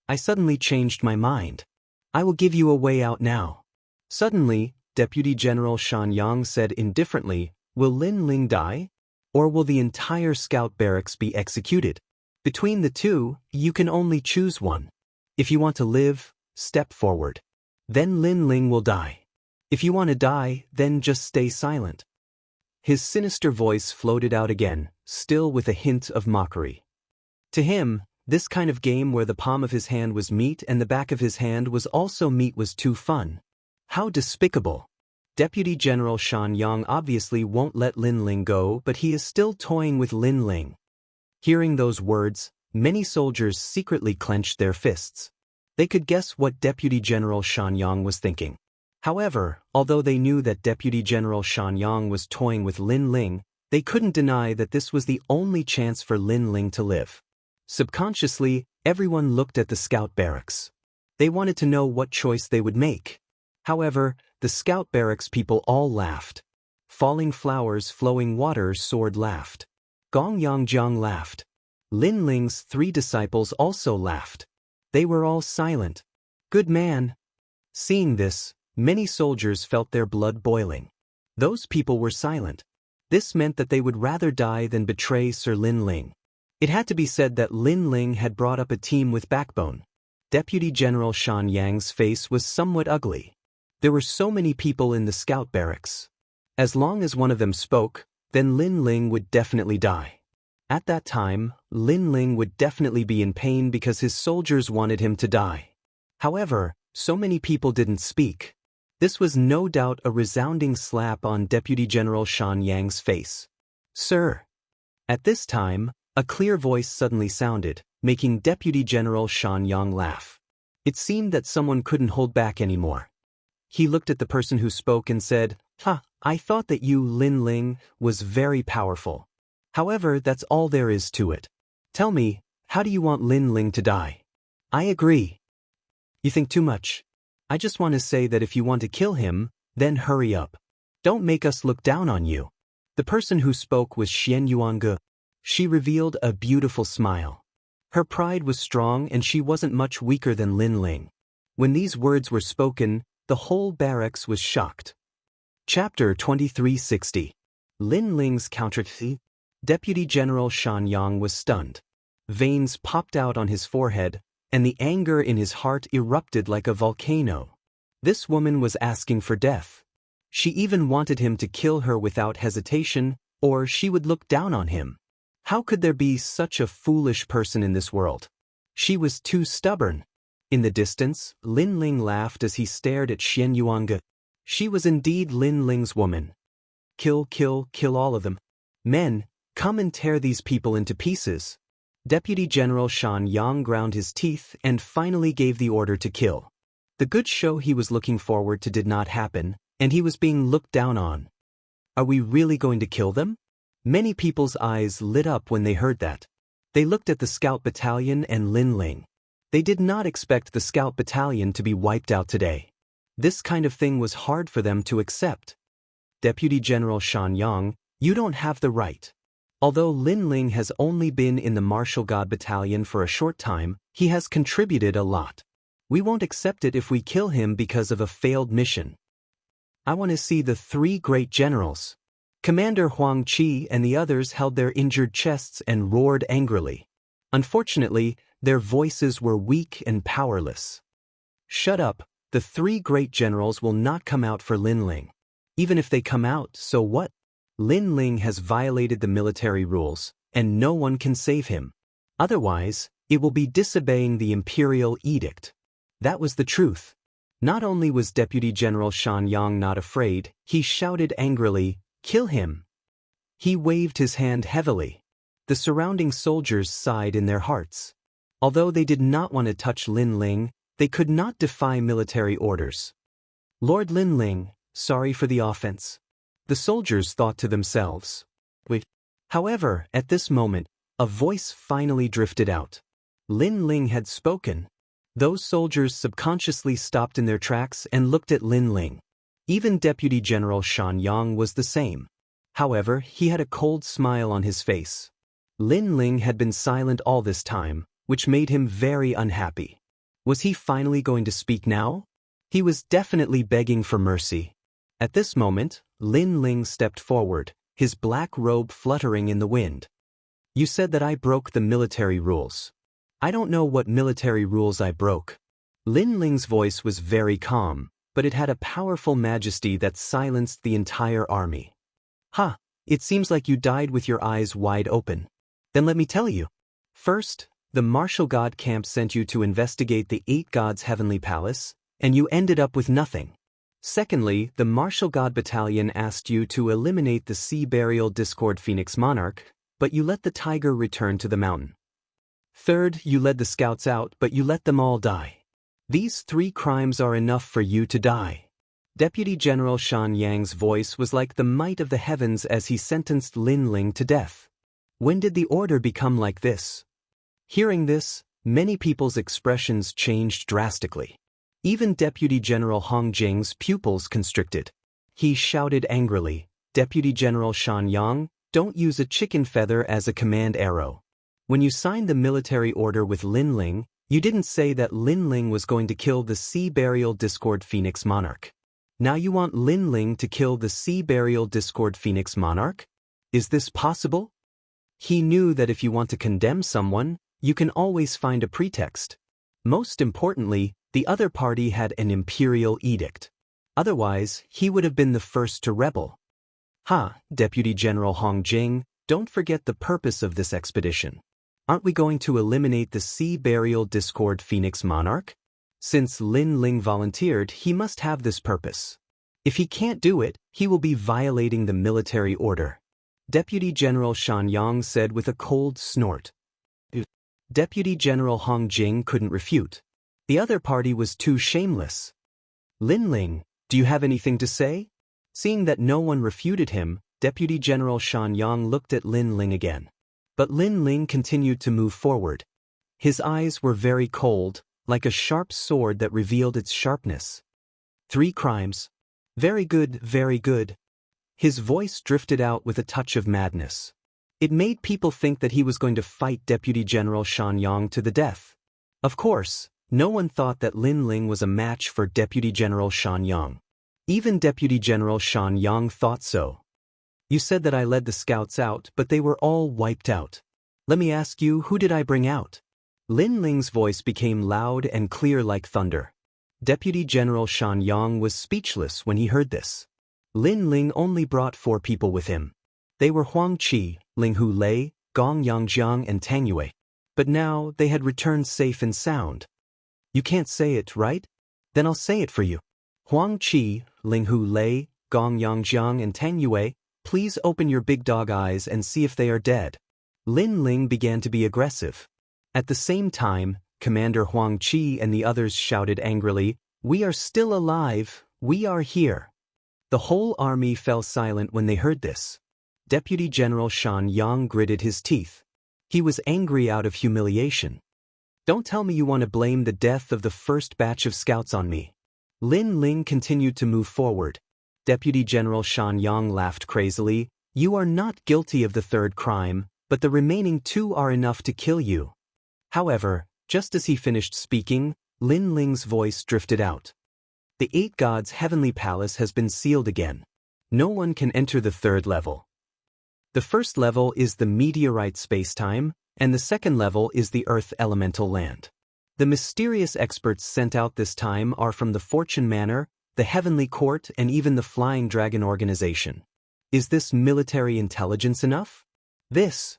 I suddenly changed my mind. I will give you a way out now. Suddenly, Deputy General Xianxia said indifferently, will Lin Ling die? Or will the entire scout barracks be executed? Between the two, you can only choose one. If you want to live, step forward. Then Lin Ling will die. If you want to die, then just stay silent. His sinister voice floated out again, still with a hint of mockery. To him, this kind of game where the palm of his hand was meat and the back of his hand was also meat was too fun. How despicable. Deputy General Xianxia obviously won't let Lin Ling go, but he is still toying with Lin Ling. Hearing those words, many soldiers secretly clenched their fists. They could guess what Deputy General Xianxia was thinking. However, although they knew that Deputy General Xianxia was toying with Lin Ling, they couldn't deny that this was the only chance for Lin Ling to live. Subconsciously, everyone looked at the scout barracks. They wanted to know what choice they would make. However, the scout barracks people all laughed. Falling flowers, flowing water, sword laughed. Gong Yangjiang laughed. Lin Ling's 3 disciples also laughed. They were all silent. Good man. Seeing this, many soldiers felt their blood boiling. Those people were silent. This meant that they would rather die than betray Sir Lin Ling. It had to be said that Lin Ling had brought up a team with backbone. Deputy General Xianxia's face was somewhat ugly. There were so many people in the scout barracks. As long as one of them spoke, then Lin Ling would definitely die. At that time, Lin Ling would definitely be in pain because his soldiers wanted him to die. However, so many people didn't speak. This was no doubt a resounding slap on Deputy General Xianxia's face. Sir. At this time, a clear voice suddenly sounded, making Deputy General Xianxia laugh. It seemed that someone couldn't hold back anymore. He looked at the person who spoke and said, I thought that you, Lin Ling, was very powerful. However, that's all there is to it. Tell me, how do you want Lin Ling to die? I agree. You think too much. I just want to say that if you want to kill him, then hurry up. Don't make us look down on you. The person who spoke was Xian Yuange. She revealed a beautiful smile. Her pride was strong and she wasn't much weaker than Lin Ling. When these words were spoken, the whole barracks was shocked. Chapter 2360. Lin Ling's counter-attack. Deputy General Shan Yang was stunned. Veins popped out on his forehead, and the anger in his heart erupted like a volcano. This woman was asking for death. She even wanted him to kill her without hesitation, or she would look down on him. How could there be such a foolish person in this world? She was too stubborn. In the distance, Lin Ling laughed as he stared at Xian Yuange. She was indeed Lin Ling's woman. Kill, kill, kill all of them. Men, come and tear these people into pieces. Deputy General Shan Yang ground his teeth and finally gave the order to kill. The good show he was looking forward to did not happen, and he was being looked down on. Are we really going to kill them? Many people's eyes lit up when they heard that. They looked at the scout battalion and Lin Ling. They did not expect the scout battalion to be wiped out today. This kind of thing was hard for them to accept. Deputy General Shan Yang, you don't have the right. Although Lin Ling has only been in the Martial God Battalion for a short time, he has contributed a lot. We won't accept it if we kill him because of a failed mission. I want to see the 3 great generals. Commander Huang Qi and the others held their injured chests and roared angrily. Unfortunately, their voices were weak and powerless. Shut up, the 3 great generals will not come out for Lin Ling. Even if they come out, so what? Lin Ling has violated the military rules, and no one can save him. Otherwise, it will be disobeying the imperial edict. That was the truth. Not only was Deputy General Shan Yang not afraid, he shouted angrily, "Kill him!" He waved his hand heavily. The surrounding soldiers sighed in their hearts. Although they did not want to touch Lin Ling, they could not defy military orders. Lord Lin Ling, sorry for the offense. The soldiers thought to themselves. Wait. However, at this moment, a voice finally drifted out. Lin Ling had spoken. Those soldiers subconsciously stopped in their tracks and looked at Lin Ling. Even Deputy General Shan Yang was the same. However, he had a cold smile on his face. Lin Ling had been silent all this time, which made him very unhappy. Was he finally going to speak now? He was definitely begging for mercy. At this moment, Lin Ling stepped forward, his black robe fluttering in the wind. You said that I broke the military rules. I don't know what military rules I broke. Lin Ling's voice was very calm, but it had a powerful majesty that silenced the entire army. Ha! It seems like you died with your eyes wide open. Then let me tell you. First, the martial god camp sent you to investigate the 8 gods' heavenly palace, and you ended up with nothing. Secondly, the martial god battalion asked you to eliminate the sea burial discord phoenix monarch, but you let the tiger return to the mountain. Third, you led the scouts out, but you let them all die. These 3 crimes are enough for you to die. Deputy General Shan Yang's voice was like the might of the heavens as he sentenced Lin Ling to death. When did the order become like this? Hearing this, many people's expressions changed drastically. Even Deputy General Hong Jing's pupils constricted. He shouted angrily, "Deputy General Shan Yang, don't use a chicken feather as a command arrow. When you signed the military order with Lin Ling, you didn't say that Lin Ling was going to kill the sea burial discord phoenix monarch. Now you want Lin Ling to kill the sea burial discord phoenix monarch? Is this possible?" He knew that if you want to condemn someone, you can always find a pretext. Most importantly, the other party had an imperial edict. Otherwise, he would have been the first to rebel. Deputy General Hong Jing, don't forget the purpose of this expedition. Aren't we going to eliminate the sea burial discord phoenix monarch? Since Lin Ling volunteered, he must have this purpose. If he can't do it, he will be violating the military order. Deputy General Shan Yang said with a cold snort. Deputy General Hong Jing couldn't refute. The other party was too shameless. Lin Ling, do you have anything to say? Seeing that no one refuted him, Deputy General Shan Yang looked at Lin Ling again. But Lin Ling continued to move forward. His eyes were very cold, like a sharp sword that revealed its sharpness. 3 crimes. Very good, very good. His voice drifted out with a touch of madness. It made people think that he was going to fight Deputy General Xianxia to the death. Of course, no one thought that Lin Ling was a match for Deputy General Xianxia. Even Deputy General Xianxia thought so. You said that I led the scouts out, but they were all wiped out. Let me ask you, who did I bring out? Lin Ling's voice became loud and clear like thunder. Deputy General Xianxia was speechless when he heard this. Lin Ling only brought 4 people with him. They were Huang Qi, Linghu Lei, Gong Yangjiang and Tang Yue. But now they had returned safe and sound. You can't say it, right? Then I'll say it for you. Huang Qi, Linghu Lei, Gong Yangjiang and Tang Yue, please open your big dog eyes and see if they are dead. Lin Ling began to be aggressive. At the same time, Commander Huang Qi and the others shouted angrily, "We are still alive, we are here." The whole army fell silent when they heard this. Deputy General Xianxia gritted his teeth. He was angry out of humiliation. Don't tell me you want to blame the death of the first batch of scouts on me. Lin Ling continued to move forward. Deputy General Xianxia laughed crazily. You are not guilty of the 3rd crime, but the remaining 2 are enough to kill you. However, just as he finished speaking, Lin Ling's voice drifted out. The 8 gods' heavenly palace has been sealed again. No one can enter the 3rd level. The first level is the meteorite spacetime, and the second level is the Earth elemental land. The mysterious experts sent out this time are from the Fortune Manor, the Heavenly Court, and even the Flying Dragon Organization. Is this military intelligence enough? This.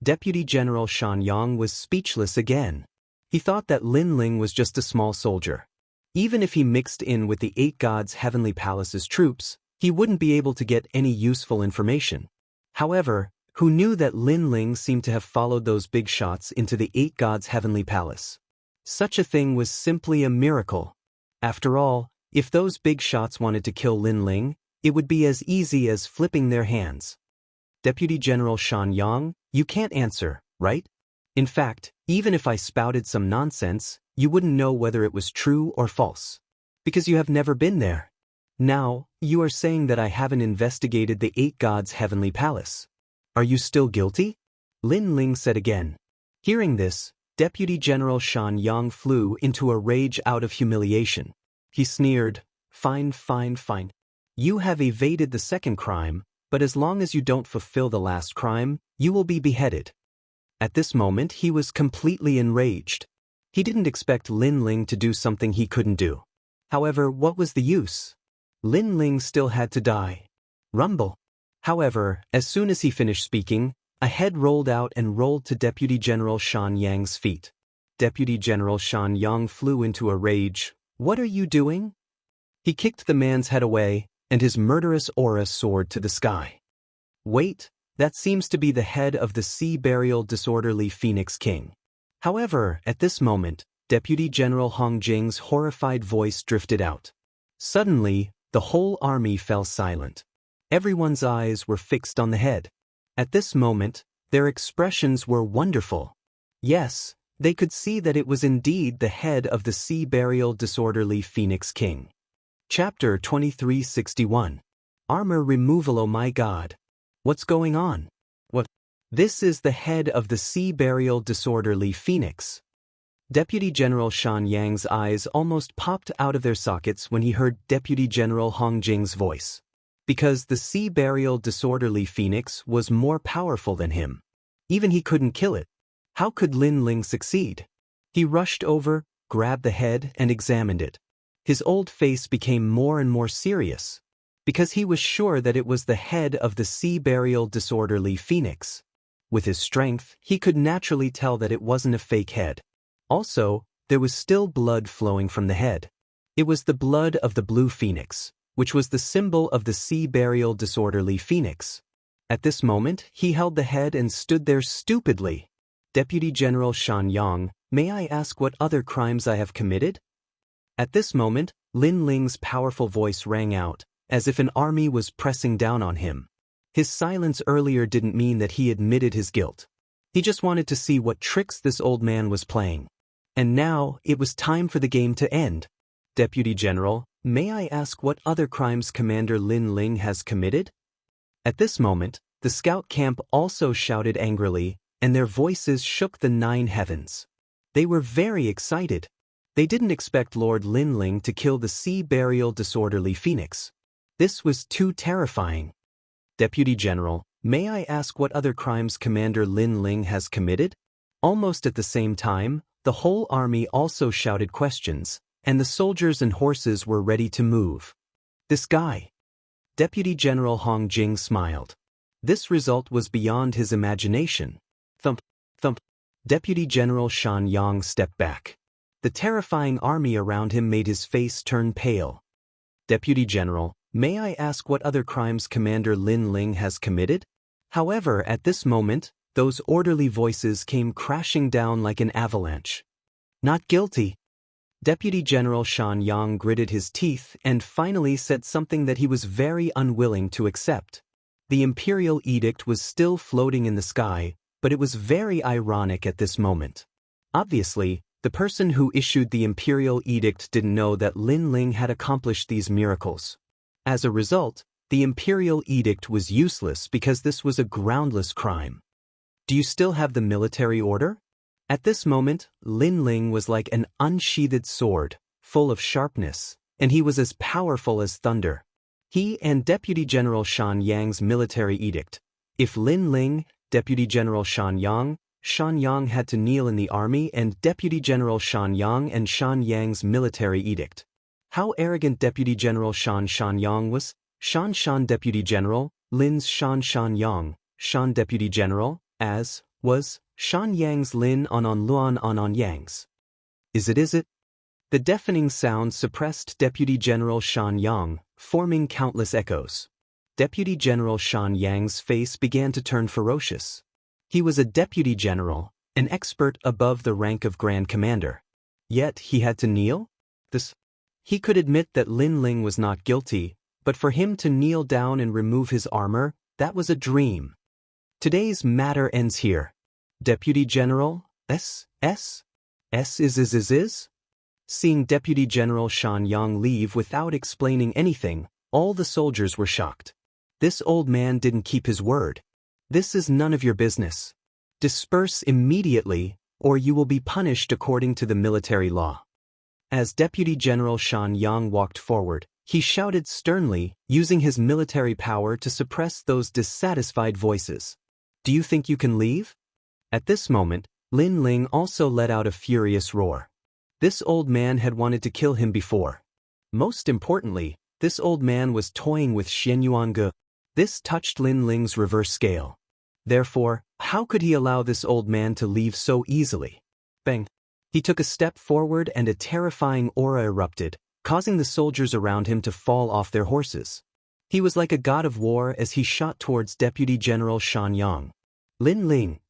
Deputy General Xianxia was speechless again. He thought that Lin Ling was just a small soldier. Even if he mixed in with the 8 gods' heavenly palace's troops, he wouldn't be able to get any useful information. However, who knew that Lin Ling seemed to have followed those big shots into the 8 gods' heavenly palace? Such a thing was simply a miracle. After all, if those big shots wanted to kill Lin Ling, it would be as easy as flipping their hands. Deputy General Xianxia, you can't answer, right? In fact, even if I spouted some nonsense, you wouldn't know whether it was true or false. Because you have never been there. Now, you are saying that I haven't investigated the 8 gods' heavenly palace. Are you still guilty? Lin Ling said again. Hearing this, Deputy General Xianxia flew into a rage out of humiliation. He sneered, Fine, fine, fine. You have evaded the 2nd crime, but as long as you don't fulfill the last crime, you will be beheaded. At this moment he was completely enraged. He didn't expect Lin Ling to do something he couldn't do. However, what was the use? Lin Ling still had to die. Rumble. However, as soon as he finished speaking, a head rolled out and rolled to Deputy General Xianxia's feet. Deputy General Xianxia flew into a rage. What are you doing? He kicked the man's head away, and his murderous aura soared to the sky. Wait, that seems to be the head of the sea burial disorderly Phoenix King. However, at this moment, Deputy General Hong Jing's horrified voice drifted out. Suddenly, the whole army fell silent. Everyone's eyes were fixed on the head. At this moment, their expressions were wonderful. Yes, they could see that it was indeed the head of the sea burial disorderly Phoenix King. Chapter 2361. Armor removal. Oh my God. What's going on? What? This is the head of the sea burial disorderly Phoenix. Deputy General Xianxia's eyes almost popped out of their sockets when he heard Deputy General Hong Jing's voice. Because the sea burial disorderly Phoenix was more powerful than him. Even he couldn't kill it. How could Lin Ling succeed? He rushed over, grabbed the head, and examined it. His old face became more and more serious. Because he was sure that it was the head of the sea burial disorderly Phoenix. With his strength, he could naturally tell that it wasn't a fake head. Also, there was still blood flowing from the head. It was the blood of the blue phoenix, which was the symbol of the sea burial disorderly Phoenix. At this moment, he held the head and stood there stupidly. Deputy General Xianxia, may I ask what other crimes I have committed? At this moment, Lin Ling's powerful voice rang out, as if an army was pressing down on him. His silence earlier didn't mean that he admitted his guilt. He just wanted to see what tricks this old man was playing. And now, it was time for the game to end. Deputy General, may I ask what other crimes Commander Lin Ling has committed? At this moment, the scout camp also shouted angrily, and their voices shook the 9 heavens. They were very excited. They didn't expect Lord Lin Ling to kill the sea burial disorderly phoenix. This was too terrifying. Deputy General, may I ask what other crimes Commander Lin Ling has committed? Almost at the same time, the whole army also shouted questions, and the soldiers and horses were ready to move. This guy. Deputy General Hong Jing smiled. This result was beyond his imagination. Thump, thump. Deputy General Xianxia stepped back. The terrifying army around him made his face turn pale. Deputy General, may I ask what other crimes Commander Lin Ling has committed? However, at this moment, those orderly voices came crashing down like an avalanche. Not guilty. Deputy General Xianxia gritted his teeth and finally said something that he was very unwilling to accept. The imperial edict was still floating in the sky, but it was very ironic at this moment. Obviously, the person who issued the imperial edict didn't know that Lin Ling had accomplished these miracles. As a result, the imperial edict was useless because this was a groundless crime. Do you still have the military order? At this moment, Lin Ling was like an unsheathed sword, full of sharpness, and he was as powerful as thunder. He and Deputy General Xianxia's military edict. If Lin Ling, Deputy General Xianxia had to kneel in the army and Deputy General Xianxia and Xianxia's military edict. How arrogant Deputy General Xianxia was. Shan Deputy General, Lin's Xianxiang, Shan Deputy General, as, was, Xianyang's Lin on Luan on Yang's. Is it? The deafening sound suppressed Deputy General Xianxia, forming countless echoes. Deputy General Xianxiang's face began to turn ferocious. He was a deputy general, an expert above the rank of Grand Commander. Yet he had to kneel? He could admit that Lin Ling was not guilty, but for him to kneel down and remove his armor, that was a dream. Today's matter ends here. Deputy General, is? Seeing Deputy General Xianxia leave without explaining anything, all the soldiers were shocked. This old man didn't keep his word. This is none of your business. Disperse immediately, or you will be punished according to the military law. As Deputy General Xianxia walked forward, he shouted sternly, using his military power to suppress those dissatisfied voices. Do you think you can leave? At this moment, Lin Ling also let out a furious roar. This old man had wanted to kill him before. Most importantly, this old man was toying with Xianyuange. This touched Lin Ling's reverse scale. Therefore, how could he allow this old man to leave so easily? Bang! He took a step forward and a terrifying aura erupted, causing the soldiers around him to fall off their horses. He was like a god of war as he shot towards Deputy General Xianxia. Lin Ling!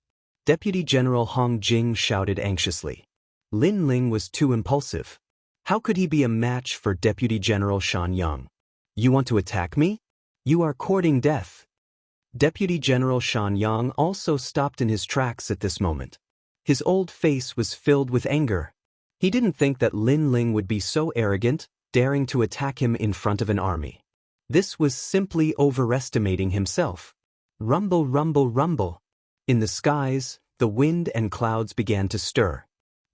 Deputy General Hong Jing shouted anxiously. Lin Ling was too impulsive. How could he be a match for Deputy General Xianxia? You want to attack me? You are courting death. Deputy General Xianxia also stopped in his tracks at this moment. His old face was filled with anger. He didn't think that Lin Ling would be so arrogant, daring to attack him in front of an army. This was simply overestimating himself. Rumble, rumble, rumble. In the skies, the wind and clouds began to stir.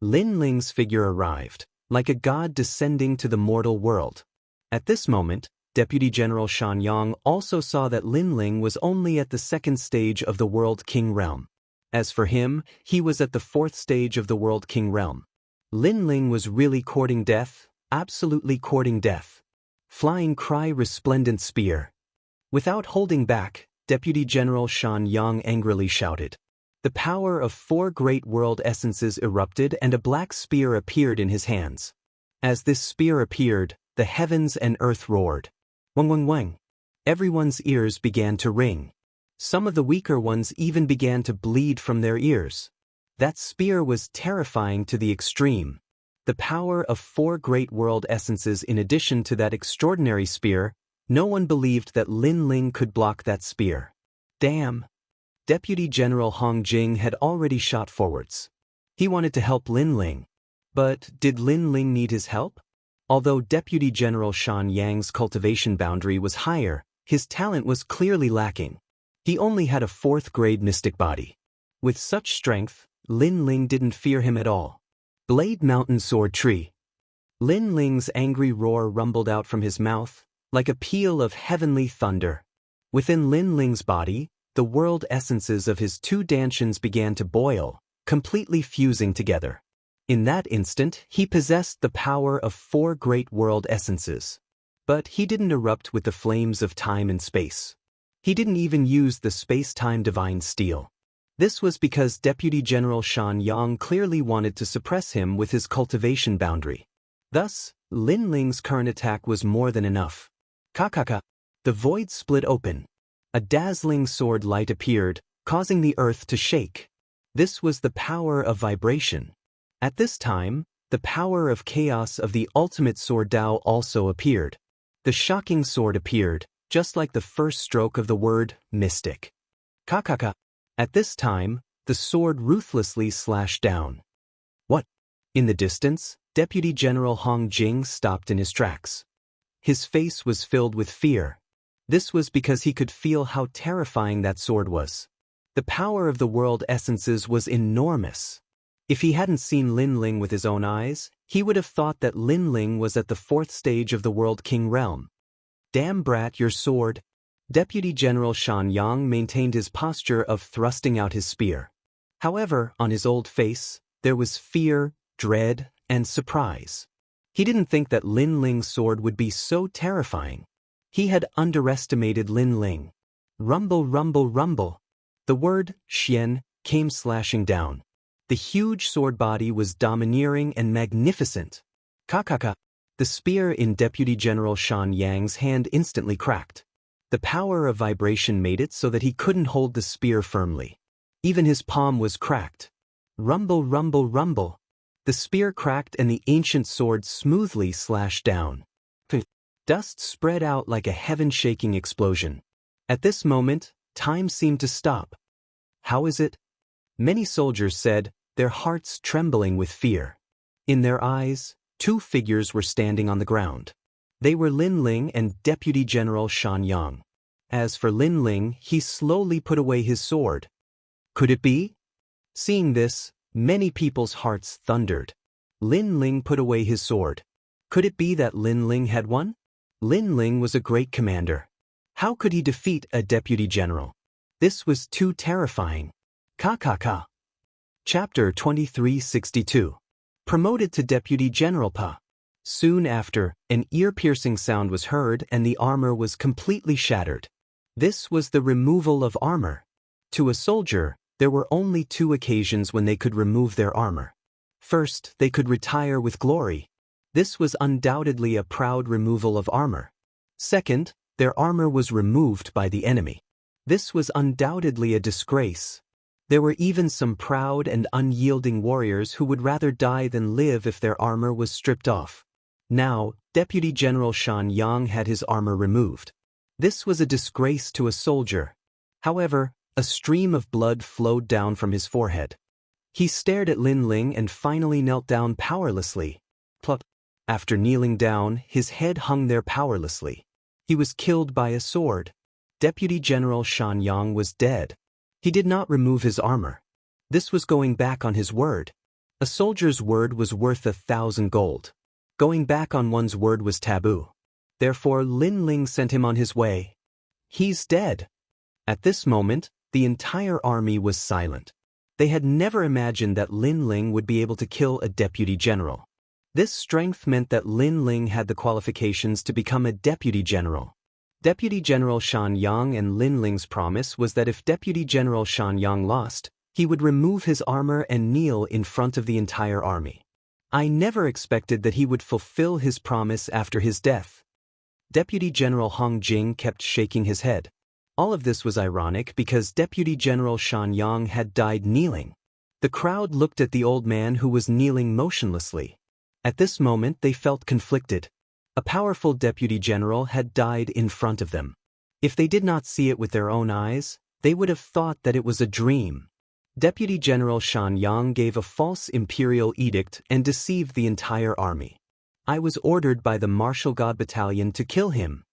Lin Ling's figure arrived, like a god descending to the mortal world. At this moment, Deputy General Xianxia also saw that Lin Ling was only at the 2nd stage of the World King realm. As for him, he was at the 4th stage of the World King realm. Lin Ling was really courting death, absolutely courting death. Flying cry resplendent spear. Without holding back, Deputy General Xianxia angrily shouted. The power of 4 great world essences erupted and a black spear appeared in his hands. As this spear appeared, the heavens and earth roared. Wang wang wang. Everyone's ears began to ring. Some of the weaker ones even began to bleed from their ears. That spear was terrifying to the extreme. The power of 4 great world essences in addition to that extraordinary spear, no one believed that Lin Ling could block that spear. Damn! Deputy General Hong Jing had already shot forwards. He wanted to help Lin Ling. But did Lin Ling need his help? Although Deputy General Shan Yang's cultivation boundary was higher, his talent was clearly lacking. He only had a 4th-grade mystic body. With such strength, Lin Ling didn't fear him at all. Blade Mountain Sword Tree. Lin Ling's angry roar rumbled out from his mouth, like a peal of heavenly thunder. Within Lin Ling's body, the world essences of his 2 dantians began to boil, completely fusing together. In that instant, he possessed the power of 4 great world essences. But he didn't erupt with the flames of time and space. He didn't even use the space-time divine steel. This was because Deputy General Shan Yang clearly wanted to suppress him with his cultivation boundary. Thus, Lin Ling's current attack was more than enough. Kakaka. The void split open. A dazzling sword light appeared, causing the earth to shake. This was the power of vibration. At this time, the power of chaos of the ultimate sword Dao also appeared. The shocking sword appeared, just like the first stroke of the word mystic. Kakaka. At this time, the sword ruthlessly slashed down. What? In the distance, Deputy General Hong Jing stopped in his tracks. His face was filled with fear. This was because he could feel how terrifying that sword was. The power of the world essences was enormous. If he hadn't seen Lin Ling with his own eyes, he would have thought that Lin Ling was at the 4th stage of the World King realm. Damn brat, your sword. Deputy General Shan Yang maintained his posture of thrusting out his spear. However, on his old face, there was fear, dread, and surprise. He didn't think that Lin Ling's sword would be so terrifying. He had underestimated Lin Ling. Rumble, rumble, rumble. The word, Xian, came slashing down. The huge sword body was domineering and magnificent. Kakaka. The spear in Deputy General Shan Yang's hand instantly cracked. The power of vibration made it so that he couldn't hold the spear firmly. Even his palm was cracked. Rumble, rumble, rumble. The spear cracked and the ancient sword smoothly slashed down. Dust spread out like a heaven-shaking explosion. At this moment, time seemed to stop. How is it? Many soldiers said, their hearts trembling with fear. In their eyes, 2 figures were standing on the ground. They were Lin Ling and Deputy General Shan Yang. As for Lin Ling, he slowly put away his sword. Could it be? Seeing this, many people's hearts thundered. Lin Ling put away his sword. Could it be that Lin Ling had won? Lin Ling was a great commander. How could he defeat a deputy general? This was too terrifying. Ka. Chapter 2362. Promoted to Deputy General Pa. Soon after, an ear-piercing sound was heard and the armor was completely shattered. This was the removal of armor. To a soldier, there were only 2 occasions when they could remove their armor. First, they could retire with glory. This was undoubtedly a proud removal of armor. Second, their armor was removed by the enemy. This was undoubtedly a disgrace. There were even some proud and unyielding warriors who would rather die than live if their armor was stripped off. Now, Deputy General Shan Yang had his armor removed. This was a disgrace to a soldier. However, a stream of blood flowed down from his forehead. He stared at Lin Ling and finally knelt down powerlessly. Plop. After kneeling down, his head hung there powerlessly. He was killed by a sword. Deputy General Shan Yang was dead. He did not remove his armor. This was going back on his word. A soldier's word was worth 1,000 gold. Going back on one's word was taboo. Therefore, Lin Ling sent him on his way. He's dead. At this moment, the entire army was silent. They had never imagined that Lin Ling would be able to kill a deputy general. This strength meant that Lin Ling had the qualifications to become a deputy general. Deputy General Shan Yang and Lin Ling's promise was that if Deputy General Shan Yang lost, he would remove his armor and kneel in front of the entire army. I never expected that he would fulfill his promise after his death. Deputy General Hong Jing kept shaking his head. All of this was ironic because Deputy General Shan Yang had died kneeling. The crowd looked at the old man who was kneeling motionlessly. At this moment they felt conflicted. A powerful deputy general had died in front of them. If they did not see it with their own eyes, They would have thought that it was a dream. Deputy General Xianxia gave a false imperial edict and deceived the entire army. I was ordered by the Martial God Battalion to kill him.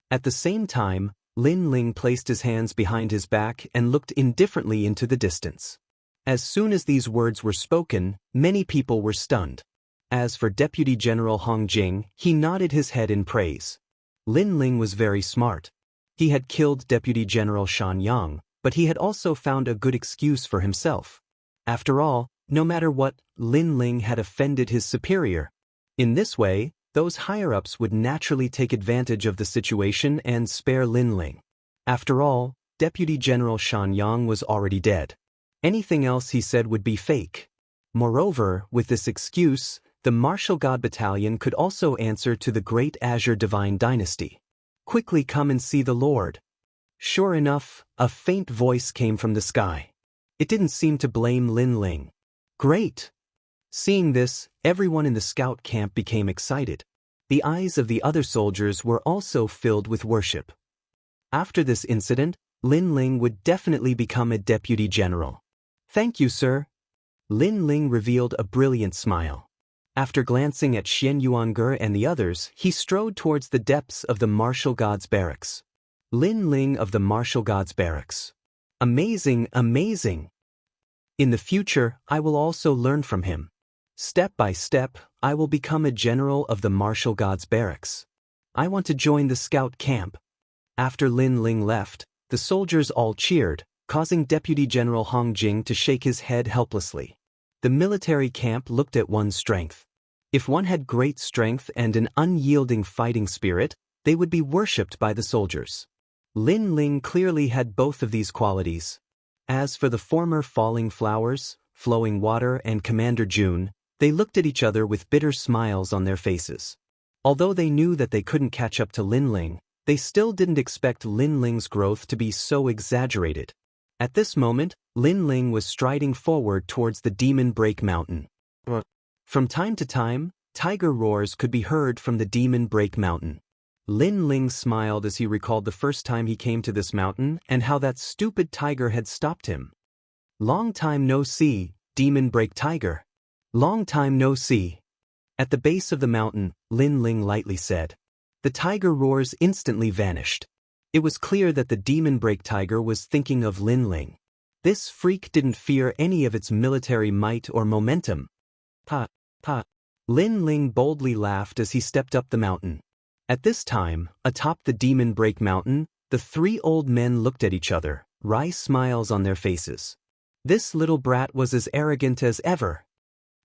At the same time, Lin Ling placed his hands behind his back and looked indifferently into the distance. As soon as these words were spoken, many people were stunned. As for Deputy General Hong Jing, he nodded his head in praise. Lin Ling was very smart. He had killed Deputy General Xianxia, but he had also found a good excuse for himself. After all, no matter what, Lin Ling had offended his superior. In this way, those higher-ups would naturally take advantage of the situation and spare Lin Ling. After all, Deputy General Xianxia was already dead. Anything else he said would be fake. Moreover, with this excuse, the Martial God Battalion could also answer to the Great Azure Divine Dynasty. Quickly come and see the Lord. Sure enough, a faint voice came from the sky. It didn't seem to blame Lin Ling. Great! Seeing this, everyone in the scout camp became excited. The eyes of the other soldiers were also filled with worship. After this incident, Lin Ling would definitely become a deputy general. Thank you, sir. Lin Ling revealed a brilliant smile. After glancing at Xian Yuange and the others, he strode towards the depths of the Martial Gods Barracks. Lin Ling of the Martial Gods Barracks. Amazing, amazing. In the future, I will also learn from him. Step by step, I will become a general of the Martial Gods Barracks. I want to join the scout camp. After Lin Ling left, the soldiers all cheered, causing Deputy General Hong Jing to shake his head helplessly. The military camp looked at one's strength. If one had great strength and an unyielding fighting spirit, they would be worshipped by the soldiers. Lin Ling clearly had both of these qualities. As for the former Falling Flowers, Flowing Water and Commander June, they looked at each other with bitter smiles on their faces. Although they knew that they couldn't catch up to Lin Ling, they still didn't expect Lin Ling's growth to be so exaggerated. At this moment, Lin Ling was striding forward towards the Demon Break Mountain. From time to time, tiger roars could be heard from the Demon Break Mountain. Lin Ling smiled as he recalled the first time he came to this mountain and how that stupid tiger had stopped him. Long time no see, Demon Break Tiger. Long time no see. At the base of the mountain, Lin Ling lightly said. The tiger roars instantly vanished. It was clear that the Demon Break Tiger was thinking of Lin Ling. This freak didn't fear any of its military might or momentum. Pa. Lin Ling boldly laughed as he stepped up the mountain. At this time, atop the Demon Break Mountain, the three old men looked at each other, wry smiles on their faces. This little brat was as arrogant as ever.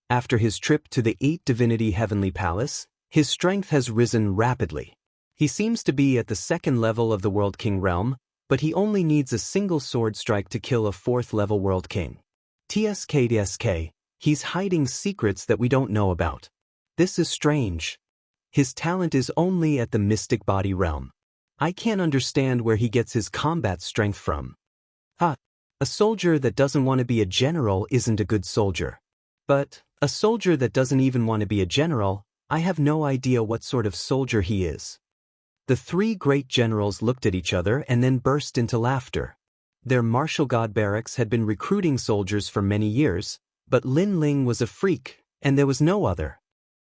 After his trip to the 8 Divinity Heavenly Palace, his strength has risen rapidly. He seems to be at the 2nd level of the World King realm, but he only needs a single sword strike to kill a 4th level World King. TSK, he's hiding secrets that we don't know about. This is strange. His talent is only at the Mystic Body realm. I can't understand where he gets his combat strength from. A soldier that doesn't want to be a general isn't a good soldier. But a soldier that doesn't even want to be a general, I have no idea what sort of soldier he is. The three great generals looked at each other and then burst into laughter. Their martial god barracks had been recruiting soldiers for many years, but Lin Ling was a freak, and there was no other.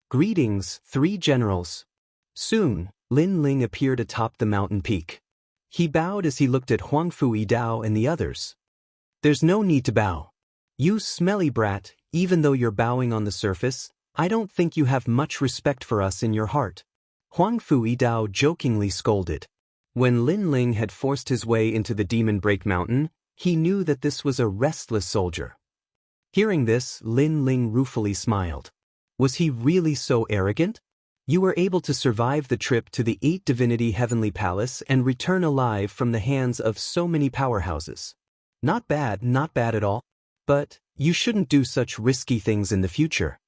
Greetings, three generals. Soon, Lin Ling appeared atop the mountain peak. He bowed as he looked at Huangfu Yidao and the others. There's no need to bow. You smelly brat, even though you're bowing on the surface, I don't think you have much respect for us in your heart. Huangfu Yidao jokingly scolded. When Lin Ling had forced his way into the Demon Break Mountain, he knew that this was a restless soldier. Hearing this, Lin Ling ruefully smiled. Was he really so arrogant? You were able to survive the trip to the 8 Divinity Heavenly Palace and return alive from the hands of so many powerhouses. Not bad at all. But you shouldn't do such risky things in the future.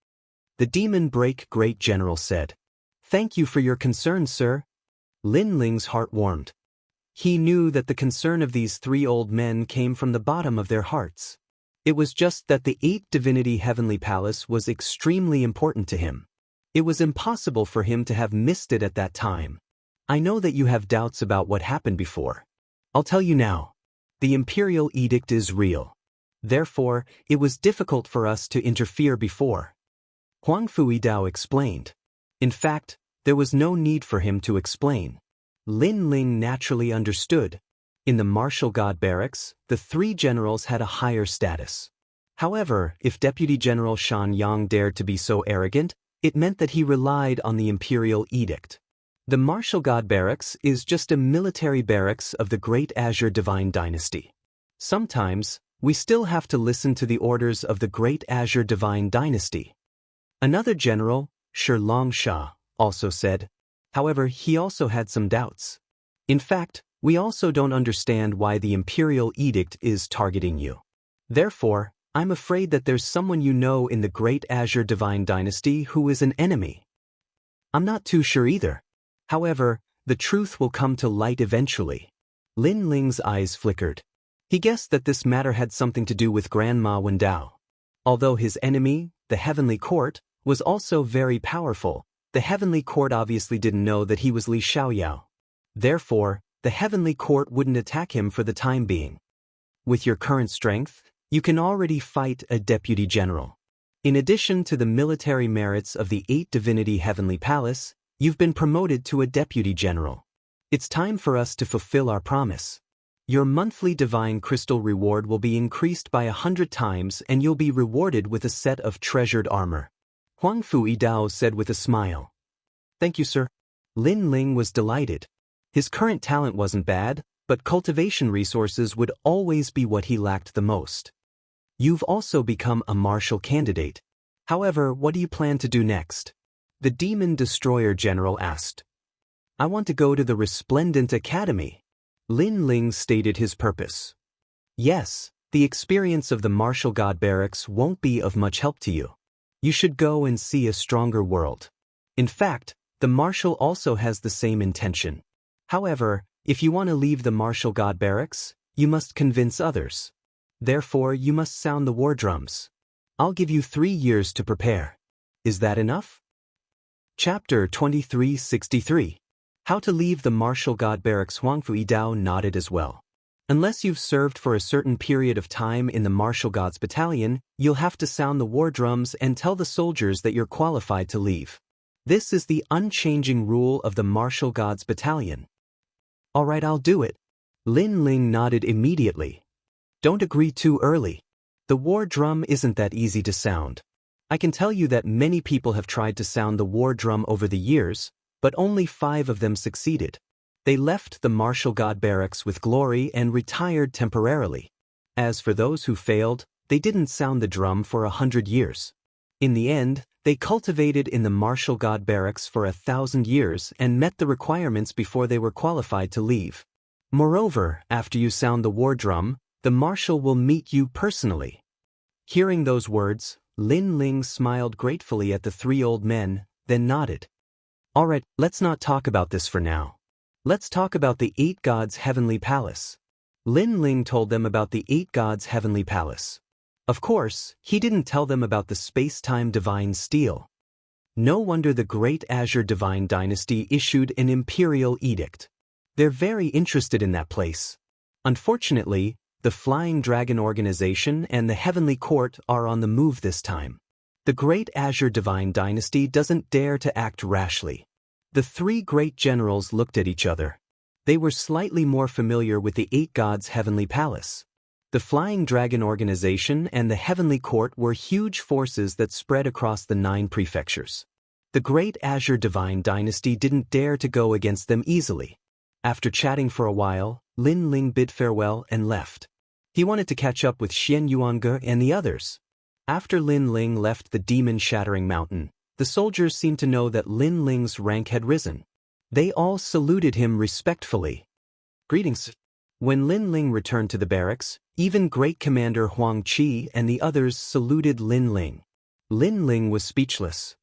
The Demon Break Great General said. Thank you for your concern, sir. Lin Ling's heart warmed. He knew that the concern of these three old men came from the bottom of their hearts. It was just that the 8 Divinity Heavenly Palace was extremely important to him. It was impossible for him to have missed it at that time. I know that you have doubts about what happened before. I'll tell you now. The imperial edict is real. Therefore, it was difficult for us to interfere before. Huang Fuidao explained. In fact, there was no need for him to explain. Lin Ling naturally understood. In the martial god barracks, the three generals had a higher status. However, if Deputy General Shan Yang dared to be so arrogant, it meant that he relied on the imperial edict. The martial god barracks is just a military barracks of the Great Azure Divine Dynasty. Sometimes, we still have to listen to the orders of the Great Azure Divine Dynasty. Another general, Shi Longsha, also said. However, he also had some doubts. In fact, we also don't understand why the imperial edict is targeting you. Therefore, I'm afraid that there's someone you know in the Great Azure Divine Dynasty who is an enemy. I'm not too sure either. However, the truth will come to light eventually. Lin Ling's eyes flickered. He guessed that this matter had something to do with Grandma Wendao. Although his enemy, the Heavenly Court, was also very powerful, the Heavenly Court obviously didn't know that he was Li Xiaoyao. Therefore, the Heavenly Court wouldn't attack him for the time being. With your current strength, you can already fight a deputy general. In addition to the military merits of the 8 Divinity Heavenly Palace, you've been promoted to a deputy general. It's time for us to fulfill our promise. Your monthly divine crystal reward will be increased by 100 times and you'll be rewarded with a set of treasured armor. Huang Fuidao said with a smile. Thank you, sir. Lin Ling was delighted. His current talent wasn't bad, but cultivation resources would always be what he lacked the most. You've also become a martial candidate. However, what do you plan to do next? The Demon Destroyer General asked. I want to go to the Resplendent Academy. Lin Ling stated his purpose. Yes, the experience of the martial god barracks won't be of much help to you. You should go and see a stronger world. In fact, the martial also has the same intention. However, if you want to leave the martial god barracks, you must convince others. Therefore, you must sound the war drums. I'll give you 3 years to prepare. Is that enough? Chapter 2363. How to leave the martial god barracks. Huang Fuidao nodded as well. Unless you've served for a certain period of time in the martial gods battalion, you'll have to sound the war drums and tell the soldiers that you're qualified to leave. This is the unchanging rule of the martial gods battalion. All right, I'll do it. Lin Ling nodded immediately. Don't agree too early. The war drum isn't that easy to sound. I can tell you that many people have tried to sound the war drum over the years, but only 5 of them succeeded. They left the martial god barracks with glory and retired temporarily. As for those who failed, they didn't sound the drum for 100 years. In the end, they cultivated in the martial god barracks for 1,000 years and met the requirements before they were qualified to leave. Moreover, after you sound the war drum, the marshal will meet you personally. Hearing those words, Lin Ling smiled gratefully at the 3 old men, then nodded. All right, let's not talk about this for now. Let's talk about the 8 gods' heavenly palace. Lin Ling told them about the 8 gods' heavenly palace. Of course, he didn't tell them about the space-time divine steel. No wonder the Great Azure Divine Dynasty issued an imperial edict. They're very interested in that place. Unfortunately, the Flying Dragon Organization and the Heavenly Court are on the move this time. The Great Azure Divine Dynasty doesn't dare to act rashly. The 3 great generals looked at each other. They were slightly more familiar with the 8 gods' heavenly palace. The Flying Dragon Organization and the Heavenly Court were huge forces that spread across the 9 prefectures. The Great Azure Divine Dynasty didn't dare to go against them easily. After chatting for a while, Lin Ling bid farewell and left. He wanted to catch up with Xian Yuange and the others. After Lin Ling left the demon-shattering mountain, the soldiers seemed to know that Lin Ling's rank had risen. They all saluted him respectfully. Greetings. When Lin Ling returned to the barracks, even Great Commander Huang Qi and the others saluted Lin Ling. Lin Ling was speechless.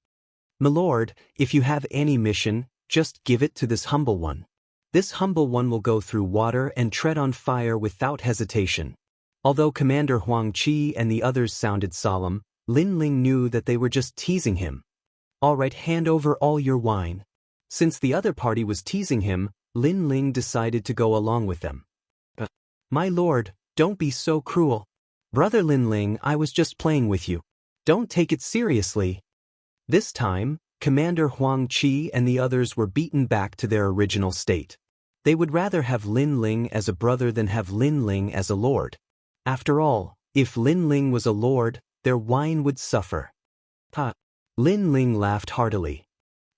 My lord, if you have any mission, just give it to this humble one. This humble one will go through water and tread on fire without hesitation. Although Commander Huang Qi and the others sounded solemn, Lin Ling knew that they were just teasing him. All right, hand over all your wine. Since the other party was teasing him, Lin Ling decided to go along with them. My lord, don't be so cruel. Brother Lin Ling, I was just playing with you. Don't take it seriously. This time, Commander Huang Qi and the others were beaten back to their original state. They would rather have Lin Ling as a brother than have Lin Ling as a lord. After all, if Lin Ling was a lord, their wine would suffer. Ha! Lin Ling laughed heartily.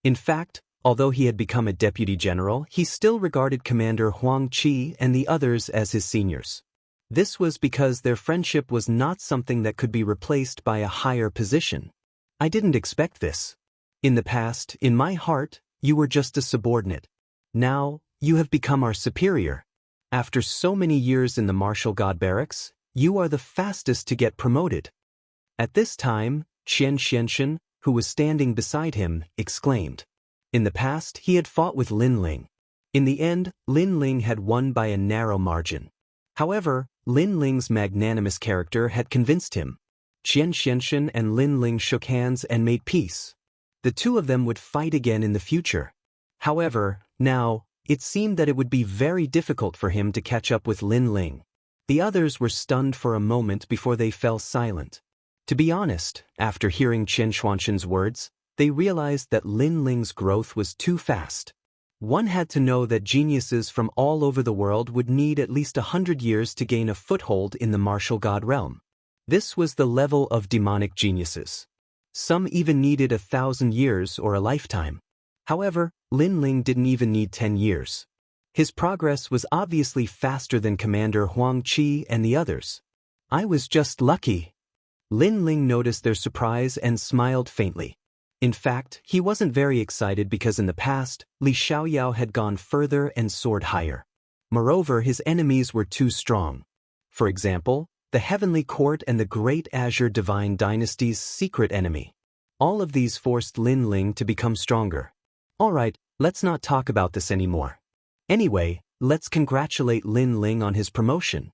In fact, although he had become a deputy general, he still regarded Commander Huang Qi and the others as his seniors. This was because their friendship was not something that could be replaced by a higher position. I didn't expect this. In the past, in my heart, you were just a subordinate. Now, you have become our superior. After so many years in the martial god barracks, you are the fastest to get promoted. At this time, Xianxia, who was standing beside him, exclaimed. In the past, he had fought with Lin Ling. In the end, Lin Ling had won by a narrow margin. However, Lin Ling's magnanimous character had convinced him. Xianxia and Lin Ling shook hands and made peace. The two of them would fight again in the future. However, now, it seemed that it would be very difficult for him to catch up with Lin Ling. The others were stunned for a moment before they fell silent. To be honest, after hearing Chen Xuanxin's words, they realized that Lin Ling's growth was too fast. One had to know that geniuses from all over the world would need at least 100 years to gain a foothold in the martial god realm. This was the level of demonic geniuses. Some even needed 1,000 years or a lifetime. However, Lin Ling didn't even need 10 years. His progress was obviously faster than Commander Huang Qi and the others. I was just lucky. Lin Ling noticed their surprise and smiled faintly. In fact, he wasn't very excited because in the past, Li Xiaoyao had gone further and soared higher. Moreover, his enemies were too strong. For example, the Heavenly Court and the Great Azure Divine Dynasty's secret enemy. All of these forced Lin Ling to become stronger. Alright, let's not talk about this anymore. Anyway, let's congratulate Lin Ling on his promotion.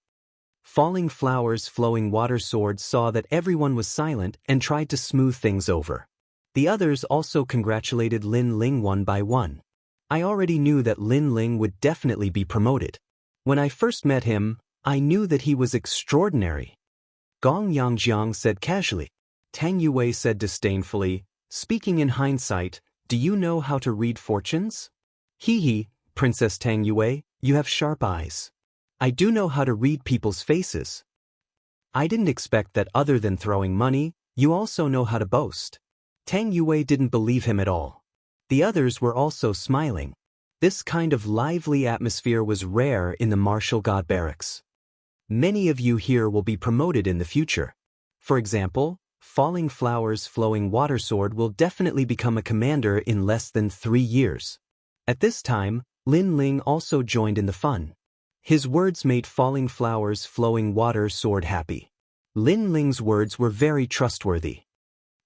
Falling Flowers Flowing Water Sword saw that everyone was silent and tried to smooth things over. The others also congratulated Lin Ling one by one. I already knew that Lin Ling would definitely be promoted. When I first met him, I knew that he was extraordinary. Gong Yangjiang said casually. Tang Yue said disdainfully, speaking in hindsight, do you know how to read fortunes? Hee, Princess Tang Yue, you have sharp eyes. I do know how to read people's faces. I didn't expect that other than throwing money, you also know how to boast. Tang Yue didn't believe him at all. The others were also smiling. This kind of lively atmosphere was rare in the martial god barracks. Many of you here will be promoted in the future. For example, Falling Flowers Flowing Water Sword will definitely become a commander in less than 3 years. At this time, Lin Ling also joined in the fun. His words made Falling Flowers Flowing Water Sword happy. Lin Ling's words were very trustworthy.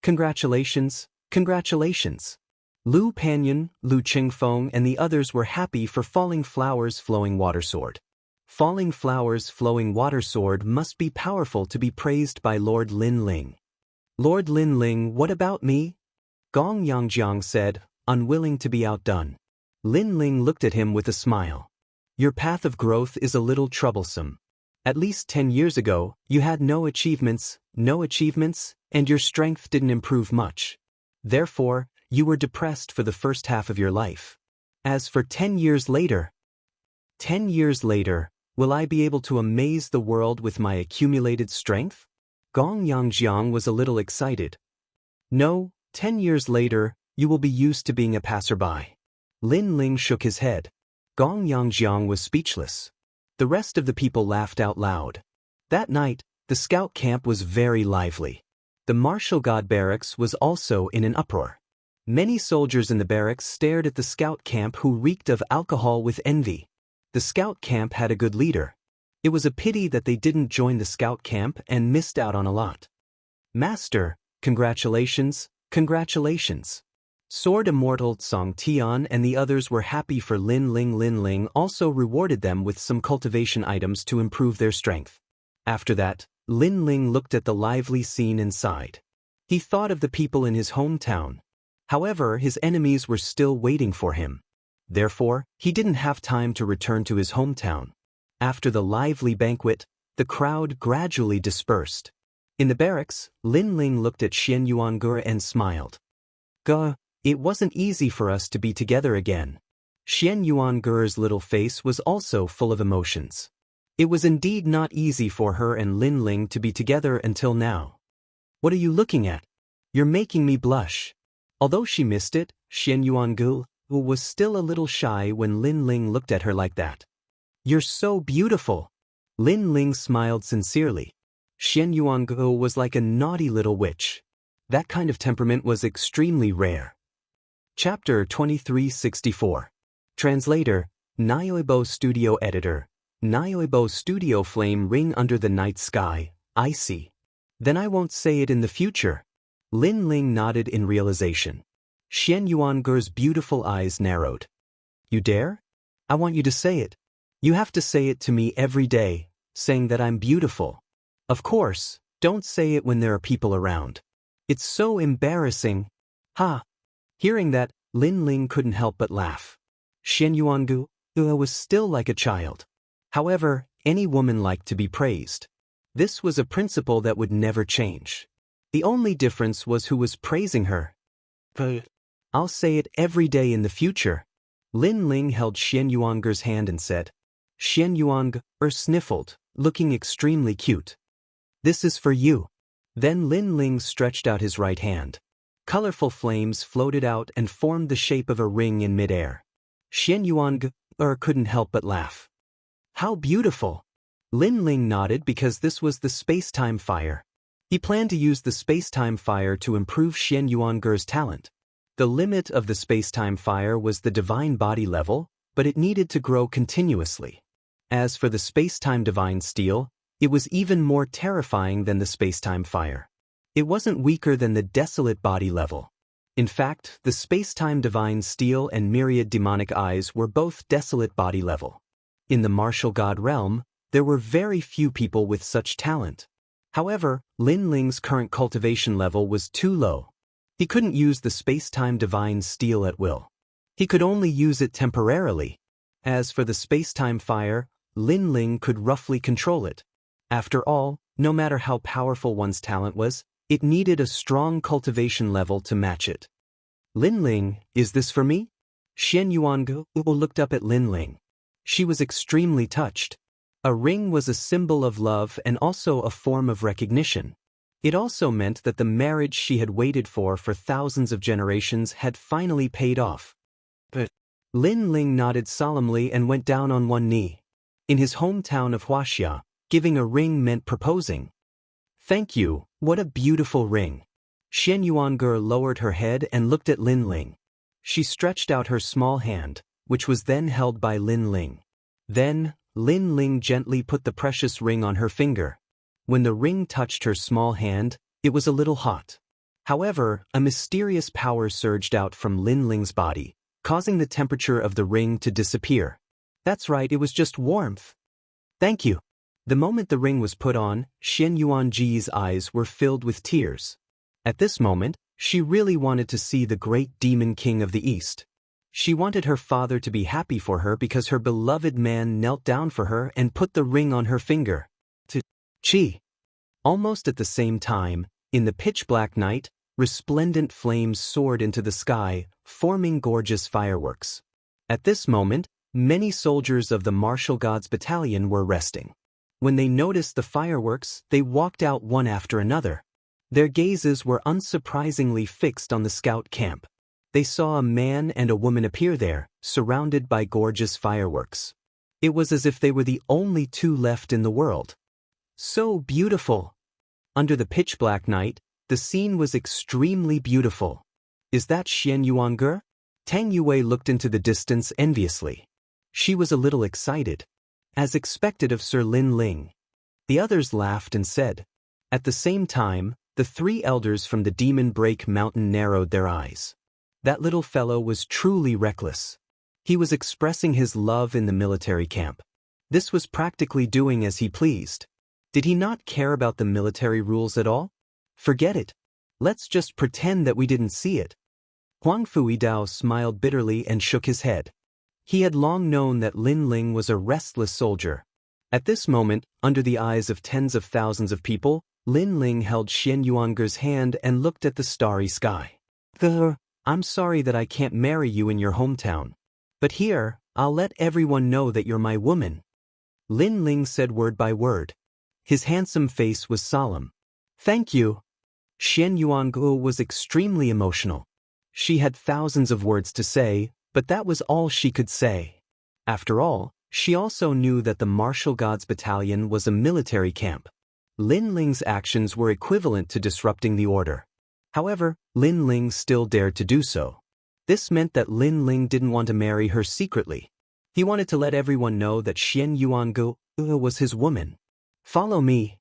Congratulations, congratulations. Lu Panyan, Lu Qingfeng and the others were happy for Falling Flowers Flowing Water Sword. Falling Flowers Flowing Water Sword must be powerful to be praised by Lord Lin Ling. Lord Lin Ling, what about me? Gong Yangjiang said, unwilling to be outdone. Lin Ling looked at him with a smile. Your path of growth is a little troublesome. At least 10 years ago, you had no achievements, and your strength didn't improve much. Therefore, you were depressed for the first half of your life. As for 10 years later, will I be able to amaze the world with my accumulated strength? Gong Yangjiang was a little excited. No, 10 years later, you will be used to being a passerby. Lin Ling shook his head. Gong Yangjiang was speechless. The rest of the people laughed out loud. That night, the scout camp was very lively. The martial god barracks was also in an uproar. Many soldiers in the barracks stared at the scout camp who reeked of alcohol with envy. The scout camp had a good leader. It was a pity that they didn't join the scout camp and missed out on a lot. Master, congratulations, congratulations. Sword Immortal Song Tian and the others were happy for Lin Ling. Lin Ling also rewarded them with some cultivation items to improve their strength. After that, Lin Ling looked at the lively scene inside. He thought of the people in his hometown. However, his enemies were still waiting for him. Therefore, he didn't have time to return to his hometown. After the lively banquet, the crowd gradually dispersed. In the barracks, Lin Ling looked at Xianxia and smiled. Gah, it wasn't easy for us to be together again. Xianxuan's little face was also full of emotions. It was indeed not easy for her and Lin Ling to be together until now. What are you looking at? You're making me blush. Although she missed it, Xianxuan was still a little shy when Lin Ling looked at her like that. You're so beautiful. Lin Ling smiled sincerely. Xianxuan was like a naughty little witch. That kind of temperament was extremely rare. Chapter 2364. Translator, Nioibo Studio Editor. Nioibo Studio Flame ring under the night sky, I see. Then I won't say it in the future. Lin Ling nodded in realization. Xianxuan's beautiful eyes narrowed. You dare? I want you to say it. You have to say it to me every day, saying that I'm beautiful. Of course, don't say it when there are people around. It's so embarrassing. Ha! Hearing that, Lin Ling couldn't help but laugh. Xianxuan was still like a child. However, any woman liked to be praised. This was a principle that would never change. The only difference was who was praising her. I'll say it every day in the future. Lin Ling held Xianxuan's hand and said. Xianxuan sniffled, looking extremely cute. This is for you. Then Lin Ling stretched out his right hand. Colorful flames floated out and formed the shape of a ring in midair. Xianxuan couldn't help but laugh. How beautiful! Lin Ling nodded because this was the space-time fire. He planned to use the space-time fire to improve Xianxuan's talent. The limit of the space-time fire was the divine body level, but it needed to grow continuously. As for the space-time divine steel, it was even more terrifying than the space-time fire. It wasn't weaker than the desolate body level. In fact, the space-time divine steel and myriad demonic eyes were both desolate body level. In the martial god realm, there were very few people with such talent. However, Lin Ling's current cultivation level was too low. He couldn't use the space-time divine steel at will. He could only use it temporarily. As for the space-time fire, Lin Ling could roughly control it. After all, no matter how powerful one's talent was, it needed a strong cultivation level to match it. Lin Ling, is this for me? Xianxuan looked up at Lin Ling. She was extremely touched. A ring was a symbol of love and also a form of recognition. It also meant that the marriage she had waited for thousands of generations had finally paid off. But Lin Ling nodded solemnly and went down on one knee. In his hometown of Wuxia, giving a ring meant proposing. Thank you, what a beautiful ring. Xianxuan lowered her head and looked at Lin Ling. She stretched out her small hand, which was then held by Lin Ling. Then, Lin Ling gently put the precious ring on her finger. When the ring touched her small hand, it was a little hot. However, a mysterious power surged out from Lin Ling's body, causing the temperature of the ring to disappear. That's right, it was just warmth. Thank you. The moment the ring was put on, Xianxuan's eyes were filled with tears. At this moment, she really wanted to see the great demon king of the East. She wanted her father to be happy for her because her beloved man knelt down for her and put the ring on her finger. Chi. Almost at the same time, in the pitch-black night, resplendent flames soared into the sky, forming gorgeous fireworks. At this moment, many soldiers of the martial gods battalion were resting. When they noticed the fireworks, they walked out one after another. Their gazes were unsurprisingly fixed on the scout camp. They saw a man and a woman appear there, surrounded by gorgeous fireworks. It was as if they were the only two left in the world. So beautiful! Under the pitch-black night, the scene was extremely beautiful. Is that Xianxuan? Tang Yue looked into the distance enviously. She was a little excited. As expected of Sir Lin Ling. The others laughed and said. At the same time, the three elders from the Demon Break Mountain narrowed their eyes. That little fellow was truly reckless. He was expressing his love in the military camp. This was practically doing as he pleased. Did he not care about the military rules at all? Forget it. Let's just pretend that we didn't see it. Huang Fuidao smiled bitterly and shook his head. He had long known that Lin Ling was a restless soldier. At this moment, under the eyes of tens of thousands of people, Lin Ling held Xian Yuange's hand and looked at the starry sky. I'm sorry that I can't marry you in your hometown. But here, I'll let everyone know that you're my woman. Lin Ling said word by word. His handsome face was solemn. Thank you. Xian Yuange was extremely emotional. She had thousands of words to say, but that was all she could say. After all, she also knew that the Martial Gods Battalion was a military camp. Lin Ling's actions were equivalent to disrupting the order. However, Lin Ling still dared to do so. This meant that Lin Ling didn't want to marry her secretly. He wanted to let everyone know that Xian Yuange was his woman. Follow me.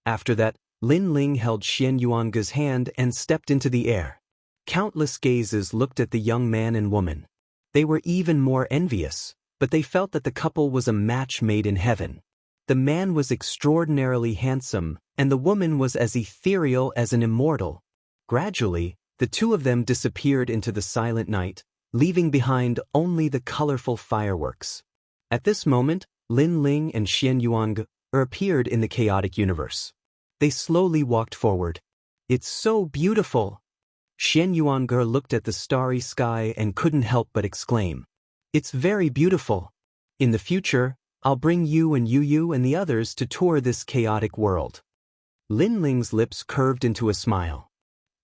After that, Lin Ling held Xian Yuange's hand and stepped into the air. Countless gazes looked at the young man and woman. They were even more envious, but they felt that the couple was a match made in heaven. The man was extraordinarily handsome, and the woman was as ethereal as an immortal. Gradually, the two of them disappeared into the silent night, leaving behind only the colorful fireworks. At this moment, Lin Ling and Xian Yuange appeared in the chaotic universe. They slowly walked forward. It's so beautiful. Xian Yuange looked at the starry sky and couldn't help but exclaim. It's very beautiful. In the future, I'll bring you and Yu and the others to tour this chaotic world. Lin Ling's lips curved into a smile.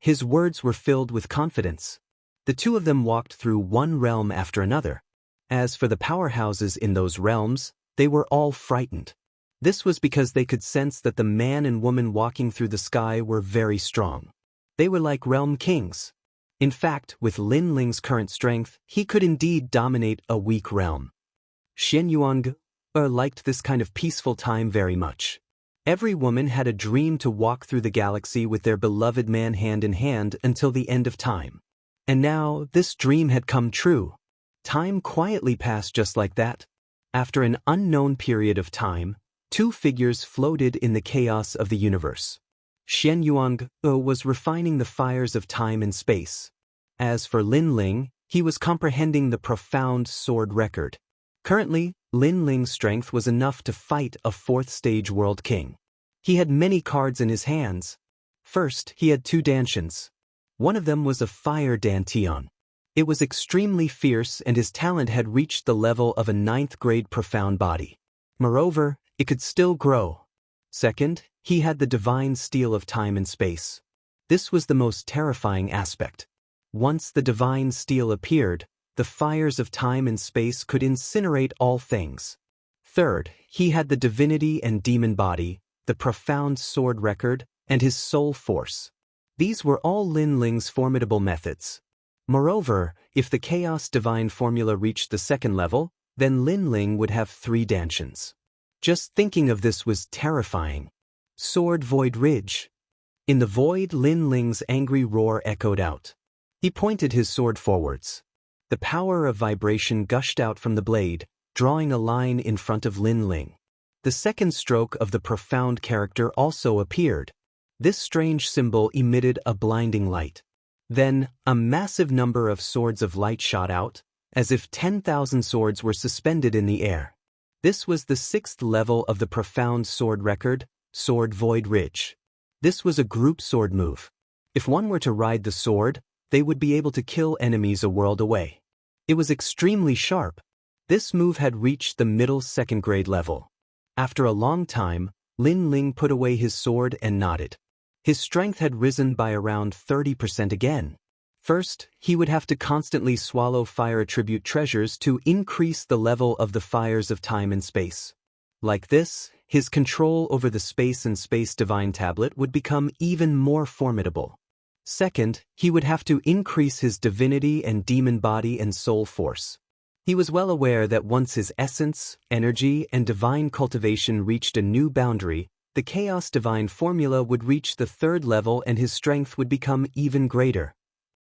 His words were filled with confidence. The two of them walked through one realm after another. As for the powerhouses in those realms, they were all frightened. This was because they could sense that the man and woman walking through the sky were very strong. They were like realm kings. In fact, with Lin Ling's current strength, he could indeed dominate a weak realm. Xian Yuange liked this kind of peaceful time very much. Every woman had a dream to walk through the galaxy with their beloved man hand in hand until the end of time. And now, this dream had come true. Time quietly passed just like that. After an unknown period of time, two figures floated in the chaos of the universe. Xian Yuange was refining the fires of time and space. As for Lin Ling, he was comprehending the profound sword record. Currently, Lin Ling's strength was enough to fight a fourth-stage world king. He had many cards in his hands. First, he had two Dantians. One of them was a fire Dantian. It was extremely fierce and his talent had reached the level of a 9th-grade profound body. Moreover, it could still grow. Second, he had the divine steel of time and space. This was the most terrifying aspect. Once the divine steel appeared, the fires of time and space could incinerate all things. Third, he had the divinity and demon body, the profound sword record, and his soul force. These were all Lin Ling's formidable methods. Moreover, if the Chaos Divine formula reached the second level, then Lin Ling would have 3 Dantians. Just thinking of this was terrifying. Sword Void Ridge. In the void, Lin Ling's angry roar echoed out. He pointed his sword forwards. The power of vibration gushed out from the blade, drawing a line in front of Lin Ling. The second stroke of the profound character also appeared. This strange symbol emitted a blinding light. Then, a massive number of swords of light shot out, as if 10,000 swords were suspended in the air. This was the 6th level of the profound sword record, Sword Void Ridge. This was a group sword move. If one were to ride the sword, they would be able to kill enemies a world away. It was extremely sharp. This move had reached the middle 2nd grade level. After a long time, Lin Ling put away his sword and nodded. His strength had risen by around 30% again. First, he would have to constantly swallow fire attribute treasures to increase the level of the fires of time and space. Like this, his control over the space and space divine tablet would become even more formidable. Second, he would have to increase his divinity and demon body and soul force. He was well aware that once his essence, energy, and divine cultivation reached a new boundary, the Chaos Divine formula would reach the 3rd level and his strength would become even greater.